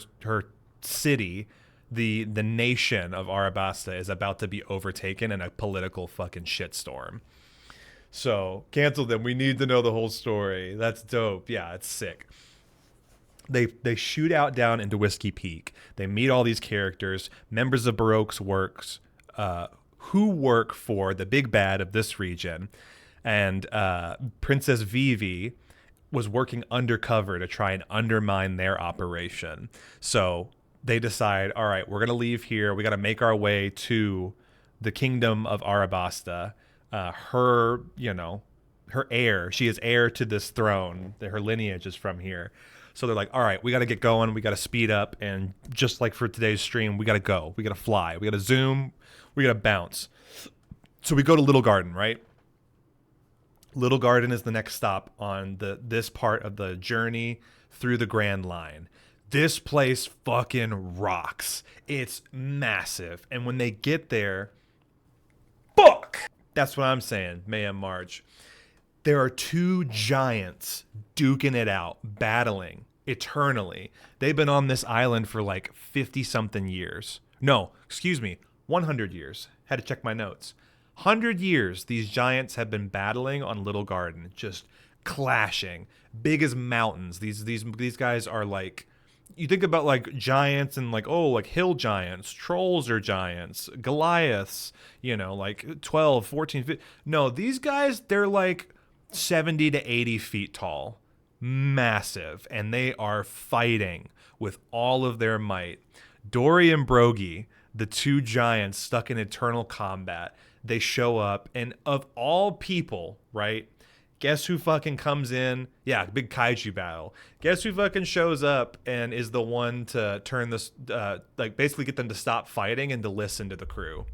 city, the nation of Arabasta, is about to be overtaken in a political fucking shitstorm. So cancel them. We need to know the whole story. That's dope. Yeah, it's sick. They shoot out down into Whiskey Peak. They meet all these characters, members of Baroque's Works, who work for the big bad of this region. And Princess Vivi was working undercover to try and undermine their operation. So they decide, all right, we're going to leave here. We got to make our way to the kingdom of Arabasta. Her heir, she is heir to this throne. Her lineage is from here. So they're like, all right, we got to get going. We got to speed up. And just like for today's stream, we got to go. We got to fly. We got to zoom. We got to bounce. So we go to Little Garden, right? Little Garden is the next stop on this part of the journey through the Grand Line. This place fucking rocks. It's massive. And when they get there, fuck! That's what I'm saying, Mayhem March. There are two giants duking it out, battling eternally. They've been on this island for like 50-something years. No, excuse me, 100 years. Had to check my notes. 100 years these giants have been battling on Little Garden, just clashing, big as mountains. These guys are like, you think about like giants and like, oh, like hill giants, trolls are giants, Goliaths, like 12, 14 feet. No, these guys, they're like 70 to 80 feet tall, massive, and they are fighting with all of their might. Dory and Brogy, the two giants stuck in eternal combat, they show up, and of all people, right? Guess who fucking comes in? Yeah, big kaiju battle. Guess who fucking shows up and is the one to turn this, like basically get them to stop fighting and to listen to the crew?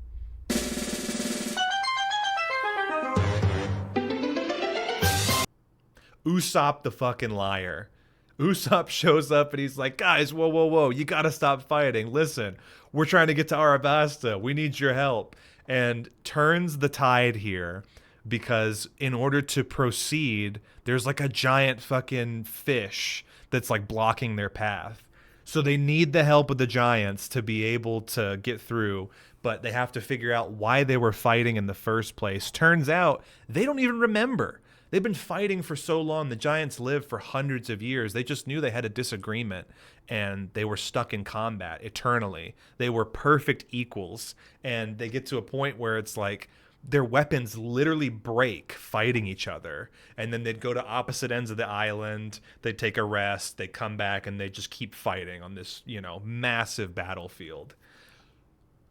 Usopp the fucking liar. Usopp shows up and he's like, guys, whoa, you gotta stop fighting. Listen, we're trying to get to Arabasta. We need your help. And turns the tide here because in order to proceed, there's like a giant fucking fish that's like blocking their path. So they need the help of the giants to be able to get through, but they have to figure out why they were fighting in the first place. Turns out they don't even remember. They've been fighting for so long. The giants lived for hundreds of years. They just knew they had a disagreement and they were stuck in combat eternally. They were perfect equals. And they get to a point where it's like their weapons literally break fighting each other. And then they'd go to opposite ends of the island. They'd take a rest. They'd come back and they just keep fighting on this, massive battlefield.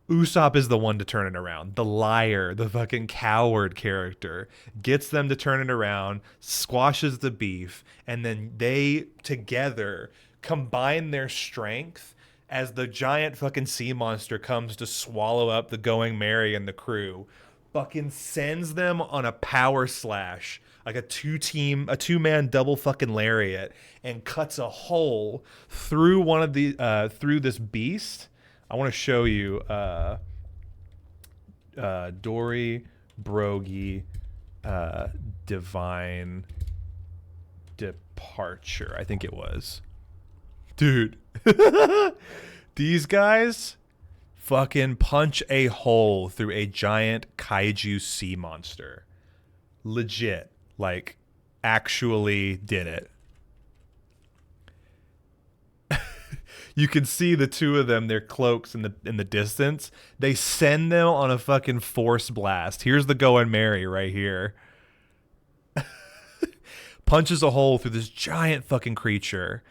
Usopp is the one to turn it around. The liar, the fucking coward character, gets them to turn it around, squashes the beef, and then they together combine their strength as the giant fucking sea monster comes to swallow up the Going Merry and the crew. Fucking sends them on a power slash, like a two-man double fucking lariat, and cuts a hole through one of the through this beast. I want to show you Dory, Brogy, Divine Departure. I think it was. Dude, these guys fucking punch a hole through a giant kaiju sea monster. Legit. Like, actually did it. You can see the two of them, their cloaks in the distance. They send them on a fucking force blast. Here's the Going Mary right here. Punches a hole through this giant fucking creature.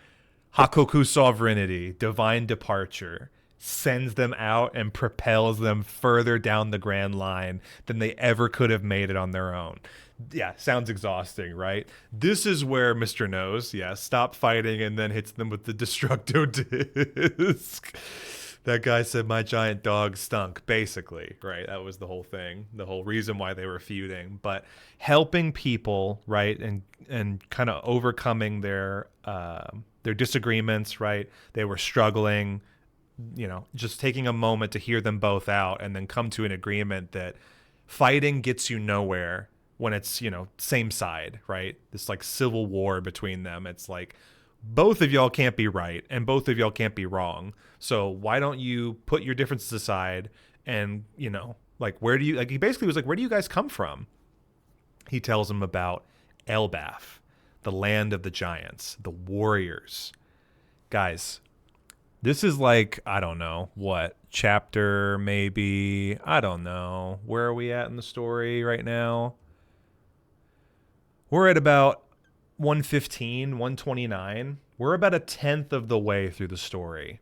Hakoku Sovereignty, Divine Departure, sends them out and propels them further down the Grand Line than they ever could have made it on their own. Yeah, sounds exhausting, right? This is where Mr. Nose, stop fighting and then hits them with the Destructo Disc. That guy said my giant dog stunk, basically, right? That was the whole thing, the whole reason why they were feuding. But helping people, right, and kind of overcoming their disagreements, right? They were struggling, just taking a moment to hear them both out and then come to an agreement that fighting gets you nowhere when it's, same side, right? This like civil war between them. It's like both of y'all can't be right and both of y'all can't be wrong. So why don't you put your differences aside and, like he basically was like, where do you guys come from? He tells him about Elbaf, the land of the giants, the warriors. Guys, this is like, I don't know, what, chapter maybe, I don't know. Where are we at in the story right now? We're at about 115, 129. We're about a tenth of the way through the story.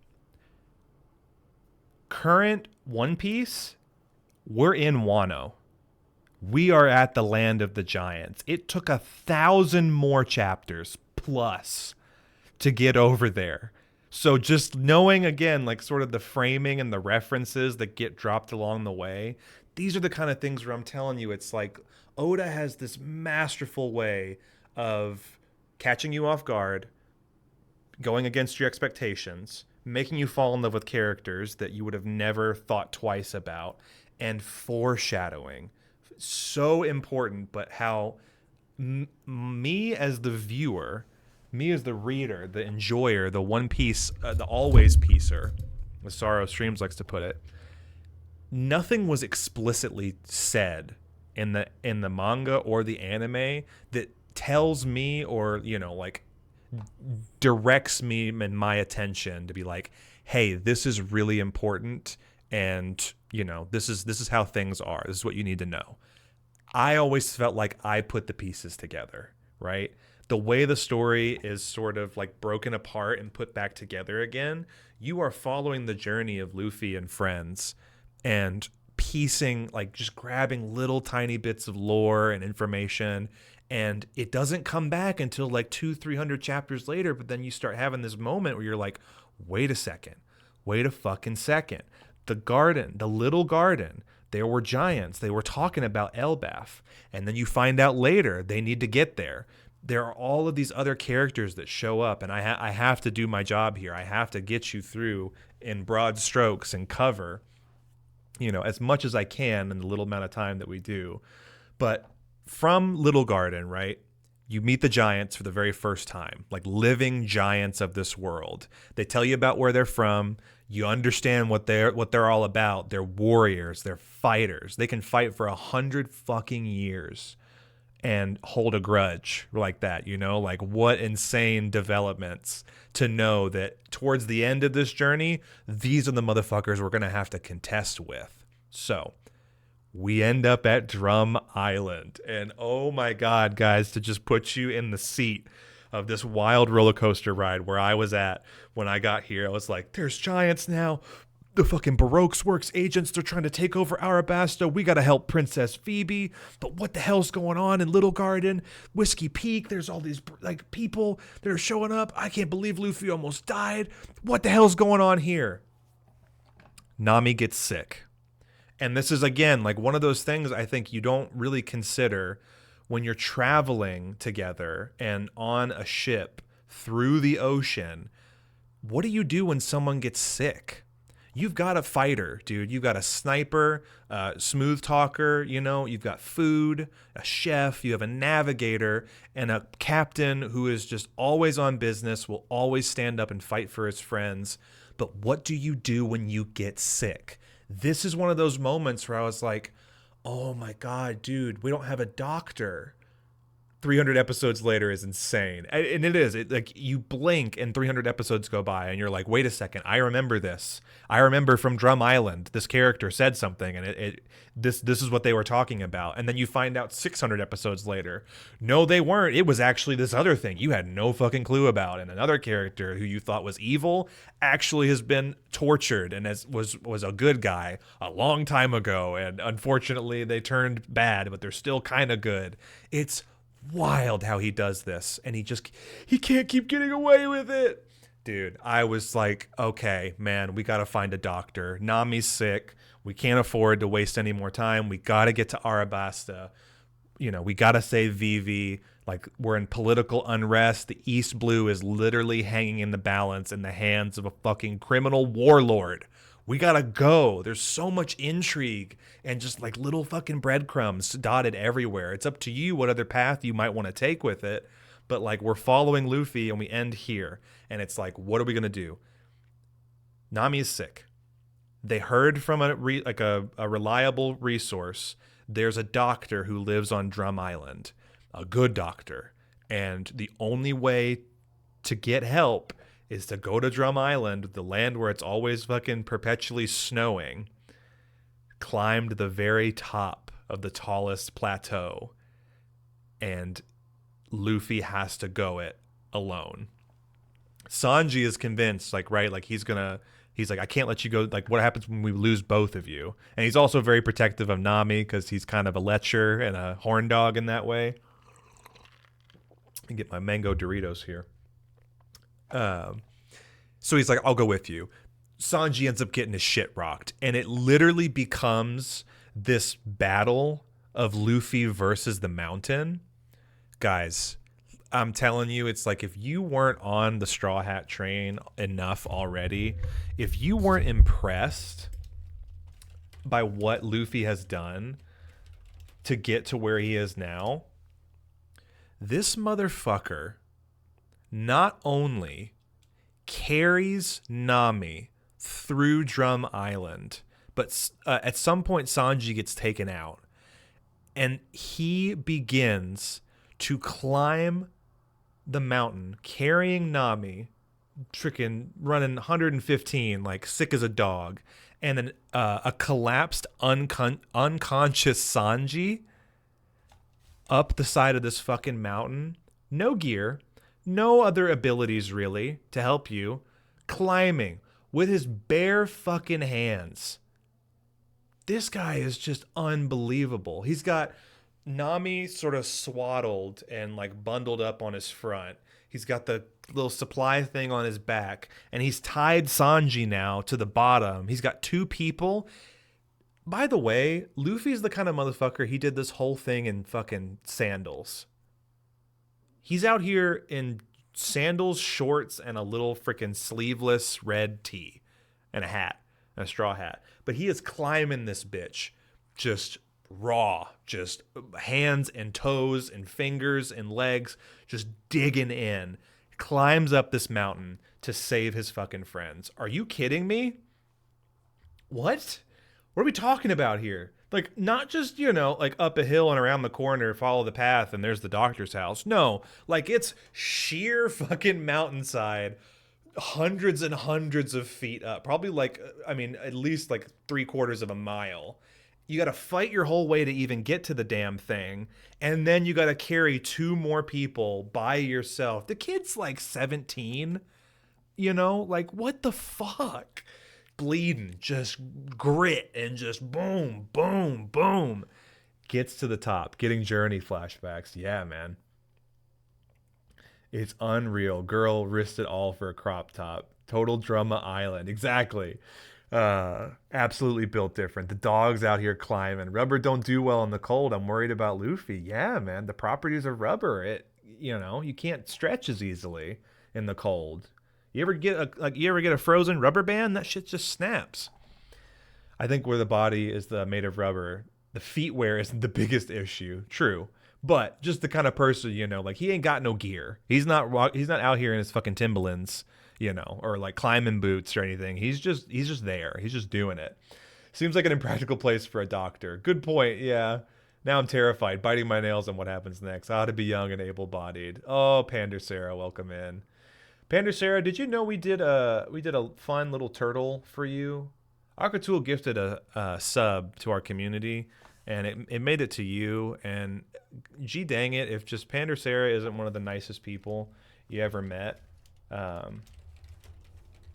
Current One Piece, we're in Wano. We are at the land of the giants. It took 1,000 more chapters plus to get over there. So just knowing, again, like sort of the framing and the references that get dropped along the way, these are the kind of things where I'm telling you, it's like Oda has this masterful way of catching you off guard, going against your expectations, making you fall in love with characters that you would have never thought twice about, and foreshadowing. So important, but how me as the viewer, me as the reader, the enjoyer, the One Piece, the always piecer, as Sorrow Streams likes to put it, nothing was explicitly said in the manga or the anime that tells me or, like directs me and my attention to be like, hey, this is really important and, this is how things are. This is what you need to know. I always felt like I put the pieces together, right? The way the story is sort of like broken apart and put back together again, you are following the journey of Luffy and friends and piecing, like just grabbing little tiny bits of lore and information, and it doesn't come back until like 200-300 chapters later. But then you start having this moment where you're like, wait a fucking second. The garden, the little garden, there were giants. They were talking about Elbaf, and then you find out later they need to get there. There are all of these other characters that show up, and I have to do my job here. I have to get you through in broad strokes and cover, as much as I can in the little amount of time that we do. But from Little Garden, right, you meet the giants for the very first time, like living giants of this world. They tell you about where they're from. You understand what they're all about. They're warriors. They're fighters. They can fight for 100 fucking years and hold a grudge like that, like what insane developments to know that towards the end of this journey, these are the motherfuckers we're going to have to contest with. So we end up at Drum Island, and oh my God, guys, to just put you in the seat of this wild roller coaster ride where I was at when I got here, I was like, there's giants now. The fucking Baroque's Works agents, they're trying to take over Arabasta. We got to help Princess Phoebe. But what the hell's going on in Little Garden? Whiskey Peak, there's all these like people that are showing up. I can't believe Luffy almost died. What the hell's going on here? Nami gets sick. And this is, again, like one of those things I think you don't really consider when you're traveling together and on a ship through the ocean. What do you do when someone gets sick? You've got a fighter, dude. You've got a sniper, smooth talker, you've got food, a chef, you have a navigator, and a captain who is just always on business, will always stand up and fight for his friends. But what do you do when you get sick? This is one of those moments where I was like, oh my God, dude, we don't have a doctor. 300 episodes later is insane. And it is. Like, you blink and 300 episodes go by and you're like, wait a second, I remember this. I remember from Drum Island, this character said something and this is what they were talking about. And then you find out 600 episodes later, no, they weren't. It was actually this other thing you had no fucking clue about. And another character who you thought was evil actually has been tortured and was a good guy a long time ago. And unfortunately, they turned bad, but they're still kind of good. It's wild how he does this, and he can't keep getting away with it. Dude, I was like, okay, man, we gotta find a doctor. Nami's sick. We can't afford to waste any more time. We gotta get to Arabasta. You know, we gotta save Vivi. Like, we're in political unrest. The East Blue is literally hanging in the balance in the hands of a fucking criminal warlord. We gotta go. There's so much intrigue and just like little fucking breadcrumbs dotted everywhere. It's up to you what other path you might want to take with it. But like, we're following Luffy and we end here. And it's like, what are we gonna do? Nami is sick. They heard from a reliable resource. There's a doctor who lives on Drum Island, a good doctor. And the only way to get help is to go to Drum Island, the land where it's always fucking perpetually snowing, climbed the very top of the tallest plateau, and Luffy has to go it alone. Sanji is convinced, like, right, like he's like, I can't let you go. Like, what happens when we lose both of you? And he's also very protective of Nami because he's kind of a lecher and a horn dog in that way. And get my mango Doritos here. So he's like, I'll go with you. Sanji ends up getting his shit rocked, and it literally becomes this battle of Luffy versus the mountain. Guys, I'm telling you, it's like, if you weren't on the Straw Hat train enough already, if you weren't impressed by what Luffy has done to get to where he is now, this motherfucker not only carries Nami through Drum Island, but at some point Sanji gets taken out, and he begins to climb the mountain carrying Nami, freaking running 115, like sick as a dog, and then a collapsed unconscious Sanji up the side of this fucking mountain, no gear, no other abilities really to help you, climbing with his bare fucking hands. This guy is just unbelievable. He's got Nami sort of swaddled and like bundled up on his front. He's got the little supply thing on his back, and he's tied Sanji now to the bottom. He's got two people. By the way, Luffy's the kind of motherfucker, he did this whole thing in fucking sandals. He's out here in sandals, shorts, and a little freaking sleeveless red tee and a hat, and a straw hat. But he is climbing this bitch just raw, just hands and toes and fingers and legs, just digging in. Climbs up this mountain to save his fucking friends. Are you kidding me? What? What are we talking about here? Like, not just, you know, like up a hill and around the corner, follow the path, and there's the doctor's house. No, like it's sheer fucking mountainside, hundreds and hundreds of feet up. Probably like, I mean, at least like 3/4 of a mile. You got to fight your whole way to even get to the damn thing. And then you got to carry two more people by yourself. The kid's like 17, you know, like what the fuck? Bleeding, just grit, and just boom, boom, boom. Gets to the top, getting Journey flashbacks. Yeah, man. It's unreal. Girl risked it all for a crop top. Total Drama Island. Exactly. Absolutely built different. The dog's out here climbing. Rubber don't do well in the cold. I'm worried about Luffy. Yeah, man. The properties of rubber, you know, you can't stretch as easily in the cold. You ever get a frozen rubber band? That shit just snaps. I think where the body is made of rubber, the feet wear isn't the biggest issue. True. But just the kind of person, you know, like he ain't got no gear. He's not out here in his fucking Timberlands, you know, or like climbing boots or anything. He's just there. He's just doing it. Seems like an impractical place for a doctor. Good point. Yeah. Now I'm terrified, biting my nails on what happens next. I ought to be young and able-bodied. Oh, Pander Sarah, welcome in. Pander Sarah, did you know we did a fun little turtle for you? Akatul gifted a sub to our community, and it made it to you. And gee dang it, if just Pander Sarah isn't one of the nicest people you ever met.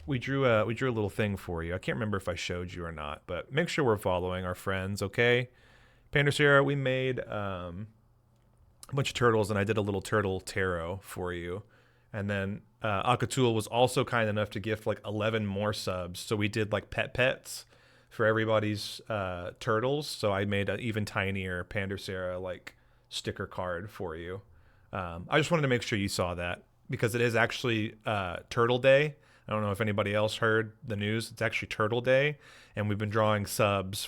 We drew a little thing for you. I can't remember if I showed you or not, but make sure we're following our friends, okay? Pander Sarah, we made a bunch of turtles, and I did a little turtle tarot for you. And then Akatul was also kind enough to gift like 11 more subs. So we did like pets for everybody's turtles. So I made an even tinier Pander Sarah like sticker card for you. I just wanted to make sure you saw that because it is actually Turtle Day. I don't know if anybody else heard the news. It's actually Turtle Day, and we've been drawing subs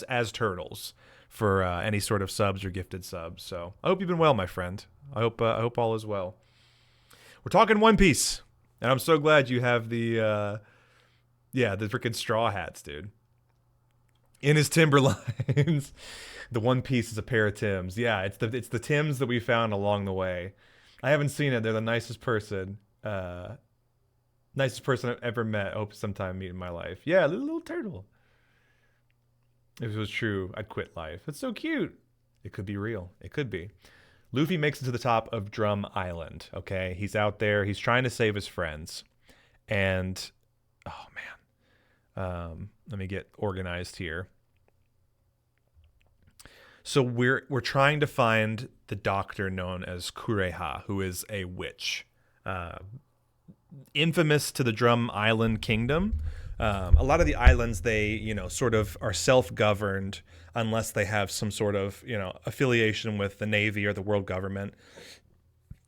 as turtles for any sort of subs or gifted subs. So I hope you've been well, my friend. I hope all is well. We're talking One Piece, and I'm so glad you have the freaking straw hats, dude. In his Timberlines, the One Piece is a pair of Tims. Yeah, it's the Tims that we found along the way. I haven't seen it. They're the nicest person I've ever met. I hope sometime meet in my life. Yeah, little turtle. If it was true, I'd quit life. It's so cute. It could be real. It could be. Luffy makes it to the top of Drum Island, okay? He's out there. He's trying to save his friends. And, oh, man. Let me get organized here. So we're trying to find the doctor known as Kureha, who is a witch. Infamous to the Drum Island Kingdom. A lot of the islands, they, sort of are self-governed unless they have some sort of, affiliation with the Navy or the world government.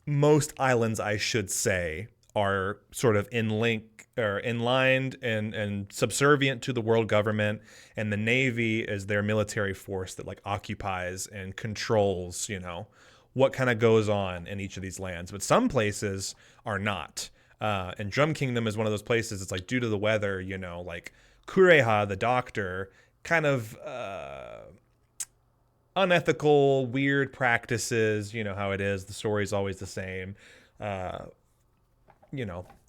Most islands, I should say, are sort of inlined and subservient to the world government, and the Navy is their military force that like occupies and controls, what kind of goes on in each of these lands. But some places are not. And Drum Kingdom is one of those places. It's like due to the weather, like Kureha, the doctor, kind of unethical, weird practices. You know how it is. The story's always the same.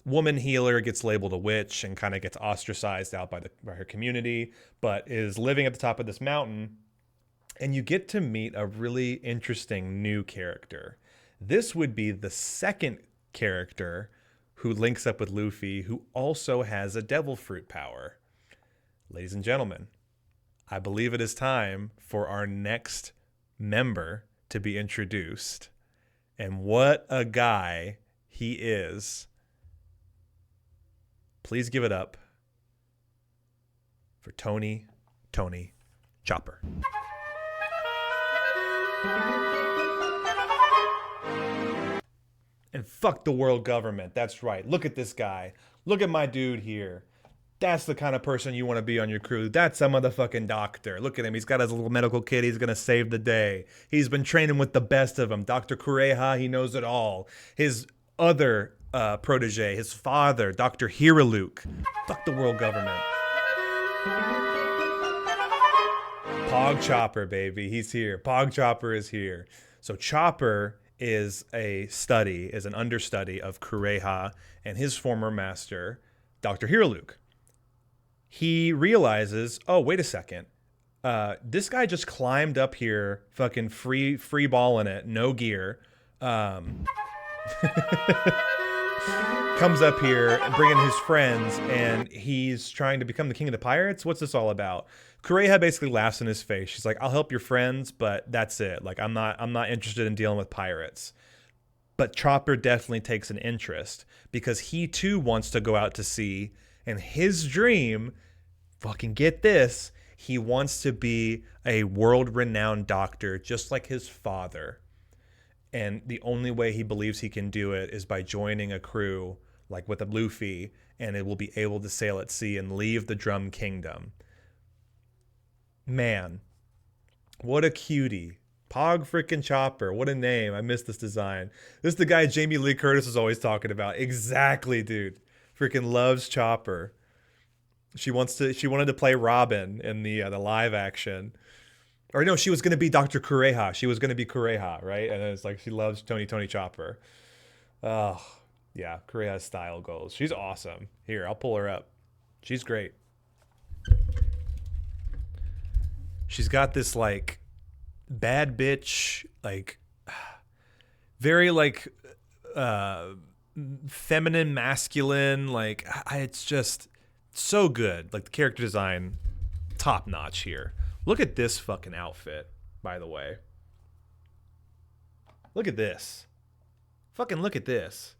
Woman healer gets labeled a witch and kind of gets ostracized out by her community, but is living at the top of this mountain. And you get to meet a really interesting new character. This would be the second character who links up with Luffy, who also has a devil fruit power. Ladies and gentlemen, I believe it is time for our next member to be introduced. And what a guy he is. Please give it up for Tony Chopper. And fuck the world government. That's right. Look at this guy. Look at my dude here. That's the kind of person you want to be on your crew. That's a motherfucking doctor. Look at him. He's got his little medical kit. He's going to save the day. He's been training with the best of them. Dr. Kureha, he knows it all. His other protege, his father, Dr. Hiraluk. Fuck the world government. Pog Chopper, baby. He's here. Pog Chopper is here. So Chopper is an understudy of Kureha and his former master, Dr. Hiraluk. He realizes, oh, wait a second. This guy just climbed up here, fucking free balling it, no gear. Comes up here and bringing his friends, and he's trying to become the king of the pirates. What's this all about? Kureha basically laughs in his face. She's like, I'll help your friends, but that's it. Like, I'm not interested in dealing with pirates. But Chopper definitely takes an interest because he too wants to go out to sea, and his dream, fucking get this, he wants to be a world-renowned doctor just like his father. And the only way he believes he can do it is by joining a crew like with a Luffy, and it will be able to sail at sea and leave the Drum Kingdom. Man, what a cutie. Pog frickin' Chopper. What a name. I missed this design. This is the guy Jamie Lee Curtis is always talking about. Exactly, dude. Freaking loves Chopper. She wanted to play Robin in the live action. Or no, she was going to be Dr. Kureha. She was going to be Kureha, right? And it's like she loves Tony Chopper. Oh, yeah, Kureha's style goals. She's awesome. Here, I'll pull her up. She's great. She's got this like bad bitch, like very like feminine, masculine, like it's just so good. Like the character design, top notch here. Look at this fucking outfit, by the way. Look at this. Fucking look at this.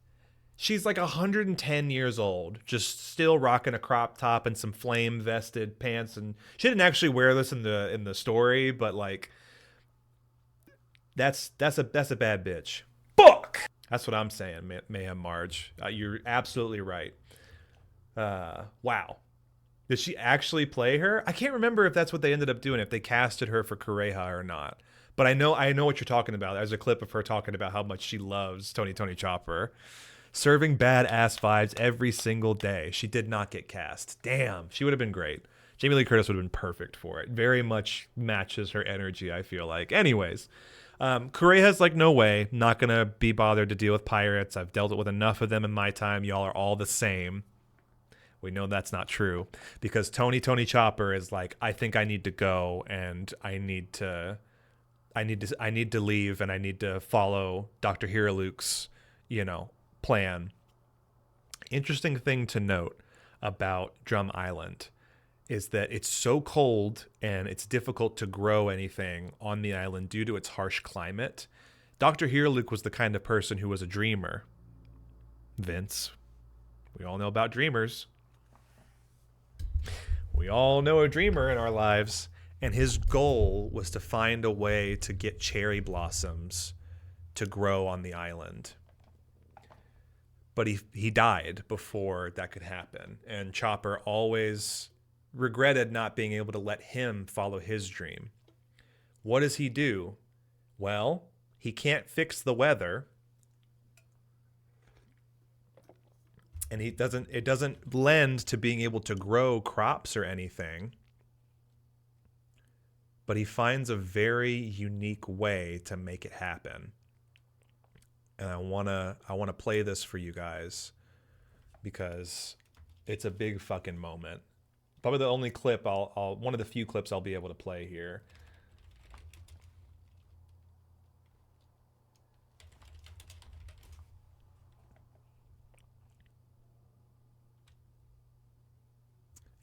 She's like 110 years old, just still rocking a crop top and some flame vested pants, and she didn't actually wear this in the story, but like that's a bad bitch. Fuck. That's what I'm saying, Mayhem Marge. You're absolutely right. Wow. Did she actually play her? I can't remember if that's what they ended up doing, if they casted her for Kureha or not. But I know what you're talking about. There's a clip of her talking about how much she loves Tony Chopper. Serving badass vibes every single day. She did not get cast. Damn, she would have been great. Jamie Lee Curtis would have been perfect for it. Very much matches her energy, I feel like. Anyways, Kureha's like, no way. Not going to be bothered to deal with pirates. I've dealt with enough of them in my time. Y'all are all the same. We know that's not true. Because Tony Chopper is like, I think I need to go and I need to leave and I need to follow Dr. Hiraluke's, plan. Interesting thing to note about Drum Island is that it's so cold and it's difficult to grow anything on the island due to its harsh climate. Dr. Hiraluke was the kind of person who was a dreamer. Vince, we all know about dreamers. We all know a dreamer in our lives, and his goal was to find a way to get cherry blossoms to grow on the island. But he died before that could happen. And Chopper always regretted not being able to let him follow his dream. What does he do? Well, he can't fix the weather. And it doesn't lend to being able to grow crops or anything. But he finds a very unique way to make it happen. And I wanna play this for you guys because it's a big fucking moment. Probably the only clip one of the few clips I'll be able to play here.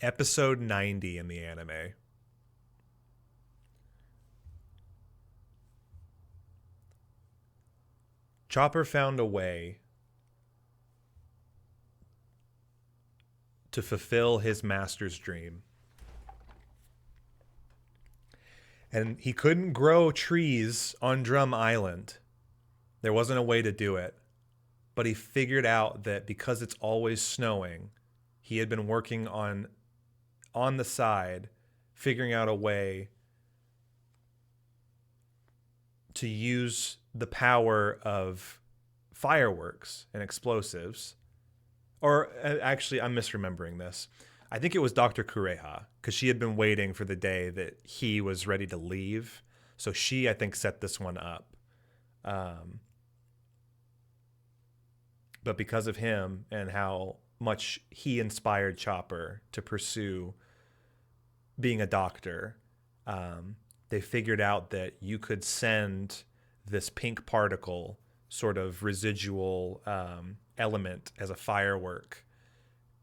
Episode 90 in the anime. Chopper found a way to fulfill his master's dream. And he couldn't grow trees on Drum Island. There wasn't a way to do it. But he figured out that because it's always snowing, he had been working on the side, figuring out a way to use the power of fireworks and explosives. Or actually, I'm misremembering this. I think it was Dr. Kureha, because she had been waiting for the day that he was ready to leave. So she, I think, set this one up. But because of him and how much he inspired Chopper to pursue being a doctor, they figured out that you could send this pink particle, sort of residual element, as a firework.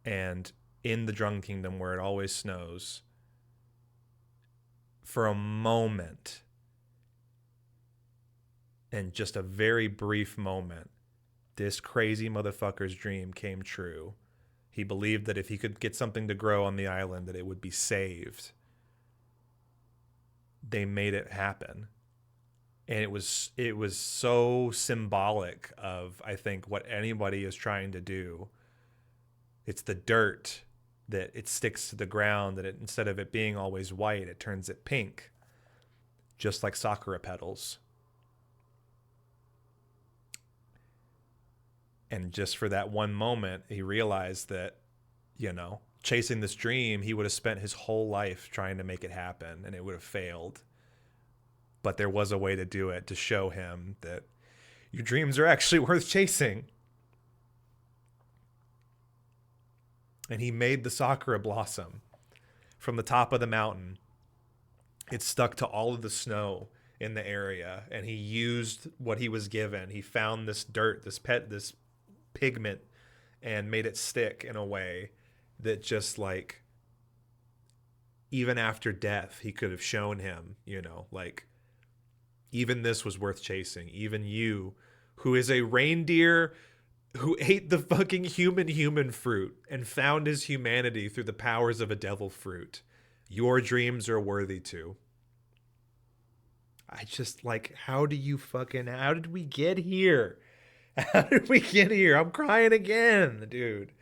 And in the Drum Kingdom, where it always snows, for a moment, and just a very brief moment, this crazy motherfucker's dream came true. He believed that if he could get something to grow on the island, that it would be saved. They made it happen. And it was so symbolic of, I think, what anybody is trying to do. It's the dirt that it sticks to the ground, that instead of it being always white, it turns it pink, just like sakura petals. And just for that one moment, he realized that, chasing this dream, he would have spent his whole life trying to make it happen, and it would have failed. But there was a way to do it, to show him that your dreams are actually worth chasing. And he made the Sakura blossom from the top of the mountain. It stuck to all of the snow in the area, and he used what he was given. He found this dirt, this pigment, and made it stick in a way that just like, even after death, he could have shown him, you know, like, even this was worth chasing. Even you, who is a reindeer who ate the fucking human fruit and found his humanity through the powers of a devil fruit, your dreams are worthy too. I just like, how did we get here? How did we get here? I'm crying again, dude.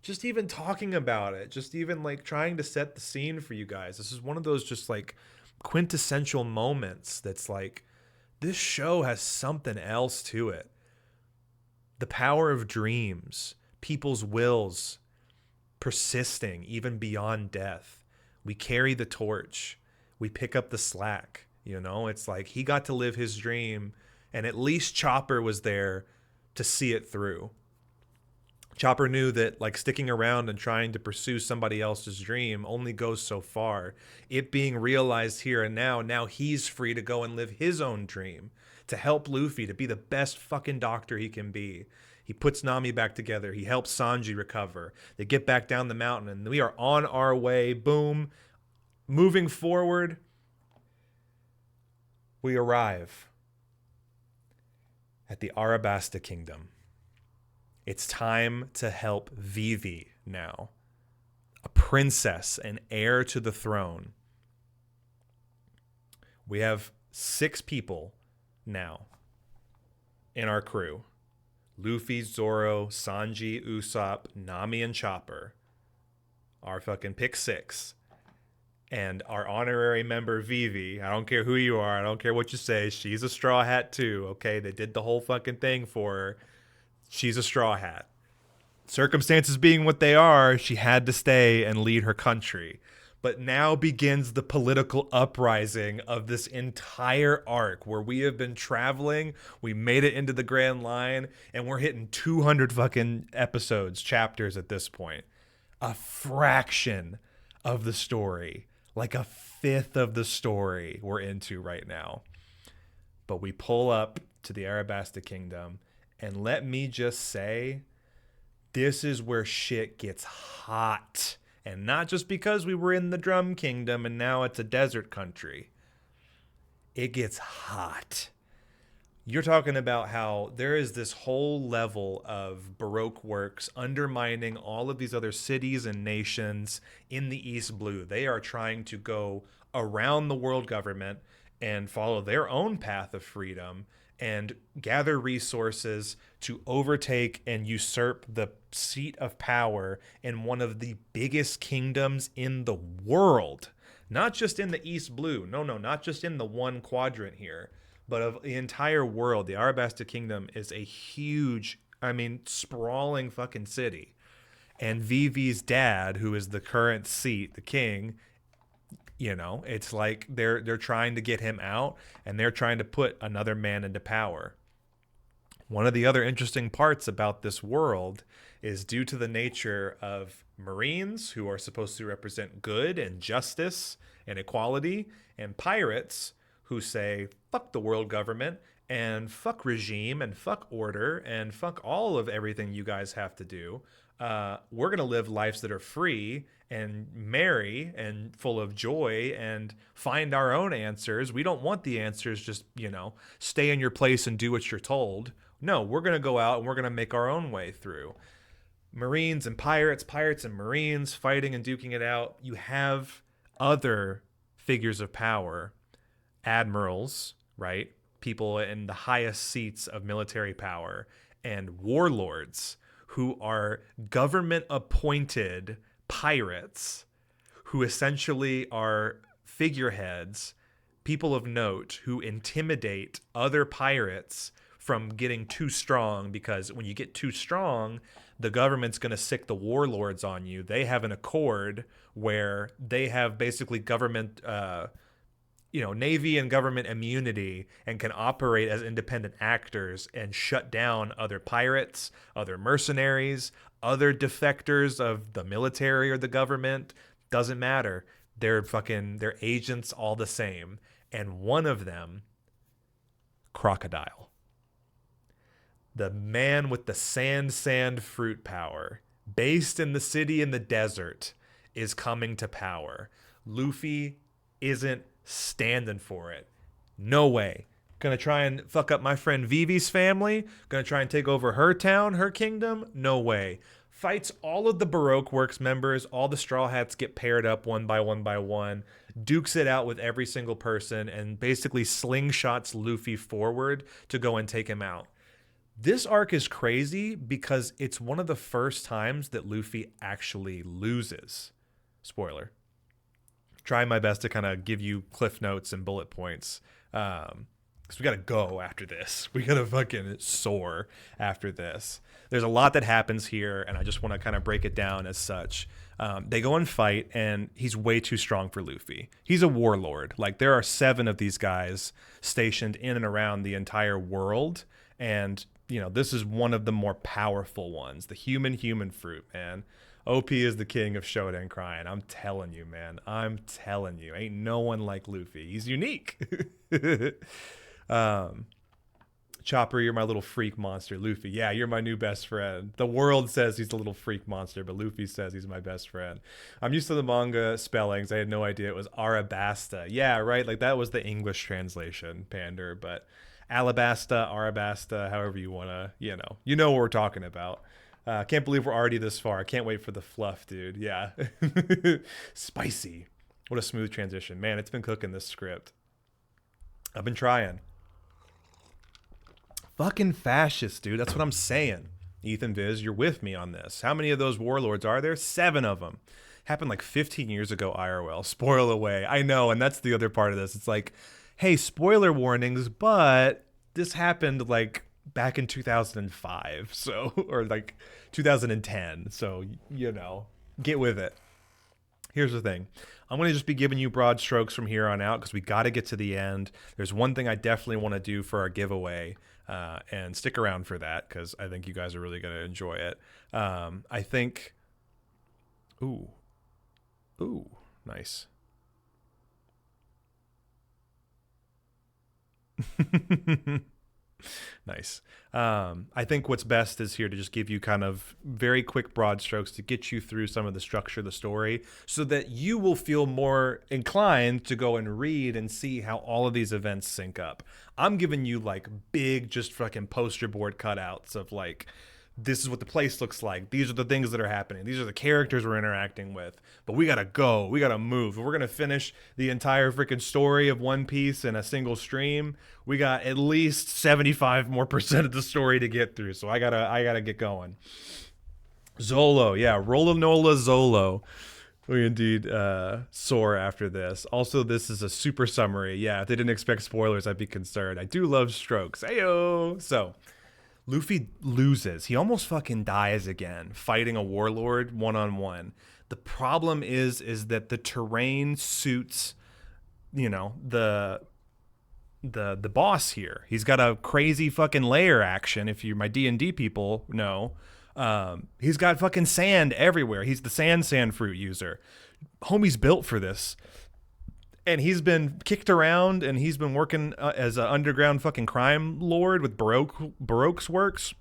Just even talking about it, just even like trying to set the scene for you guys. This is one of those just like quintessential moments that's like, this show has something else to it. The power of dreams, people's wills, persisting even beyond death. We carry the torch. We pick up the slack. You know, it's like he got to live his dream, and at least Chopper was there to see it through. Chopper knew that like sticking around and trying to pursue somebody else's dream only goes so far. It being realized here and now he's free to go and live his own dream, to help Luffy to be the best fucking doctor he can be. He puts Nami back together. He helps Sanji recover. They get back down the mountain, and we are on our way. Boom. Moving forward, we arrive at the Arabasta Kingdom. It's time to help Vivi now, a princess and heir to the throne. We have 6 people now in our crew. Luffy, Zoro, Sanji, Usopp, Nami, and Chopper. Our fucking pick 6. And our honorary member, Vivi, I don't care who you are, I don't care what you say, she's a Straw Hat too, okay? They did the whole fucking thing for her. She's a Straw Hat. Circumstances being what they are, she had to stay and lead her country. But now begins the political uprising of this entire arc where we have been traveling, we made it into the Grand Line, and we're hitting 200 fucking episodes, chapters at this point. A fraction of the story. Like a fifth of the story we're into right now. But we pull up to the Arabasta Kingdom, and let me just say, this is where shit gets hot. And not just because we were in the Drum Kingdom and now it's a desert country. It gets hot. You're talking about how there is this whole level of Baroque works undermining all of these other cities and nations in the East Blue. They are trying to go around the world government and follow their own path of freedom and gather resources to overtake and usurp the seat of power in one of the biggest kingdoms in the world. Not just in the East Blue. No, not just in the one quadrant here. But of the entire world, the Arabasta Kingdom is a huge, sprawling fucking city. And Vivi's dad, who is the current seat, the king, you know, it's like they're trying to get him out, and they're trying to put another man into power. One of the other interesting parts about this world is due to the nature of Marines, who are supposed to represent good and justice and equality, and pirates, who say, fuck the world government, and fuck regime, and fuck order, and fuck all of everything you guys have to do. We're going to live lives that are free and merry and full of joy and find our own answers. We don't want the answers just, stay in your place and do what you're told. No, we're going to go out and we're going to make our own way through. Marines and pirates and Marines fighting and duking it out. You have other figures of power, admirals, right? People in the highest seats of military power, and warlords who are government appointed pirates who essentially are figureheads, people of note who intimidate other pirates from getting too strong, because when you get too strong, the government's going to sick the warlords on you. They have an accord where they have basically government, Navy and government immunity, and can operate as independent actors and shut down other pirates, other mercenaries, other defectors of the military or the government. Doesn't matter. They're agents all the same. And one of them, Crocodile. The man with the sand fruit power, based in the city in the desert, is coming to power. Luffy isn't standing for it. No way. Gonna try and fuck up my friend Vivi's family? Gonna try and take over her town, her kingdom? No way. Fights all of the Baroque Works members, all the Straw Hats get paired up one by one, dukes it out with every single person, and basically slingshots Luffy forward to go and take him out. This arc is crazy because it's one of the first times that Luffy actually loses. Spoiler. Trying my best to kind of give you cliff notes and bullet points. Because we got to go after this. We got to fucking soar after this. There's a lot that happens here, and I just want to kind of break it down as such. They go and fight, and he's way too strong for Luffy. He's a warlord. Like, there are 7 of these guys stationed in and around the entire world, and this is one of the more powerful ones. The human fruit, man. OP is the king of Shonen crying. I'm telling you, man. I'm telling you. Ain't no one like Luffy. He's unique. Chopper, you're my little freak monster. Luffy, yeah, you're my new best friend. The world says he's a little freak monster, but Luffy says he's my best friend. I'm used to the manga spellings. I had no idea it was Arabasta. Yeah, right? Like, that was the English translation, Pander, but Alabasta, Arabasta, however you want to, you know what we're talking about. Can't believe we're already this far. I can't wait for the fluff, dude. Yeah. Spicy. What a smooth transition. Man, it's been cooking, this script. I've been trying. Fucking fascist, dude. That's what I'm saying. Ethan Viz, you're with me on this. How many of those warlords are there? 7 of them. Happened like 15 years ago, IRL. Spoil away. I know, and that's the other part of this. It's like, hey, spoiler warnings, but this happened like back in 2005, so, or like 2010. So, get with it. Here's the thing. I'm going to just be giving you broad strokes from here on out because we got to get to the end. There's one thing I definitely want to do for our giveaway, and stick around for that because I think you guys are really going to enjoy it. I think... Ooh, nice. Nice. I think what's best is here to just give you kind of very quick broad strokes to get you through some of the structure of the story so that you will feel more inclined to go and read and see how all of these events sync up. I'm giving you like big, just fucking poster board cutouts of like, this is what the place looks like. These are the things that are happening. These are the characters we're interacting with. But we gotta go. We gotta move. If we're gonna finish the entire freaking story of One Piece in a single stream, we got at least 75% more of the story to get through. So I gotta get going. Zolo, yeah, Rolanola Zolo. We indeed soar after this. Also, this is a super summary. Yeah, if they didn't expect spoilers, I'd be concerned. I do love strokes. Ayo! So, Luffy loses. He almost fucking dies again, fighting a warlord one-on-one. The problem is that the terrain suits, the boss here. He's got a crazy fucking layer action, if you my D&D people know. He's got fucking sand everywhere. He's the sand fruit user. Homie's built for this. And he's been kicked around, and he's been working as an underground fucking crime lord with Baroque's Works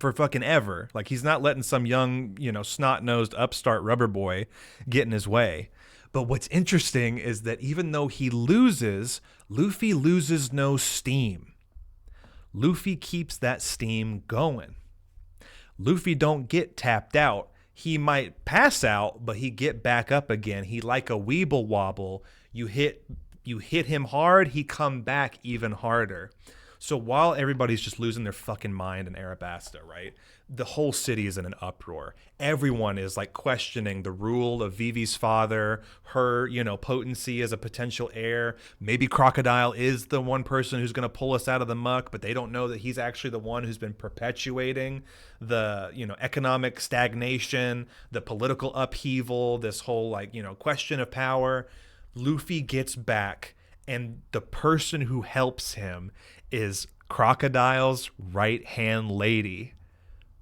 for fucking ever. Like, he's not letting some young, snot-nosed upstart rubber boy get in his way. But what's interesting is that even though he loses, Luffy loses no steam. Luffy keeps that steam going. Luffy don't get tapped out. He might pass out, but he get back up again. He like a weeble wobble. You hit him hard, he come back even harder. So while everybody's just losing their fucking mind in Arabasta, right? The whole city is in an uproar. Everyone is like questioning the rule of Vivi's father, her, potency as a potential heir. Maybe Crocodile is the one person who's going to pull us out of the muck, but they don't know that he's actually the one who's been perpetuating the, economic stagnation, the political upheaval, this whole question of power. Luffy gets back, and the person who helps him is Crocodile's right-hand lady,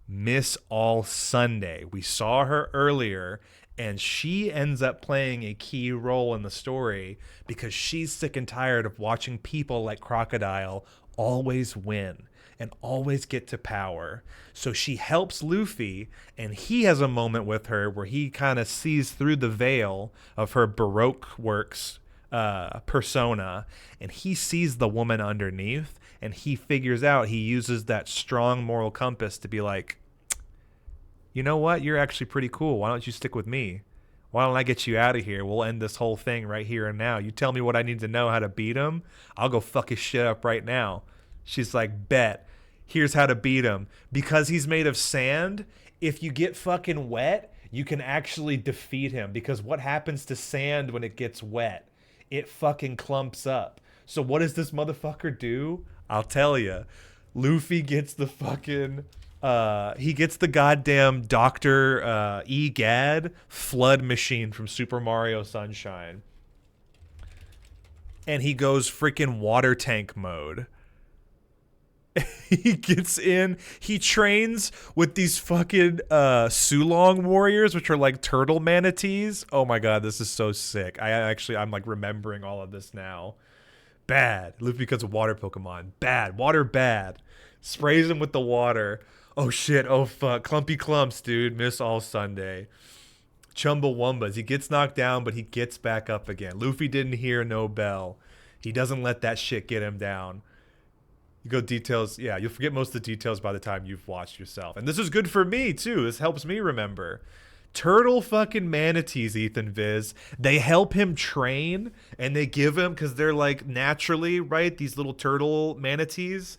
Miss All Sunday. We saw her earlier, and she ends up playing a key role in the story because she's sick and tired of watching people like Crocodile always win and always get to power. So she helps Luffy, and he has a moment with her where he kind of sees through the veil of her Baroque works persona, and he sees the woman underneath, and he figures out, he uses that strong moral compass to be like, you know what? You're actually pretty cool. Why don't you stick with me? Why don't I get you out of here? We'll end this whole thing right here and now. You tell me what I need to know how to beat him. I'll go fuck his shit up right now. She's like, bet. Here's how to beat him. Because he's made of sand, if you get fucking wet, you can actually defeat him. Because what happens to sand when it gets wet? It fucking clumps up. So what does this motherfucker do? I'll tell you. Luffy gets the fucking... he gets the goddamn Dr. Egad flood machine from Super Mario Sunshine. And he goes freaking water tank mode. He gets in, he trains with these fucking Sulong warriors, which are like turtle manatees. Oh my god, this is so sick. I'm like remembering all of this now. Bad. Luffy becomes a water Pokemon. Bad. Water bad. Sprays him with the water. Oh shit, oh fuck. Clumpy Clumps, dude. Miss All Sunday. Chumbawambas. He gets knocked down, but he gets back up again. Luffy didn't hear no bell. He doesn't let that shit get him down. You go details. Yeah, you'll forget most of the details by the time you've watched yourself. And this is good for me, too. This helps me remember. Turtle fucking manatees, Ethan Viz. They help him train, and they give him, because they're like naturally, right? These little turtle manatees,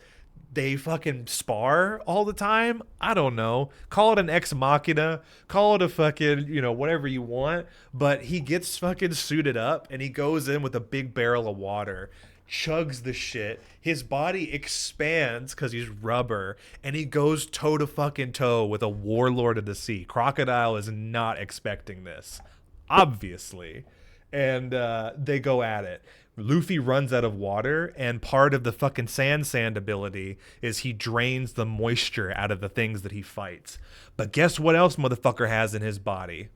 they fucking spar all the time. I don't know. Call it an ex machina. Call it a fucking, whatever you want. But he gets fucking suited up, and he goes in with a big barrel of water. Chugs the shit. His body expands because he's rubber, and he goes toe to fucking toe with a warlord of the sea. Crocodile is not expecting this, obviously, and they go at it. Luffy runs out of water, and part of the fucking sand ability is he drains the moisture out of the things that he fights. But guess what else motherfucker has in his body?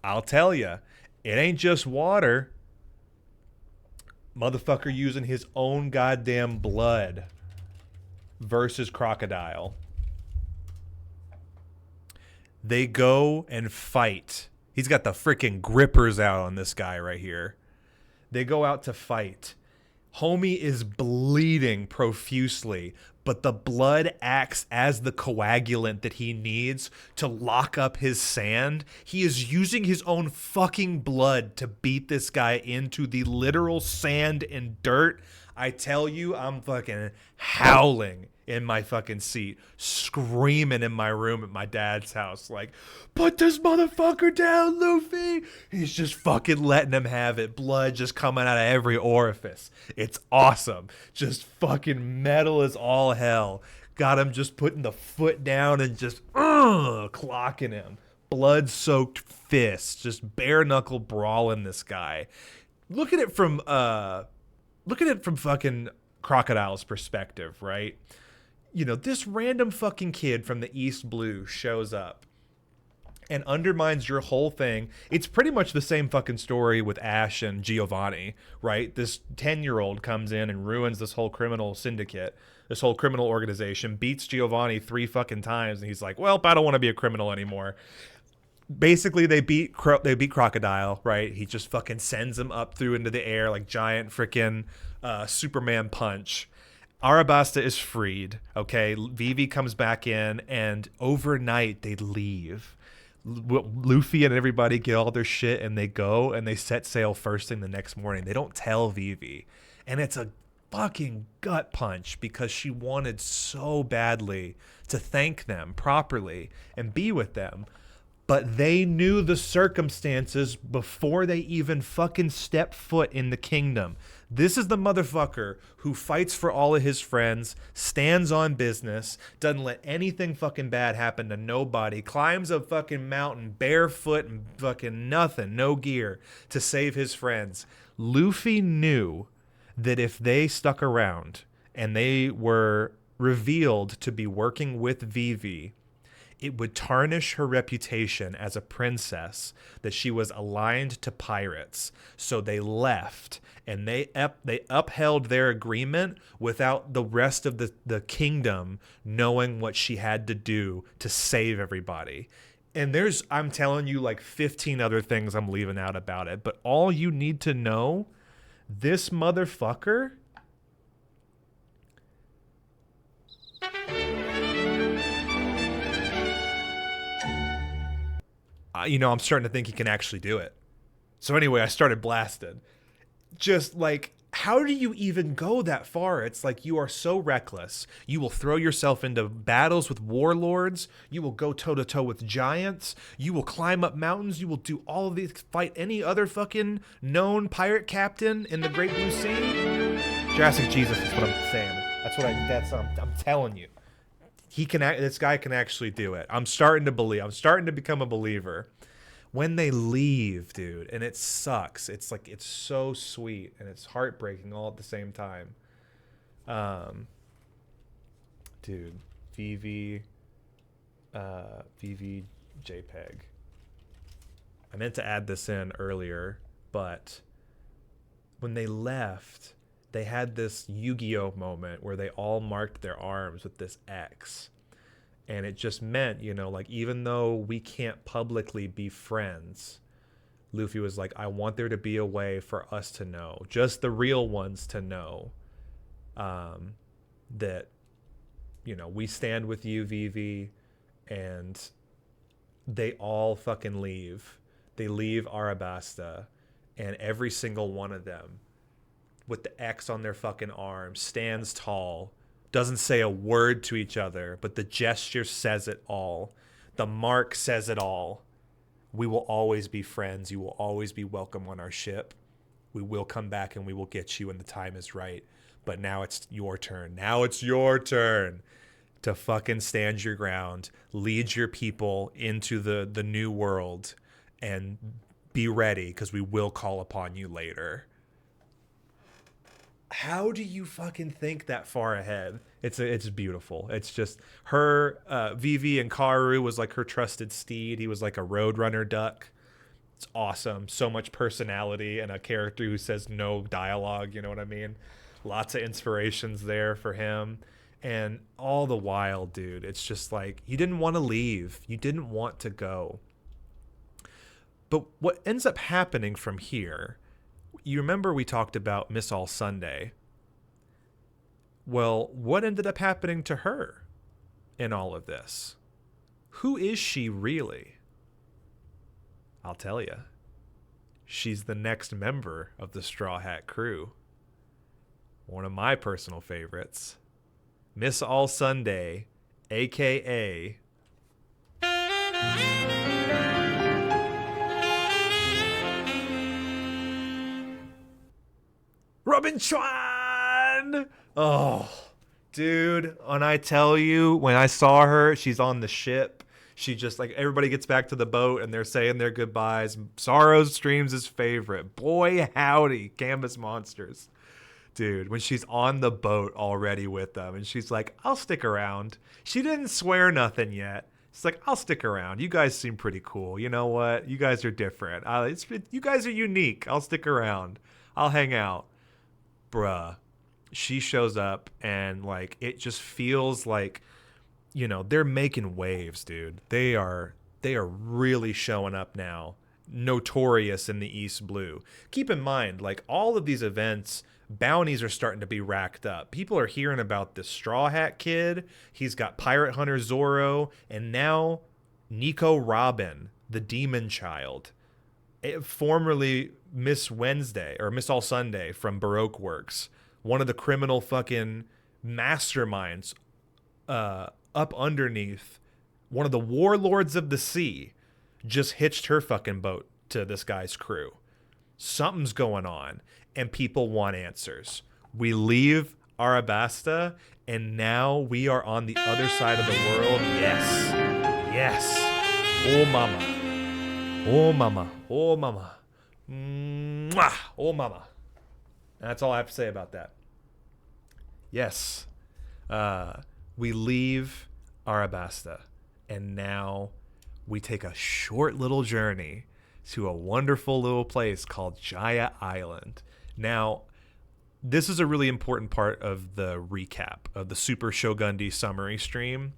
I'll tell you, it ain't just water. Motherfucker using his own goddamn blood versus Crocodile. They go and fight. He's got the freaking grippers out on this guy right here. They go out to fight. Homie is bleeding profusely, but the blood acts as the coagulant that he needs to lock up his sand. He is using his own fucking blood to beat this guy into the literal sand and dirt. I tell you, I'm fucking howling in my fucking seat, screaming in my room at my dad's house, like, put this motherfucker down, Luffy. He's just fucking letting him have it. Blood just coming out of every orifice. It's awesome. Just fucking metal as all hell. Got him just putting the foot down and just clocking him. Blood-soaked fists, just bare knuckle brawling this guy. Look at it from fucking Crocodile's perspective, right? This random fucking kid from the East Blue shows up and undermines your whole thing. It's pretty much the same fucking story with Ash and Giovanni, right? This 10-year-old comes in and ruins this whole criminal syndicate, this whole criminal organization, beats Giovanni 3 fucking times, and he's like, well, I don't want to be a criminal anymore. Basically, they beat Crocodile, right? He just fucking sends him up through into the air like giant freaking Superman punch. Arabasta is freed, okay? Vivi comes back in, and overnight they leave. Luffy and everybody get all their shit, and they go, and they set sail first thing the next morning. They don't tell Vivi. And it's a fucking gut punch because she wanted so badly to thank them properly and be with them. But they knew the circumstances before they even fucking stepped foot in the kingdom. This is the motherfucker who fights for all of his friends, stands on business, doesn't let anything fucking bad happen to nobody, climbs a fucking mountain barefoot and fucking nothing, no gear, to save his friends. Luffy knew that if they stuck around and they were revealed to be working with Vivi, it would tarnish her reputation as a princess, that she was aligned to pirates. So they left, and they upheld their agreement without the rest of the kingdom knowing what she had to do to save everybody. And there's, I'm telling you, like 15 other things I'm leaving out about it. But all you need to know, this motherfucker... I'm starting to think he can actually do it. So anyway, I started blasted. Just like, how do you even go that far? It's like you are so reckless. You will throw yourself into battles with warlords. You will go toe-to-toe with giants. You will climb up mountains. You will do all of these, fight any other fucking known pirate captain in the Great Blue Sea. Jurassic Jesus is what I'm saying. I'm telling you. This guy can actually do it. I'm starting to believe. I'm starting to become a believer. When they leave, dude, and it sucks. It's like, it's so sweet and it's heartbreaking all at the same time. Dude, Vivi JPEG. I meant to add this in earlier, but when they left, they had this Yu-Gi-Oh moment where they all marked their arms with this X. And it just meant, like, even though we can't publicly be friends, Luffy was like, I want there to be a way for us to know, just the real ones to know, that, we stand with you, Vivi, and they all fucking leave. They leave Arabasta, and every single one of them, with the X on their fucking arm, stands tall, doesn't say a word to each other, but the gesture says it all. The mark says it all. We will always be friends. You will always be welcome on our ship. We will come back and we will get you when the time is right. But now it's your turn. Now it's your turn to fucking stand your ground, lead your people into the new world, and be ready, because we will call upon you later. How do you fucking think that far ahead? It's beautiful. It's just her, Vivi, and Karu was like her trusted steed. He was like a roadrunner duck. It's awesome. So much personality and a character who says no dialogue. You know what I mean? Lots of inspirations there for him. And all the while, dude, it's just like, you didn't want to leave. You didn't want to go. But what ends up happening from here, you remember we talked about Miss All Sunday. Well, what ended up happening to her in all of this? Who is she really? I'll tell you. She's the next member of the Straw Hat crew. One of my personal favorites. Miss All Sunday, a.k.a. Robin Chuan! Oh, dude, when I tell you, when I saw her, she's on the ship. She just, like, everybody gets back to the boat and they're saying their goodbyes. Sorrow streams his favorite. Boy, howdy, Canvas Monsters. Dude, when she's on the boat already with them and she's like, I'll stick around. She didn't swear nothing yet. It's like, I'll stick around. You guys seem pretty cool. You know what? You guys are different. You guys are unique. I'll stick around. I'll hang out. Bruh. She shows up and, like, it just feels like, they're making waves, dude. They are really showing up now. Notorious in the East Blue. Keep in mind, like, all of these events, bounties are starting to be racked up. People are hearing about this Straw Hat kid. He's got Pirate Hunter Zoro, and now Nico Robin, the Demon Child, formerly Miss Wednesday or Miss All Sunday from Baroque Works, one of the criminal fucking masterminds up underneath one of the warlords of the sea just hitched her fucking boat to this guy's crew. Something's going on, and people want answers. We leave Arabasta, and now we are on the other side of the world. Yes. Yes. Oh, mama. Oh, mama. Oh, mama. Mwah. Oh, mama. That's all I have to say about that. Yes. We leave Arabasta, and now we take a short little journey to a wonderful little place called Jaya Island. Now, this is a really important part of the recap of the Super Shogundi summary stream.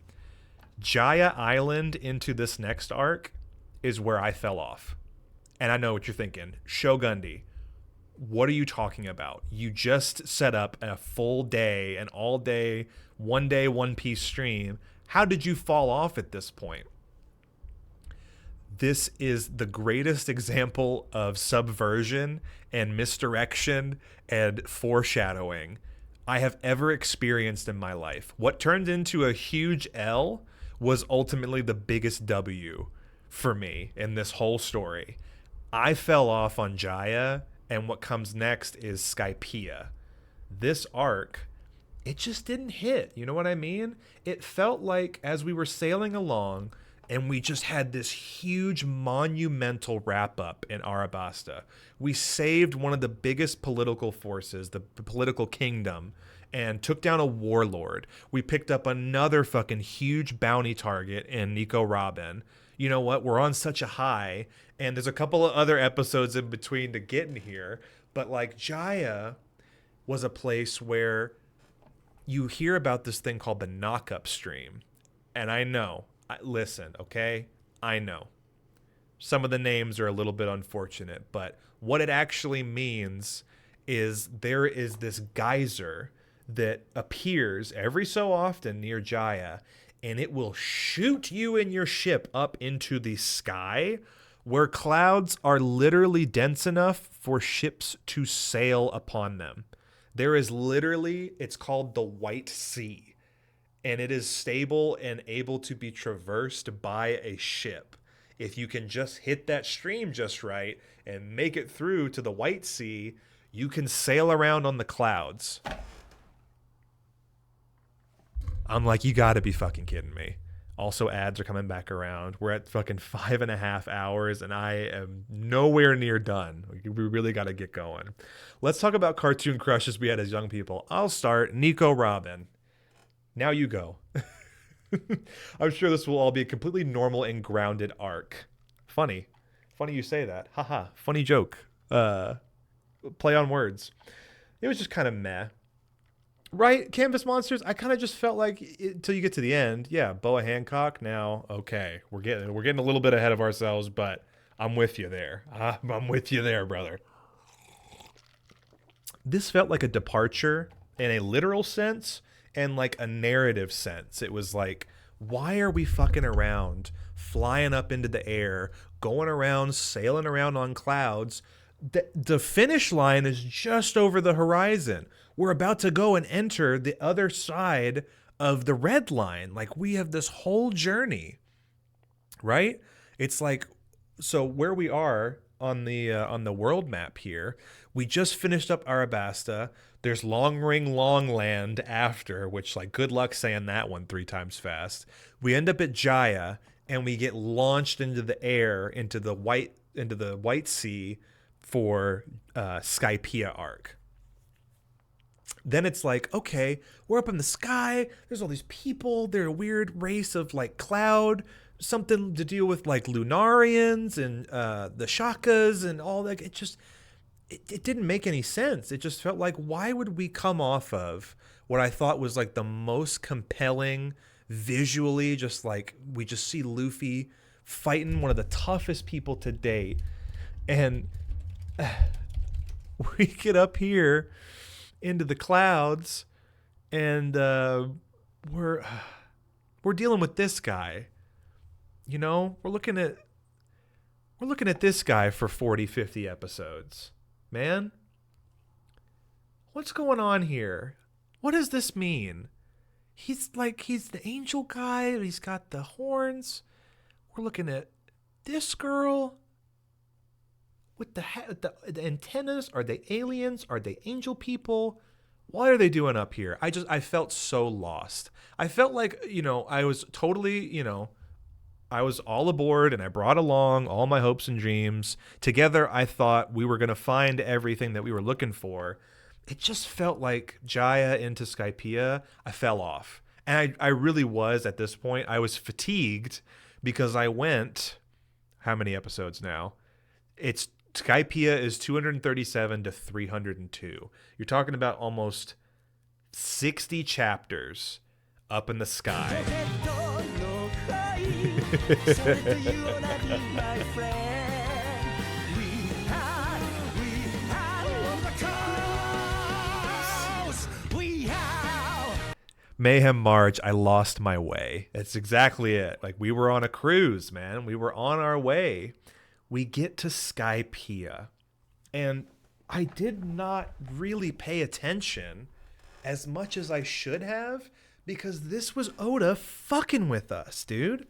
Jaya Island into this next arc is where I fell off. And I know what you're thinking. Shogundi, what are you talking about? You just set up a full day, an all day, One Piece stream. How did you fall off at this point? This is the greatest example of subversion and misdirection and foreshadowing I have ever experienced in my life. What turned into a huge L was ultimately the biggest W for me in this whole story. I fell off on Jaya, and what comes next is Skypiea. This arc, it just didn't hit. You know what I mean? It felt like as we were sailing along, and we just had this huge monumental wrap up in Arabasta. We saved one of the biggest political forces, the political kingdom, and took down a warlord. We picked up another fucking huge bounty target in Nico Robin. You know what? We're on such a high, and there's a couple of other episodes in between to get in here. But like Jaya was a place where you hear about this thing called the knock-up stream. And I know. Listen, okay? I know. Some of the names are a little bit unfortunate, but what it actually means is there is this geyser that appears every so often near Jaya, and it will shoot you and your ship up into the sky where clouds are literally dense enough for ships to sail upon them. There is literally, it's called the White Sea. And it is stable and able to be traversed by a ship. If you can just hit that stream just right and make it through to the White Sea, you can sail around on the clouds. I'm like, you gotta be fucking kidding me. Also, ads are coming back around. We're at fucking 5.5 hours, and I am nowhere near done. We really gotta get going. Let's talk about cartoon crushes we had as young people. I'll start. Nico Robin. Now you go. I'm sure this will all be a completely normal and grounded arc. Funny you say that. Haha. Funny joke. Play on words. It was just kind of meh. Right? Canvas Monsters, I kind of just felt like until you get to the end, yeah, Boa Hancock. Now, okay, we're getting a little bit ahead of ourselves, but I'm with you there. I'm with you there, brother. This felt like a departure in a literal sense and like a narrative sense. It was like, why are we fucking around, flying up into the air, going around, sailing around on clouds? The finish line is just over the horizon. We're about to go and enter the other side of the red line. Like, we have this whole journey, right? It's like, so where we are on the world map here, we just finished up Arabasta. There's Long Ring Longland after, which, like, good luck saying that one 3 times fast. We end up at Jaya, and we get launched into the air, into the White Sea for Skypiea arc. Then it's like, okay, we're up in the sky. There's all these people. They're a weird race of like cloud, something to deal with like Lunarians and the Shakas and all that. It didn't make any sense. It just felt like, why would we come off of what I thought was like the most compelling visually, just like we just see Luffy fighting one of the toughest people to date. And we get up here into the clouds, and we're dealing with this guy. You know, we're looking at this guy for 40, 50 episodes. Man, What's going on here? What does this mean? He's the angel guy. He's got the horns. We're looking at this girl with the antennas. Are they aliens? Are they angel people? What are they doing up here? I felt so lost. I felt like, I was totally, I was all aboard and I brought along all my hopes and dreams. Together, I thought we were going to find everything that we were looking for. It just felt like Jaya into Skypiea, I fell off. And I really was at this point. I was fatigued because I went, how many episodes now? Skypiea is 237 to 302. You're talking about almost 60 chapters up in the sky. Mayhem March, I lost my way. That's exactly it. Like, we were on a cruise, man. We were on our way. We get to Skypiea, and I did not really pay attention as much as I should have, because this was Oda fucking with us, dude.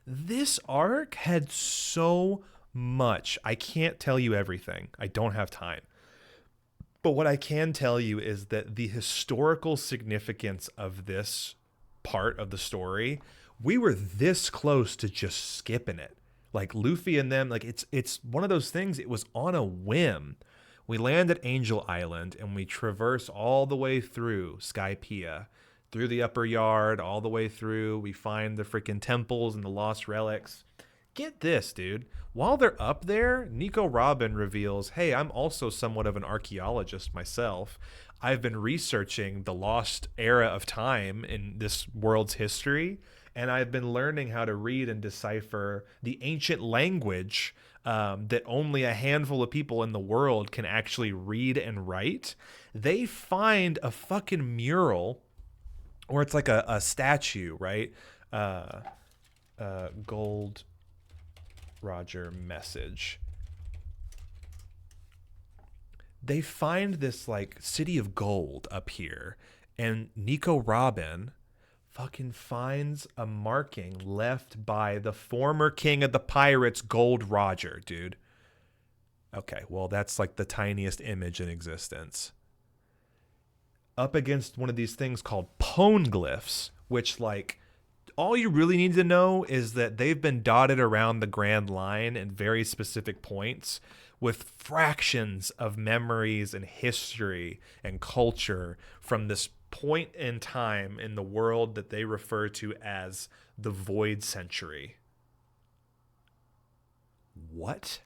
This arc had so much. I can't tell you everything. I don't have time. But what I can tell you is that the historical significance of this part of the story, we were this close to just skipping it. Like Luffy and them, like it's one of those things, it was on a whim. We land at Angel Island and we traverse all the way through Skypiea, through the upper yard, all the way through. We find the freaking temples and the lost relics. Get this, dude. While they're up there, Nico Robin reveals, hey, I'm also somewhat of an archaeologist myself. I've been researching the lost era of time in this world's history, and I've been learning how to read and decipher the ancient language that only a handful of people in the world can actually read and write. They find a fucking mural, or it's like a statue, right? Gold Roger message. They find this like city of gold up here, and Nico Robin fucking finds a marking left by the former king of the pirates, Gold Roger, dude. Okay, well, that's like the tiniest image in existence. Up against one of these things called poneglyphs, which, like, all you really need to know is that they've been dotted around the Grand Line in very specific points with fractions of memories and history and culture from this point in time in the world that they refer to as the Void Century. What?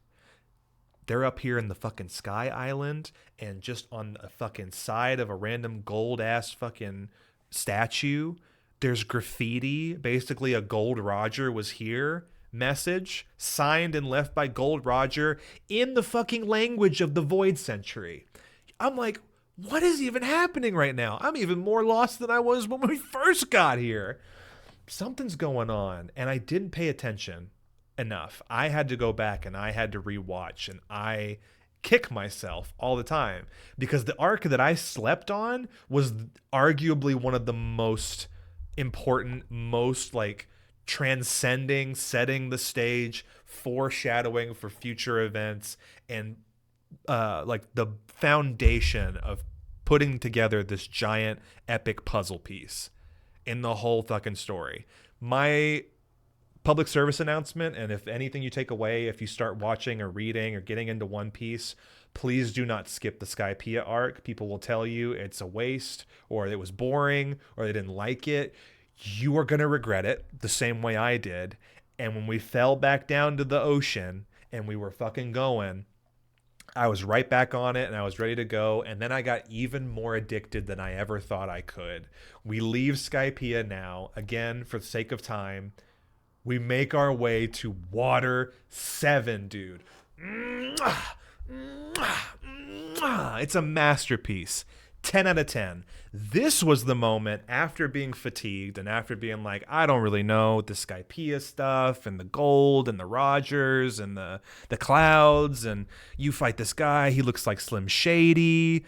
They're up here in the fucking Sky Island, and just on the fucking side of a random gold-ass fucking statue, there's graffiti, basically a Gold Roger was here message, signed and left by Gold Roger in the fucking language of the Void Century. I'm like, what is even happening right now? I'm even more lost than I was when we first got here. Something's going on, and I didn't pay attention enough. I had to go back and I had to rewatch, and I kick myself all the time because the arc that I slept on was arguably one of the most important, most like transcending, setting the stage, foreshadowing for future events, and like the foundation of putting together this giant epic puzzle piece in the whole fucking story. My public service announcement, and if anything you take away, if you start watching or reading or getting into One Piece, please do not skip the Skypiea arc. People will tell you it's a waste, or it was boring, or they didn't like it. You are going to regret it the same way I did. And when we fell back down to the ocean and we were fucking going, I was right back on it and I was ready to go. And then I got even more addicted than I ever thought I could. We leave Skypiea now, again, for the sake of time. We make our way to Water 7, dude. It's a masterpiece. 10 out of 10. This was the moment after being fatigued and after being like, I don't really know the Skypiea stuff and the gold and the Rogers and the clouds, and you fight this guy. He looks like Slim Shady.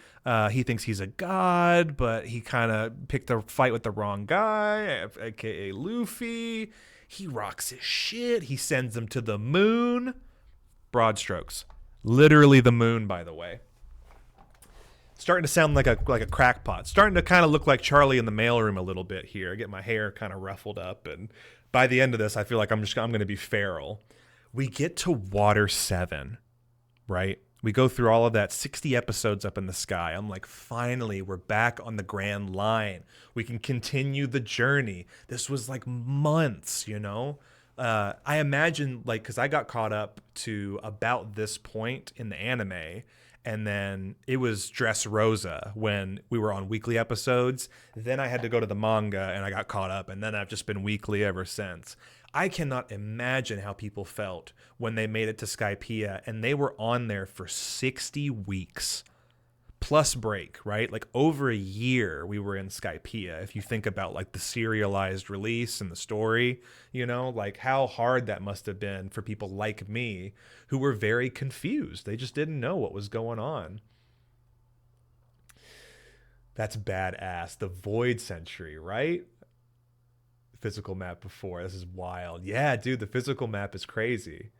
He thinks he's a god, but he kind of picked a fight with the wrong guy, aka Luffy. He rocks his shit. He sends him to the moon. Broad strokes. Literally the moon, by the way. Starting to sound like a crackpot. Starting to kind of look like Charlie in the mailroom a little bit here. I get my hair kind of ruffled up, and by the end of this, I feel like I'm going to be feral. We get to Water 7, right? We go through all of that, 60 episodes up in the sky. I'm like, finally, we're back on the Grand Line. We can continue the journey. This was like months, you know? I imagine, like, because I got caught up to about this point in the anime, and then it was Dressrosa when we were on weekly episodes. Then I had to go to the manga, and I got caught up, and then I've just been weekly ever since. I cannot imagine how people felt when they made it to Skypiea, and they were on there for 60 weeks. Plus break, right? Like over a year we were in Skypiea. If you think about like the serialized release and the story, you know, like how hard that must have been for people like me who were very confused. They just didn't know what was going on. That's badass. The Void Century, right? Physical map before. This is wild. Yeah, dude, the physical map is crazy.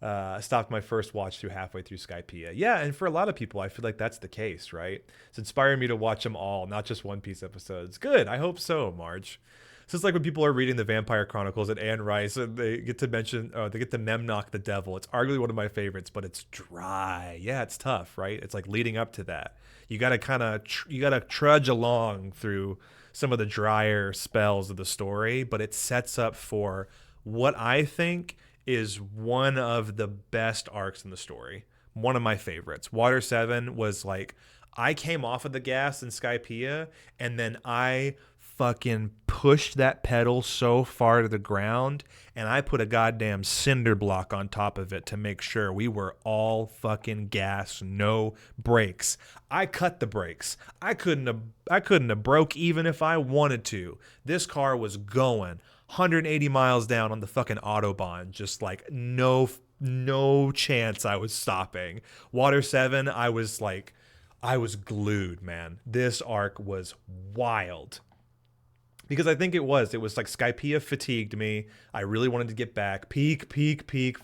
I stopped my first watch through halfway through Skypiea. Yeah, and for a lot of people, I feel like that's the case, right? It's inspiring me to watch them all, not just One Piece episodes. Good, I hope so, Marge. So it's like when people are reading the Vampire Chronicles at Anne Rice, and they get to mention, they get to Memnoch the Devil. It's arguably one of my favorites, but it's dry. Yeah, it's tough, right? It's like leading up to that. You got to you got to trudge along through some of the drier spells of the story, but it sets up for what I think is one of the best arcs in the story. One of my favorites. Water 7 was like, I came off of the gas in Skypiea, and then I fucking pushed that pedal so far to the ground, and I put a goddamn cinder block on top of it to make sure we were all fucking gas, no brakes. I cut the brakes. I couldn't have broke even if I wanted to. This car was going 180 miles down on the fucking Autobahn, just like no chance I was stopping. Water 7, I was glued, man. This arc was wild. Because I think it was like Skypiea fatigued me. I really wanted to get back. Peak,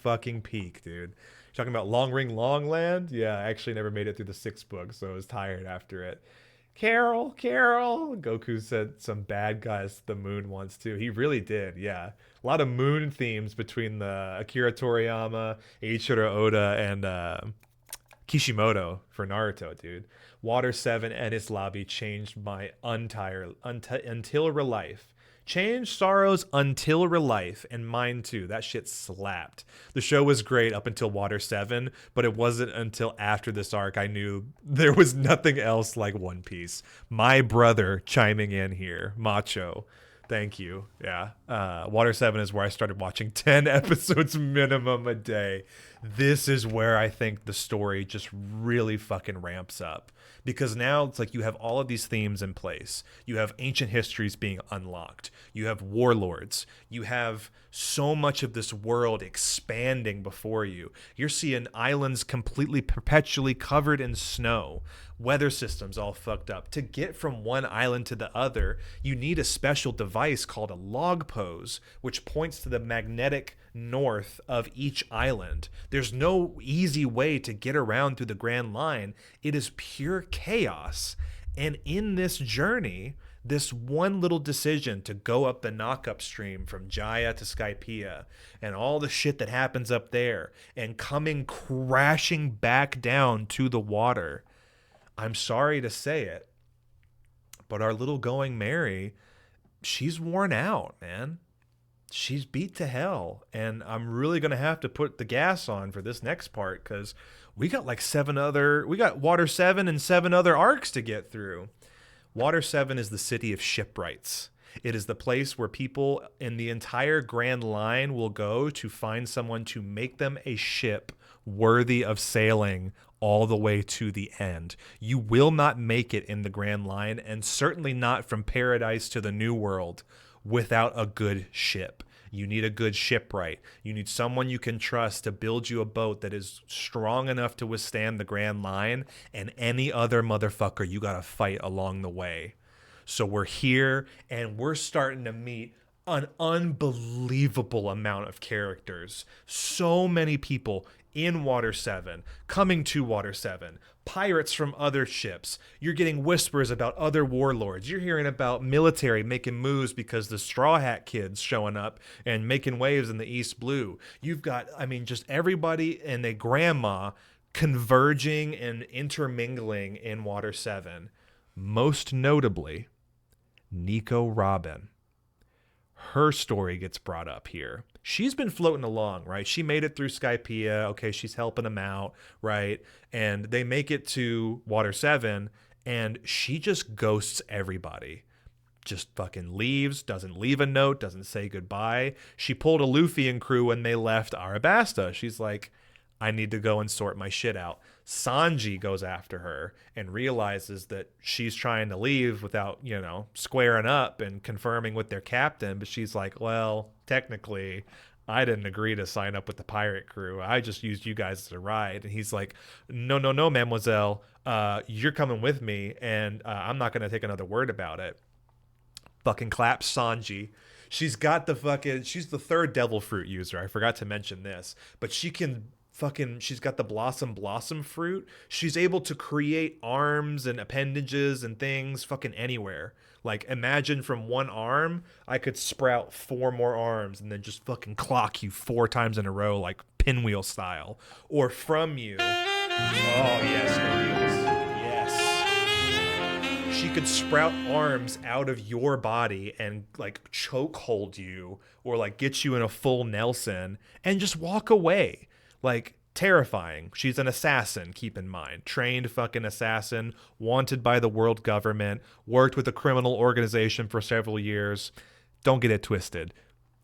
fucking peak, dude. You're talking about Long Ring Long Land? Yeah, I actually never made it through the 6th book, so I was tired after it. Carol. Goku said some bad guys to the moon once too. He really did, yeah. A lot of moon themes between the Akira Toriyama, Eiichiro Oda, and Kishimoto for Naruto, dude. Water 7 and its lobby changed my until real life. Changed Sorrow's until real life, and mine too. That shit slapped. The show was great up until Water 7, but it wasn't until after this arc I knew there was nothing else like One Piece. My brother chiming in here. Macho. Thank you. Yeah. Water 7 is where I started watching 10 episodes minimum a day. This is where I think the story just really fucking ramps up. Because now it's like you have all of these themes in place. You have ancient histories being unlocked. You have warlords. You have so much of this world expanding before you. You're seeing islands completely perpetually covered in snow. Weather systems all fucked up. To get from one island to the other, you need a special device called a log pose, which points to the magnetic north of each island. There's no easy way to get around through the Grand Line. It is pure chaos. And in this journey, this one little decision to go up the knock-up stream from Jaya to Skypiea and all the shit that happens up there and coming crashing back down to the water. I'm sorry to say it, but our little Going Mary, she's worn out, man. She's beat to hell, and I'm really going to have to put the gas on for this next part because we got like we got Water 7 and 7 other arcs to get through. Water 7 is the city of shipwrights. It is the place where people in the entire Grand Line will go to find someone to make them a ship worthy of sailing all the way to the end. You will not make it in the Grand Line, and certainly not from Paradise to the New World, without a good ship. You need a good shipwright. You need someone you can trust to build you a boat that is strong enough to withstand the Grand Line and any other motherfucker you gotta fight along the way. So we're here, and we're starting to meet an unbelievable amount of characters. So many people in Water 7, coming to Water 7, pirates from other ships. You're getting whispers about other warlords. You're hearing about military making moves because the Straw Hat Kids showing up and making waves in the East Blue. You've got, I mean, just everybody and their grandma converging and intermingling in Water 7. Most notably, Nico Robin. Her story gets brought up here. She's been floating along, right? She made it through Skypiea. Okay, she's helping him out, right? And they make it to Water 7, and she just ghosts everybody. Just fucking leaves, doesn't leave a note, doesn't say goodbye. She pulled a Luffy and crew when they left Arabasta. She's like, I need to go and sort my shit out. Sanji goes after her and realizes that she's trying to leave without, you know, squaring up and confirming with their captain. But she's like, well, technically, I didn't agree to sign up with the pirate crew. I just used you guys as a ride. And he's like, no, mademoiselle, you're coming with me, and I'm not going to take another word about it. Fucking claps Sanji. She's got the fucking, she's the third devil fruit user. I forgot to mention this, but she can she's got the blossom fruit. She's able to create arms and appendages and things fucking anywhere. Like, imagine from one arm, I could sprout 4 more arms and then just fucking clock you 4 times in a row, like pinwheel style. Or from you. Oh, yes, yes. She could sprout arms out of your body and like choke hold you, or like get you in a full Nelson and just walk away. Like, terrifying. She's an assassin, keep in mind. Trained fucking assassin, wanted by the world government, worked with a criminal organization for several years. Don't get it twisted.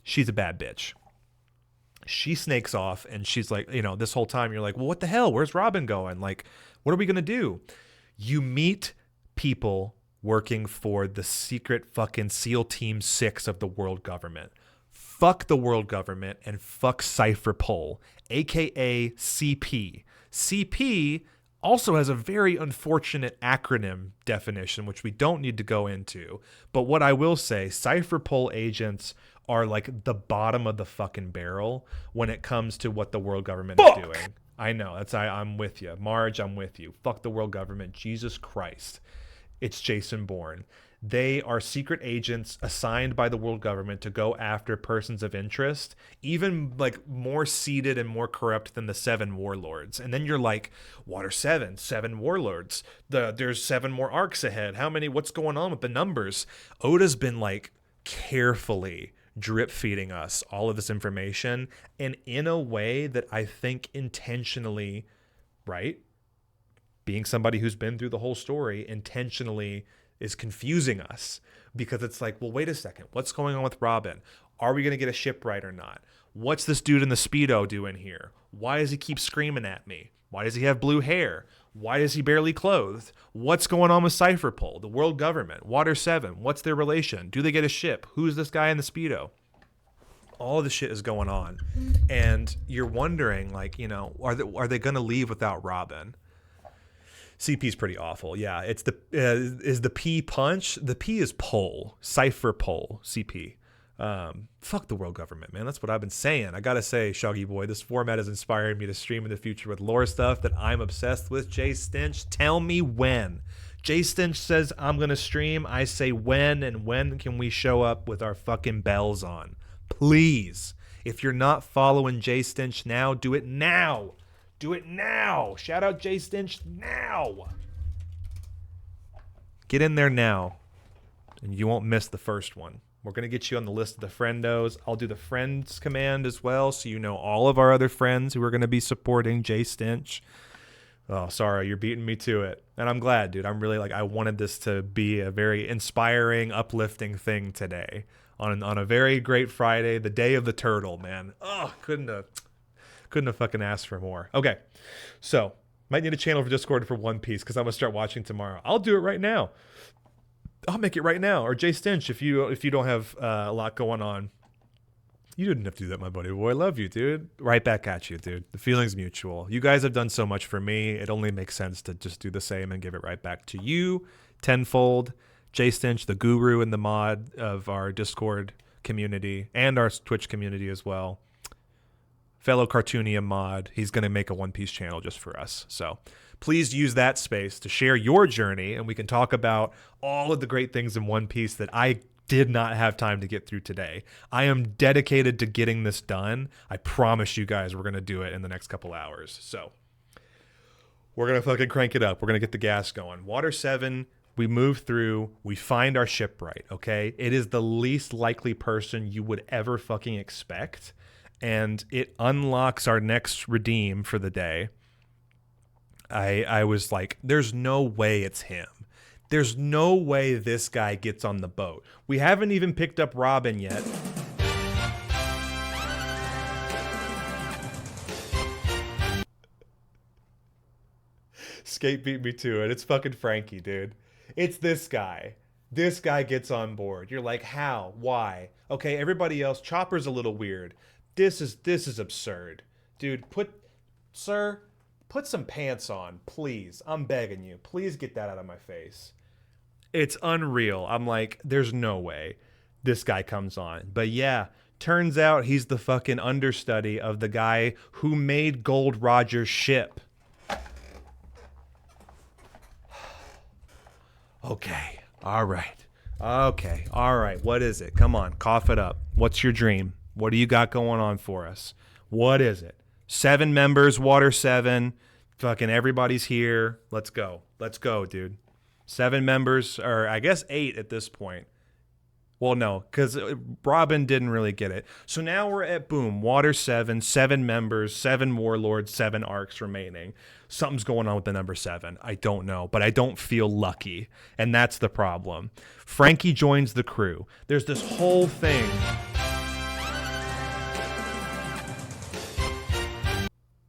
She's a bad bitch. She snakes off, and she's like, you know, this whole time you're like, well, what the hell? Where's Robin going? Like, what are we going to do? You meet people working for the secret fucking SEAL Team 6 of the world government. Fuck the world government and fuck Cypher Pol, aka CP. CP also has a very unfortunate acronym definition, which we don't need to go into. But what I will say, Cypher Pol agents are like the bottom of the fucking barrel when it comes to what the world government is doing. I know, I'm with you. Marge, I'm with you. Fuck the world government. Jesus Christ. It's Jason Bourne. They are secret agents assigned by the world government to go after persons of interest, even like more seeded and more corrupt than the 7 warlords. And then you're like, Water 7 warlords. There's 7 more arcs ahead. How many? What's going on with the numbers? Oda's been like carefully drip feeding us all of this information, and in a way that I think intentionally, right? Being somebody who's been through the whole story, intentionally is confusing us, because it's like, well, wait a second. What's going on with Robin? Are we going to get a shipwright or not? What's this dude in the Speedo doing here? Why does he keep screaming at me? Why does he have blue hair? Why is he barely clothed? What's going on with Cypher Pol, the world government, Water 7? What's their relation? Do they get a ship? Who's this guy in the Speedo? All of this shit is going on. And you're wondering, like, you know, are they going to leave without Robin? CP's pretty awful. Yeah, it's is the P punch? The P is Pol. Cypher Pol. CP. Fuck the world government, man. That's what I've been saying. I gotta say, Shoggy Boy, this format has inspired me to stream in the future with lore stuff that I'm obsessed with. Jay Stinch, tell me when. Jay Stinch says I'm gonna stream. I say when, and when can we show up with our fucking bells on? Please. If you're not following Jay Stinch now, do it now. Do it now. Shout out Jay Stinch now. Get in there now, and you won't miss the first one. We're going to get you on the list of the friendos. I'll do the friends command as well, so you know all of our other friends who are going to be supporting Jay Stinch. Oh, sorry, you're beating me to it. And I'm glad, dude. I'm really I wanted this to be a very inspiring, uplifting thing today. On a very great Friday, the day of the turtle, man. Oh, couldn't have fucking asked for more. Okay, so Might need a channel for Discord for One Piece because I'm gonna start watching tomorrow. I'll do it right now. I'll make it right now. Or Jay Stinch, if you don't have a lot going on, you didn't have to do that, my buddy boy. I love you, dude. Right back at you, dude. The feeling's mutual. You guys have done so much for me. It only makes sense to just do the same and give it right back to you tenfold. Jay Stinch, the guru and the mod of our Discord community and our Twitch community as well. Fellow Cartoonia mod. He's going to make a One Piece channel just for us. So please use that space to share your journey, and we can talk about all of the great things in One Piece that I did not have time to get through today. I am dedicated to getting this done. I promise you guys we're going to do it in the next couple hours. So we're going to fucking crank it up. We're going to get the gas going. Water 7, we move through. We find our shipwright, okay? It is the least likely person you would ever fucking expect, and it unlocks our next redeem for the day. I was like, there's no way it's him. There's no way this guy gets on the boat. We haven't even picked up Robin yet. Skate beat me to it. It's fucking Frankie, dude. It's this guy. This guy gets on board. You're like, how? Why? Okay, everybody else, Chopper's a little weird. This is absurd. Dude, sir, put some pants on, please. I'm begging you. Please get that out of my face. It's unreal. I'm like, there's no way this guy comes on. But yeah, turns out he's the fucking understudy of the guy who made Gold Roger's ship. Okay. All right. Okay. All right. What is it? Come on. Cough it up. What's your dream? What do you got going on for us? What is it? 7 members, Water 7. Fucking everybody's here. Let's go. Let's go, dude. 7 members, or I guess 8 at this point. Well, no, because Robin didn't really get it. So now we're at, boom, Water 7, 7 members, 7 warlords, 7 arcs remaining. Something's going on with the number 7. I don't know, but I don't feel lucky. And that's the problem. Frankie joins the crew. There's this whole thing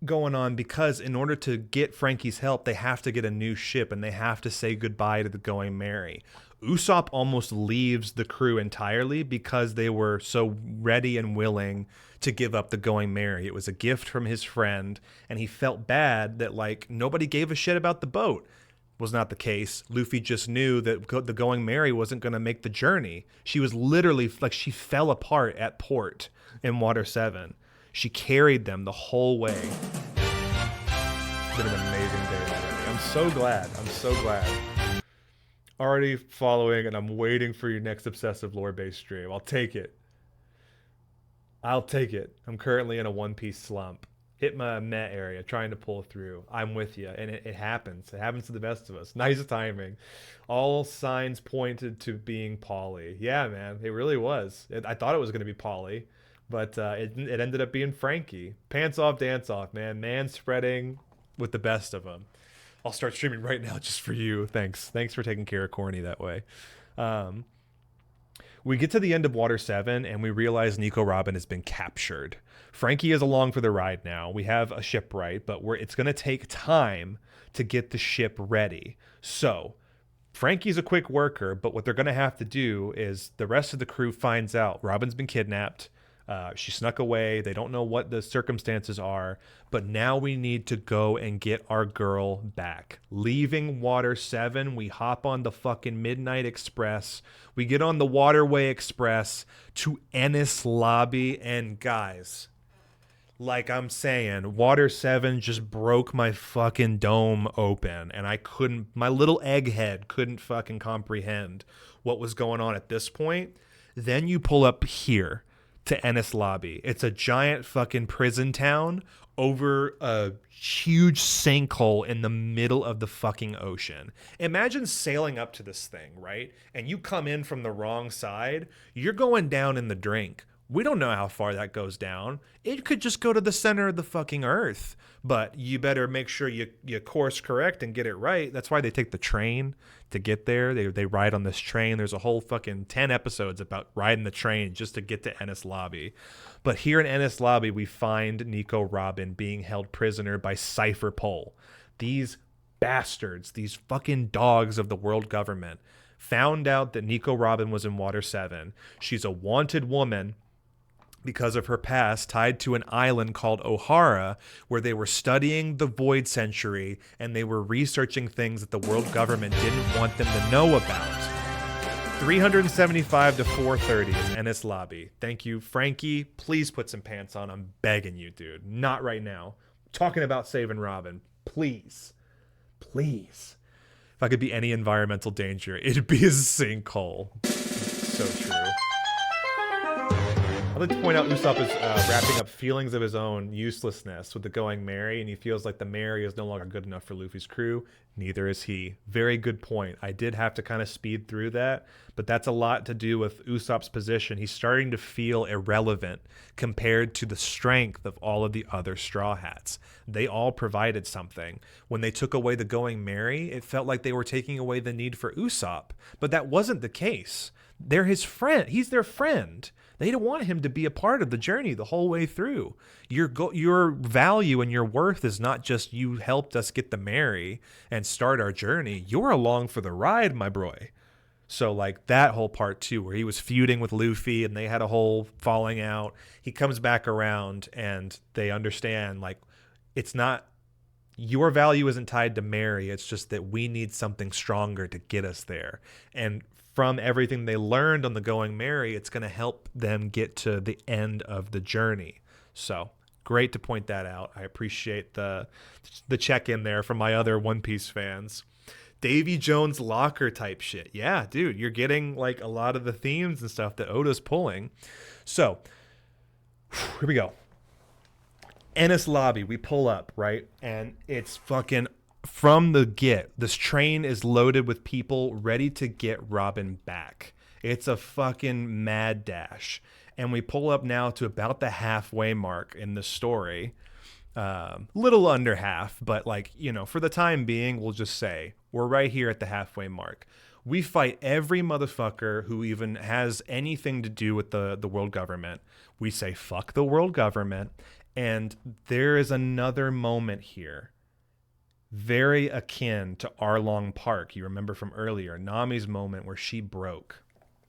going on because in order to get Frankie's help, they have to get a new ship and they have to say goodbye to the Going Merry. Usopp almost leaves the crew entirely because they were so ready and willing to give up the Going Merry. It was a gift from his friend, and he felt bad that like nobody gave a shit about the boat. Was not the case. Luffy just knew that the Going Merry wasn't going to make the journey. She was literally like, she fell apart at port in Water 7. She carried them the whole way. It's been an amazing day already. I'm so glad. I'm so glad. Already following, and I'm waiting for your next Obsessive Lore-based stream. I'll take it. I'll take it. I'm currently in a One Piece slump. Hit my Met area, trying to pull through. I'm with you, and it happens. It happens to the best of us. Nice timing. All signs pointed to being Polly. Yeah, man, it really was. I thought it was going to be Polly. But it ended up being Frankie. Pants off, dance off, man. Man spreading with the best of them. I'll start streaming right now just for you. Thanks for taking care of Corny that way. We get to the end of Water 7, and we realize Nico Robin has been captured. Frankie is along for the ride now. We have a shipwright, but it's going to take time to get the ship ready. So Frankie's a quick worker, but what they're going to have to do is the rest of the crew finds out Robin's been kidnapped. She snuck away. They don't know what the circumstances are, but now we need to go and get our girl back. Leaving Water 7, we hop on the fucking Midnight Express. We get on the Waterway Express to Enies Lobby, and guys, like I'm saying, Water 7 just broke my fucking dome open, and my little egghead couldn't fucking comprehend what was going on at this point. Then you pull up here to Enies Lobby. It's a giant fucking prison town over a huge sinkhole in the middle of the fucking ocean. Imagine sailing up to this thing, right? And you come in from the wrong side, you're going down in the drink. We don't know how far that goes down. It could just go to the center of the fucking earth. But you better make sure you course correct and get it right. That's why they take the train to get there. They ride on this train. There's a whole fucking 10 episodes about riding the train just to get to Enies Lobby. But here in Enies Lobby, we find Nico Robin being held prisoner by Cypher Pole. these bastards, these fucking dogs of the world government, found out that Nico Robin was in Water 7. She's a wanted woman because of her past, tied to an island called O'Hara, where they were studying the Void Century and they were researching things that the world government didn't want them to know about. 375 to 430 is Ennis Lobby. Thank you, Frankie. Please put some pants on. I'm begging you, dude. Not right now. Talking about saving Robin. Please. Please. If I could be any environmental danger, it'd be a sinkhole. So true. I'd like to point out Usopp is wrapping up feelings of his own uselessness with the going merry, and he feels like the merry is no longer good enough for Luffy's crew. Neither is he. Very good point. I did have to kind of speed through that, but that's a lot to do with Usopp's position. He's starting to feel irrelevant compared to the strength of all of the other Straw Hats. They all provided something. When they took away the going merry, it felt like they were taking away the need for Usopp, but that wasn't the case. They're his friend. He's their friend. They don't want him to be a part of the journey the whole way through. Your value and your worth is not just you helped us get the merry and start our journey. You're along for the ride, my boy. So like that whole part too, where he was feuding with Luffy and they had a whole falling out. He comes back around and they understand like it's not your value isn't tied to merry. It's just that we need something stronger to get us there. And from everything they learned on the going merry, it's going to help them get to the end of the journey. So great to point that out. I appreciate the check-in there from my other One Piece fans. Davy Jones locker type shit. Yeah, dude, you're getting like a lot of the themes and stuff that Oda's pulling. So here we go. Ennis Lobby, we pull up, right? And it's fucking from the get, this train is loaded with people ready to get Robin back. It's a fucking mad dash. And we pull up now to about the halfway mark in the story. Little under half, but like, you know, for the time being, we'll just say we're right here at the halfway mark. We fight every motherfucker who even has anything to do with the world government. We say, fuck the world government. And there is another moment here very akin to Arlong Park. You remember from earlier, Nami's moment where she broke.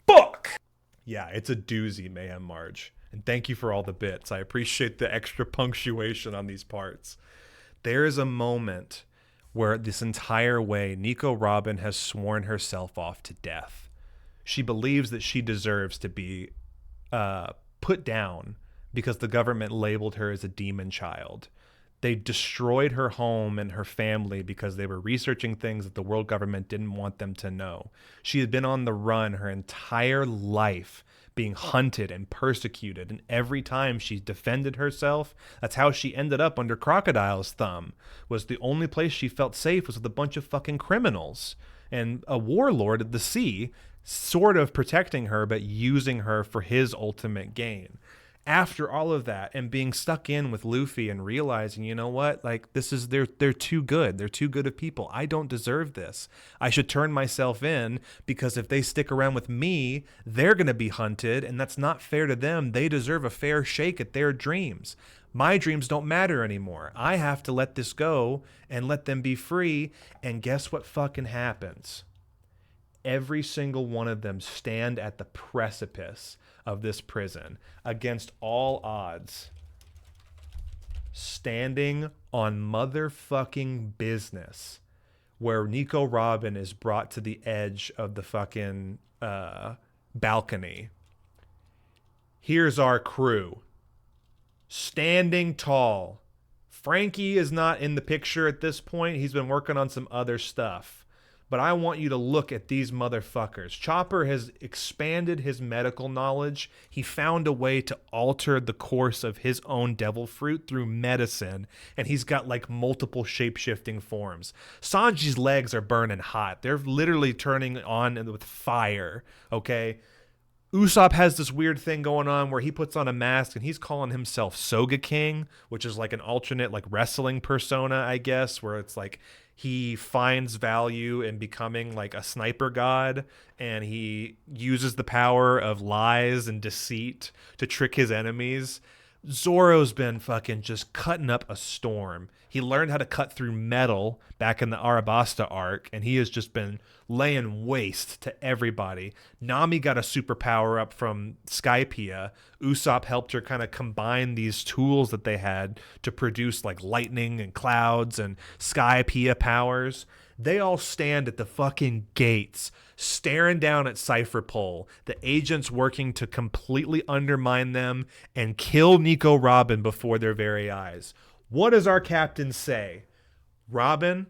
Fuck! Yeah, it's a doozy, Mayhem Marge. And thank you for all the bits. I appreciate the extra punctuation on these parts. There is a moment where this entire way, Nico Robin has sworn herself off to death. She believes that she deserves to be put down because the government labeled her as a demon child. They destroyed her home and her family because they were researching things that the world government didn't want them to know. She had been on the run her entire life, being hunted and persecuted, and every time she defended herself, that's how she ended up under Crocodile's thumb. Was the only place she felt safe was with a bunch of fucking criminals and a warlord of the sea sort of protecting her but using her for his ultimate gain. After all of that and being stuck in with Luffy and realizing, you know what, like this is they're too good. They're too good of people. I don't deserve this. I should turn myself in because if they stick around with me, they're going to be hunted and that's not fair to them. They deserve a fair shake at their dreams. My dreams don't matter anymore. I have to let this go and let them be free. And guess what fucking happens? Every single one of them stand at the precipice of this prison against all odds, standing on motherfucking business, where Nico Robin is brought to the edge of the fucking balcony. Here's our crew, standing tall. Frankie is not in the picture at this point. He's been working on some other stuff. But I want you to look at these motherfuckers. Chopper has expanded his medical knowledge. He found a way to alter the course of his own devil fruit through medicine. And he's got like multiple shape-shifting forms. Sanji's legs are burning hot. They're literally turning on with fire, okay? Usopp has this weird thing going on where he puts on a mask and he's calling himself Soga King, which is like an alternate like wrestling persona, I guess, where it's like he finds value in becoming like a sniper god and he uses the power of lies and deceit to trick his enemies. Zoro's been fucking just cutting up a storm. He learned how to cut through metal back in the Arabasta arc, and he has just been laying waste to everybody. Nami got a superpower up from Skypiea. Usopp helped her kind of combine these tools that they had to produce like lightning and clouds and Skypiea powers. They all stand at the fucking gates, staring down at Cypher Pole, the agents working to completely undermine them and kill Nico Robin before their very eyes. What does our captain say? Robin,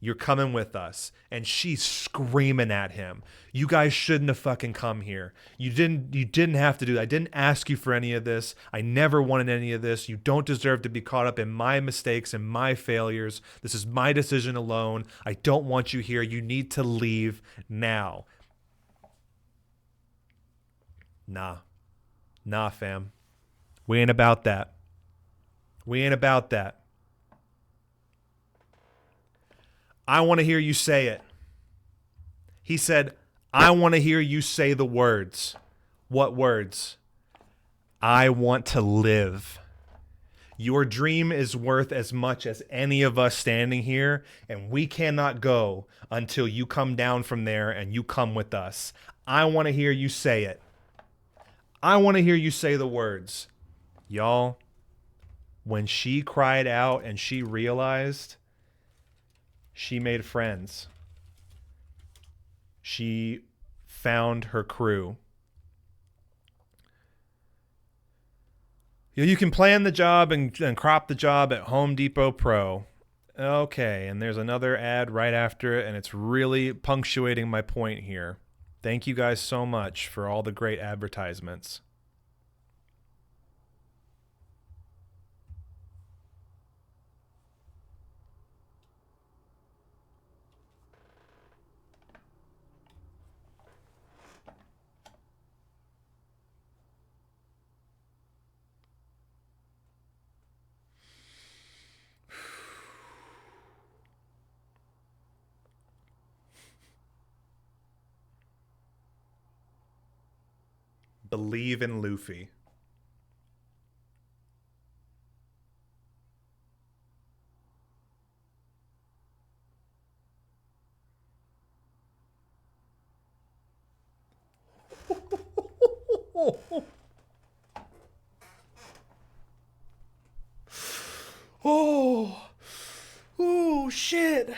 you're coming with us. And she's screaming at him. You guys shouldn't have fucking come here. You didn't have to do that. I didn't ask you for any of this. I never wanted any of this. You don't deserve to be caught up in my mistakes and my failures. This is my decision alone. I don't want you here. You need to leave now. Nah, fam. We ain't about that. We ain't about that. I want to hear you say it. He said, I want to hear you say the words. What words? I want to live. Your dream is worth as much as any of us standing here, and we cannot go until you come down from there and you come with us. I want to hear you say it. I want to hear you say the words. Y'all, when she cried out and she realized she made friends, she found her crew. You can plan the job and crop the job at Home Depot Pro. Okay, and there's another ad right after it, and it's really punctuating my point here. Thank you guys so much for all the great advertisements. Believe in Luffy. Oh, shit.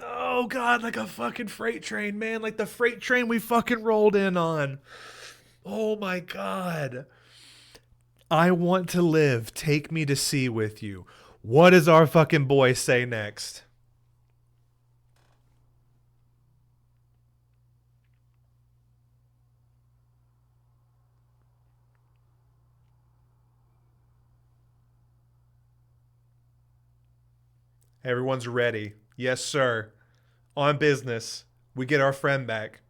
Oh, God, like a fucking freight train, man. Like the freight train we fucking rolled in on. Oh, my God. I want to live. Take me to sea with you. What does our fucking boy say next? Everyone's ready. Yes, sir. On business. We get our friend back.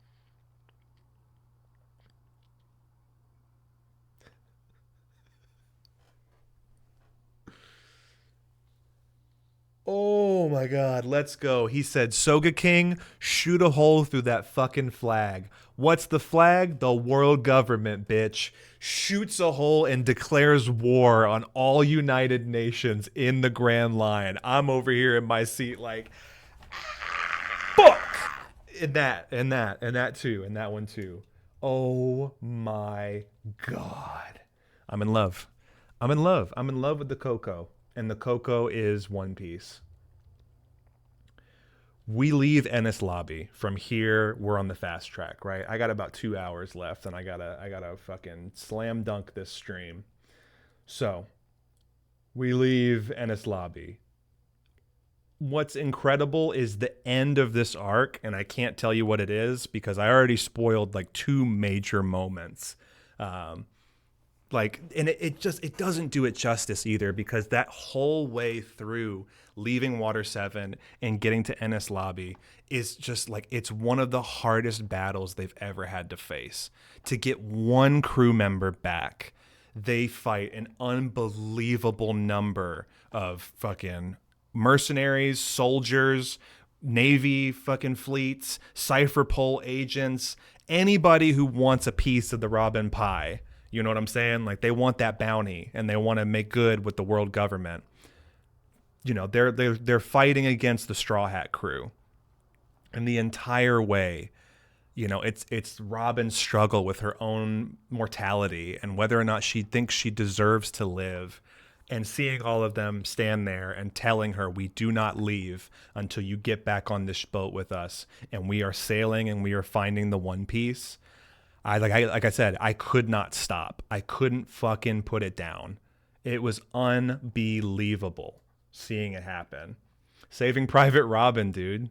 Oh my God, let's go. He said, Soga King, shoot a hole through that fucking flag. What's the flag? The world government, bitch. Shoots a hole and declares war on all United Nations in the Grand Line. I'm over here in my seat like, fuck! And that too, and that one too. Oh my God. I'm in love. I'm in love. I'm in love with the Cocoa. And the Cocoa is One Piece. We leave Enies Lobby. From here, we're on the fast track, right? I got about 2 hours left, and I gotta fucking slam dunk this stream. So, we leave Enies Lobby. What's incredible is the end of this arc, and I can't tell you what it is because I already spoiled like 2 major moments. It doesn't do it justice either, because that whole way through leaving Water 7 and getting to Enies Lobby is just like, it's one of the hardest battles they've ever had to face. To get one crew member back, they fight an unbelievable number of fucking mercenaries, soldiers, Navy fucking fleets, Cypher Pole agents, anybody who wants a piece of the Robin pie. You know what I'm saying? Like, they want that bounty and they want to make good with the world government. You know, they're fighting against the Straw Hat crew. And the entire way, you know, it's Robin's struggle with her own mortality and whether or not she thinks she deserves to live, and seeing all of them stand there and telling her, we do not leave until you get back on this boat with us, and we are sailing and we are finding the One Piece. Like I said, I could not stop. I couldn't fucking put it down. It was unbelievable seeing it happen. Saving Private Robin, dude.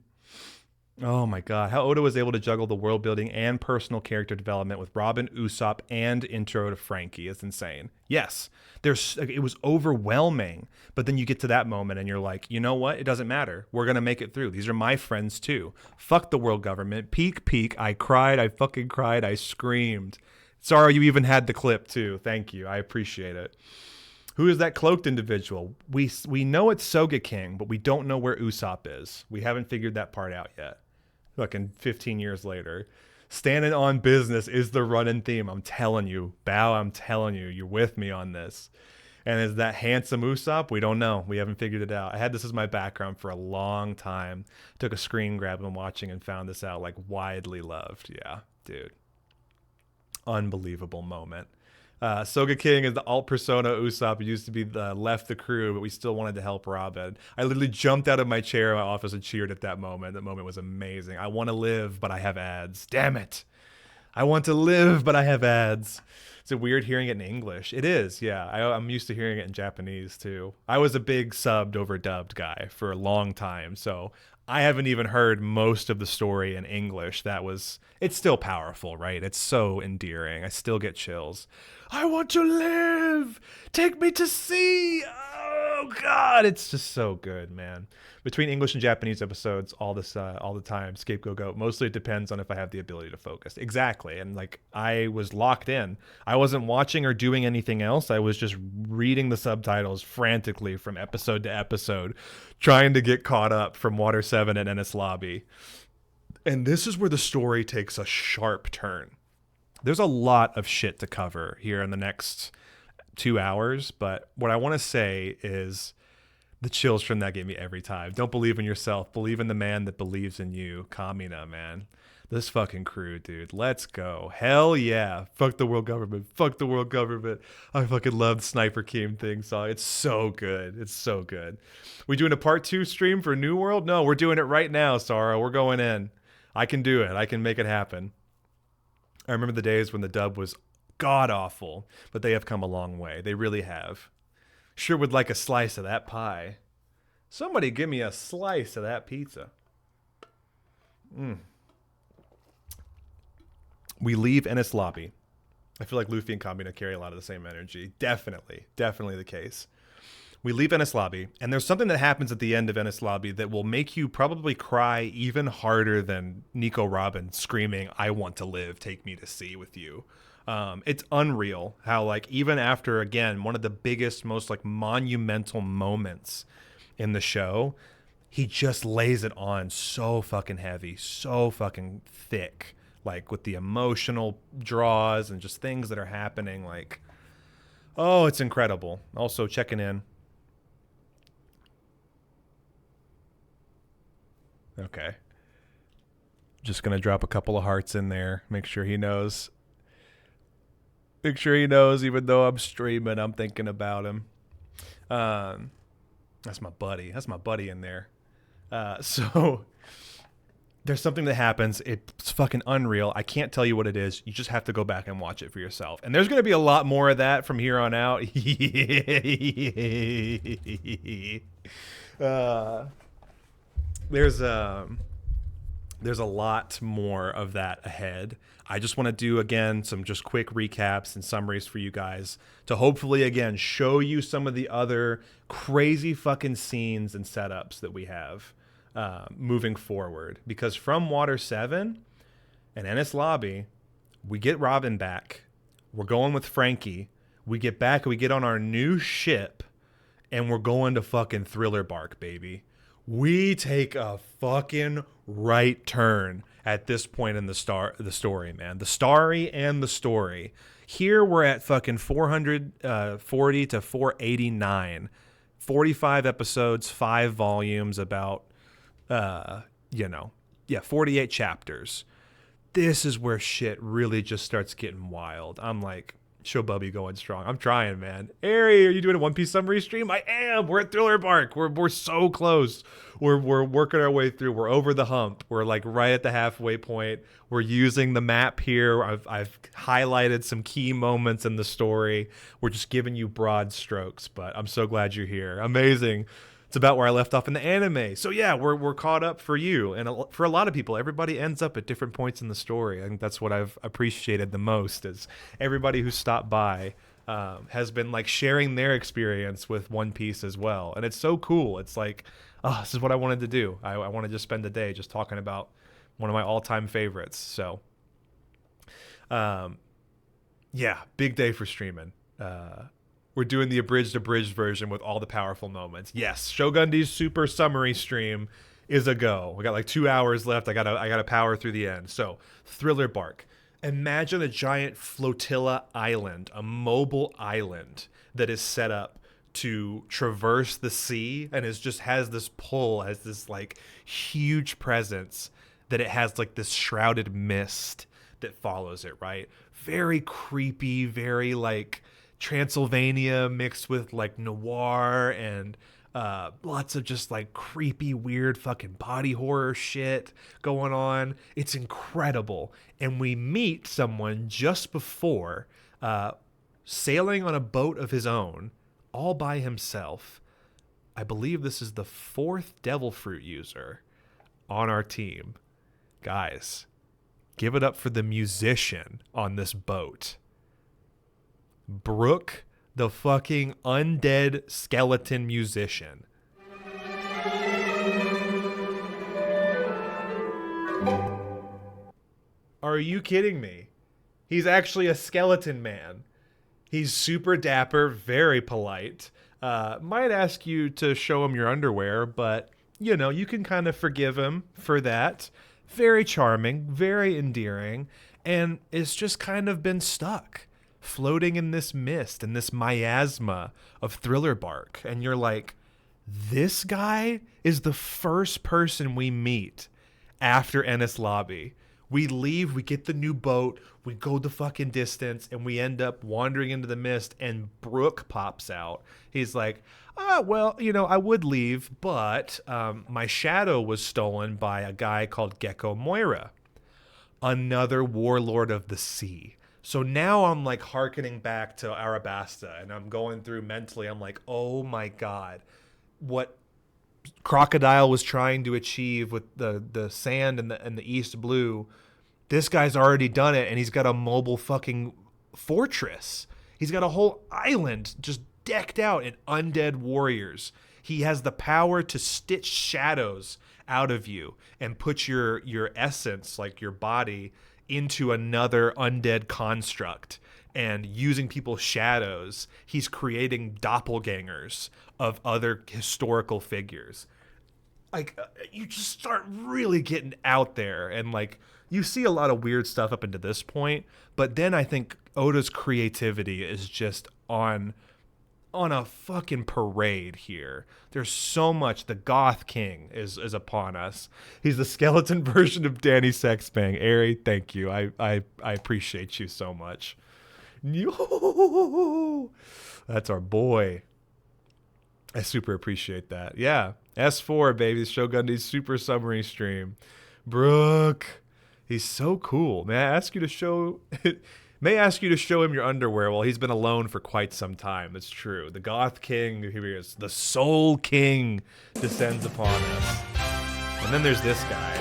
Oh my God. How Oda was able to juggle the world building and personal character development with Robin, Usopp, and intro to Frankie is insane. Yes, it was overwhelming, but then you get to that moment and you're like, you know what? It doesn't matter. We're going to make it through. These are my friends too. Fuck the world government. Peak. I cried. I fucking cried. I screamed. Sorry, you even had the clip too. Thank you. I appreciate it. Who is that cloaked individual? We know it's Sogeking, but we don't know where Usopp is. We haven't figured that part out yet. Fucking 15 years later. Standing on business is the running theme. I'm telling you. Bao, I'm telling you. You're with me on this. And is that handsome Usopp? We don't know. We haven't figured it out. I had this as my background for a long time. Took a screen grab and watching and found this out. Like, widely loved. Yeah, dude. Unbelievable moment. Sogeking is the alt persona Usopp, who used to be left the crew, but we still wanted to help Robin. I literally jumped out of my chair in my office and cheered at that moment. That moment was amazing. I want to live, but I have ads. Damn it. I want to live, but I have ads. Is it weird hearing it in English? It is, yeah. I'm used to hearing it in Japanese, too. I was a big subbed over dubbed guy for a long time, so I haven't even heard most of the story in English. It's still powerful, right? It's so endearing. I still get chills. I want to live. Take me to sea. Oh God, it's just so good, man. Between English and Japanese episodes, all the time, Scapegoat Goat. Mostly it depends on if I have the ability to focus. Exactly, and like I was locked in. I wasn't watching or doing anything else. I was just reading the subtitles frantically from episode to episode, trying to get caught up from Water 7 and Enies Lobby. And this is where the story takes a sharp turn. There's a lot of shit to cover here in the next 2 hours, but what I want to say is the chills from that gave me every time. Don't believe in yourself. Believe in the man that believes in you. Kamina, man. This fucking crew, dude. Let's go. Hell yeah. Fuck the world government. Fuck the world government. I fucking love the Sniper Keem thing song. It's so good. It's so good. We doing a part 2 stream for New World? No, we're doing it right now, Sarah. We're going in. I can do it. I can make it happen. I remember the days when the dub was god-awful, but they have come a long way. They really have. Sure would like a slice of that pie. Somebody give me a slice of that pizza. We leave Enies Lobby. I feel like Luffy and Kamina carry a lot of the same energy. Definitely the case. We leave Enies Lobby, and there's something that happens at the end of Enies Lobby that will make you probably cry even harder than Nico Robin screaming, "I want to live, take me to sea with you." It's unreal how, like, even after, again, one of the biggest, most, like, monumental moments in the show, he just lays it on so fucking heavy, so fucking thick, like, with the emotional draws and just things that are happening, like, oh, it's incredible. Also, checking in. Okay. Just going to drop a couple of hearts in there. Make sure he knows. Make sure he knows, even though I'm streaming, I'm thinking about him. That's my buddy. That's my buddy in there. So there's something that happens. It's fucking unreal. I can't tell you what it is. You just have to go back and watch it for yourself. And there's going to be a lot more of that from here on out. There's a lot more of that ahead. I just want to do, again, some just quick recaps and summaries for you guys to hopefully, again, show you some of the other crazy fucking scenes and setups that we have moving forward. Because from Water 7 and Enies Lobby, we get Robin back. We're going with Frankie. We get back, we get on our new ship, and we're going to fucking Thriller Bark, baby. We take a fucking right turn at this point in the story, man. The story and the story. Here we're at fucking 440 to 489. 45 episodes, 5 volumes, about 48 chapters. This is where shit really just starts getting wild. I'm like, show Bubby going strong. I'm trying, man. Ari, are you doing a One Piece summary stream? I am. We're at Thriller Bark. We're so close. We're working our way through. We're over the hump. We're like right at the halfway point. We're using the map here. I've highlighted some key moments in the story. We're just giving you broad strokes, but I'm so glad you're here. Amazing. It's about where I left off in the anime. So yeah, we're caught up for you. And for a lot of people, everybody ends up at different points in the story. I think that's what I've appreciated the most, is everybody who stopped by has been like sharing their experience with One Piece as well. And it's so cool. It's like, oh, this is what I wanted to do. I want to just spend a day just talking about one of my all-time favorites. So yeah, big day for streaming. We're doing the abridged version with all the powerful moments. Yes, Shogundi's super summary stream is a go. We got like 2 hours left. I gotta power through the end. So, Thriller Bark. Imagine a giant flotilla island, a mobile island that is set up to traverse the sea and has this pull, has this like huge presence that it has like this shrouded mist that follows it, right? Very creepy, very like Transylvania mixed with like noir and lots of just like creepy, weird fucking body horror shit going on. It's incredible. And we meet someone just before sailing on a boat of his own, all by himself. I believe this is the 4th Devil Fruit user on our team. Guys, give it up for the musician on this boat. Brook, the fucking undead skeleton musician. Are you kidding me? He's actually a skeleton man. He's super dapper, very polite. Might ask you to show him your underwear, but, you know, you can kind of forgive him for that. Very charming, very endearing, and it's just kind of been stuck, floating in this mist and this miasma of Thriller Bark. And you're like, this guy is the first person we meet after Enies Lobby. We leave, we get the new boat, we go the fucking distance, and we end up wandering into the mist, and Brook pops out. He's like, well, you know, I would leave, but my shadow was stolen by a guy called Gecko Moira, another warlord of the sea. So now I'm like hearkening back to Arabasta, and I'm going through mentally, I'm like, oh my God, what Crocodile was trying to achieve with the sand and the East Blue, this guy's already done it, and he's got a mobile fucking fortress. He's got a whole island just decked out in undead warriors. He has the power to stitch shadows out of you and put your essence, like your body, into another undead construct. And using people's shadows, he's creating doppelgangers of other historical figures. Like, you just start really getting out there, and like, you see a lot of weird stuff up into this point, but then I think Oda's creativity is just on a fucking parade here. There's so much. The Goth King is upon us. He's the skeleton version of Danny Sexbang. Ari, thank you. I appreciate you so much. That's our boy. I super appreciate that. Yeah. S4, baby. Shogundi's super summary stream. Brook. He's so cool. May I ask you to show him your underwear? Well, he's been alone for quite some time. It's true. The Goth King, here he is. The Soul King descends upon us. And then there's this guy.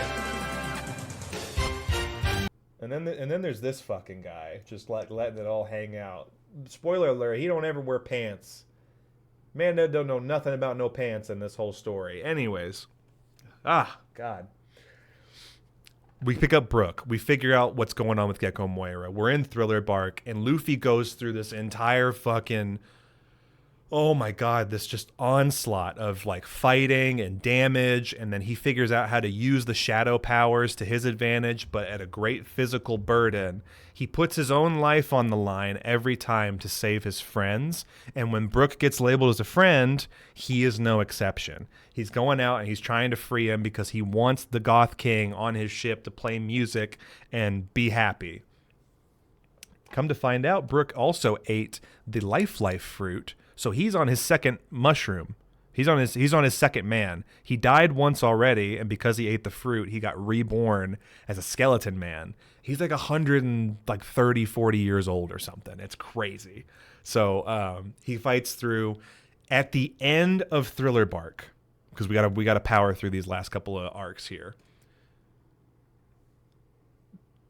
And then there's this fucking guy, just like letting it all hang out. Spoiler alert, he don't ever wear pants. Man, that don't know nothing about no pants in this whole story. Anyways. God. We pick up Brook. We figure out what's going on with Gecko Moira. We're in Thriller Bark, and Luffy goes through this entire fucking oh my God, this just onslaught of like fighting and damage. And then he figures out how to use the shadow powers to his advantage, but at a great physical burden. He puts his own life on the line every time to save his friends. And when Brook gets labeled as a friend, he is no exception. He's going out and he's trying to free him because he wants the Goth King on his ship to play music and be happy. Come to find out, Brook also ate the life fruit. So he's on his second mushroom. He's on his second man. He died once already, and because he ate the fruit, he got reborn as a skeleton man. He's like 130, 40 years old or something. It's crazy. So he fights through at the end of Thriller Bark, because we gotta power through these last couple of arcs here.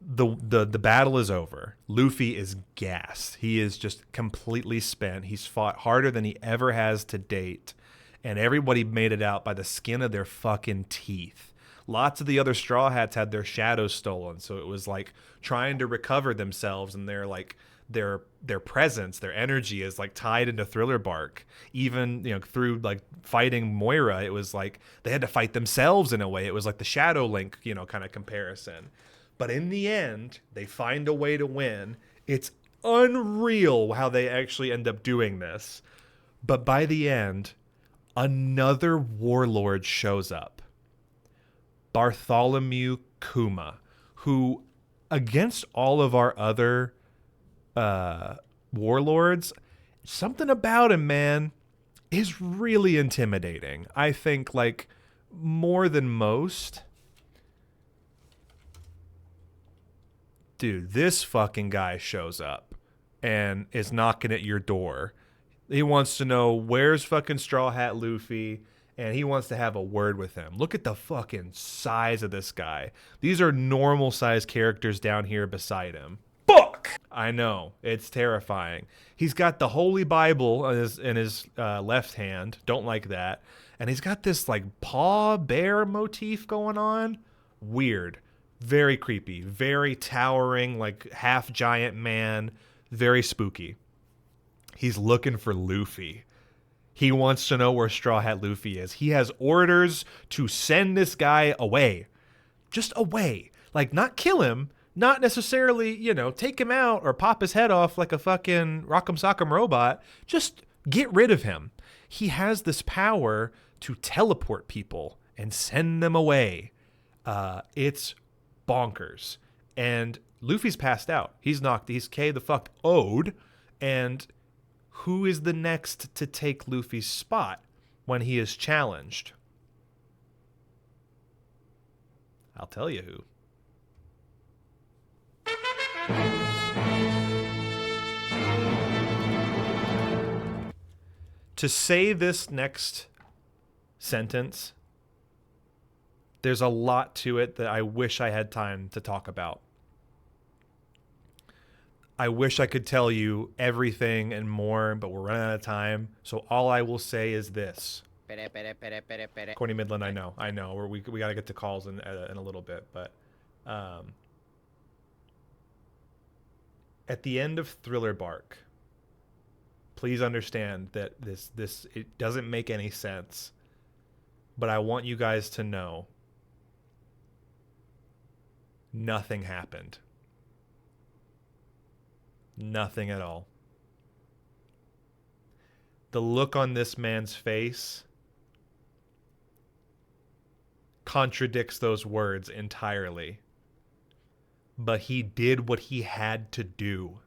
The battle is over. Luffy is gassed. He is just completely spent. He's fought harder than he ever has to date. And everybody made it out by the skin of their fucking teeth. Lots of the other Straw Hats had their shadows stolen. So it was like trying to recover themselves, and their presence, their energy is like tied into Thriller Bark. Even, through like fighting Moira, it was like they had to fight themselves in a way. It was like the Shadow Link, kind of comparison. But in the end, they find a way to win. It's unreal how they actually end up doing this. But by the end, another warlord shows up. Bartholomew Kuma, who, against all of our other warlords, something about him, man, is really intimidating. I think, like, more than most. Dude, this fucking guy shows up and is knocking at your door. He wants to know where's fucking Straw Hat Luffy, and he wants to have a word with him. Look at the fucking size of this guy. These are normal sized characters down here beside him. Fuck! I know, it's terrifying. He's got the Holy Bible in his left hand. Don't like that. And he's got this like paw bear motif going on. Weird. Very creepy, very towering, like half giant man, very spooky. He's looking for Luffy. He wants to know where Straw Hat Luffy is. He has orders to send this guy away. Just away. Like, not kill him, not necessarily, take him out or pop his head off like a fucking Rock'em Sock'em robot. Just get rid of him. He has this power to teleport people and send them away. It's bonkers. And Luffy's passed out. He's K the fuck O'd. And who is the next to take Luffy's spot when he is challenged? I'll tell you who. To say this next sentence, there's a lot to it that I wish I had time to talk about. I wish I could tell you everything and more, but we're running out of time. So all I will say is this. Corny Midland, I know. We got to get to calls in a little bit, but at the end of Thriller Bark, please understand that this it doesn't make any sense, but I want you guys to know nothing happened. Nothing at all. The look on this man's face contradicts those words entirely. But he did what he had to do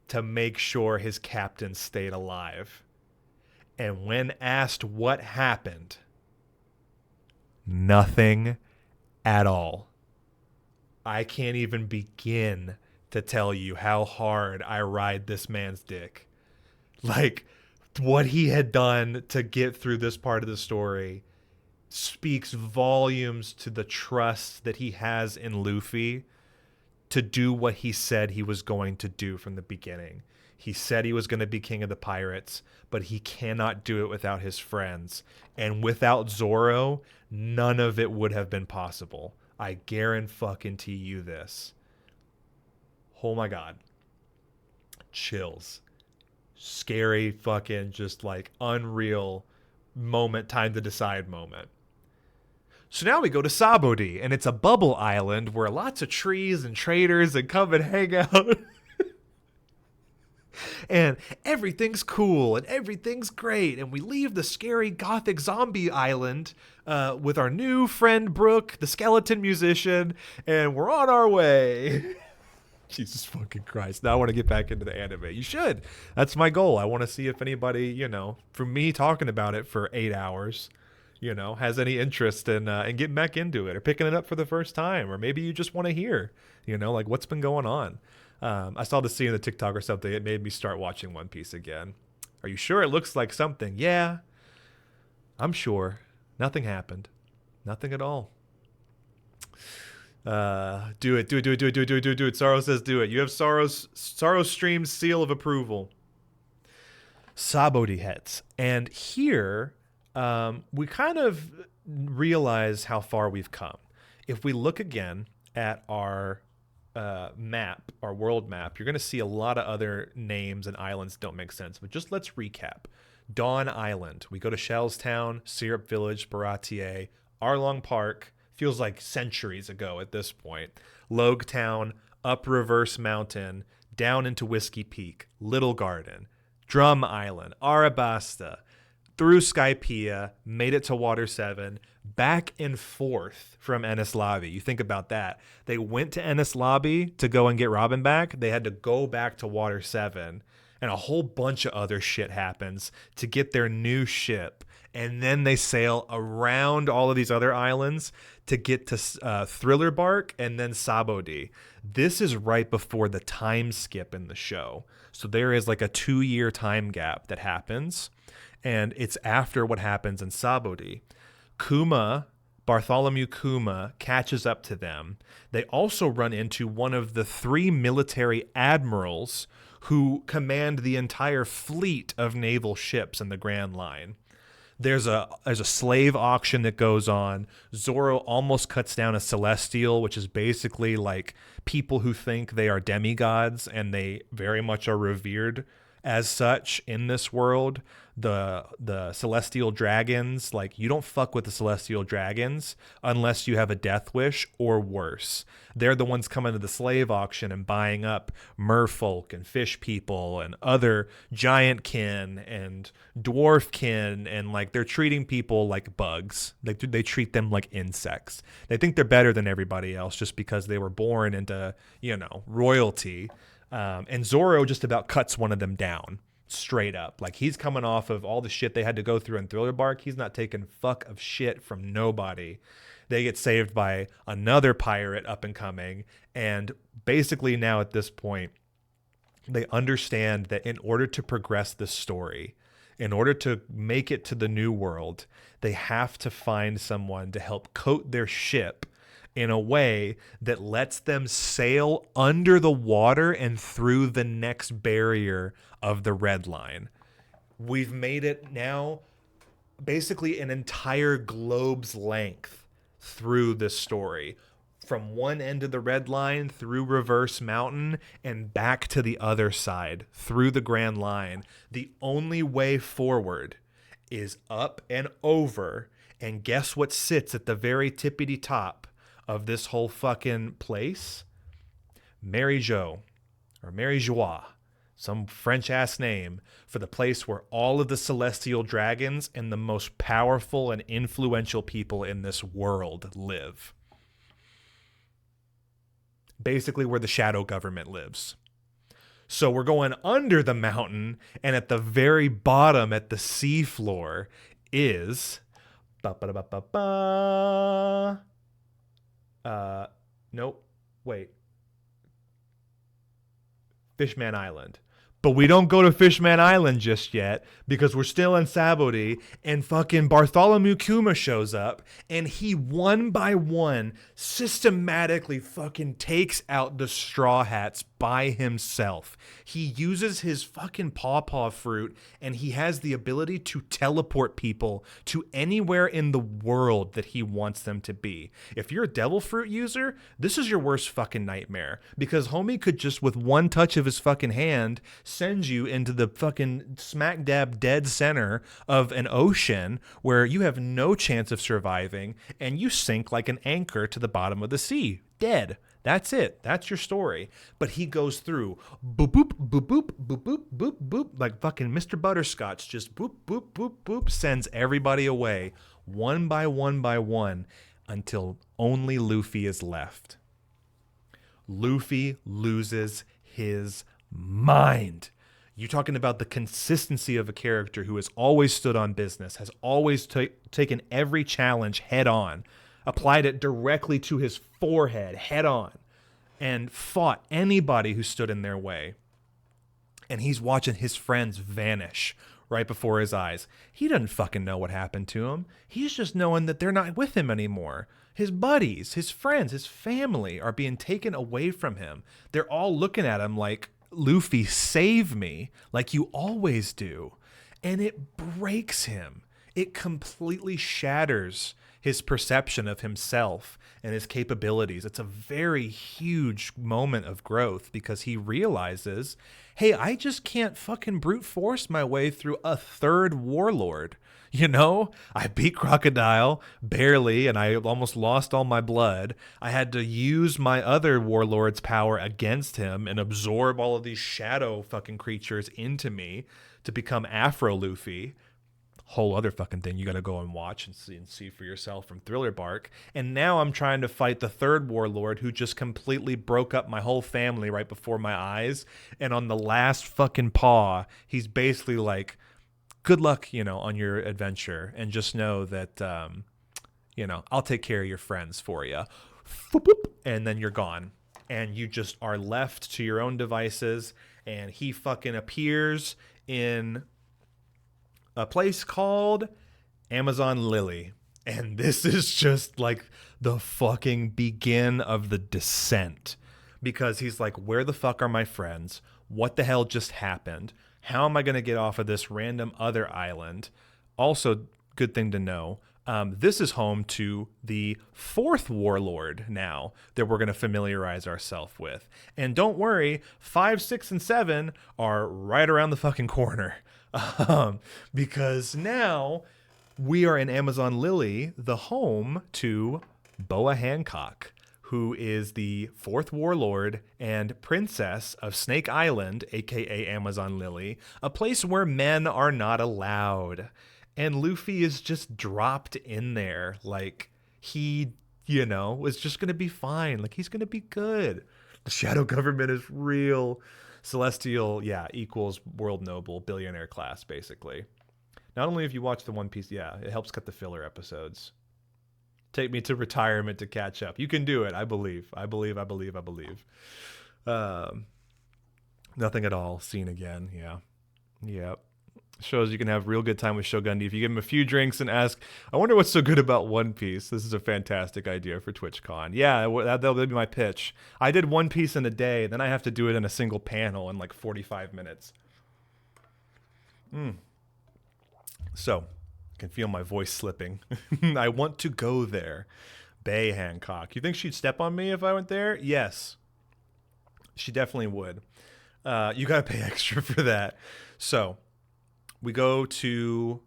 to make sure his captain stayed alive. And when asked what happened, nothing at all. I can't even begin to tell you how hard I ride this man's dick. Like, what he had done to get through this part of the story speaks volumes to the trust that he has in Luffy to do what he said he was going to do from the beginning. He said he was going to be king of the pirates, but he cannot do it without his friends. And without Zoro, none of it would have been possible. I guarantee you this. Oh my God. Chills. scary fucking just like unreal moment, time to decide moment. So now we go to Sabodi, and it's a bubble island where lots of trees and traders and come and hang out. And everything's cool and everything's great. And we leave the scary gothic zombie island with our new friend Brooke, the skeleton musician, and we're on our way. Jesus fucking Christ. Now I want to get back into the anime. You should. That's my goal. I want to see if anybody, you know, from me talking about it for 8 hours, you know, has any interest in getting back into it or picking it up for the first time. Or maybe you just want to hear, you know, like what's been going on. I saw the scene in the TikTok or something. It made me start watching One Piece again. Are you sure it looks like something? Yeah, I'm sure. Nothing happened. Nothing at all. Do it. Sorrow says do it. You have Sorrow Stream's seal of approval. Sabodi heads. And here, we kind of realize how far we've come. If we look again at our map, our world map, you're going to see a lot of other names and islands don't make sense, but just let's recap. Dawn Island. We go to Shellstown, Syrup Village, Baratier, Arlong Park. Feels like centuries ago at this point. Logue Town, up Reverse Mountain, down into Whiskey Peak, Little Garden, Drum Island, Arabasta, through Skypiea, made it to Water 7, back and forth from Enies Lobby. You think about that. They went to Enies Lobby to go and get Robin back. They had to go back to Water 7, and a whole bunch of other shit happens to get their new ship. And then they sail around all of these other islands to get to Thriller Bark and then Sabodi. This is right before the time skip in the show. So there is like a 2-year time gap that happens. And it's after what happens in Sabodi. Bartholomew Kuma catches up to them. They also run into one of the 3 military admirals who command the entire fleet of naval ships in the Grand Line. There's a slave auction that goes on. Zoro almost cuts down a Celestial, which is basically like people who think they are demigods, and they very much are revered as such in this world. The Celestial Dragons, like, you don't fuck with the Celestial Dragons unless you have a death wish or worse. They're the ones coming to the slave auction and buying up merfolk and fish people and other giant kin and dwarf kin, and like they're treating people like bugs. They treat them like insects. They think they're better than everybody else just because they were born into, you know, royalty. And Zoro just about cuts one of them down. Straight up. Like, he's coming off of all the shit they had to go through in Thriller Bark. He's not taking fuck of shit from nobody. They get saved by another pirate up and coming. And basically now at this point, they understand that in order to progress this story, in order to make it to the new world, they have to find someone to help coat their ship in a way that lets them sail under the water and through the next barrier of the Red Line. We've made it now basically an entire globe's length through this story, from one end of the Red Line through Reverse Mountain and back to the other side through the Grand Line. The only way forward is up and over, and guess what sits at the very tippity top of this whole fucking place? Mary Jo, or Mary Joie, some French ass name for the place where all of the celestial dragons and the most powerful and influential people in this world live. Basically where the shadow government lives. So we're going under the mountain, and at the very bottom, at the sea floor, is nope, wait. Fishman Island. But we don't go to Fishman Island just yet because we're still in Sabodi, and fucking Bartholomew Kuma shows up, and he one by one systematically fucking takes out the Straw Hats by himself. He uses his fucking pawpaw fruit, and he has the ability to teleport people to anywhere in the world that he wants them to be. If you're a devil fruit user, this is your worst fucking nightmare, because homie could just with one touch of his fucking hand sends you into the fucking smack dab dead center of an ocean where you have no chance of surviving, and you sink like an anchor to the bottom of the sea, dead. That's it. That's your story. But he goes through boop, boop, boop, boop, boop, boop, boop, boop, like fucking Mr. Butterscotch, just boop, boop, boop, boop, sends everybody away one by one until only Luffy is left. Luffy loses his mind. You're talking about the consistency of a character who has always stood on business, has always taken every challenge head on, applied it directly to his forehead head on, and fought anybody who stood in their way. And he's watching his friends vanish right before his eyes. He doesn't fucking know what happened to him. He's just knowing that they're not with him anymore. His buddies, his friends, his family are being taken away from him. They're all looking at him like, Luffy, save me, like you always do. And it breaks him. It completely shatters his perception of himself and his capabilities. It's a very huge moment of growth because he realizes, hey, I just can't fucking brute force my way through a third warlord. You know, I beat Crocodile barely, and I almost lost all my blood. I had to use my other warlord's power against him and absorb all of these shadow fucking creatures into me to become Afro Luffy. Whole other fucking thing you got to go and watch and see for yourself from Thriller Bark. And now I'm trying to fight the third warlord who just completely broke up my whole family right before my eyes. And on the last fucking paw, he's basically like, good luck, you know, on your adventure, and just know that, you know, I'll take care of your friends for you. And then you're gone. And you just are left to your own devices. And he fucking appears in a place called Amazon Lily. And this is just like the fucking begin of the descent. Because he's like, where the fuck are my friends? What the hell just happened? How am I going to get off of this random other island? Also, good thing to know, this is home to the fourth warlord now that we're going to familiarize ourselves with. And don't worry, 5, 6, and 7 are right around the fucking corner. Because now we are in Amazon Lily, the home to Boa Hancock, who is the fourth warlord and princess of Snake Island, aka Amazon Lily, a place where men are not allowed. And Luffy is just dropped in there like he, you know, was just going to be fine. Like he's going to be good. The shadow government is real. Celestial, yeah, equals world noble, billionaire class, basically. Not only if you watch the One Piece, yeah, it helps cut the filler episodes. Take me to retirement to catch up. You can do it. I believe. Nothing at all. Seen again. Yeah. Yep. Shows you can have real good time with Shogundi if you give him a few drinks and ask, I wonder what's so good about One Piece. This is a fantastic idea for TwitchCon. Yeah, that'll be my pitch. I did One Piece in a day, then I have to do it in a single panel in like 45 minutes. So, I can feel my voice slipping. I want to go there. Bay Hancock. You think she'd step on me if I went there? Yes. She definitely would. You got to pay extra for that. So, we go to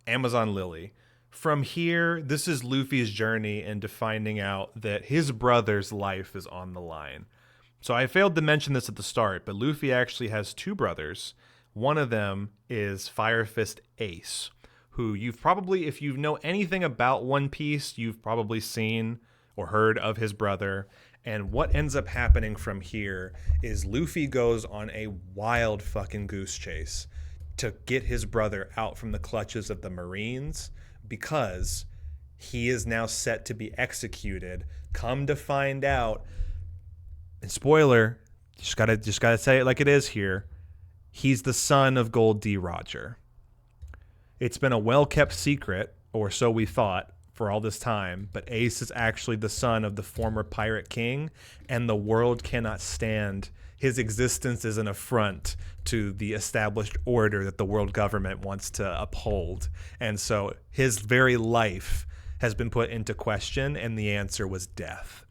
Amazon Lily. From here, this is Luffy's journey into finding out that his brother's life is on the line. So I failed to mention this at the start, but Luffy actually has 2 brothers. One of them is Fire Fist Ace, who you've probably, if you know anything about One Piece, you've probably seen or heard of his brother. And what ends up happening from here is Luffy goes on a wild fucking goose chase to get his brother out from the clutches of the Marines, because he is now set to be executed. Come to find out, and spoiler, just gotta say it like it is here, he's the son of Gold D. Roger. It's been a well-kept secret, or so we thought, for all this time, but Ace is actually the son of the former pirate king, and the world cannot stand. His existence is an affront to the established order that the world government wants to uphold. And so his very life has been put into question, and the answer was death.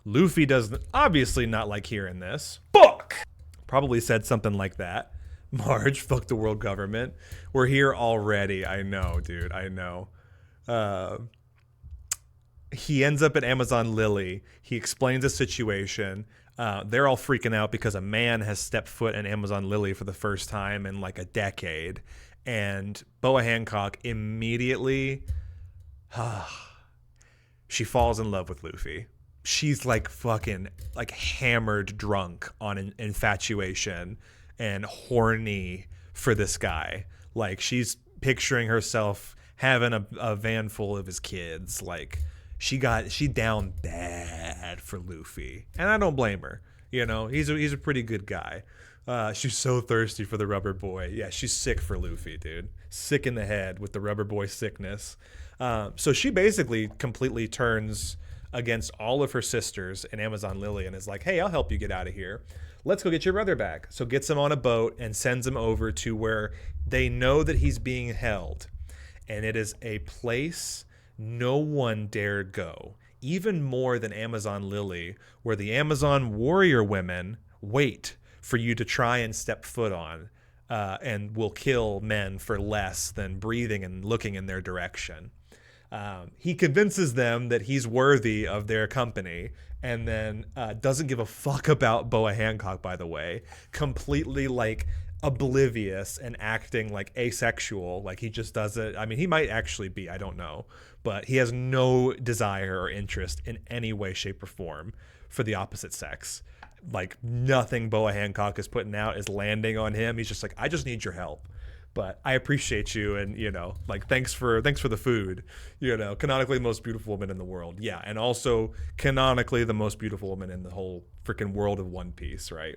Luffy does obviously not like hearing this. Fuck! Probably said something like that. Marge, fuck the world government. We're here already. I know, dude. I know. He ends up at Amazon Lily. He explains the situation. They're all freaking out because a man has stepped foot in Amazon Lily for the first time in like a decade. And Boa Hancock immediately, she falls in love with Luffy. She's like fucking like hammered drunk on infatuation and horny for this guy. Like she's picturing herself having a van full of his kids. Like she down bad for Luffy, and I don't blame her. You know, he's a pretty good guy. She's so thirsty for the rubber boy. Yeah, she's sick for Luffy, dude. Sick in the head with the rubber boy sickness. So she basically completely turns against all of her sisters in Amazon Lily and is like, hey, I'll help you get out of here. Let's go get your brother back. So gets him on a boat and sends him over to where they know that he's being held. And it is a place no one dared go, even more than Amazon Lily, where the Amazon warrior women wait for you to try and step foot on, and will kill men for less than breathing and looking in their direction. He convinces them that he's worthy of their company, and then doesn't give a fuck about Boa Hancock, by the way. Completely like oblivious and acting like asexual, like he just doesn't. I mean, he might actually be, I don't know, but he has no desire or interest in any way, shape, or form for the opposite sex. Like nothing Boa Hancock is putting out is landing on him. He's just like, I just need your help, but I appreciate you, and you know, like thanks for the food. You know, canonically the most beautiful woman in the world, yeah, and also canonically the most beautiful woman in the whole freaking world of One Piece, right?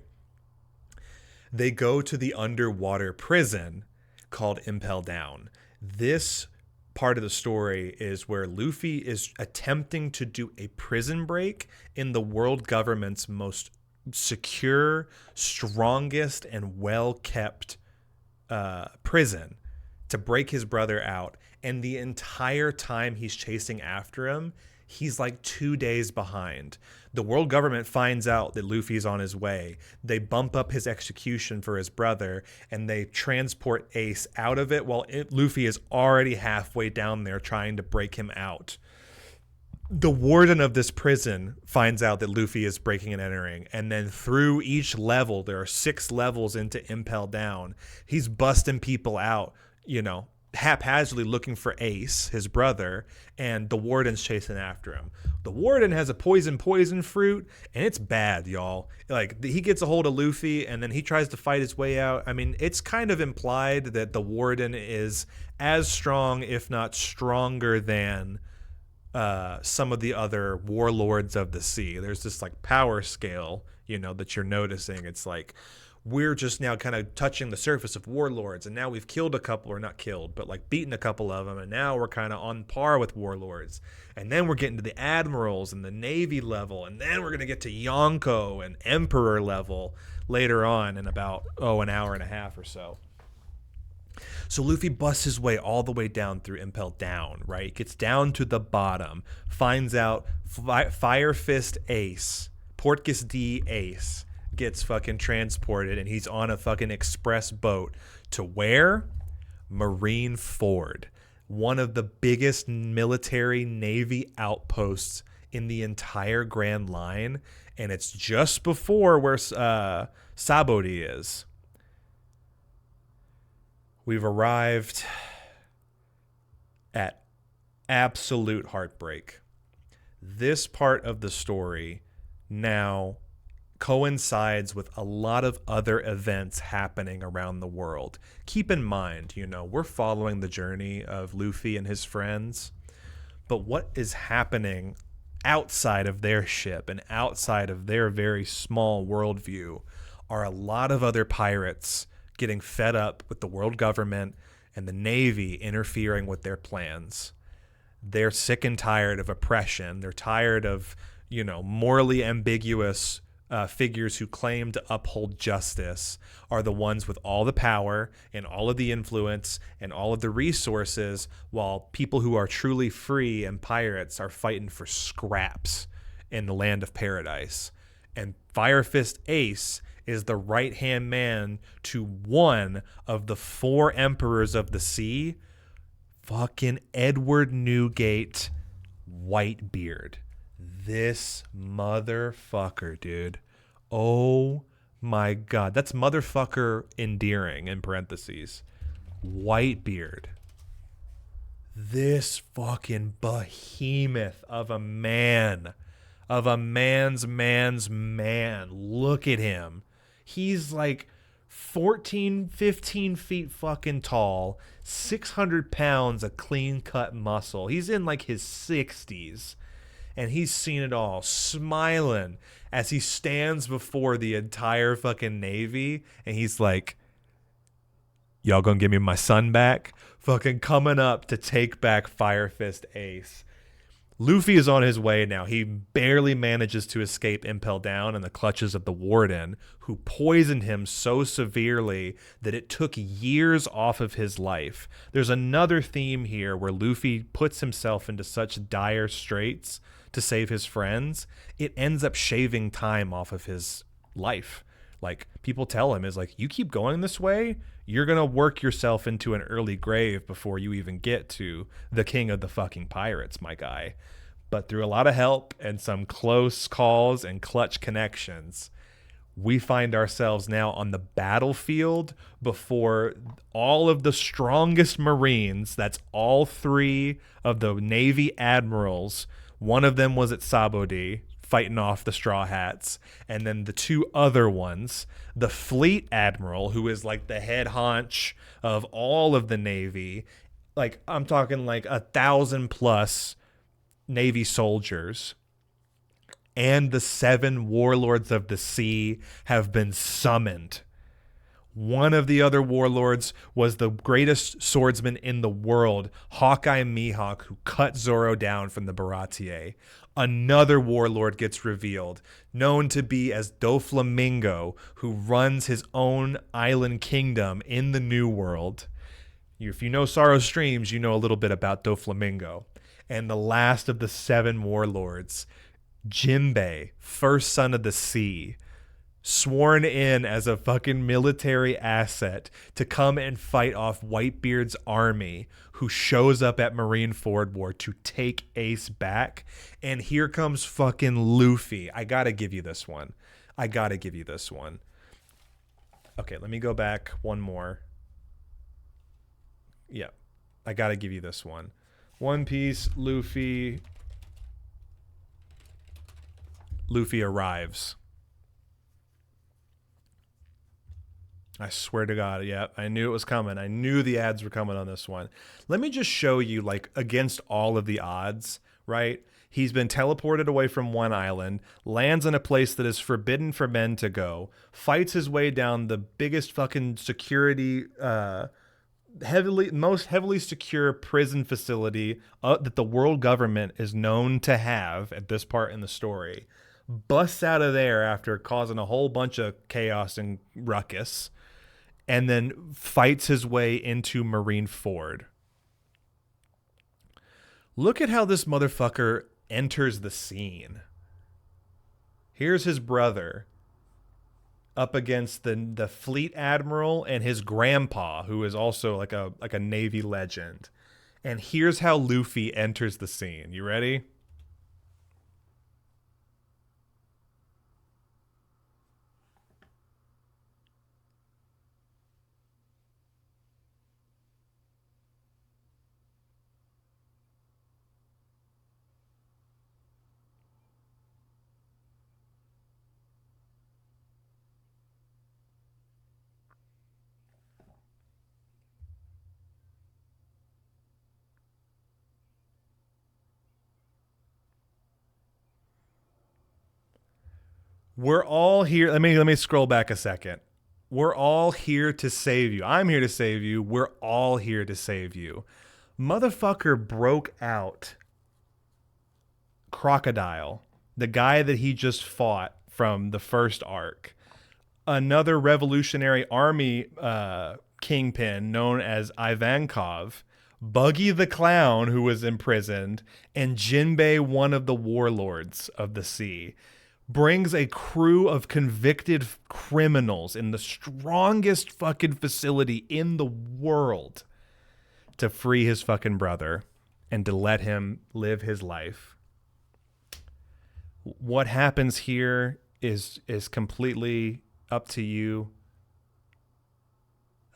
They go to the underwater prison called Impel Down. This part of the story is where Luffy is attempting to do a prison break in the world government's most secure, strongest, and well-kept prison to break his brother out. And the entire time he's chasing after him, he's like 2 days behind. The world government finds out that Luffy's on his way. They bump up his execution for his brother, and they transport Ace out of it while Luffy is already halfway down there trying to break him out. The warden of this prison finds out that Luffy is breaking and entering, and then through each level, there are 6 levels into Impel Down, he's busting people out, you know, haphazardly looking for Ace, his brother, and the warden's chasing after him. The warden has a poison fruit, and it's bad, y'all. Like, he gets a hold of Luffy, and then he tries to fight his way out. I mean, it's kind of implied that the warden is as strong, if not stronger than some of the other warlords of the sea. There's this like power scale, you know, that you're noticing. It's like we're just now kind of touching the surface of warlords, and now we've killed a couple, or not killed, but like beaten a couple of them, and now we're kind of on par with warlords. And then we're getting to the admirals and the navy level, and then we're going to get to Yonko and emperor level later on in about an hour and a half or so. So Luffy busts his way all the way down through Impel Down, right? Gets down to the bottom, finds out Fire Fist Ace, Portgas D Ace, gets fucking transported, and he's on a fucking express boat to where? Marine Ford, one of the biggest military navy outposts in the entire Grand Line, and it's just before where Sabaody is. We've arrived at absolute heartbreak. This part of the story now coincides with a lot of other events happening around the world. Keep in mind, you know, we're following the journey of Luffy and his friends, but what is happening outside of their ship and outside of their very small worldview are a lot of other pirates getting fed up with the world government and the Navy interfering with their plans. They're sick and tired of oppression. They're tired of, you know, morally ambiguous figures who claim to uphold justice are the ones with all the power and all of the influence and all of the resources, while people who are truly free and pirates are fighting for scraps in the land of paradise. And Fire Fist Ace is the right-hand man to one of the 4 emperors of the sea, fucking Edward Newgate Whitebeard. This motherfucker, dude. Oh my God. That's motherfucker endearing in parentheses. Whitebeard. This fucking behemoth of a man. Of a man's man. Look at him. He's like 14, 15 feet fucking tall, 600 pounds of clean cut muscle. He's in like his 60s, and he's seen it all, smiling as he stands before the entire fucking Navy, and he's like, y'all gonna give me my son back? Fucking coming up to take back Fire Fist Ace. Luffy is on his way now. He barely manages to escape Impel Down in the clutches of the Warden, who poisoned him so severely that it took years off of his life. There's another theme here where Luffy puts himself into such dire straits to save his friends, it ends up shaving time off of his life. Like, people tell him, is like, you keep going this way, you're going to work yourself into an early grave before you even get to the king of the fucking pirates, my guy. But through a lot of help and some close calls and clutch connections, we find ourselves now on the battlefield before all of the strongest Marines. That's all 3 of the Navy admirals. One of them was at Sabodi, fighting off the Straw Hats, and then the 2 other ones, the Fleet Admiral, who is like the head haunch of all of the Navy, like I'm talking like 1,000+ Navy soldiers, and the 7 warlords of the sea have been summoned. One of the other warlords was the greatest swordsman in the world, Hawkeye Mihawk, who cut Zoro down from the Baratier. Another warlord gets revealed, known to be as Doflamingo, who runs his own island kingdom in the New World. If you know Sorrow Streams, you know a little bit about Doflamingo. And the last of the 7 warlords, Jinbei, first son of the sea, sworn in as a fucking military asset to come and fight off Whitebeard's army, who shows up at Marineford War to take Ace back. And here comes fucking Luffy. I gotta give you this one. Okay, let me go back one more. Yeah, I gotta give you this one. One Piece, Luffy arrives. I swear to God, yeah, I knew it was coming. I knew the ads were coming on this one. Let me just show you, like, against all of the odds, right? He's been teleported away from one island, lands in a place that is forbidden for men to go, fights his way down the biggest fucking security, most heavily secure prison facility that the world government is known to have at this part in the story, busts out of there after causing a whole bunch of chaos and ruckus, and then fights his way into Marineford. Look at how this motherfucker enters the scene. Here's his brother up against the fleet admiral and his grandpa, who is also like a Navy legend. And here's how Luffy enters the scene. You ready? We're all here. Let me scroll back a second. We're all here to save you. I'm here to save you. We're all here to save you. Motherfucker broke out Crocodile, the guy that he just fought from the first arc. Another Revolutionary Army kingpin known as Ivankov, Buggy the Clown, who was imprisoned, and Jinbei, one of the warlords of the sea. brings a crew of convicted criminals in the strongest fucking facility in the world to free his fucking brother and to let him live his life. What happens here is completely up to you.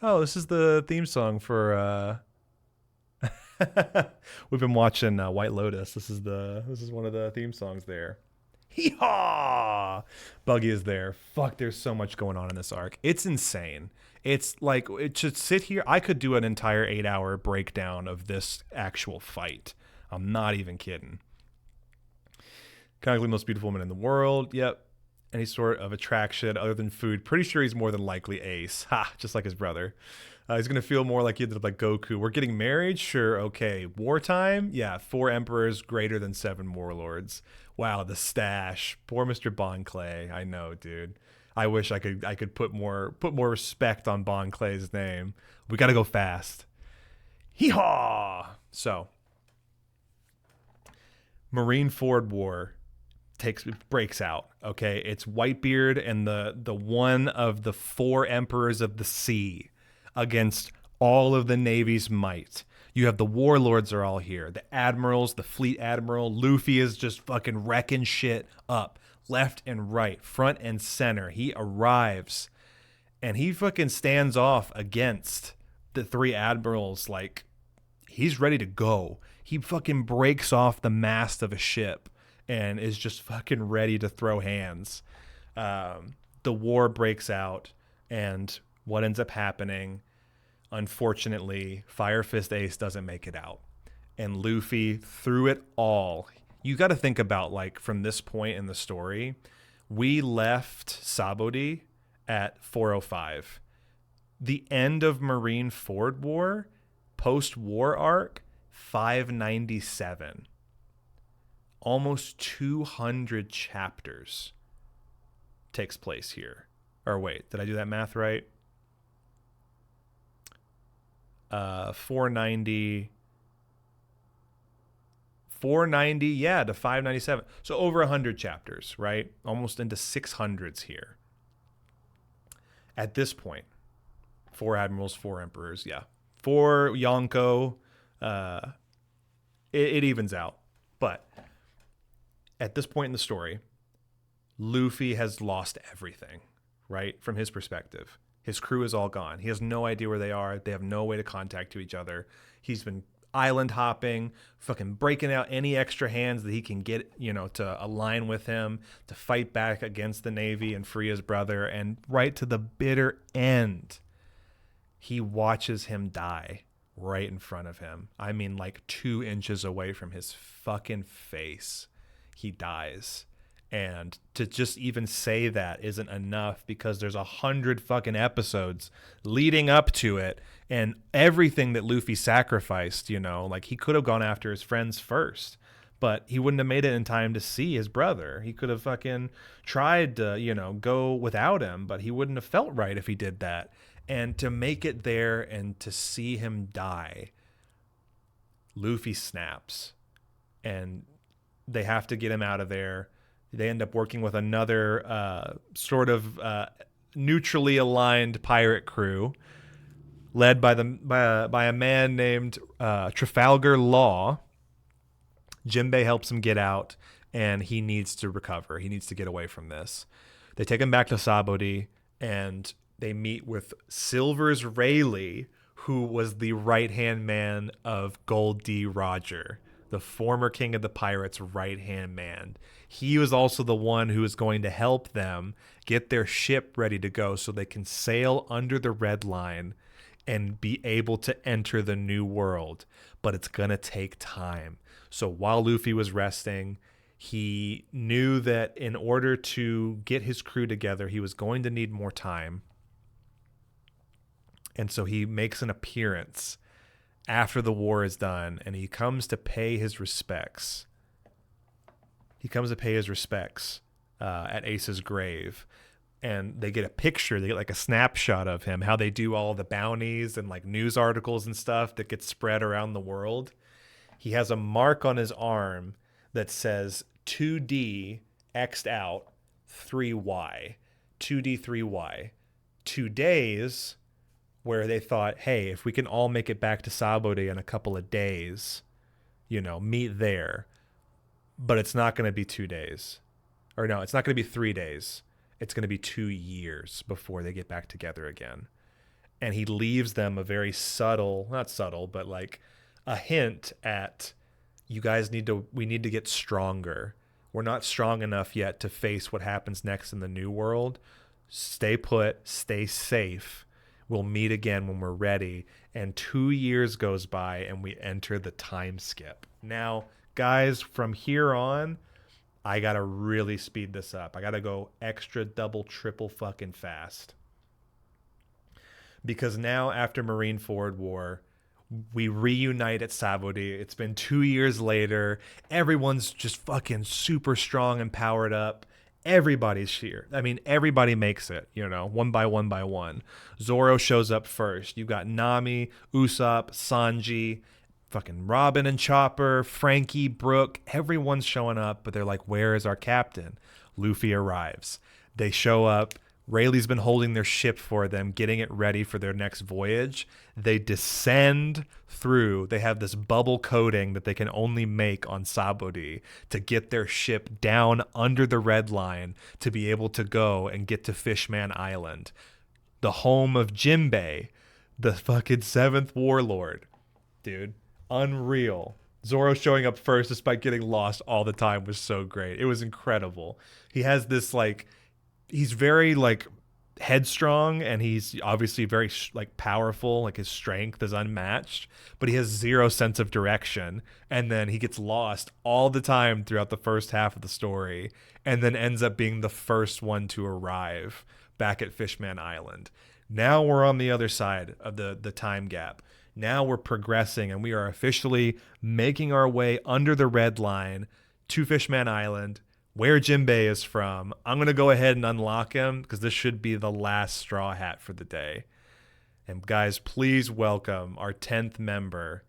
Oh, this is the theme song for we've been watching White Lotus. This is one of the theme songs there. Hee-haw! Buggy is there. Fuck, there's so much going on in this arc. It's insane. It's like, it should sit here. I could do an entire 8-hour breakdown of this actual fight. I'm not even kidding. Canonically most beautiful woman in the world. Yep. Any sort of attraction other than food. Pretty sure he's more than likely Ace. Ha! Just like his brother. He's going to feel more like he did like Goku. We're getting married? Sure, okay. Wartime? Yeah, 4 emperors greater than 7 warlords. Wow, the stash. Poor Mr. Bon Clay. I know, dude. I wish I could put more respect on Bon Clay's name. We got to go fast. Hee-haw! So, Marineford War breaks out. Okay, it's Whitebeard and the one of the 4 emperors of the sea against all of the Navy's might. You have the warlords are all here. The admirals, the fleet admiral, Luffy is just fucking wrecking shit up left and right, front and center. He arrives and he fucking stands off against the 3 admirals like he's ready to go. He fucking breaks off the mast of a ship and is just fucking ready to throw hands. The war breaks out, and what ends up happening, unfortunately, Fire Fist Ace doesn't make it out. And Luffy, through it all, you got to think about, like, from this point in the story, we left Sabaody at 405. The end of Marineford War, post-war arc, 597. Almost 200 chapters takes place here. Or wait, did I do that math right? 490, yeah, to 597. So over 100 chapters, right? Almost into 600s here. At this point, 4 admirals, 4 emperors, yeah. 4 Yonko, it evens out. But at this point in the story, Luffy has lost everything, right? From his perspective. His crew is all gone. He has no idea where they are. They have no way to contact to each other. He's been island hopping, fucking breaking out any extra hands that he can get, you know, to align with him, to fight back against the Navy and free his brother. And right to the bitter end, he watches him die right in front of him. I mean, like 2 inches away from his fucking face. He dies. And to just even say that isn't enough because there's 100 fucking episodes leading up to it and everything that Luffy sacrificed, you know, like he could have gone after his friends first, but he wouldn't have made it in time to see his brother. He could have fucking tried to, you know, go without him, but he wouldn't have felt right if he did that. And to make it there and to see him die, Luffy snaps and they have to get him out of there. They end up working with another sort of neutrally aligned pirate crew led by a man named Trafalgar Law. Jinbei helps him get out, and he needs to recover. He needs to get away from this. They take him back to Sabaody, and they meet with Silvers Rayleigh, who was the right-hand man of Gold D. Roger, the former king of the pirates' right-hand man. He was also the one who is going to help them get their ship ready to go so they can sail under the red line and be able to enter the new world. But it's going to take time. So while Luffy was resting, he knew that in order to get his crew together, he was going to need more time. And so he makes an appearance after the war is done, and he comes to pay his respects. At Ace's grave. And they get a picture, they get like a snapshot of him, how they do all the bounties and like news articles and stuff that gets spread around the world. He has a mark on his arm that says 2D X'd out, 3Y, 2D 3Y, 2 days where they thought, hey, if we can all make it back to Sabaody in a couple of days, meet there. But it's not going to be 2 days. Or no, it's not going to be 3 days. It's going to be 2 years before they get back together again. And he leaves them a very subtle, not subtle, but like a hint at, we need to get stronger. We're not strong enough yet to face what happens next in the new world. Stay put, stay safe. We'll meet again when we're ready. And 2 years goes by and we enter the time skip. Now, guys, from here on, I got to really speed this up. I got to go extra, double, triple fucking fast. Because now, after Marineford War, we reunite at Sabaody. It's been 2 years later. Everyone's just fucking super strong and powered up. Everybody's here. I mean, everybody makes it, one by one by one. Zoro shows up first. You've got Nami, Usopp, Sanji, fucking Robin and Chopper, Frankie, Brooke. Everyone's showing up, but they're like, where is our captain? Luffy arrives. They show up. Rayleigh's been holding their ship for them, getting it ready for their next voyage. They descend through. They have this bubble coating that they can only make on Sabaody to get their ship down under the red line to be able to go and get to Fishman Island, the home of Jinbei, the fucking 7th warlord. Dude, unreal. Zoro showing up first despite getting lost all the time was so great. It was incredible. He has this he's very headstrong, and he's obviously very powerful. His strength is unmatched, but he has zero sense of direction. And then he gets lost all the time throughout the first half of the story, and then ends up being the first one to arrive back at Fishman Island. Now we're on the other side of the time gap. Now we're progressing, and we are officially making our way under the red line to Fishman Island, where Jinbei is from. I'm going to go ahead and unlock him because this should be the last Straw Hat for the day. And guys, please welcome our 10th member,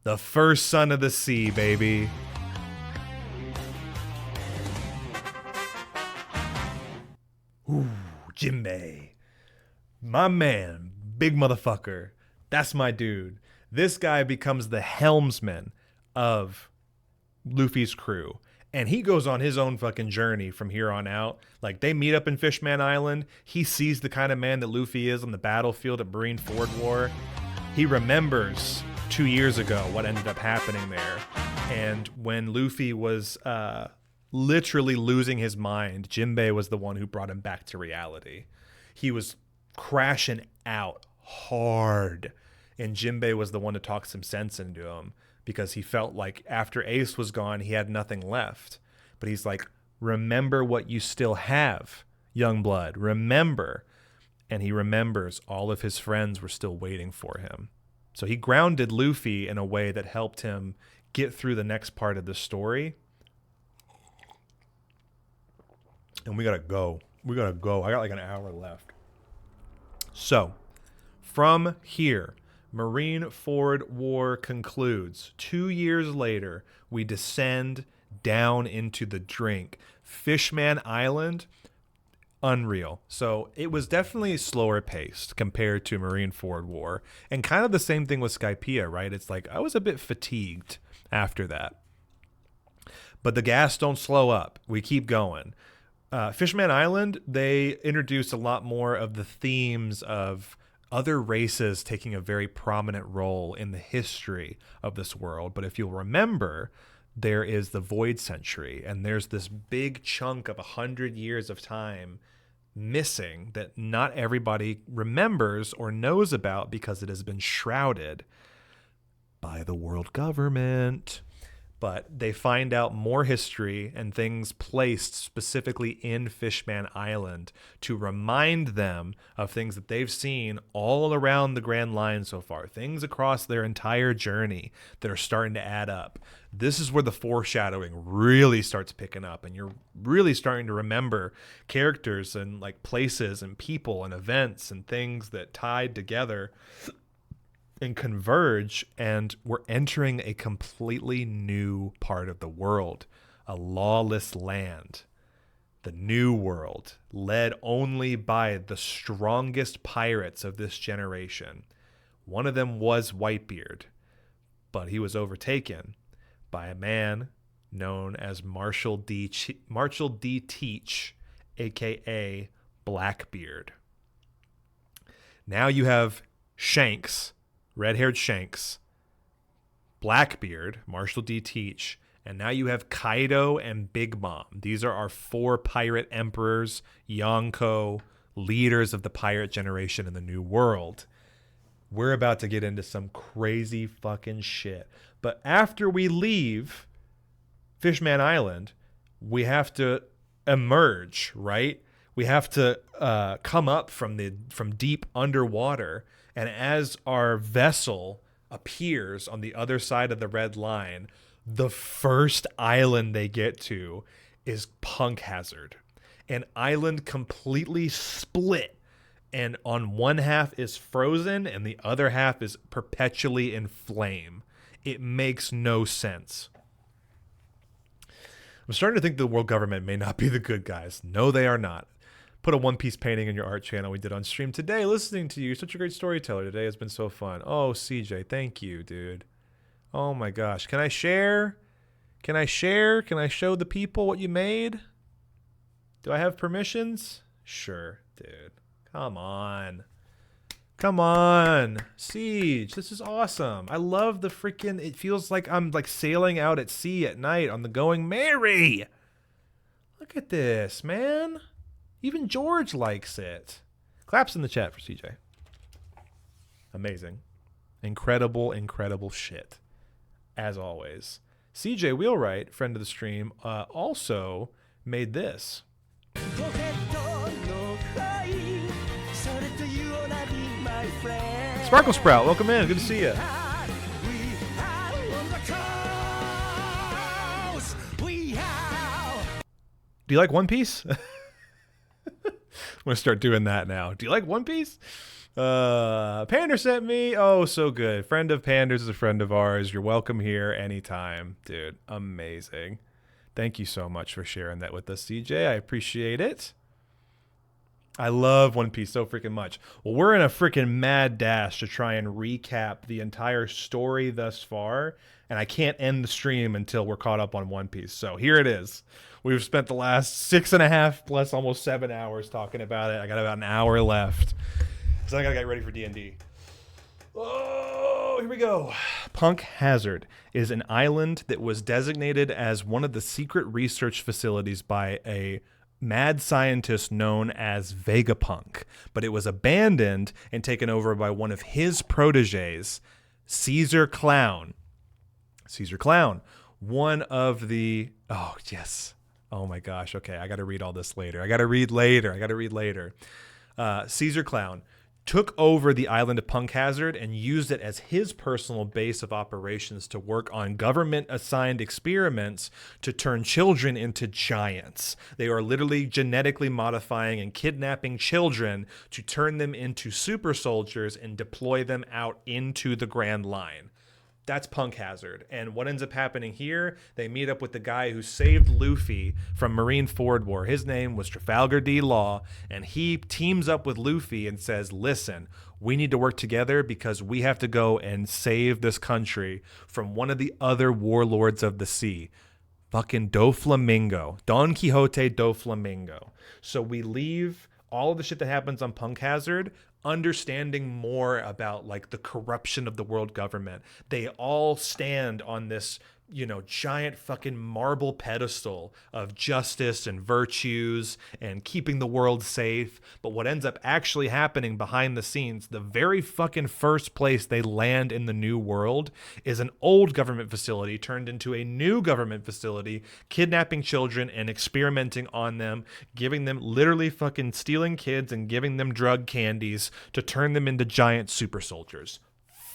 the first son of the sea, baby. Ooh, Jinbei. My man, big motherfucker. That's my dude. This guy becomes the helmsman of Luffy's crew. And he goes on his own fucking journey from here on out. They meet up in Fishman Island. He sees the kind of man that Luffy is on the battlefield at Marineford War. He remembers 2 years ago what ended up happening there. And when Luffy was literally losing his mind, Jinbei was the one who brought him back to reality. He was crashing out hard. And Jinbei was the one to talk some sense into him, because he felt like after Ace was gone, he had nothing left. But he's like, remember what you still have, young blood. Remember. And he remembers all of his friends were still waiting for him. So he grounded Luffy in a way that helped him get through the next part of the story. And we got to go. I got an hour left. So from here, Marineford War concludes. 2 years later, we descend down into the drink. Fishman Island, unreal. So it was definitely slower paced compared to Marineford War. And kind of the same thing with Skypiea, right? It's I was a bit fatigued after that. But the gas don't slow up. We keep going. Fishman Island, they introduced a lot more of the themes of other races taking a very prominent role in the history of this world. But if you'll remember, there is the Void Century, and there's this big chunk of 100 years of time missing that not everybody remembers or knows about because it has been shrouded by the world government. But they find out more history and things placed specifically in Fishman Island to remind them of things that they've seen all around the Grand Line so far, things across their entire journey that are starting to add up. This is where the foreshadowing really starts picking up, and you're really starting to remember characters and places and people and events and things that tied together and converge, and we're entering a completely new part of the world, a lawless land. The New World, led only by the strongest pirates of this generation. One of them was Whitebeard, but he was overtaken by a man known as Marshall D. Teach, aka Blackbeard. Now you have Shanks, red-haired Shanks, Blackbeard, Marshall D. Teach, and now you have Kaido and Big Mom. These are our 4 pirate emperors, Yonko, leaders of the pirate generation in the New World. We're about to get into some crazy fucking shit. But after we leave Fishman Island, we have to emerge, right? We have to come up from deep underwater. And as our vessel appears on the other side of the red line, the first island they get to is Punk Hazard. An island completely split. And on one half is frozen and the other half is perpetually in flame. It makes no sense. I'm starting to think the world government may not be the good guys. No, they are not. Put a One Piece painting in your art channel we did on stream today. Listening to you. Such a great storyteller. Today has been so fun. Oh, CJ, thank you, dude. Oh my gosh. Can I share? Can I share? Can I show the people what you made? Do I have permissions? Sure, dude. Come on. Come on. Siege, this is awesome. I love the freaking, it feels like I'm like sailing out at sea at night on the Going Merry. Look at this, man. Even George likes it. Claps in the chat for CJ. Amazing. Incredible, incredible shit. As always. CJ Wheelwright, friend of the stream, also made this. Sparkle Sprout, welcome in. Good to see you. Do you like One Piece? I'm going to start doing that now. Do you like One Piece? Pander sent me. Oh, so good. Friend of Pander's is a friend of ours. You're welcome here anytime. Dude, amazing. Thank you so much for sharing that with us, CJ. I appreciate it. I love One Piece so freaking much. Well, we're in a freaking mad dash to try and recap the entire story thus far, and I can't end the stream until we're caught up on One Piece. So here it is. We've spent the last 6.5 plus almost 7 hours talking about it. I got about an hour left. So I gotta get ready for D&D. Oh, here we go. Punk Hazard is an island that was designated as one of the secret research facilities by a mad scientist known as Vegapunk, but it was abandoned and taken over by one of his proteges, Caesar Clown. Caesar Clown, one of the... Oh, yes. Oh, my gosh. Okay, I got to read all this later. I got to read later. Caesar Clown took over the island of Punk Hazard and used it as his personal base of operations to work on government-assigned experiments to turn children into giants. They are literally genetically modifying and kidnapping children to turn them into super soldiers and deploy them out into the Grand Line. That's Punk Hazard. And what ends up happening here, they meet up with the guy who saved Luffy from Marineford War. His name was Trafalgar D. Law, and he teams up with Luffy and says, listen, we need to work together because we have to go and save this country from one of the other warlords of the sea. Fucking Doflamingo. Don Quixote Doflamingo. So we leave all of the shit that happens on Punk Hazard understanding more about like the corruption of the world government. They all stand on this, you know, giant fucking marble pedestal of justice and virtues and keeping the world safe. But what ends up actually happening behind the scenes, the very fucking first place they land in the new world is an old government facility turned into a new government facility, kidnapping children and experimenting on them, giving them literally fucking stealing kids and giving them drug candies to turn them into giant super soldiers.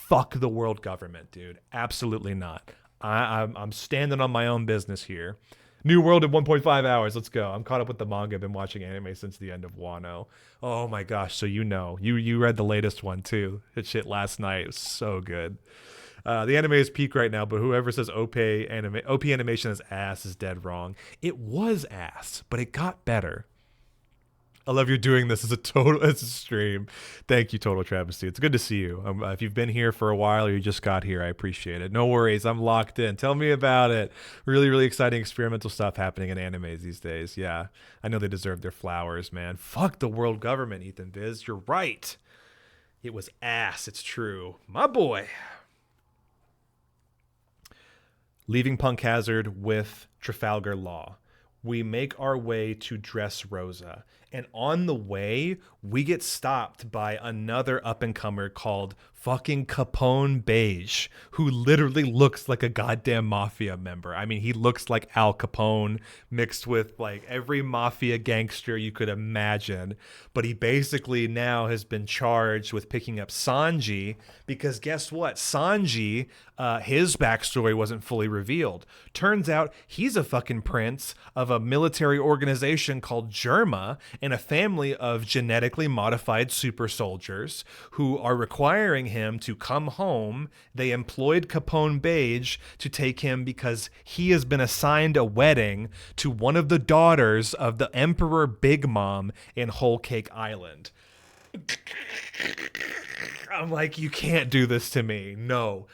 Fuck the world government, dude. Absolutely not. I'm standing on my own business here. New World in 1.5 hours. Let's go. I'm caught up with the manga. I've been watching anime since the end of Wano. Oh my gosh. So you know. You read the latest one too. That shit last night. It was so good. The anime is peak right now, but whoever says OP animation is ass is dead wrong. It was ass, but it got better. I love you're doing this as a stream. Thank you, Total Travesty. It's good to see you. If you've been here for a while or you just got here, I appreciate it. No worries. I'm locked in. Tell me about it. Really, really exciting experimental stuff happening in animes these days. Yeah, I know they deserve their flowers, man. Fuck the world government, Ethan Viz. You're right. It was ass. It's true. My boy. Leaving Punk Hazard with Trafalgar Law. We make our way to Dressrosa. And on the way, we get stopped by another up-and-comer called fucking Capone Beige, who literally looks like a goddamn mafia member. I mean, he looks like Al Capone mixed with like every mafia gangster you could imagine. But he basically now has been charged with picking up Sanji because guess what? Sanji, his backstory wasn't fully revealed. Turns out he's a fucking prince of a military organization called Germa and a family of genetically modified super soldiers who are requiring him to come home. They employed Capone Beige to take him because he has been assigned a wedding to one of the daughters of the Emperor Big Mom in Whole Cake Island. I'm like, you can't do this to me. No.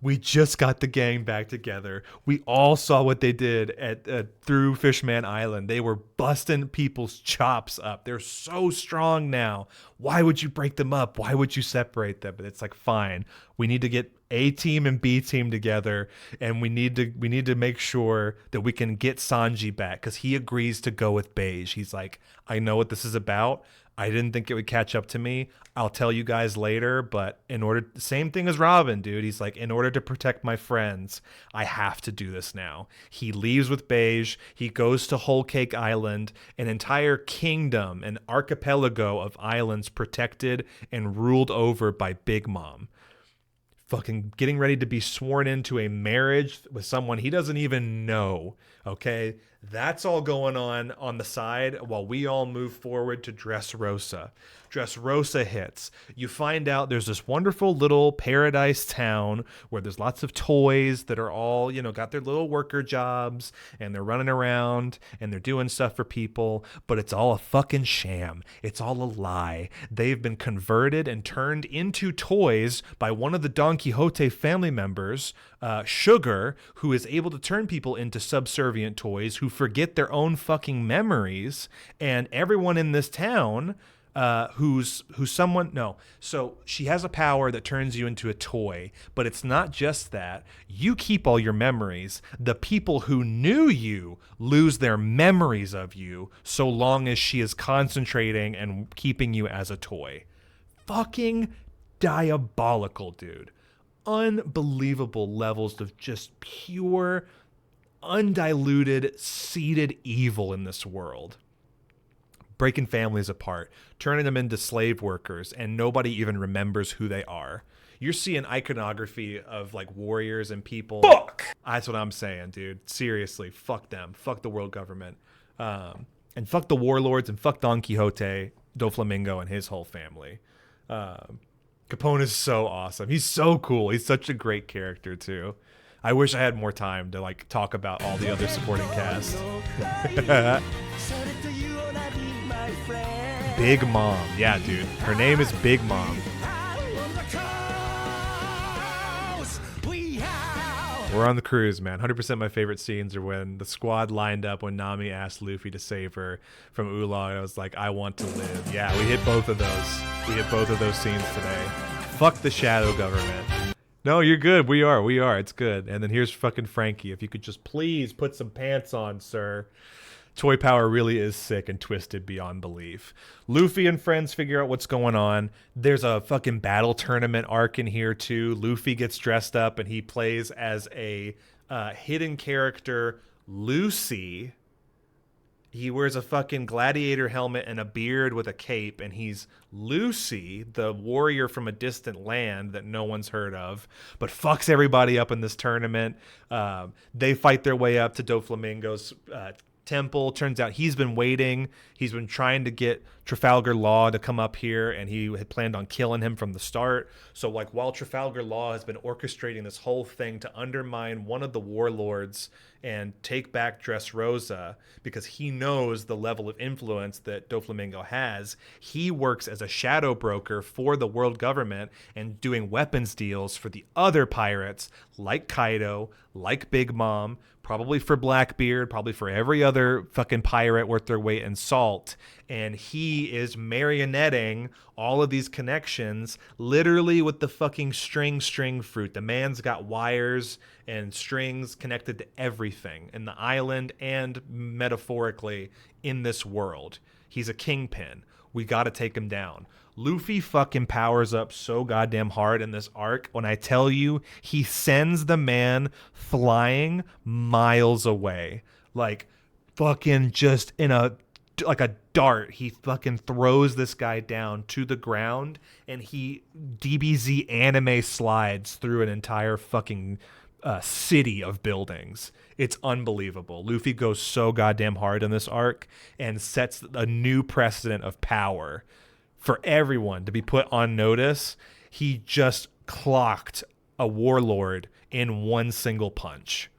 We just got the gang back together. We all saw what they did at through Fishman Island. They were busting people's chops up. They're so strong now. Why would you break them up? Why would you separate them? But it's like, fine. We need to get A team and B team together, and we need to make sure that we can get Sanji back because he agrees to go with Beige. He's like, I know what this is about. I didn't think it would catch up to me. I'll tell you guys later, but same thing as Robin, dude. He's like, in order to protect my friends, I have to do this now. He leaves with Beige. He goes to Whole Cake Island, an entire kingdom, an archipelago of islands protected and ruled over by Big Mom. Fucking getting ready to be sworn into a marriage with someone he doesn't even know, okay? That's all going on the side while we all move forward to Dressrosa. Dressrosa hits. You find out there's this wonderful little paradise town where there's lots of toys that are all, got their little worker jobs and they're running around and they're doing stuff for people, but it's all a fucking sham. It's all a lie. They've been converted and turned into toys by one of the Don Quixote family members, Sugar, who is able to turn people into subservient toys who forget their own fucking memories, and everyone in this town so she has a power that turns you into a toy, but it's not just that. You keep all your memories. The people who knew you lose their memories of you so long as she is concentrating and keeping you as a toy. Fucking diabolical, dude. Unbelievable levels of just pure, undiluted, seeded evil in this world. Breaking families apart, turning them into slave workers, and nobody even remembers who they are. You're seeing iconography of like warriors and people. Fuck! That's what I'm saying, dude. Seriously, fuck them. Fuck the world government. And fuck the warlords and fuck Don Quixote, Doflamingo, and his whole family. Capone is so awesome. He's so cool. He's such a great character, too. I wish I had more time to like talk about all the other supporting cast. Big Mom. Yeah, dude. Her name is Big Mom. We're on the cruise, man. 100% my favorite scenes are when the squad lined up when Nami asked Luffy to save her from Oolong. I was like, I want to live. Yeah, we hit both of those. We hit both of those scenes today. Fuck the shadow government. No, you're good. We are. It's good. And then here's fucking Frankie. If you could just please put some pants on, sir. Toy power really is sick and twisted beyond belief. Luffy and friends figure out what's going on. There's a fucking battle tournament arc in here too. Luffy gets dressed up and he plays as a hidden character, Lucy. He wears a fucking gladiator helmet and a beard with a cape, and he's Lucy, the warrior from a distant land that no one's heard of, but fucks everybody up in this tournament. They fight their way up to Doflamingo's temple. Turns out he's been waiting. He's been trying to get Trafalgar Law to come up here, and he had planned on killing him from the start. So like while Trafalgar Law has been orchestrating this whole thing to undermine one of the warlords and take back Dressrosa, because he knows the level of influence that Doflamingo has, he works as a shadow broker for the world government and doing weapons deals for the other pirates like Kaido, like Big Mom, probably for Blackbeard, probably for every other fucking pirate worth their weight in salt. And he is marionetting all of these connections literally with the fucking string fruit. The man's got wires and strings connected to everything in the island and metaphorically in this world. He's a kingpin. We got to take him down. Luffy fucking powers up so goddamn hard in this arc. When I tell you, he sends the man flying miles away. Like fucking just in a dart. He fucking throws this guy down to the ground, and he DBZ anime slides through an entire fucking city of buildings. It's unbelievable. Luffy goes so goddamn hard in this arc and sets a new precedent of power for everyone to be put on notice. He just clocked a warlord in one single punch.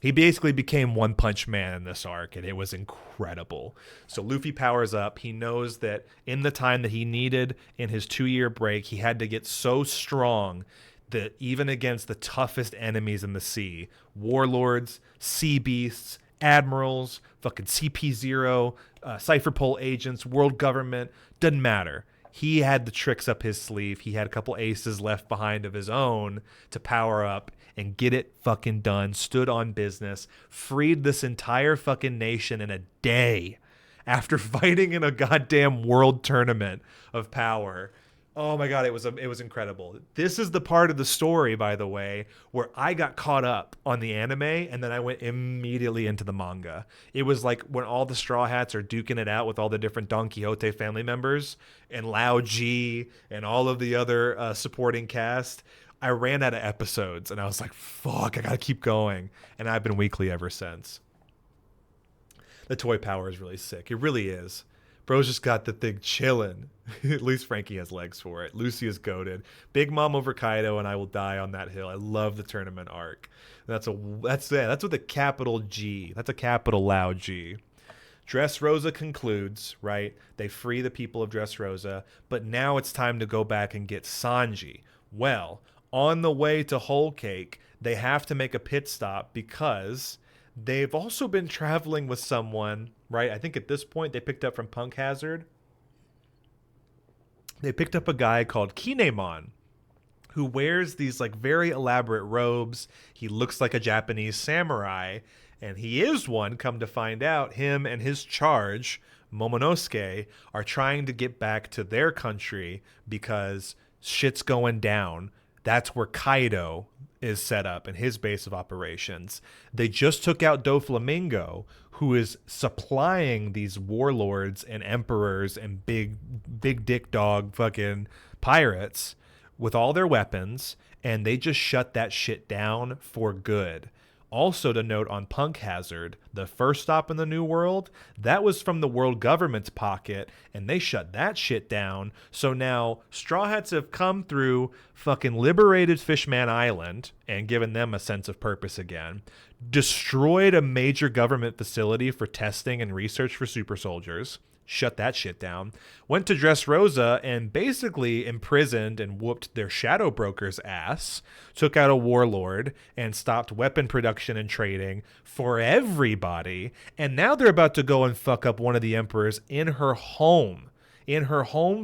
He basically became One Punch Man in this arc, and it was incredible. So Luffy powers up. He knows that in the time that he needed in his 2-year break, he had to get so strong that even against the toughest enemies in the sea, warlords, sea beasts, admirals, fucking CP0, Cypher Pole agents, world government, doesn't matter. He had the tricks up his sleeve. He had a couple aces left behind of his own to power up and get it fucking done. Stood on business, freed this entire fucking nation in a day after fighting in a goddamn world tournament of power. Oh my God, it was incredible. This is the part of the story, by the way, where I got caught up on the anime and then I went immediately into the manga. It was like when all the Straw Hats are duking it out with all the different Don Quixote family members and Lao G and all of the other supporting cast. I ran out of episodes and I was like, fuck, I gotta keep going. And I've been weekly ever since. The toy power is really sick. It really is. Bro's just got the thing chilling. At least Frankie has legs for it. Lucy is goated. Big Mom over Kaido, and I will die on that hill. I love the tournament arc. That's with a capital G. That's a capital loud G. Dressrosa concludes, right? They free the people of Dressrosa, but now it's time to go back and get Sanji. Well, on the way to Whole Cake, they have to make a pit stop because they've also been traveling with someone, right? I think at this point they picked up from Punk Hazard. They picked up a guy called Kinemon, who wears these like very elaborate robes. He looks like a Japanese samurai, and he is one, come to find out. Him and his charge, Momonosuke, are trying to get back to their country because shit's going down. That's where Kaido is set up in his base of operations. They just took out Doflamingo, who is supplying these warlords and emperors and big dick dog fucking pirates with all their weapons, and they just shut that shit down for good. Also to note on Punk Hazard, the first stop in the New World, that was from the world government's pocket, and they shut that shit down. So now Straw Hats have come through, fucking liberated Fishman Island and given them a sense of purpose again, destroyed a major government facility for testing and research for super soldiers, shut that shit down, went to Dressrosa and basically imprisoned and whooped their shadow broker's ass, took out a warlord and stopped weapon production and trading for everybody, and now they're about to go and fuck up one of the emperors in her home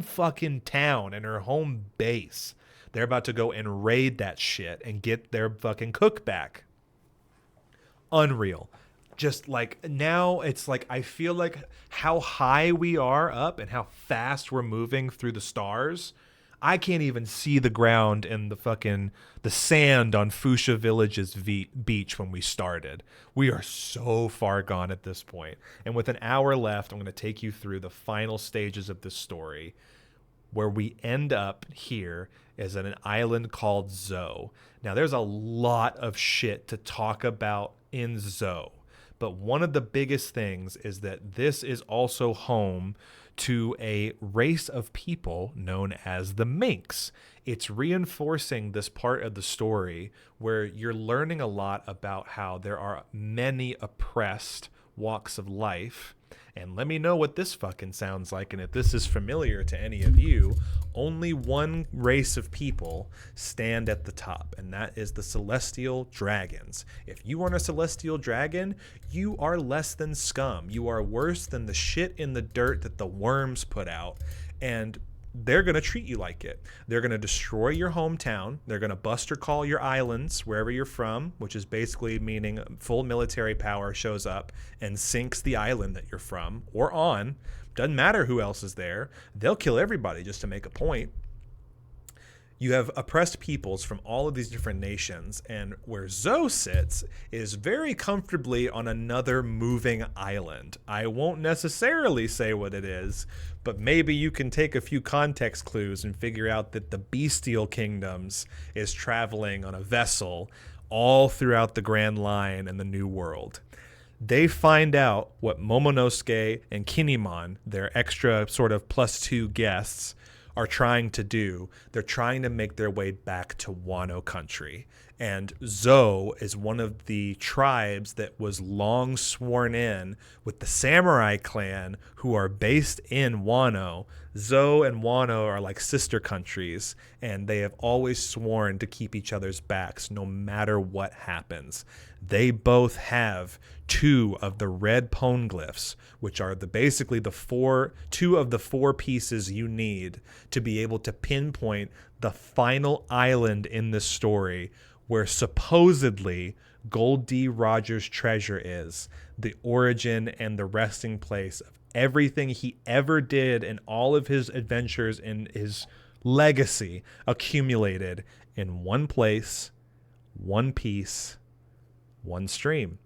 fucking town, in her home base. They're about to go and raid that shit and get their fucking cook back. Unreal. Just like now it's like I feel like how high we are up and how fast we're moving through the stars. I can't even see the ground and the sand on Fuchsia Village's beach when we started. We are so far gone at this point. And with an hour left, I'm going to take you through the final stages of this story, where we end up here is at an island called Zou. Now there's a lot of shit to talk about in Zou, But one of the biggest things is that this is also home to a race of people known as the Minks. It's reinforcing this part of the story where you're learning a lot about how there are many oppressed walks of life. And let me know what this fucking sounds like, and if this is familiar to any of you. Only one race of people stand at the top, and that is the Celestial Dragons. If you are a Celestial Dragon, you are less than scum. You are worse than the shit in the dirt that the worms put out, and they're going to treat you like it. They're going to destroy your hometown. They're going to buster call your islands, wherever you're from, which is basically meaning full military power shows up and sinks the island that you're from or on. Doesn't matter who else is there. They'll kill everybody just to make a point. You have oppressed peoples from all of these different nations, and where Zoe sits is very comfortably on another moving island. I won't necessarily say what it is, but maybe you can take a few context clues and figure out that the Bestial Kingdoms is traveling on a vessel all throughout the Grand Line and the New World. They find out what Momonosuke and Kinemon, their extra sort of +2 guests, are trying to do. They're trying to make their way back to Wano country. And Zoe is one of the tribes that was long sworn in with the samurai clan who are based in Wano. Zoe and Wano are like sister countries, and they have always sworn to keep each other's backs no matter what happens. They both have 2 of the red poneglyphs, which are basically two of the 4 pieces you need to be able to pinpoint the final island in this story where supposedly Gold D. Rogers' treasure is, the origin and the resting place of everything he ever did and all of his adventures and his legacy accumulated in one place, one piece, one stream.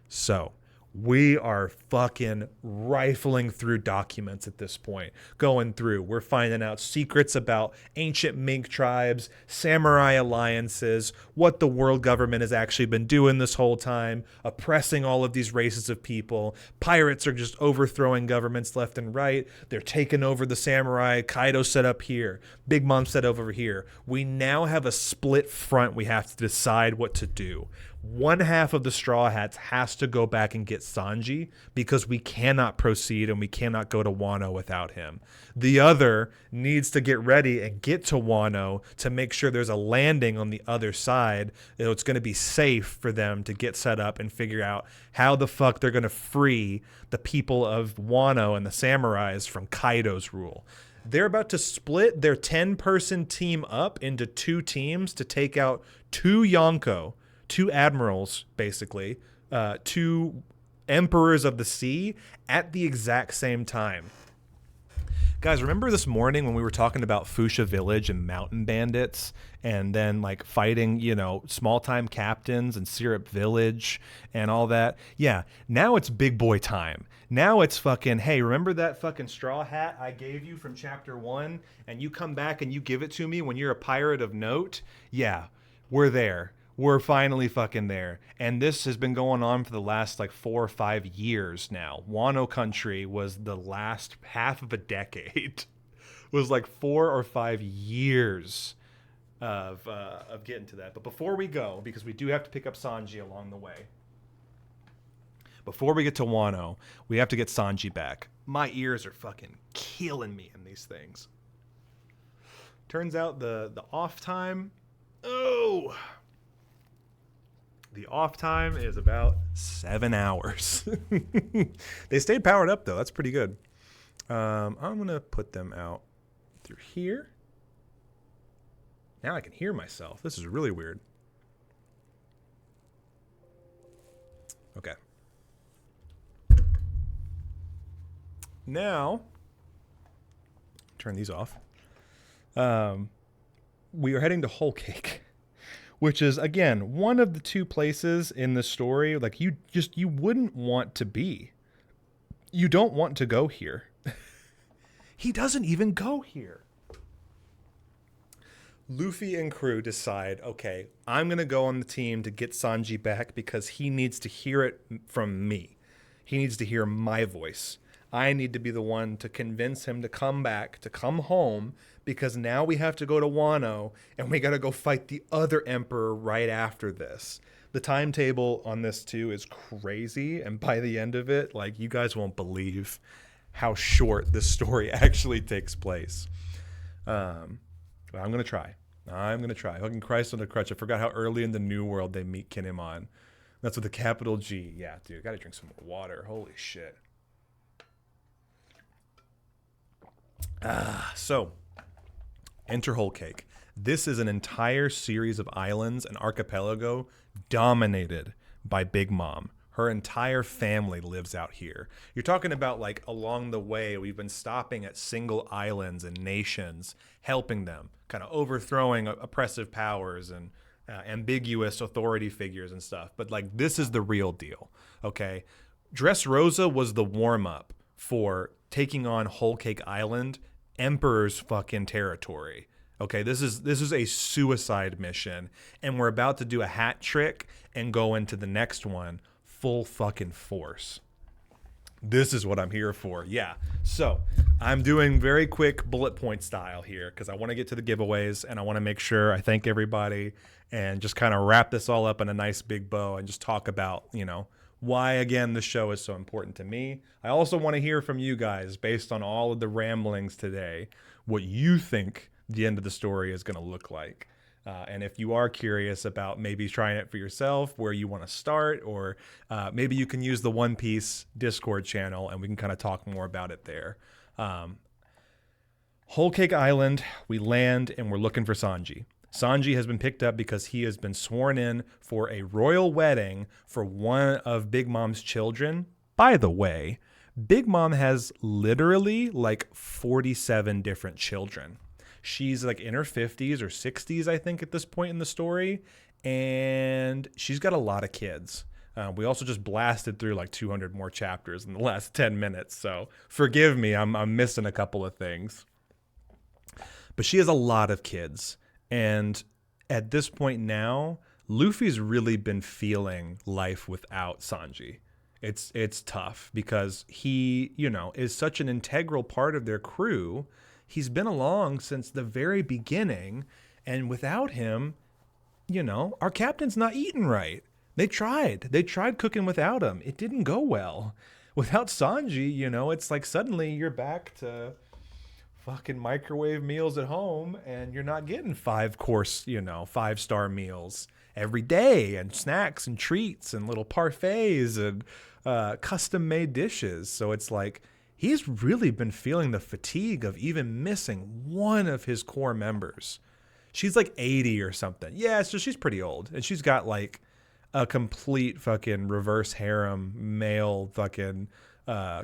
So we are fucking rifling through documents at this point, going through. We're finding out secrets about ancient Mink tribes, samurai alliances, what the world government has actually been doing this whole time, oppressing all of these races of people. Pirates are just overthrowing governments left and right. They're taking over the samurai. Kaido set up here. Big Mom set up over here. We now have a split front. We have to decide what to do. One half of the Straw Hats has to go back and get Sanji because we cannot proceed and we cannot go to Wano without him. The other needs to get ready and get to Wano to make sure there's a landing on the other side. It's going to be safe for them to get set up and figure out how the fuck they're going to free the people of Wano and the samurais from Kaido's rule. They're about to split their 10-person team up into 2 teams to take out 2 Yonko, 2 admirals, basically, 2 emperors of the sea at the exact same time. Guys, remember this morning when we were talking about Fuchsia Village and mountain bandits and then like fighting, small time captains and Syrup Village and all that? Yeah, now it's big boy time. Now it's fucking, hey, remember that fucking straw hat I gave you from chapter 1 and you come back and you give it to me when you're a pirate of note? Yeah, we're there. We're finally fucking there. And this has been going on for the last 4 or 5 years now. Wano country was the last half of a decade. It was 4 or 5 years of getting to that. But before we go, because we do have to pick up Sanji along the way, before we get to Wano, we have to get Sanji back. My ears are fucking killing me in these things. Turns out the off time, the off time is about 7 hours. They stayed powered up, though. That's pretty good. I'm going to put them out through here. Now I can hear myself. This is really weird. Okay. Now, turn these off. We are heading to Whole Cake, which is, again, one of the 2 places in the story you wouldn't want to be. You don't want to go here. He doesn't even go here. Luffy and crew decide, okay, I'm going to go on the team to get Sanji back because he needs to hear it from me. He needs to hear my voice. I need to be the one to convince him to come back, to come home, because now we have to go to Wano and we got to go fight the other emperor right after this. The timetable on this too is crazy. And by the end of it, like, you guys won't believe how short this story actually takes place. I'm going to try. Fucking Christ on a crutch. I forgot how early in the New World they meet Kinemon. That's with a capital G. Yeah, dude, I gotta drink some more water. Holy shit. So, enter Whole Cake. This is an entire series of islands, an archipelago dominated by Big Mom. Her entire family lives out here. You're talking about, like, along the way, we've been stopping at single islands and nations, helping them, kind of overthrowing oppressive powers and ambiguous authority figures and stuff. But, like, this is the real deal, okay? Dressrosa was the warm-up for taking on Whole Cake Island, Emperor's fucking territory. Okay, this is a suicide mission, and we're about to do a hat trick and go into the next one full fucking force. This is what I'm here for. Yeah. So I'm doing very quick bullet point style here because I want to get to the giveaways and I want to make sure I thank everybody and just kind of wrap this all up in a nice big bow and just talk about, you know, why, again, the show is so important to me. I also want to hear from you guys based on all of the ramblings today, what you think the end of the story is going to look like. And if you are curious about maybe trying it for yourself, where you want to start, or maybe you can use the One Piece Discord channel and we can kind of talk more about it there. Whole Cake Island, we land and we're looking for Sanji. Sanji has been picked up because he has been sworn in for a royal wedding for one of Big Mom's children. By the way, Big Mom has literally like 47 different children. She's like in her 50s or 60s, I think, at this point in the story. And she's got a lot of kids. We also just blasted through like 200 more chapters in the last 10 minutes. So forgive me, I'm missing a couple of things. But she has a lot of kids. And at this point now, Luffy's really been feeling life without Sanji. It's tough because he, you know, is such an integral part of their crew. He's been along since the very beginning, and without him, you know, our captain's not eating right. They tried cooking without him. It didn't go well. Without Sanji, you know, it's like suddenly you're back to fucking microwave meals at home and you're not getting 5-course, you know, 5-star meals every day and snacks and treats and little parfaits and custom made dishes. So it's like, he's really been feeling the fatigue of even missing one of his core members. She's like 80 or something. Yeah, so she's pretty old. And she's got like a complete fucking reverse harem, male fucking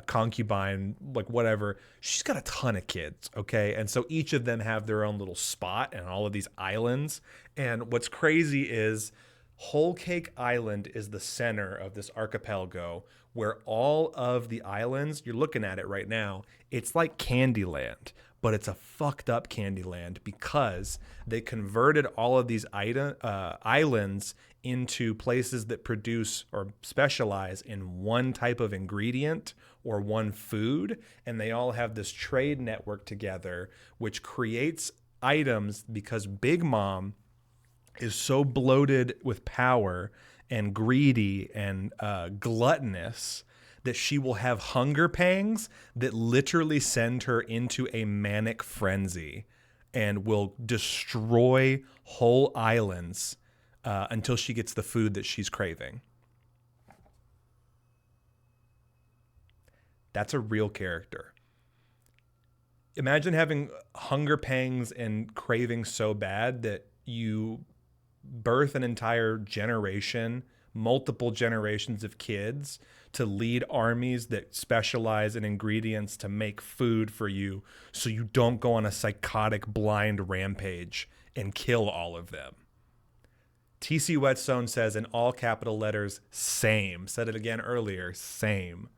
concubine, like whatever. She's got a ton of kids, okay? And so each of them have their own little spot and all of these islands. And what's crazy is Whole Cake Island is the center of this archipelago where all of the islands, you're looking at it right now, it's like Candyland, but it's a fucked up Candyland because they converted all of these islands into places that produce or specialize in one type of ingredient or one food, and they all have this trade network together, which creates items because Big Mom is so bloated with power and greedy and gluttonous that she will have hunger pangs that literally send her into a manic frenzy and will destroy whole islands until she gets the food that she's craving. That's a real character. Imagine having hunger pangs and cravings so bad that you birth an entire generation, multiple generations of kids to lead armies that specialize in ingredients to make food for you so you don't go on a psychotic blind rampage and kill all of them. TC Whetstone says in all capital letters, same. Said it again earlier, same.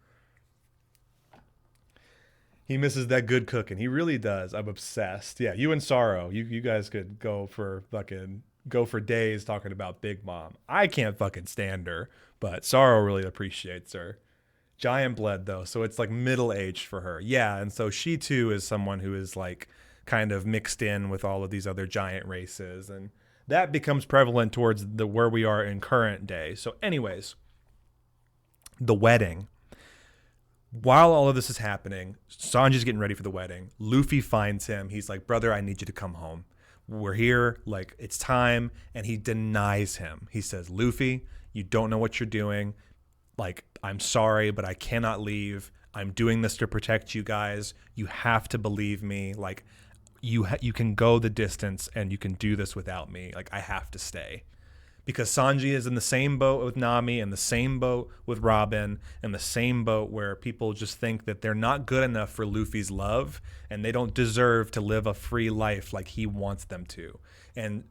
He misses that good cooking. He really does. I'm obsessed. Yeah, you and Sorrow, you guys could go for days talking about Big Mom. I can't fucking stand her, but Sorrow really appreciates her. Giant blood though, so it's like middle-aged for her. Yeah, and so she too is someone who is like kind of mixed in with all of these other giant races, and that becomes prevalent towards where we are in current day. So anyways, the wedding. While all of this is happening, Sanji's getting ready for the wedding. Luffy finds him. He's like, brother, I need you to come home. We're here. Like, it's time. And he denies him. He says, Luffy, you don't know what you're doing. Like, I'm sorry, but I cannot leave. I'm doing this to protect you guys. You have to believe me. Like, you can go the distance and you can do this without me. Like, I have to stay. Because Sanji is in the same boat with Nami, and the same boat with Robin, and the same boat where people just think that they're not good enough for Luffy's love, and they don't deserve to live a free life like he wants them to. And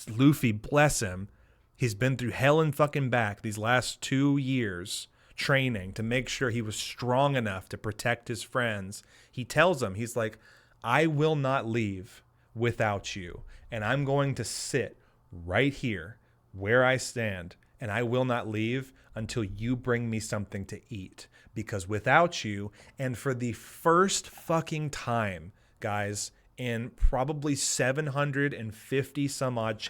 Luffy, bless him, he's been through hell and fucking back these last 2 years training to make sure he was strong enough to protect his friends. He tells them, he's like, I will not leave without you, and I'm going to sit right here where I stand, and I will not leave until you bring me something to eat, because without you, and for the first fucking time, guys, in probably 750 some odd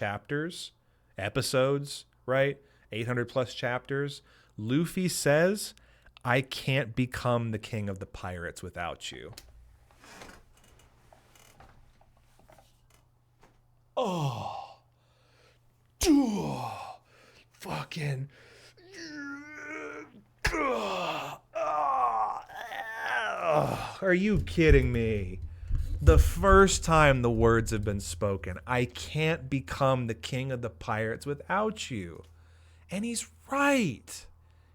episodes, right? 800 plus chapters, Luffy says, I can't become the king of the pirates without you. Oh. Fucking. Are you kidding me? The first time the words have been spoken, I can't become the king of the pirates without you. And he's right.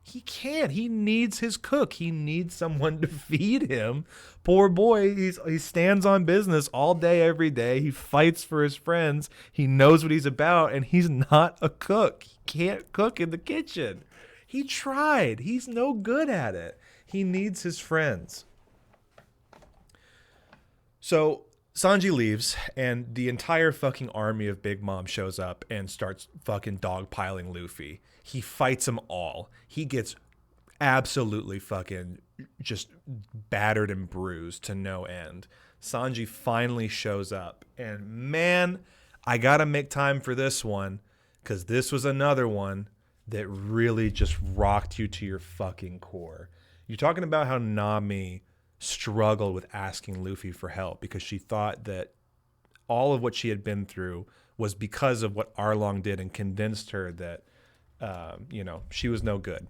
He can't. He needs his cook. He needs someone to feed him. Poor boy, he stands on business all day, every day. He fights for his friends. He knows what he's about, and he's not a cook. He can't cook in the kitchen. He tried. He's no good at it. He needs his friends. So Sanji leaves, and the entire fucking army of Big Mom shows up and starts fucking dogpiling Luffy. He fights them all. He gets absolutely fucking just battered and bruised to no end. Sanji finally shows up, and man, I gotta make time for this one, because this was another one that really just rocked you to your fucking core. You're talking about how Nami struggled with asking Luffy for help because she thought that all of what she had been through was because of what Arlong did, and convinced her that she was no good.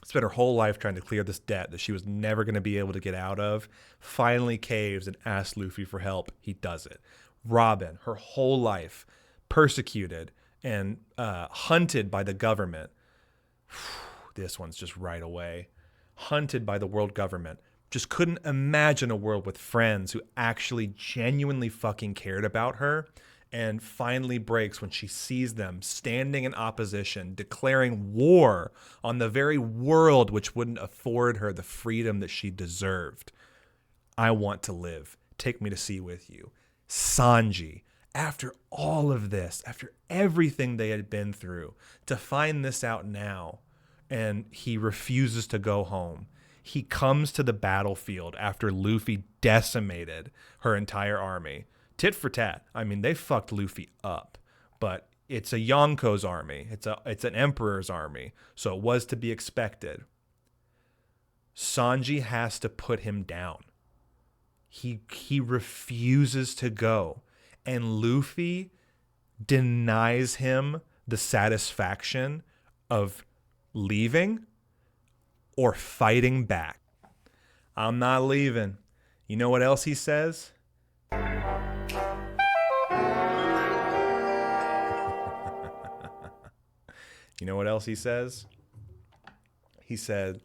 Spent her whole life trying to clear this debt that she was never going to be able to get out of. Finally caves and asks Luffy for help. He does it. Robin, her whole life persecuted and hunted by the government. This one's just right away. Hunted by the world government. Just couldn't imagine a world with friends who actually genuinely fucking cared about her, and finally breaks when she sees them standing in opposition, declaring war on the very world which wouldn't afford her the freedom that she deserved. I want to live. Take me to sea with you. Sanji, after all of this, after everything they had been through, to find this out now, and he refuses to go home. He comes to the battlefield after Luffy decimated her entire army. Tit for tat. I mean, they fucked Luffy up, but it's a Yonko's army. It's an emperor's army, so it was to be expected. Sanji has to put him down. He refuses to go, and Luffy denies him the satisfaction of leaving or fighting back. I'm not leaving. You know what else he says? You know what else he says? He said,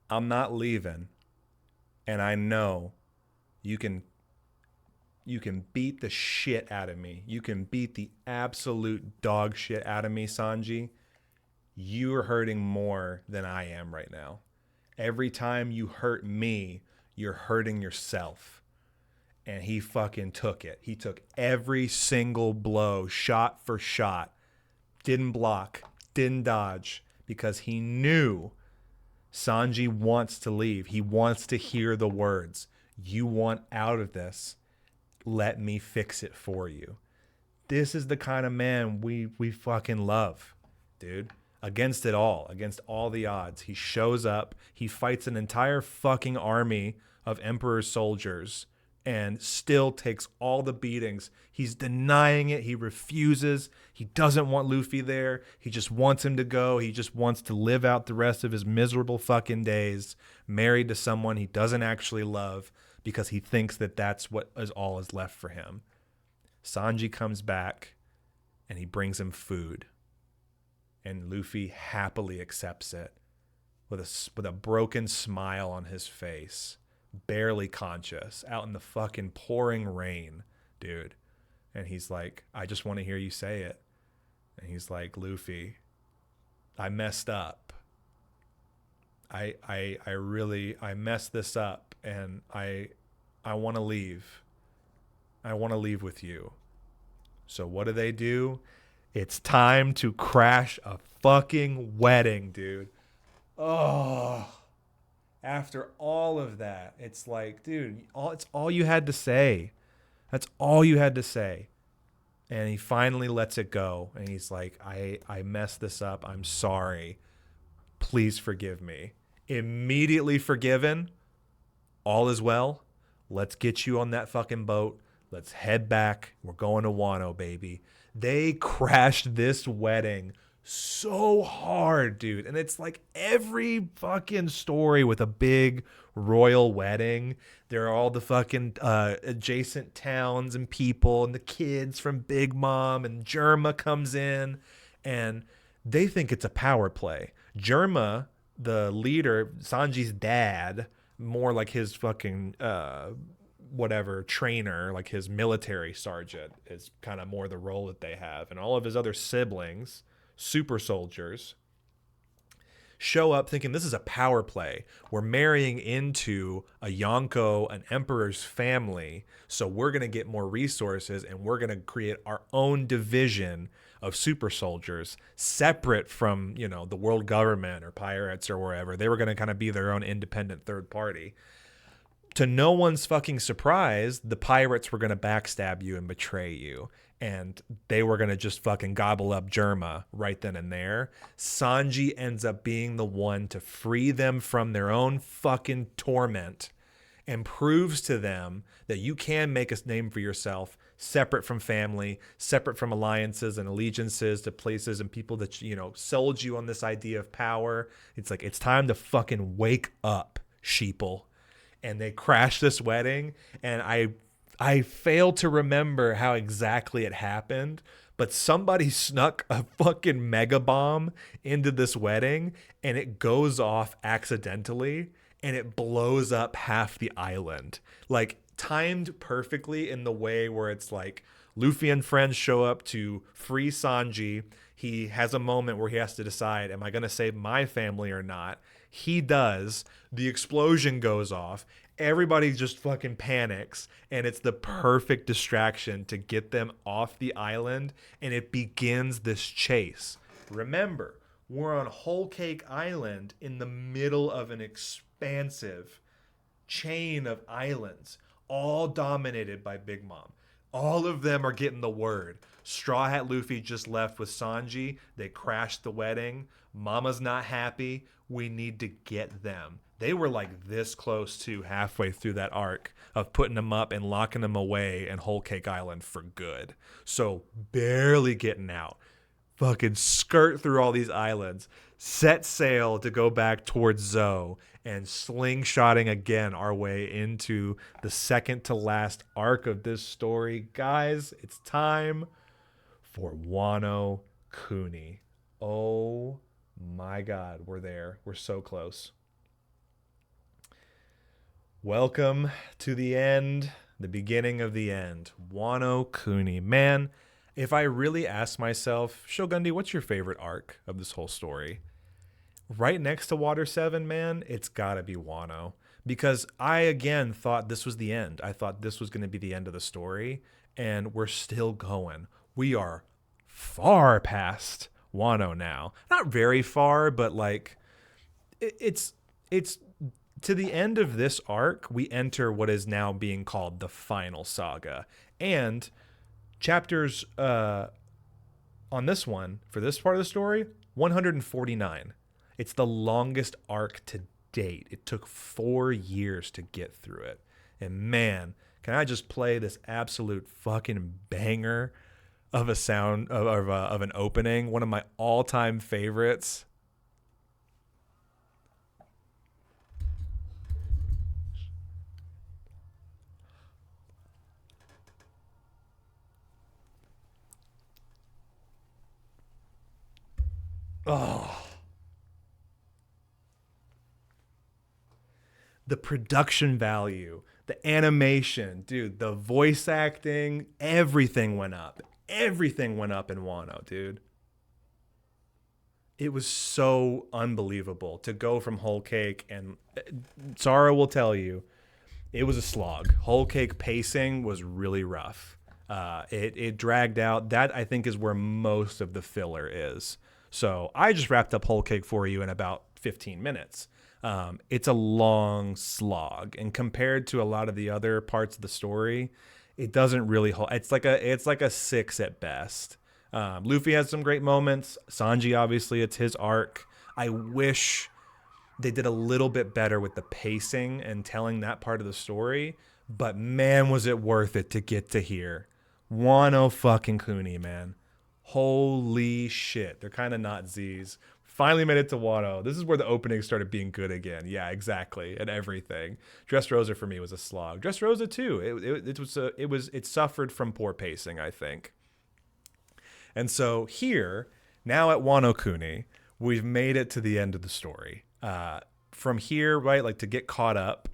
I'm not leaving, and I know you can beat the shit out of me. You can beat the absolute dog shit out of me, Sanji. You're hurting more than I am right now. Every time you hurt me, You're hurting yourself. And he fucking took it. He took every single blow, shot for shot. Didn't block, didn't dodge, because he knew Sanji wants to leave. He wants to hear the words, "You want out of this. Let me fix it for you." This is the kind of man we fucking love, dude. Against it all, against all the odds. He shows up. He fights an entire fucking army of Emperor's soldiers and still takes all the beatings. He's denying it. He refuses. He doesn't want Luffy there. He just wants him to go. He just wants to live out the rest of his miserable fucking days married to someone he doesn't actually love because he thinks that that's what is all is left for him. Sanji comes back and he brings him food. And Luffy happily accepts it with a broken smile on his face. Barely conscious, out in the fucking pouring rain, dude. And he's like, "I just want to hear you say it." And he's like, "Luffy, I messed up. I messed this up, and I want to leave. I want to leave with you." So what do? It's time to crash a fucking wedding, dude. Oh. After all of that, it's like, dude, it's all you had to say. That's all you had to say. And he finally lets it go. And he's like, I messed this up. I'm sorry. Please forgive me. Immediately forgiven. All is well. Let's get you on that fucking boat. Let's head back. We're going to Wano, baby. They crashed this wedding so hard, dude. And it's like every fucking story with a big royal wedding. There are all the fucking adjacent towns and people and the kids from Big Mom, and Germa comes in and they think it's a power play. Germa, the leader, Sanji's dad, more like his fucking whatever trainer, like his military sergeant, is kind of more the role that they have. And all of his other siblings, super soldiers, show up thinking this is a power play. We're marrying into a Yonko, an emperor's family, so we're going to get more resources and we're going to create our own division of super soldiers separate from, you know, the world government or pirates or wherever. They were going to kind of be their own independent third party. To no one's fucking surprise, the pirates were going to backstab you and betray you. And they were going to just fucking gobble up Germa right then and there. Sanji ends up being the one to free them from their own fucking torment and proves to them that you can make a name for yourself separate from family, separate from alliances and allegiances to places and people that, you know, sold you on this idea of power. It's like, it's time to fucking wake up, sheeple. And they crash this wedding, and I fail to remember how exactly it happened, but somebody snuck a fucking mega bomb into this wedding, and it goes off accidentally, and it blows up half the island. Like, timed perfectly in the way where it's like Luffy and friends show up to free Sanji. He has a moment where he has to decide, am I going to save my family or not? He does. The explosion goes off. Everybody just fucking panics, and it's the perfect distraction to get them off the island, and it begins this chase. Remember, we're on Whole Cake Island in the middle of an expansive chain of islands, all dominated by Big Mom. All of them are getting the word. Straw Hat Luffy just left with Sanji. They crashed the wedding. Mama's not happy. We need to get them. They were like this close to halfway through that arc of putting them up and locking them away in Whole Cake Island for good. So barely getting out. Fucking skirt through all these islands. Set sail to go back towards Zou. And slingshotting again our way into the second to last arc of this story. Guys, it's time for Wano Kuni. Oh my God, we're there. We're so close. Welcome to the end, the beginning of the end. Wano Kuni. Man, if I really ask myself, Shogundi, what's your favorite arc of this whole story? Right next to Water 7, man, it's gotta be Wano. because I again thought this was the end. I thought this was going to be the end of the story, and we're still going. We are far past Wano now. Not very far, but like it's to the end of this arc, we enter what is now being called the final saga. And chapters on this one, for this part of the story, 149. It's the longest arc to date. It took 4 years to get through it. And man, can I just play this absolute fucking banger of a sound of an opening, one of my all-time favorites. Oh. The production value, the animation, dude, the voice acting, everything went up. Everything went up in Wano, dude. It was so unbelievable to go from Whole Cake, and Sarah will tell you, it was a slog. Whole Cake pacing was really rough. It dragged out. That, I think, is where most of the filler is. So I just wrapped up Whole Cake for you in about 15 minutes. It's a long slog, and compared to a lot of the other parts of the story, it doesn't really hold. It's like a 6 at best. Luffy has some great moments. Sanji, obviously, it's his arc. I wish they did a little bit better with the pacing and telling that part of the story, but man, was it worth it to get to here. Wano fucking Kuni, man. Holy shit. They're kind of not Z's. Finally made it to Wano. This is where the opening started being good again. Yeah, exactly. And everything. Dressrosa for me was a slog. Dressrosa too. It suffered from poor pacing, I think. And so here, now at Wano Kuni, we've made it to the end of the story. From here, right, like to get caught up,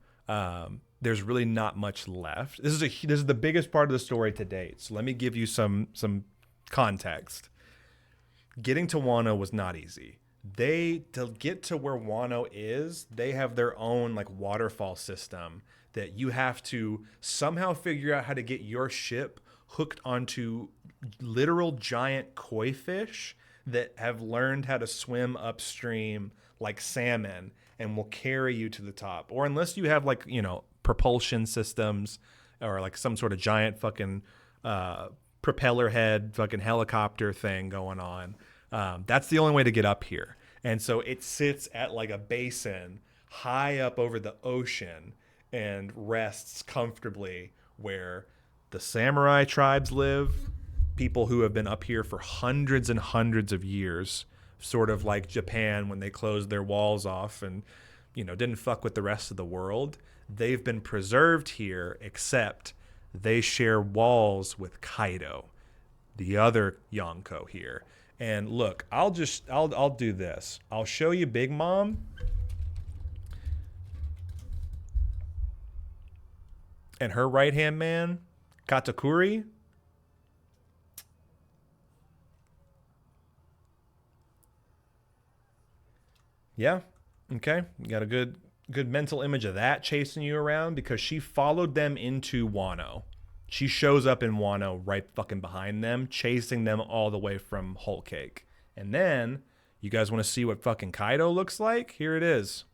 there's really not much left. This is the biggest part of the story to date. So let me give you some context. Getting to Wano was not easy. To get to where Wano is, they have their own like waterfall system that you have to somehow figure out how to get your ship hooked onto literal giant koi fish that have learned how to swim upstream like salmon and will carry you to the top. Or unless you have like, propulsion systems or like some sort of giant fucking propeller head fucking helicopter thing going on. That's the only way to get up here. And so it sits at like a basin high up over the ocean and rests comfortably where the samurai tribes live, people who have been up here for hundreds and hundreds of years, sort of like Japan when they closed their walls off and, didn't fuck with the rest of the world. They've been preserved here, except they share walls with Kaido, the other Yonko here. And look, I'll do this. I'll show you Big Mom. And her right-hand man, Katakuri. Yeah, okay. You got a good mental image of that chasing you around because she followed them into Wano. She shows up in Wano right fucking behind them, chasing them all the way from Whole Cake. And then, you guys want to see what fucking Kaido looks like? Here it is.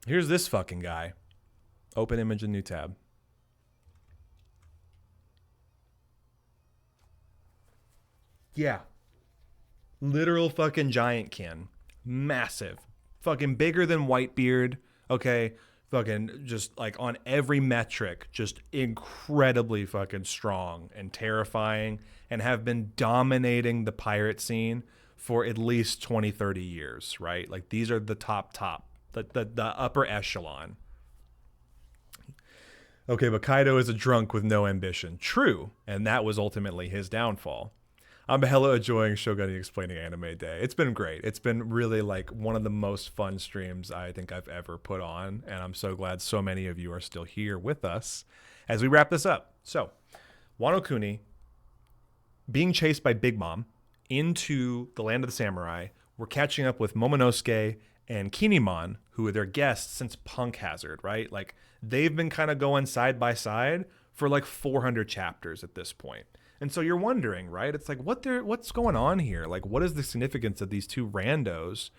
Here's this fucking guy. Open image and new tab. Yeah. Literal fucking giant kin. Massive. Fucking bigger than Whitebeard. Okay. Fucking just like on every metric, just incredibly fucking strong and terrifying and have been dominating the pirate scene for at least 20, 30 years, right? Like these are the top, the upper echelon. Okay, but Kaido is a drunk with no ambition. True. And that was ultimately his downfall. I'm hella enjoying Shogunny Explaining Anime Day. It's been great. It's been really like one of the most fun streams I think I've ever put on. And I'm so glad so many of you are still here with us as we wrap this up. So, Wano Kuni being chased by Big Mom into the land of the samurai. We're catching up with Momonosuke and Kinemon, who are their guests since Punk Hazard, right? Like, they've been kind of going side by side for like 400 chapters at this point. And so you're wondering, right? It's like, what's going on here? Like, what is the significance of these two randos?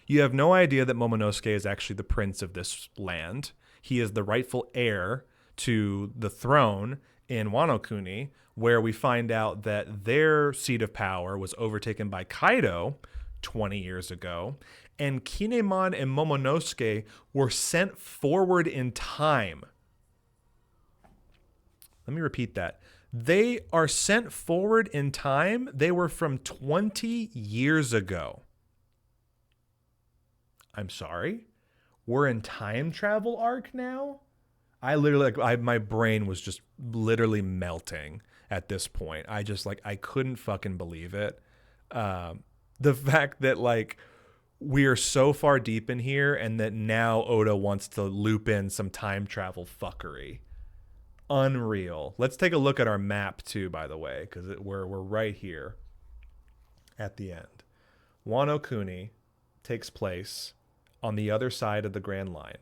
You have no idea that Momonosuke is actually the prince of this land. He is the rightful heir to the throne in Wano Kuni, where we find out that their seat of power was overtaken by Kaido 20 years ago, and Kinemon and Momonosuke were sent forward in time. Let me repeat that. They are sent forward in time. They were from 20 years ago. I'm sorry? We're in time travel arc now? I literally, my brain was just literally melting at this point. I couldn't fucking believe it. The fact that, like, we are so far deep in here and that now Oda wants to loop in some time travel fuckery. Unreal. Let's take a look at our map too, by the way, because we're right here at the end. Wano Kuni takes place on the other side of the Grand Line.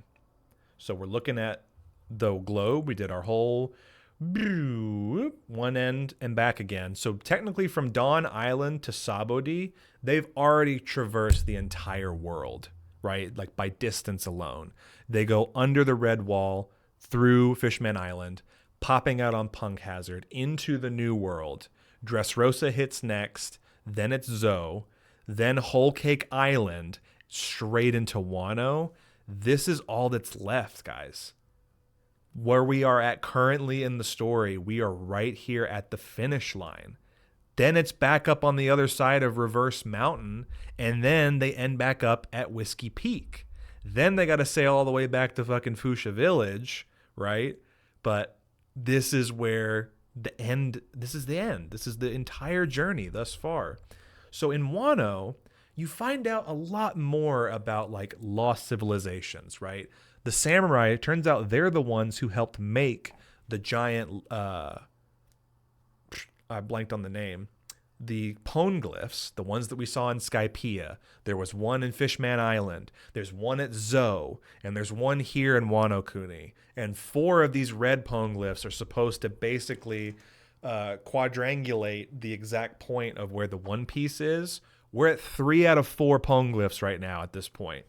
So we're looking at the globe. We did our whole one end and back again. So technically from Dawn Island to Sabodi, they've already traversed the entire world, right? Like by distance alone. They go under the Red Wall, through Fishman Island, popping out on Punk Hazard into the New World. Dressrosa hits next, then it's Zou, then Whole Cake Island, straight into Wano. This is all that's left, guys. Where we are at currently in the story, we are right here at the finish line. Then it's back up on the other side of Reverse Mountain, and then they end back up at Whiskey Peak. Then they got to sail all the way back to fucking Fuchsia Village, right? But this is where the end, this is the end. This is the entire journey thus far. So in Wano, you find out a lot more about like lost civilizations, right? The samurai, it turns out they're the ones who helped make the giant, I blanked on the name, the poneglyphs, the ones that we saw in Skypiea. There was one in Fishman Island, there's one at Zou, and there's one here in Wano Kuni. And 4 of these red poneglyphs are supposed to basically quadrangulate the exact point of where the One Piece is. We're at 3 out of 4 poneglyphs right now at this point.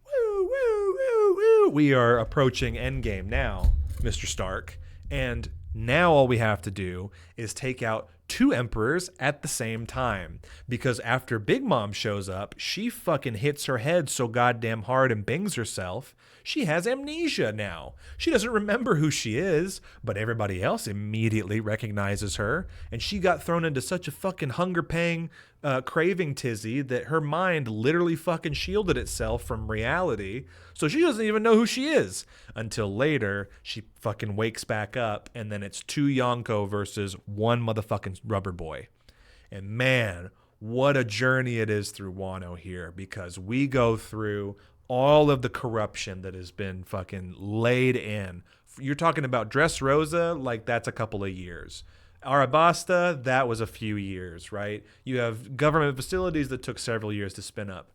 Woo, woo, woo, woo. We are approaching endgame now, Mr. Stark. And now all we have to do is take out 2 emperors at the same time. Because after Big Mom shows up, she fucking hits her head so goddamn hard and bangs herself. She has amnesia now. She doesn't remember who she is, but everybody else immediately recognizes her. And she got thrown into such a fucking hunger pang craving tizzy that her mind literally fucking shielded itself from reality. So she doesn't even know who she is until later she fucking wakes back up, and then it's 2 Yonko versus 1 motherfucking rubber boy. And man, what a journey it is through Wano here, because we go through all of the corruption that has been fucking laid in. You're talking about Dressrosa, like that's a couple of years. Arabasta, that was a few years, right? You have government facilities that took several years to spin up.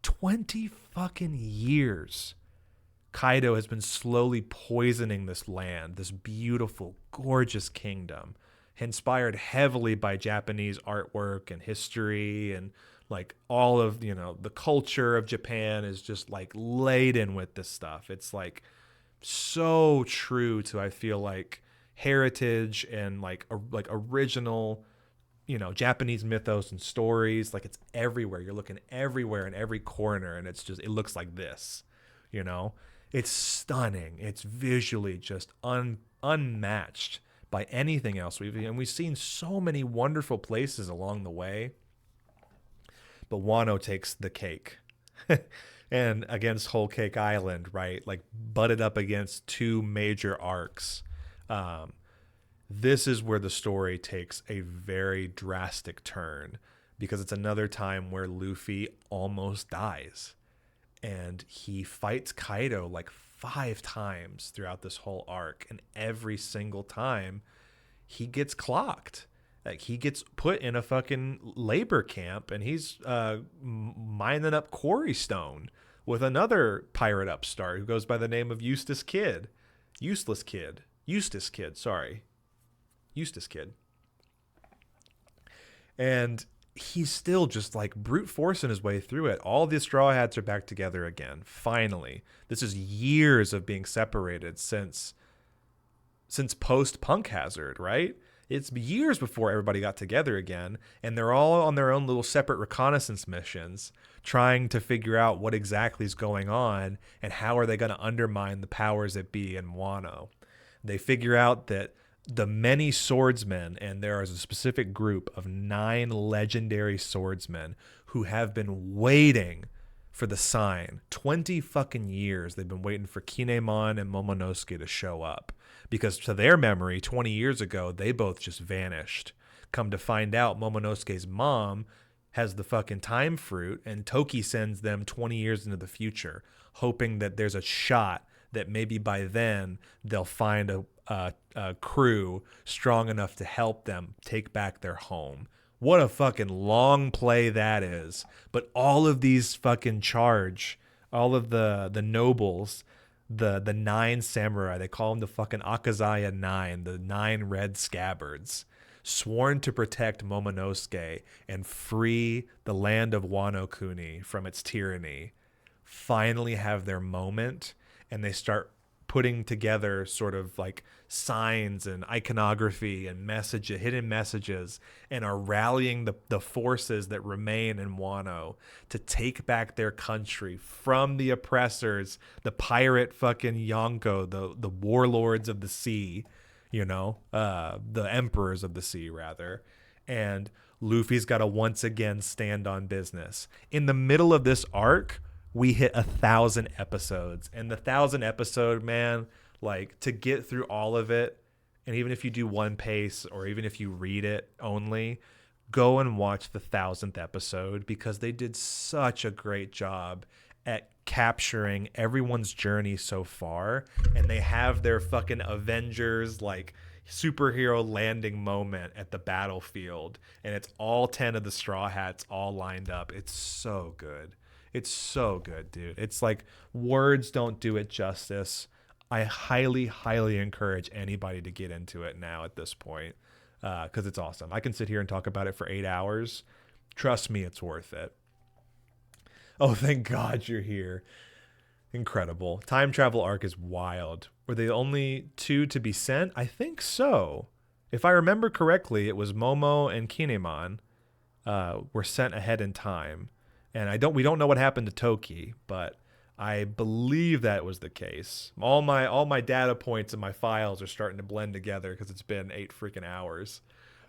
20 fucking years. Kaido has been slowly poisoning this land, this beautiful, gorgeous kingdom, inspired heavily by Japanese artwork and history, and like all of, you know, the culture of Japan is just like laden with this stuff. It's like so true to, I feel like, heritage and like original, you know, Japanese mythos and stories. Like it's everywhere. You're looking everywhere in every corner, and it's just, it looks like this, you know. It's stunning. It's visually just unmatched by anything else. We've seen so many wonderful places along the way, but Wano takes the cake. And against Whole Cake Island, right? Like butted up against 2 major arcs. This is where the story takes a very drastic turn, because it's another time where Luffy almost dies. And he fights Kaido like 5 times throughout this whole arc. And every single time he gets clocked. Like, he gets put in a fucking labor camp, and he's mining up quarry stone with another pirate upstart who goes by the name of Eustace Kid. Eustace Kid. And he's still just like brute forcing his way through it. All the Straw Hats are back together again. Finally. This is years of being separated since post Punk Hazard, right? It's years before everybody got together again, and they're all on their own little separate reconnaissance missions, trying to figure out what exactly is going on and how are they going to undermine the powers that be in Wano. They figure out that the many swordsmen, and there is a specific group of 9 legendary swordsmen who have been waiting for the sign. 20 fucking years they've been waiting for Kinemon and Momonosuke to show up. Because to their memory, 20 years ago, they both just vanished. Come to find out, Momonosuke's mom has the fucking time fruit, and Toki sends them 20 years into the future, hoping that there's a shot that maybe by then they'll find a crew strong enough to help them take back their home. What a fucking long play that is. But all of these fucking all of the nobles, the 9 samurai, they call them the fucking Akazaya 9, the 9 red scabbards, sworn to protect Momonosuke and free the land of Wano Kuni from its tyranny, finally have their moment, and they start putting together sort of like signs and iconography and hidden messages, and are rallying the forces that remain in Wano to take back their country from the oppressors, the pirate fucking Yonko, the warlords of the sea, the emperors of the sea rather. And Luffy's got to once again stand on business. In the middle of this arc, we hit 1,000 episodes, and the 1,000 episode, man, like, to get through all of it, and even if you do one pace or even if you read it only, go and watch the 1,000th episode, because they did such a great job at capturing everyone's journey so far, and they have their fucking Avengers like superhero landing moment at the battlefield, and it's all 10 of the Straw Hats all lined up. It's so good. It's so good, dude. It's like, words don't do it justice. I highly, highly encourage anybody to get into it now at this point, because it's awesome. I can sit here and talk about it for 8 hours. Trust me, it's worth it. Oh, thank God you're here. Incredible. Time travel arc is wild. Were they the only 2 to be sent? I think so. If I remember correctly, it was Momo and Kinemon were sent ahead in time. And we don't know what happened to Toki, but I believe that was the case. All my data points and my files are starting to blend together because it's been 8 freaking hours.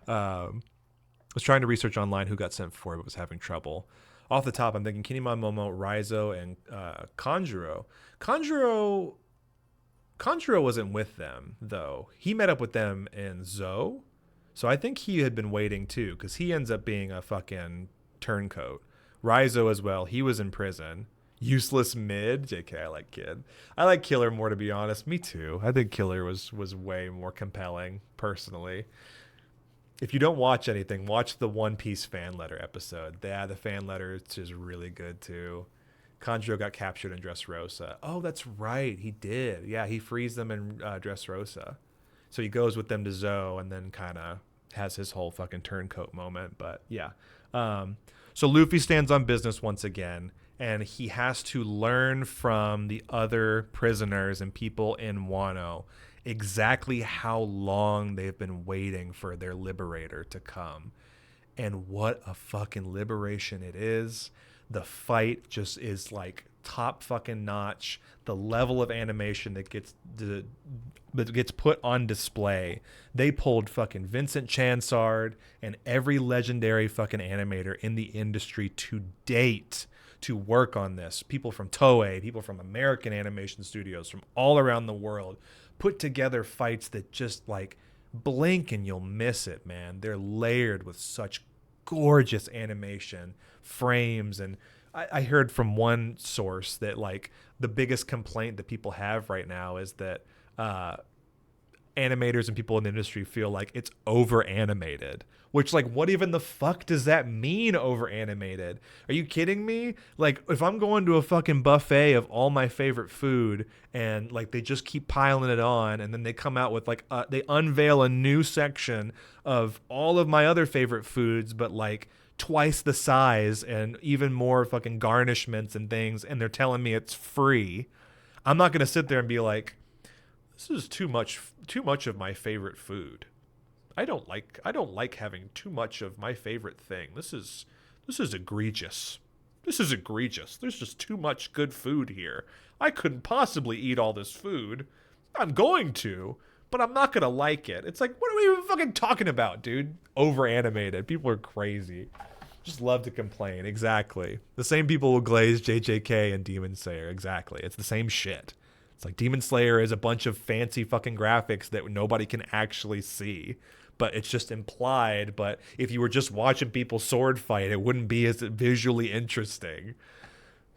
I was trying to research online who got sent before but was having trouble. Off the top, I'm thinking Kinemon, Momo, Raizo, and Kanjuro. Kanjuro wasn't with them, though. He met up with them in Zou. So I think he had been waiting, too, because he ends up being a fucking turncoat. Raizo as well. He was in prison. Useless mid. JK, I like Kid. I like Killer more, to be honest. Me too. I think Killer was way more compelling, personally. If you don't watch anything, watch the One Piece fan letter episode. Yeah, the fan letter is really good too. Kanjuro got captured in Dressrosa. Oh, that's right. He did. Yeah, he frees them in Dressrosa. So he goes with them to Zou and then kind of has his whole fucking turncoat moment. But yeah. So Luffy stands on business once again, and he has to learn from the other prisoners and people in Wano exactly how long they've been waiting for their liberator to come. And what a fucking liberation it is. The fight just is like top fucking notch. The level of animation that gets put on display. They pulled fucking Vincent Chansard and every legendary fucking animator in the industry to date to work on this. People from Toei, people from American animation studios, from all around the world, put together fights that just like blink and you'll miss it, man. They're layered with such gorgeous animation, frames, and I heard from one source that like the biggest complaint that people have right now is that animators and people in the industry feel like it's over animated, which, like, what even the fuck does that mean, over animated? Are you kidding me? Like, if I'm going to a fucking buffet of all my favorite food and like they just keep piling it on, and then they come out with like they unveil a new section of all of my other favorite foods, but like twice the size and even more fucking garnishments and things, and they're telling me it's free, I'm not going to sit there and be like, this is too much of my favorite food. I don't like having too much of my favorite thing. This is egregious. This is egregious. There's just too much good food here. I couldn't possibly eat all this food. I'm going to, but I'm not going to like it. It's like, what are we even fucking talking about, dude? Over animated. People are crazy. Just love to complain. Exactly. The same people will glaze JJK and Demon Slayer. Exactly. It's the same shit. It's like Demon Slayer is a bunch of fancy fucking graphics that nobody can actually see, but it's just implied. But if you were just watching people sword fight, it wouldn't be as visually interesting.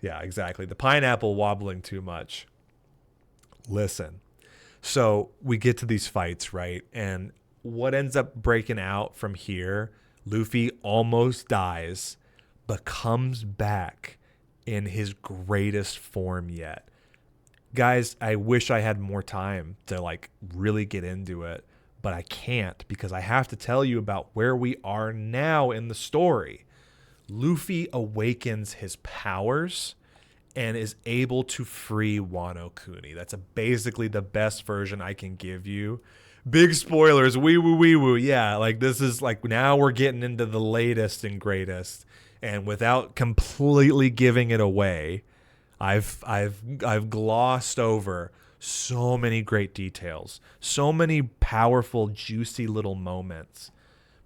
Yeah, exactly. The pineapple wobbling too much. Listen. So we get to these fights, right? And what ends up breaking out from here, Luffy almost dies, but comes back in his greatest form yet. Guys, I wish I had more time to like really get into it, but I can't because I have to tell you about where we are now in the story. Luffy awakens his powers and is able to free Wano Kuni. That's basically the best version I can give you. Big spoilers, wee woo. Yeah, like this is like now we're getting into the latest and greatest, and without completely giving it away, I've glossed over so many great details, so many powerful, juicy little moments,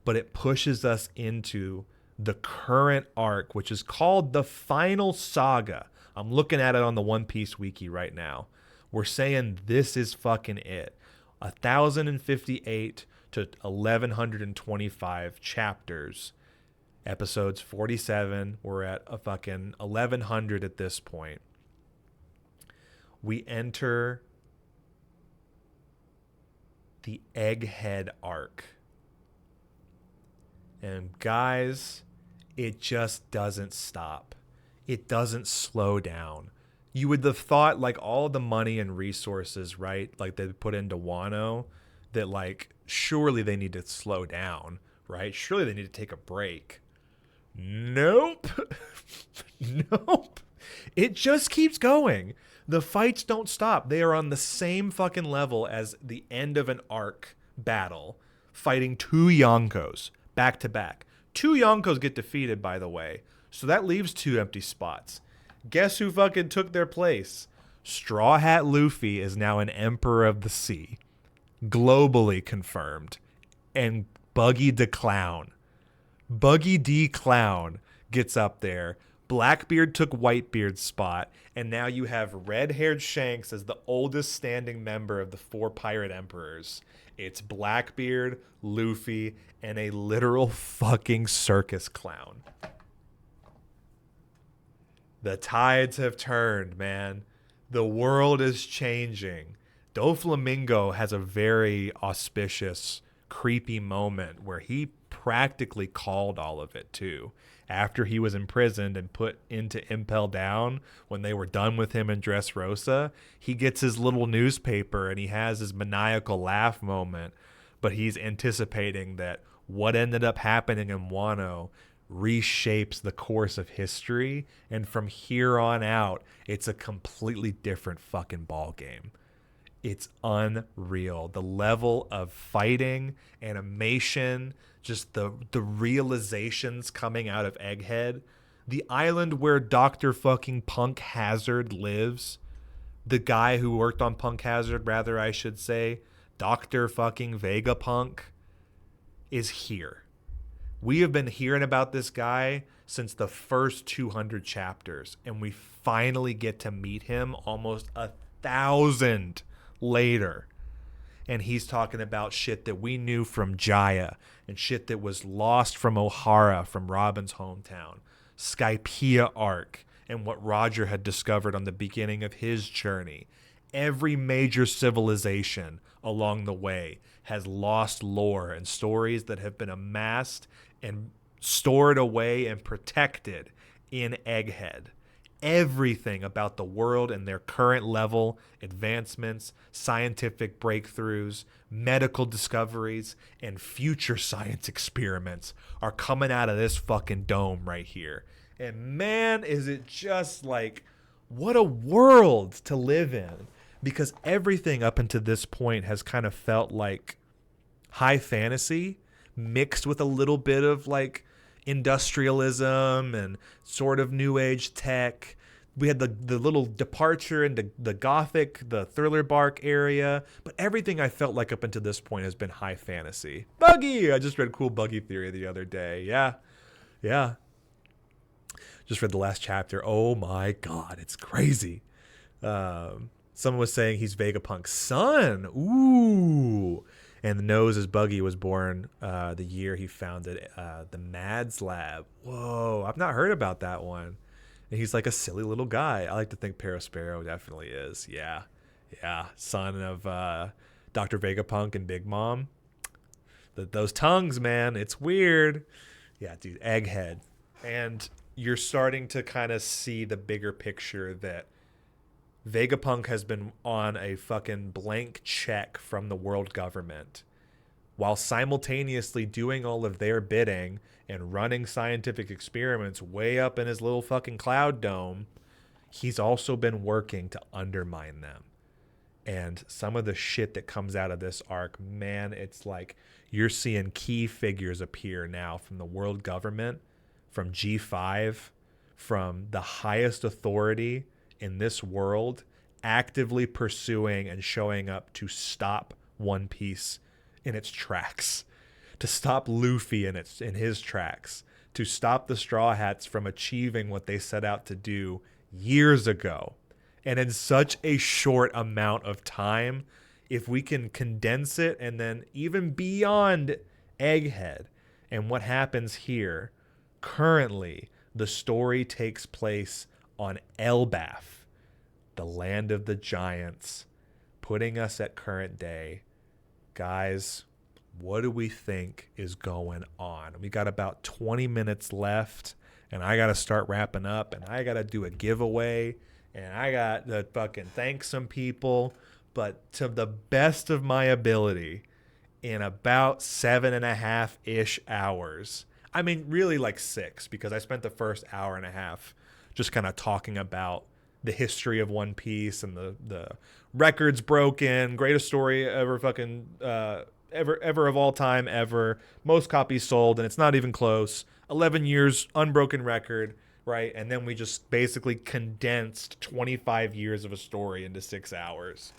but it pushes us into the current arc, which is called the Final Saga. I'm looking at it on the One Piece wiki right now. We're saying this is fucking it. 1,058 to 1,125 chapters. Episodes 47. We're at a fucking 1,100 at this point. We enter the Egghead arc. And guys, it just doesn't stop. It doesn't slow down. You would have thought like all the money and resources, right? Like they put into Wano, that like surely they need to slow down, right? Surely they need to take a break. Nope. Nope. It just keeps going. The fights don't stop. They are on the same fucking level as the end of an arc battle, fighting two Yonkos back to back. Two Yonkos get defeated, by the way. So that leaves two empty spots. Guess who fucking took their place? Straw Hat Luffy is now an Emperor of the Sea. Globally confirmed. And Buggy the Clown. Buggy D Clown gets up there. Blackbeard took Whitebeard's spot. And now you have red-haired Shanks as the oldest standing member of the four pirate emperors. It's Blackbeard, Luffy, and a literal fucking circus clown. The tides have turned, man. The world is changing. Doflamingo has a very auspicious, creepy moment where he practically called all of it, too. After he was imprisoned and put into Impel Down, when they were done with him in Dressrosa, he gets his little newspaper and he has his maniacal laugh moment, but he's anticipating that what ended up happening in Wano reshapes the course of history, and from here on out, it's a completely different fucking ball game. It's unreal. The level of fighting, animation, just the realizations coming out of Egghead, the island where Dr. fucking Punk Hazard lives, the guy who worked on Punk Hazard, rather I should say, Dr. fucking Vegapunk, is here. We have been hearing about this guy since the first 200 chapters, and we finally get to meet him almost 1,000 later. And he's talking about shit that we knew from Jaya and shit that was lost from Ohara, from Robin's hometown. Skypiea arc and what Roger had discovered on the beginning of his journey. Every major civilization along the way has lost lore and stories that have been amassed and stored away and protected in Egghead. Everything about the world and their current level, advancements, scientific breakthroughs, medical discoveries, and future science experiments are coming out of this fucking dome right here. And man, is it just like, what a world to live in. Because everything up until this point has kind of felt like high fantasy mixed with a little bit of like industrialism and sort of new age tech. We had the little departure into the gothic, the Thriller Bark area, but everything I felt like up until this point has been high fantasy. Buggy! I just read Cool Buggy Theory the other day. Yeah. Just read the last chapter. Oh my God, it's crazy. Someone was saying he's Vegapunk's son. Ooh. And the nose is Buggy was born the year he founded the Mads Lab. Whoa, I've not heard about that one. And he's like a silly little guy. I like to think Parasparrow definitely is. Yeah. Son of Dr. Vegapunk and Big Mom. Those tongues, man. It's weird. Yeah, dude. Egghead. And you're starting to kind of see the bigger picture that Vegapunk has been on a fucking blank check from the world government while simultaneously doing all of their bidding and running scientific experiments way up in his little fucking cloud dome. He's also been working to undermine them. And some of the shit that comes out of this arc, man, it's like you're seeing key figures appear now from the world government, from G5, from the highest authority in this world, actively pursuing and showing up to stop One Piece in its tracks, to stop Luffy in his tracks, to stop the Straw Hats from achieving what they set out to do years ago. And in such a short amount of time, if we can condense it and then even beyond Egghead and what happens here, currently the story takes place on Elbaf, the land of the giants, putting us at current day. Guys, what do we think is going on? We got about 20 minutes left, and I got to start wrapping up, and I got to do a giveaway, and I got to fucking thank some people. But to the best of my ability, in about 7.5-ish hours, I mean, really like 6, because I spent the first hour and a half just kind of talking about the history of One Piece and the records broken, greatest story ever fucking ever of all time ever, most copies sold, and it's not even close. 11 years unbroken record, right? And then we just basically condensed 25 years of a story into 6 hours.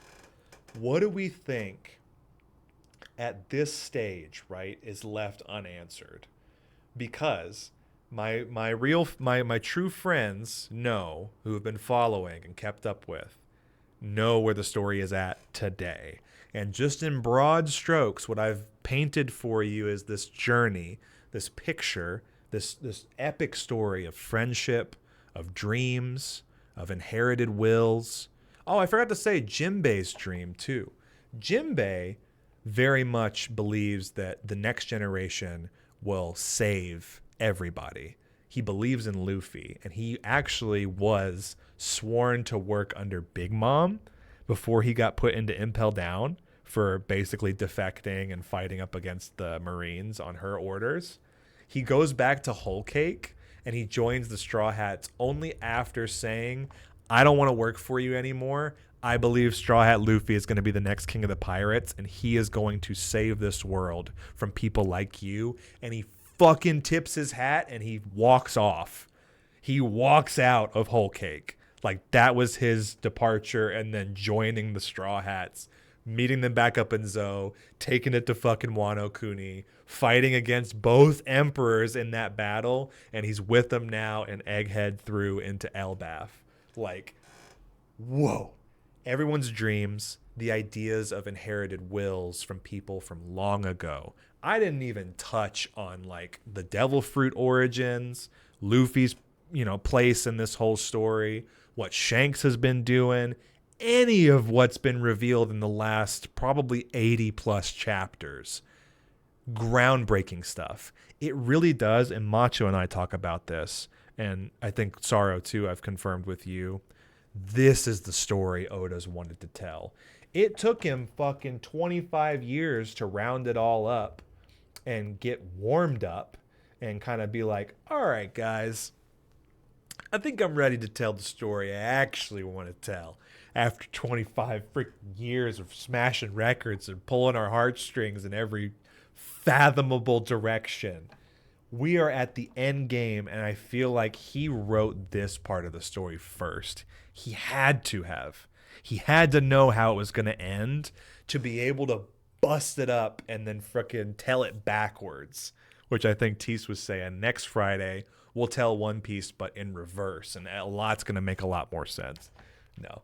What do we think at this stage, right, is left unanswered? Because my true friends know, who have been following and kept up with, know where the story is at today. And just in broad strokes, what I've painted for you is this journey, this picture, this epic story of friendship, of dreams, of inherited wills. Oh, I forgot to say Jinbei's dream too. Jinbei very much believes that the next generation will save everybody. He believes in Luffy, and he actually was sworn to work under Big Mom before he got put into Impel Down for basically defecting and fighting up against the Marines on her orders. He goes back to Whole Cake and he joins the Straw Hats only after saying, I don't want to work for you anymore. I believe Straw Hat Luffy is going to be the next king of the pirates, and he is going to save this world from people like you. And he fucking tips his hat and he walks off. He walks out of Whole Cake. Like, that was his departure, and then joining the Straw Hats, meeting them back up in Zou, taking it to fucking Wano Kuni, fighting against both emperors in that battle, and he's with them now and Egghead through into Elbaf. Like, whoa. Everyone's dreams, the ideas of inherited wills from people from long ago. I didn't even touch on, like, the Devil Fruit origins, Luffy's, place in this whole story, what Shanks has been doing. any of what's been revealed in the last probably 80 plus chapters. Groundbreaking stuff. It really does, and Macho and I talk about this, and I think Sorrow too, I've confirmed with you. This is the story Oda's wanted to tell. It took him fucking 25 years to round it all up and get warmed up and kind of be like, all right, guys, I think I'm ready to tell the story I actually want to tell. After 25 freaking years of smashing records and pulling our heartstrings in every fathomable direction, we are at the end game, and I feel like he wrote this part of the story first. He had to have. He had to know how it was going to end to be able to bust it up and then frickin' tell it backwards, which I think Tease was saying next Friday we'll tell One Piece but in reverse, and a lot's going to make a lot more sense. No.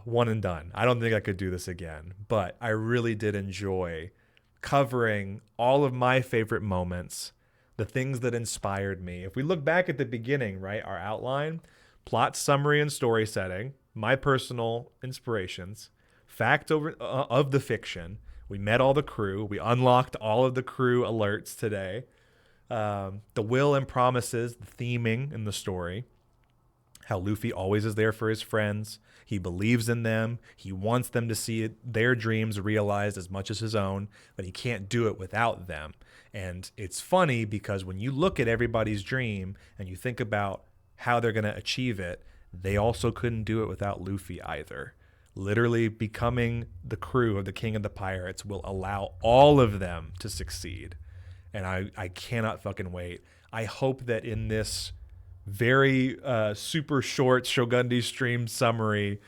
One and done. I don't think I could do this again, but I really did enjoy covering all of my favorite moments, the things that inspired me. If we look back at the beginning, right, our outline, plot summary and story setting, my personal inspirations, fact of the fiction. We met all the crew. We unlocked all of the crew alerts today. The will and promises, the theming in the story. How Luffy always is there for his friends. He believes in them. He wants them to see their dreams realized as much as his own, but he can't do it without them. And it's funny because when you look at everybody's dream and you think about how they're going to achieve it, they also couldn't do it without Luffy either. Literally becoming the crew of the King of the Pirates will allow all of them to succeed. And I cannot fucking wait. I hope that in this very super short Shogundi stream summary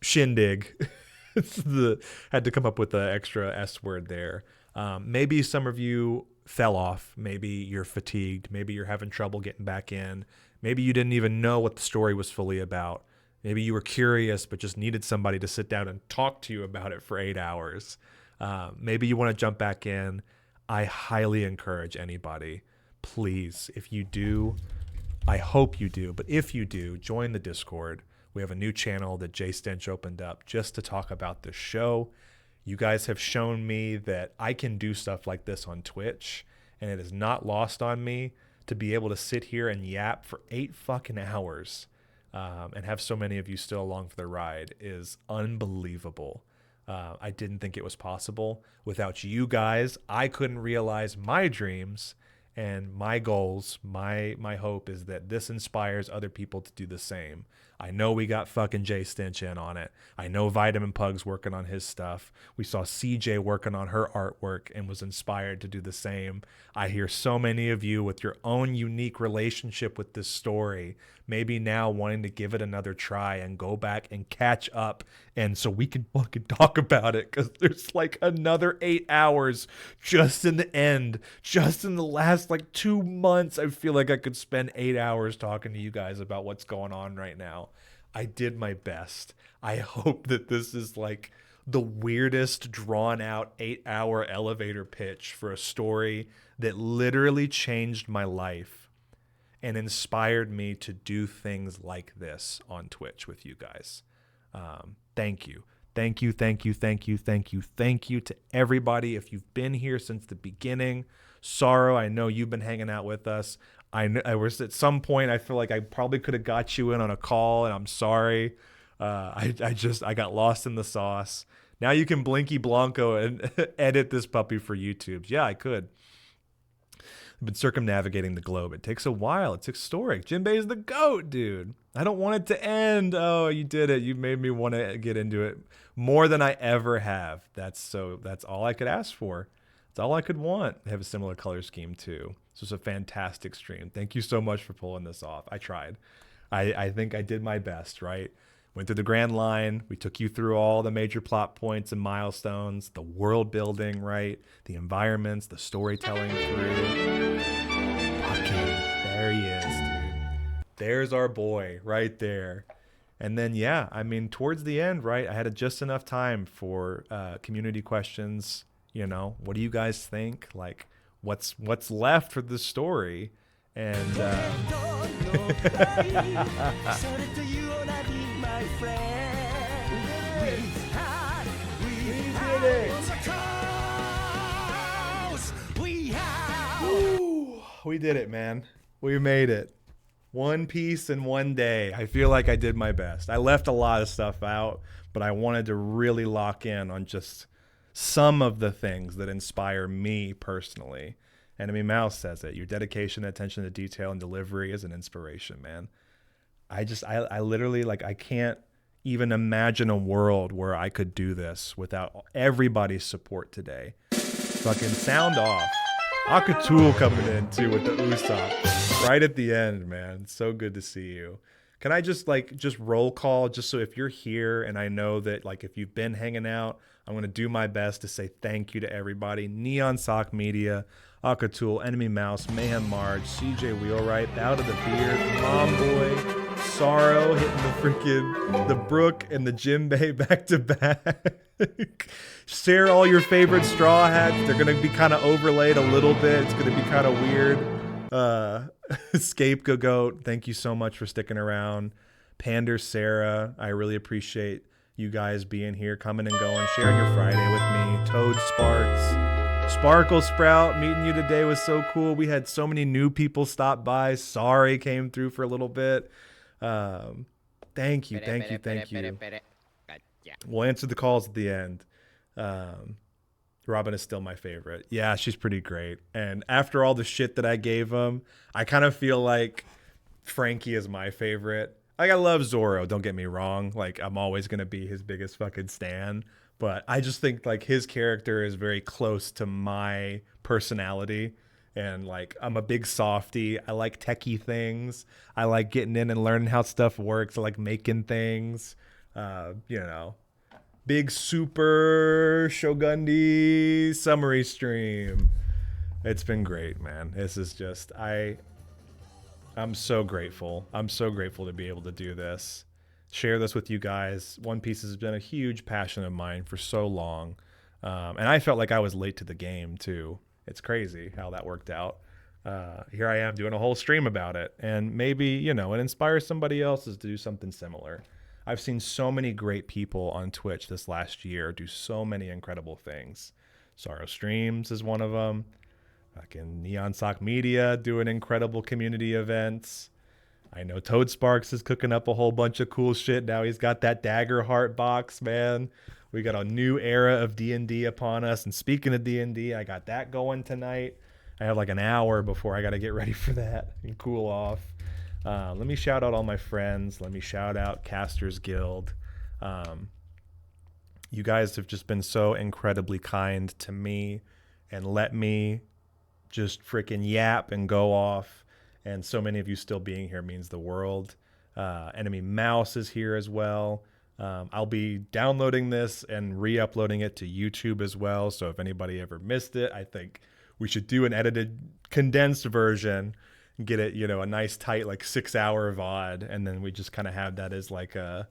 shindig, had to come up with the extra S word there. Maybe some of you fell off. Maybe you're fatigued. Maybe you're having trouble getting back in. Maybe you didn't even know what the story was fully about. Maybe you were curious but just needed somebody to sit down and talk to you about it for 8 hours. Maybe you want to jump back in. I highly encourage anybody. Please, if you do, I hope you do, but if you do, join the Discord. We have a new channel that Jay Stench opened up just to talk about this show. You guys have shown me that I can do stuff like this on Twitch, and it is not lost on me to be able to sit here and yap for 8 fucking hours and have so many of you still along for the ride is unbelievable. I didn't think it was possible. Without you guys, I couldn't realize my dreams and my goals. My hope is that this inspires other people to do the same. I know we got fucking Jay Stench in on it. I know Vitamin Pug's working on his stuff. We saw CJ working on her artwork and was inspired to do the same. I hear so many of you with your own unique relationship with this story, maybe now wanting to give it another try and go back and catch up, and so we can fucking talk about it, because there's like another 8 hours just in the end. Just in the last like 2 months, I feel like I could spend 8 hours talking to you guys about what's going on right now. I did my best. I hope that this is like the weirdest drawn out 8-hour elevator pitch for a story that literally changed my life and inspired me to do things like this on Twitch with you guys. Thank you. Thank you, thank you, thank you, thank you, thank you to everybody. If you've been here since the beginning, Sorrow, I know you've been hanging out with us. I was at some point, I feel like I probably could have got you in on a call, and I'm sorry. I got lost in the sauce. Now you can Blinky Blanco and edit this puppy for YouTube. Yeah, I could. I've been circumnavigating the globe. It takes a while. It's historic. Jinbei's the GOAT, dude. I don't want it to end. Oh, you did it. You made me want to get into it more than I ever have. That's all I could ask for. That's all I could want. I have a similar color scheme too. This was a fantastic stream. Thank you so much for pulling this off. I tried. I think I did my best, right? Went through the grand line. We took you through all the major plot points and milestones, the world building, right? The environments, the storytelling through. Fucking, there he is, dude. There's our boy right there. And then, yeah, I mean, towards the end, right, I had just enough time for community questions. You know, what do you guys think? Like, what's left for the story? And We did it, man. We made it. One piece in one day. I feel like I did my best. I left a lot of stuff out, but I wanted to really lock in on just some of the things that inspire me personally. Enemy Mouse says it. Your dedication, attention to detail, and delivery is an inspiration, man. I literally, like, I can't even imagine a world where I could do this without everybody's support today. Fucking sound off. Akatul coming in too with the Usopp right at the end, man. So good to see you. Can I just roll call just so if you're here, and I know that like if you've been hanging out, I'm going to do my best to say thank you to everybody. Neon Sock Media, Akatul, Enemy Mouse, Mayhem Marge, CJ Wheelwright, Bow to the Beard, Mom Boy, Sorrow hitting the Brook and the Jimbei back to back. Share all your favorite Straw Hats. They're going to be kind of overlaid a little bit. It's going to be kind of weird. Scapegoat, thank you so much for sticking around. Pander Sarah, I really appreciate you guys being here, coming and going, sharing your Friday with me. Toad Sparks, Sparkle Sprout, meeting you today was so cool. We had so many new people stop by. Sorry came through for a little bit. Thank you. We'll answer the calls at the end. Robin is still my favorite. Yeah, she's pretty great. And after all the shit that I gave him, I kind of feel like Frankie is my favorite. Like, I love Zoro, don't get me wrong. Like, I'm always going to be his biggest fucking stan. But I just think, like, his character is very close to my personality. And, like, I'm a big softie. I like techie things. I like getting in and learning how stuff works. I like making things. Big Super Shogundi summary stream. It's been great, man. This is just, I'm so grateful. I'm so grateful to be able to do this. Share this with you guys. One Piece has been a huge passion of mine for so long. And I felt like I was late to the game too. It's crazy how that worked out. Here I am doing a whole stream about it. And maybe, it inspires somebody else to do something similar. I've seen so many great people on Twitch this last year do so many incredible things. Sorrow Streams is one of them. Fucking Neon Sock Media doing incredible community events. I know Toad Sparks is cooking up a whole bunch of cool shit. Now he's got that Dagger Heart box, man. We got a new era of D&D upon us. And speaking of D&D, I got that going tonight. I have like an hour before I got to get ready for that and cool off. Let me shout out all my friends. Let me shout out Casters Guild. You guys have just been so incredibly kind to me and let me just freaking yap and go off. And so many of you still being here means the world. Enemy Mouse is here as well. I'll be downloading this and re-uploading it to YouTube as well. So if anybody ever missed it, I think we should do an edited, condensed version. Get it, a nice tight like 6-hour VOD, and then we just kind of have that as like a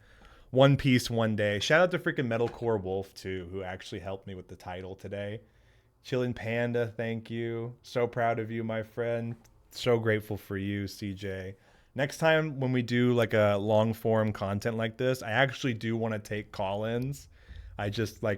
One Piece one day. Shout out to freaking Metalcore Wolf too, who actually helped me with the title today. Chillin' Panda, thank you. So proud of you, my friend. So grateful for you, CJ. Next time when we do like a long form content like this, I actually do want to take call-ins. I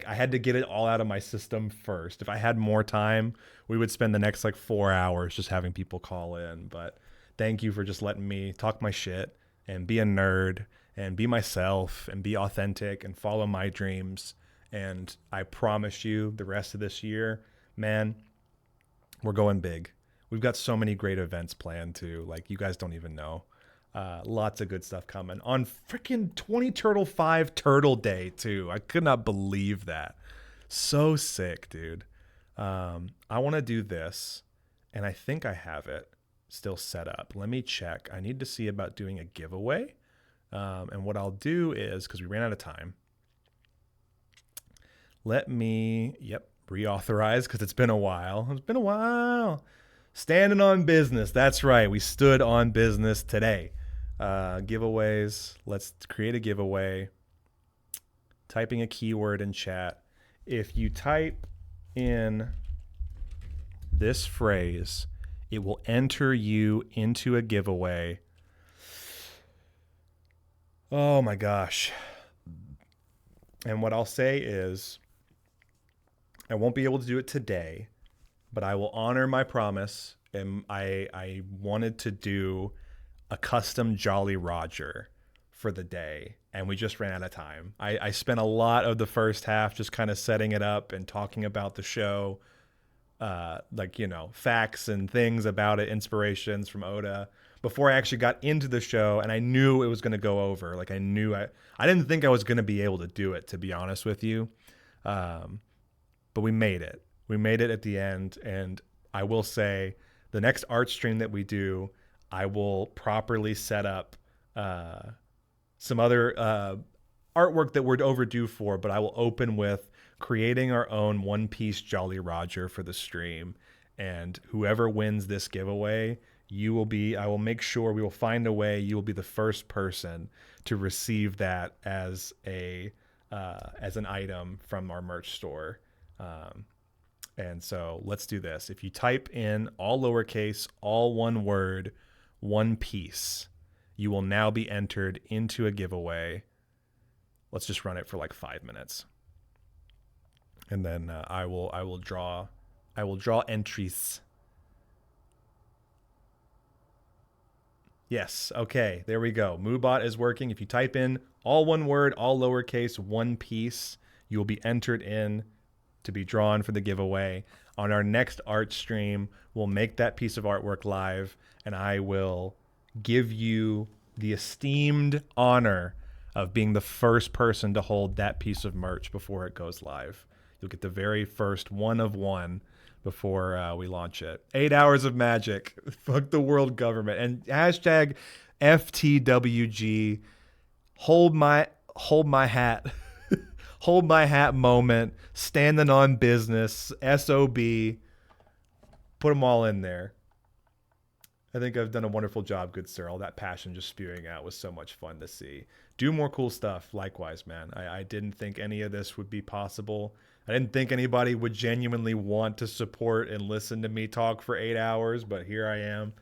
had to get it all out of my system first. If I had more time, we would spend the next like 4 hours just having people call in. But thank you for just letting me talk my shit and be a nerd and be myself and be authentic and follow my dreams. And I promise you the rest of this year, man, we're going big. We've got so many great events planned too. Like, you guys don't even know. Lots of good stuff coming on freaking 20 Turtle 5 Turtle Day too. I could not believe that. So sick, dude. I want to do this, and I think I have it still set up. Let me check. I need to see about doing a giveaway. And what I'll do is, because we ran out of time, let me, reauthorize, because it's been a while. It's been a while. Standing on business. That's right. We stood on business today. Giveaways. Let's create a giveaway. Typing a keyword in chat. If you type in this phrase, it will enter you into a giveaway Oh my gosh. And what I'll say is, I won't be able to do it today, but I will honor my promise. And I wanted to do a custom Jolly Roger for the day, and we just ran out of time. I spent a lot of the first half just kind of setting it up and talking about the show, like, you know, facts and things about it, inspirations from Oda, before I actually got into the show, and I knew it was going to go over. Like, I didn't think I was going to be able to do it, to be honest with you. But we made it. We made it at the end, and I will say the next art stream that we do, I will properly set up some other artwork that we're overdue for, but I will open with creating our own One Piece Jolly Roger for the stream. And whoever wins this giveaway, I will make sure we will find a way. You will be the first person to receive that as an item from our merch store. And so let's do this. If you type in all lowercase, all one word, One Piece, you will now be entered into a giveaway. Let's just run it for like 5 minutes. And then I will draw entries. Yes, okay, there we go. Moobot is working. If you type in all one word, all lowercase, One Piece, you will be entered in to be drawn for the giveaway. On our next art stream, we'll make that piece of artwork live, and I will give you the esteemed honor of being the first person to hold that piece of merch before it goes live. You'll get the very first one of one before we launch it. 8 hours of magic. Fuck the world government. And hashtag FTWG. Hold my hat. Hold my hat moment. Standing on business. SOB. Put them all in there. I think I've done a wonderful job, good sir. All that passion just spewing out was so much fun to see. Do more cool stuff. Likewise, man. I didn't think any of this would be possible. I didn't think anybody would genuinely want to support and listen to me talk for 8 hours, but here I am,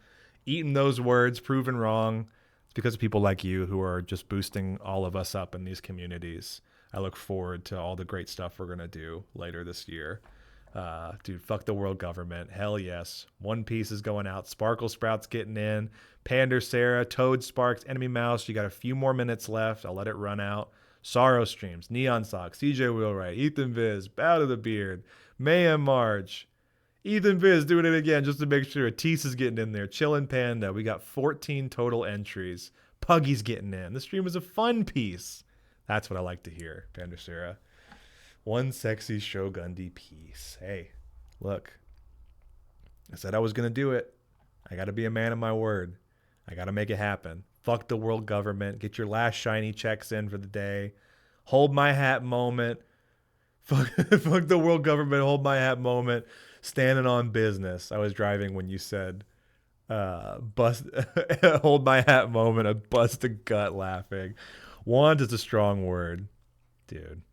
eating those words, proven wrong. It's because of people like you who are just boosting all of us up in these communities. I look forward to all the great stuff we're going to do later this year. Dude, fuck the world government. Hell yes. One Piece is going out. Sparkle Sprout's getting in. Pander Sarah, Toad Sparks, Enemy Mouse. You got a few more minutes left. I'll let it run out. Sorrow Streams, Neon Sock, CJ Wheelwright, Ethan Viz, Bow to the Beard, Mayhem Marge, Ethan Viz doing it again just to make sure. Tease is getting in there. Chillin' Panda. We got 14 total entries. Puggy's getting in. The stream was a fun piece. That's what I like to hear, Pander Sarah. One sexy Shogundi piece. Hey, look. I said I was going to do it. I got to be a man of my word. I got to make it happen. Fuck the world government. Get your last shiny checks in for the day. Hold my hat moment. Fuck the world government. Hold my hat moment. Standing on business. I was driving when you said hold my hat moment. I bust a gut laughing. Want is a strong word. Dude.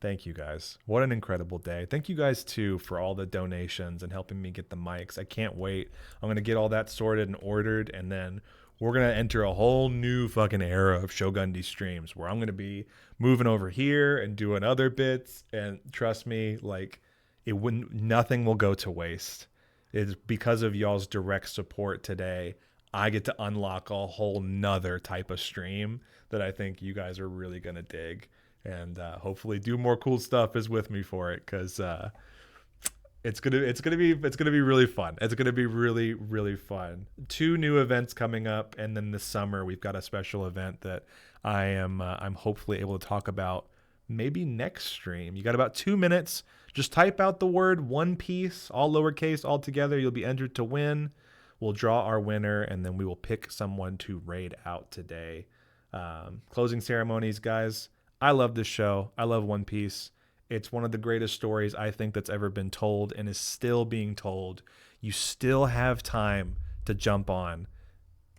Thank you guys. What an incredible day. Thank you guys too for all the donations and helping me get the mics. I can't wait. I'm going to get all that sorted and ordered, and then we're going to enter a whole new fucking era of Shogundi streams where I'm going to be moving over here and doing other bits, and trust me, like nothing will go to waste. It's because of y'all's direct support today. I get to unlock a whole nother type of stream that I think you guys are really going to dig. And hopefully do more cool stuff is with me for it, because it's gonna be really fun. It's gonna be really, really fun. 2 new events coming up, and then this summer we've got a special event that I'm hopefully able to talk about maybe next stream. You got about 2 minutes. Just type out the word One Piece, all lowercase, all together. You'll be entered to win. We'll draw our winner, and then we will pick someone to raid out today. Closing ceremonies, guys. I love this show. I love One Piece. It's one of the greatest stories I think that's ever been told and is still being told. You still have time to jump on.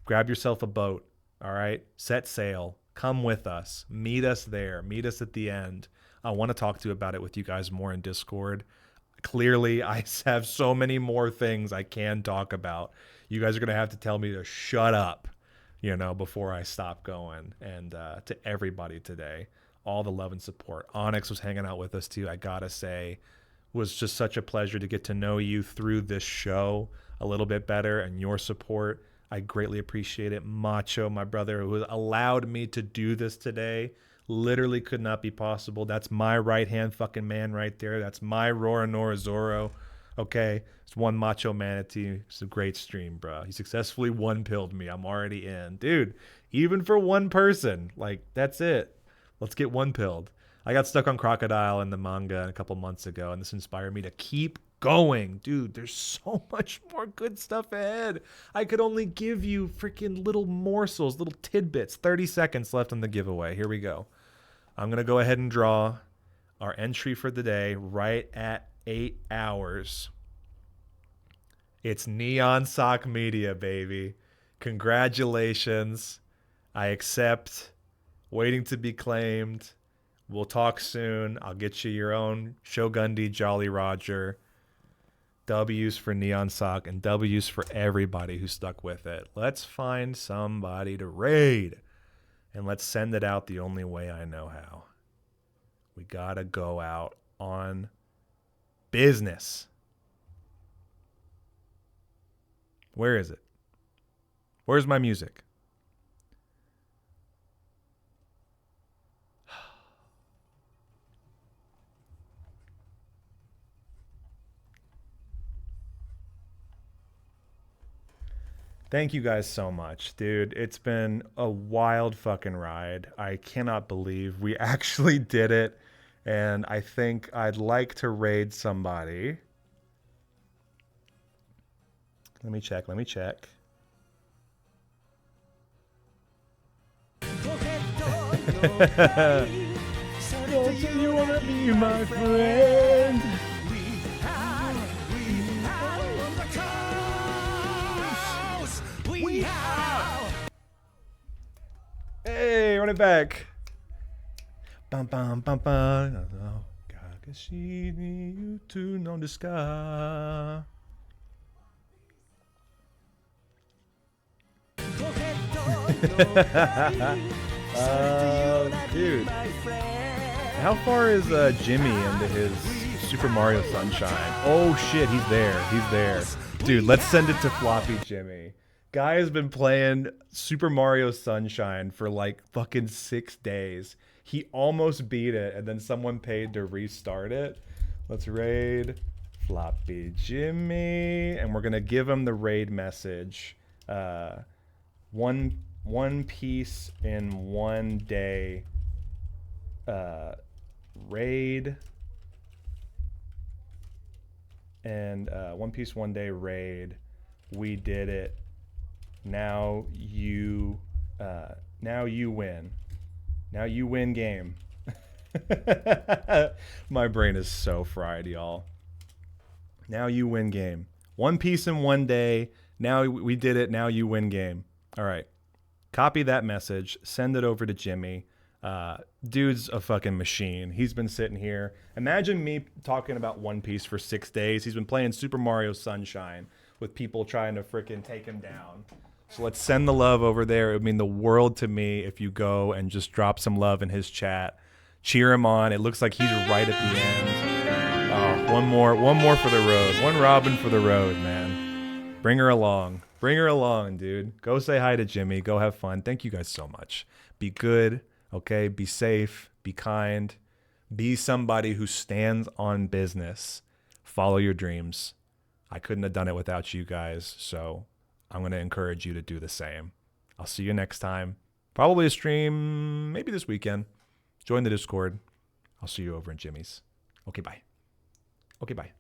Grab yourself a boat, all right? Set sail. Come with us. Meet us there. Meet us at the end. I want to talk to you about it with you guys more in Discord. Clearly, I have so many more things I can talk about. You guys are going to have to tell me to shut up you know, before I stop going. And to everybody today, all the love and support. Onyx was hanging out with us too. I gotta say, was just such a pleasure to get to know you through this show a little bit better, and your support. I greatly appreciate it. Macho, my brother, who allowed me to do this today, literally could not be possible. That's my right-hand fucking man right there. That's my Roronoa Zoro. Okay? It's one Macho Manatee. It's a great stream, bro. He successfully one-pilled me. I'm already in. Dude, even for one person, like, that's it. Let's get one-pilled. I got stuck on Crocodile in the manga a couple months ago, and this inspired me to keep going. Dude, there's so much more good stuff ahead. I could only give you freaking little morsels, little tidbits. 30 seconds left on the giveaway. Here we go. I'm going to go ahead and draw our entry for the day right at 8 hours. It's Neon Sock Media, baby. Congratulations. I accept. Waiting to be claimed. We'll talk soon. I'll get you your own Shogundi Jolly Roger. W's for Neon Sock and W's for everybody who stuck with it. Let's find somebody to raid. And let's send it out the only way I know how. We gotta go out on business. Where is it? Where's my music? Thank you guys so much, dude. It's been a wild fucking ride. I cannot believe we actually did it. And I think I'd like to raid somebody. Let me check. You wanna be my friend? Hey, run it back. Bum bum bum bum. Kakashi ni yutu no desu ka? Dude, how far is Jimmy into his Super Mario Sunshine? Oh shit, he's there. Dude, let's send it to Floppy Jimmy. Guy has been playing Super Mario Sunshine for like fucking 6 days. He almost beat it, and then someone paid to restart it. Let's raid Floppy Jimmy, and we're gonna give him the raid message. One Piece in 1 day raid, and One Piece 1 day raid. We did it. Now you win. Now you win game. My brain is so fried, y'all. Now you win game. One Piece in 1 day. Now we did it. Now you win game. All right. Copy that message. Send it over to Jimmy. Dude's a fucking machine. He's been sitting here. Imagine me talking about One Piece for 6 days. He's been playing Super Mario Sunshine with people trying to freaking take him down. So let's send the love over there. It would mean the world to me if you go and just drop some love in his chat. Cheer him on. It looks like he's right at the end. Oh, one more for the road. One Robin for the road, man. Bring her along. Bring her along, dude. Go say hi to Jimmy. Go have fun. Thank you guys so much. Be good, okay? Be safe. Be kind. Be somebody who stands on business. Follow your dreams. I couldn't have done it without you guys, so I'm going to encourage you to do the same. I'll see you next time. Probably a stream, maybe this weekend. Join the Discord. I'll see you over in Jimmy's. Okay, bye. Okay, bye.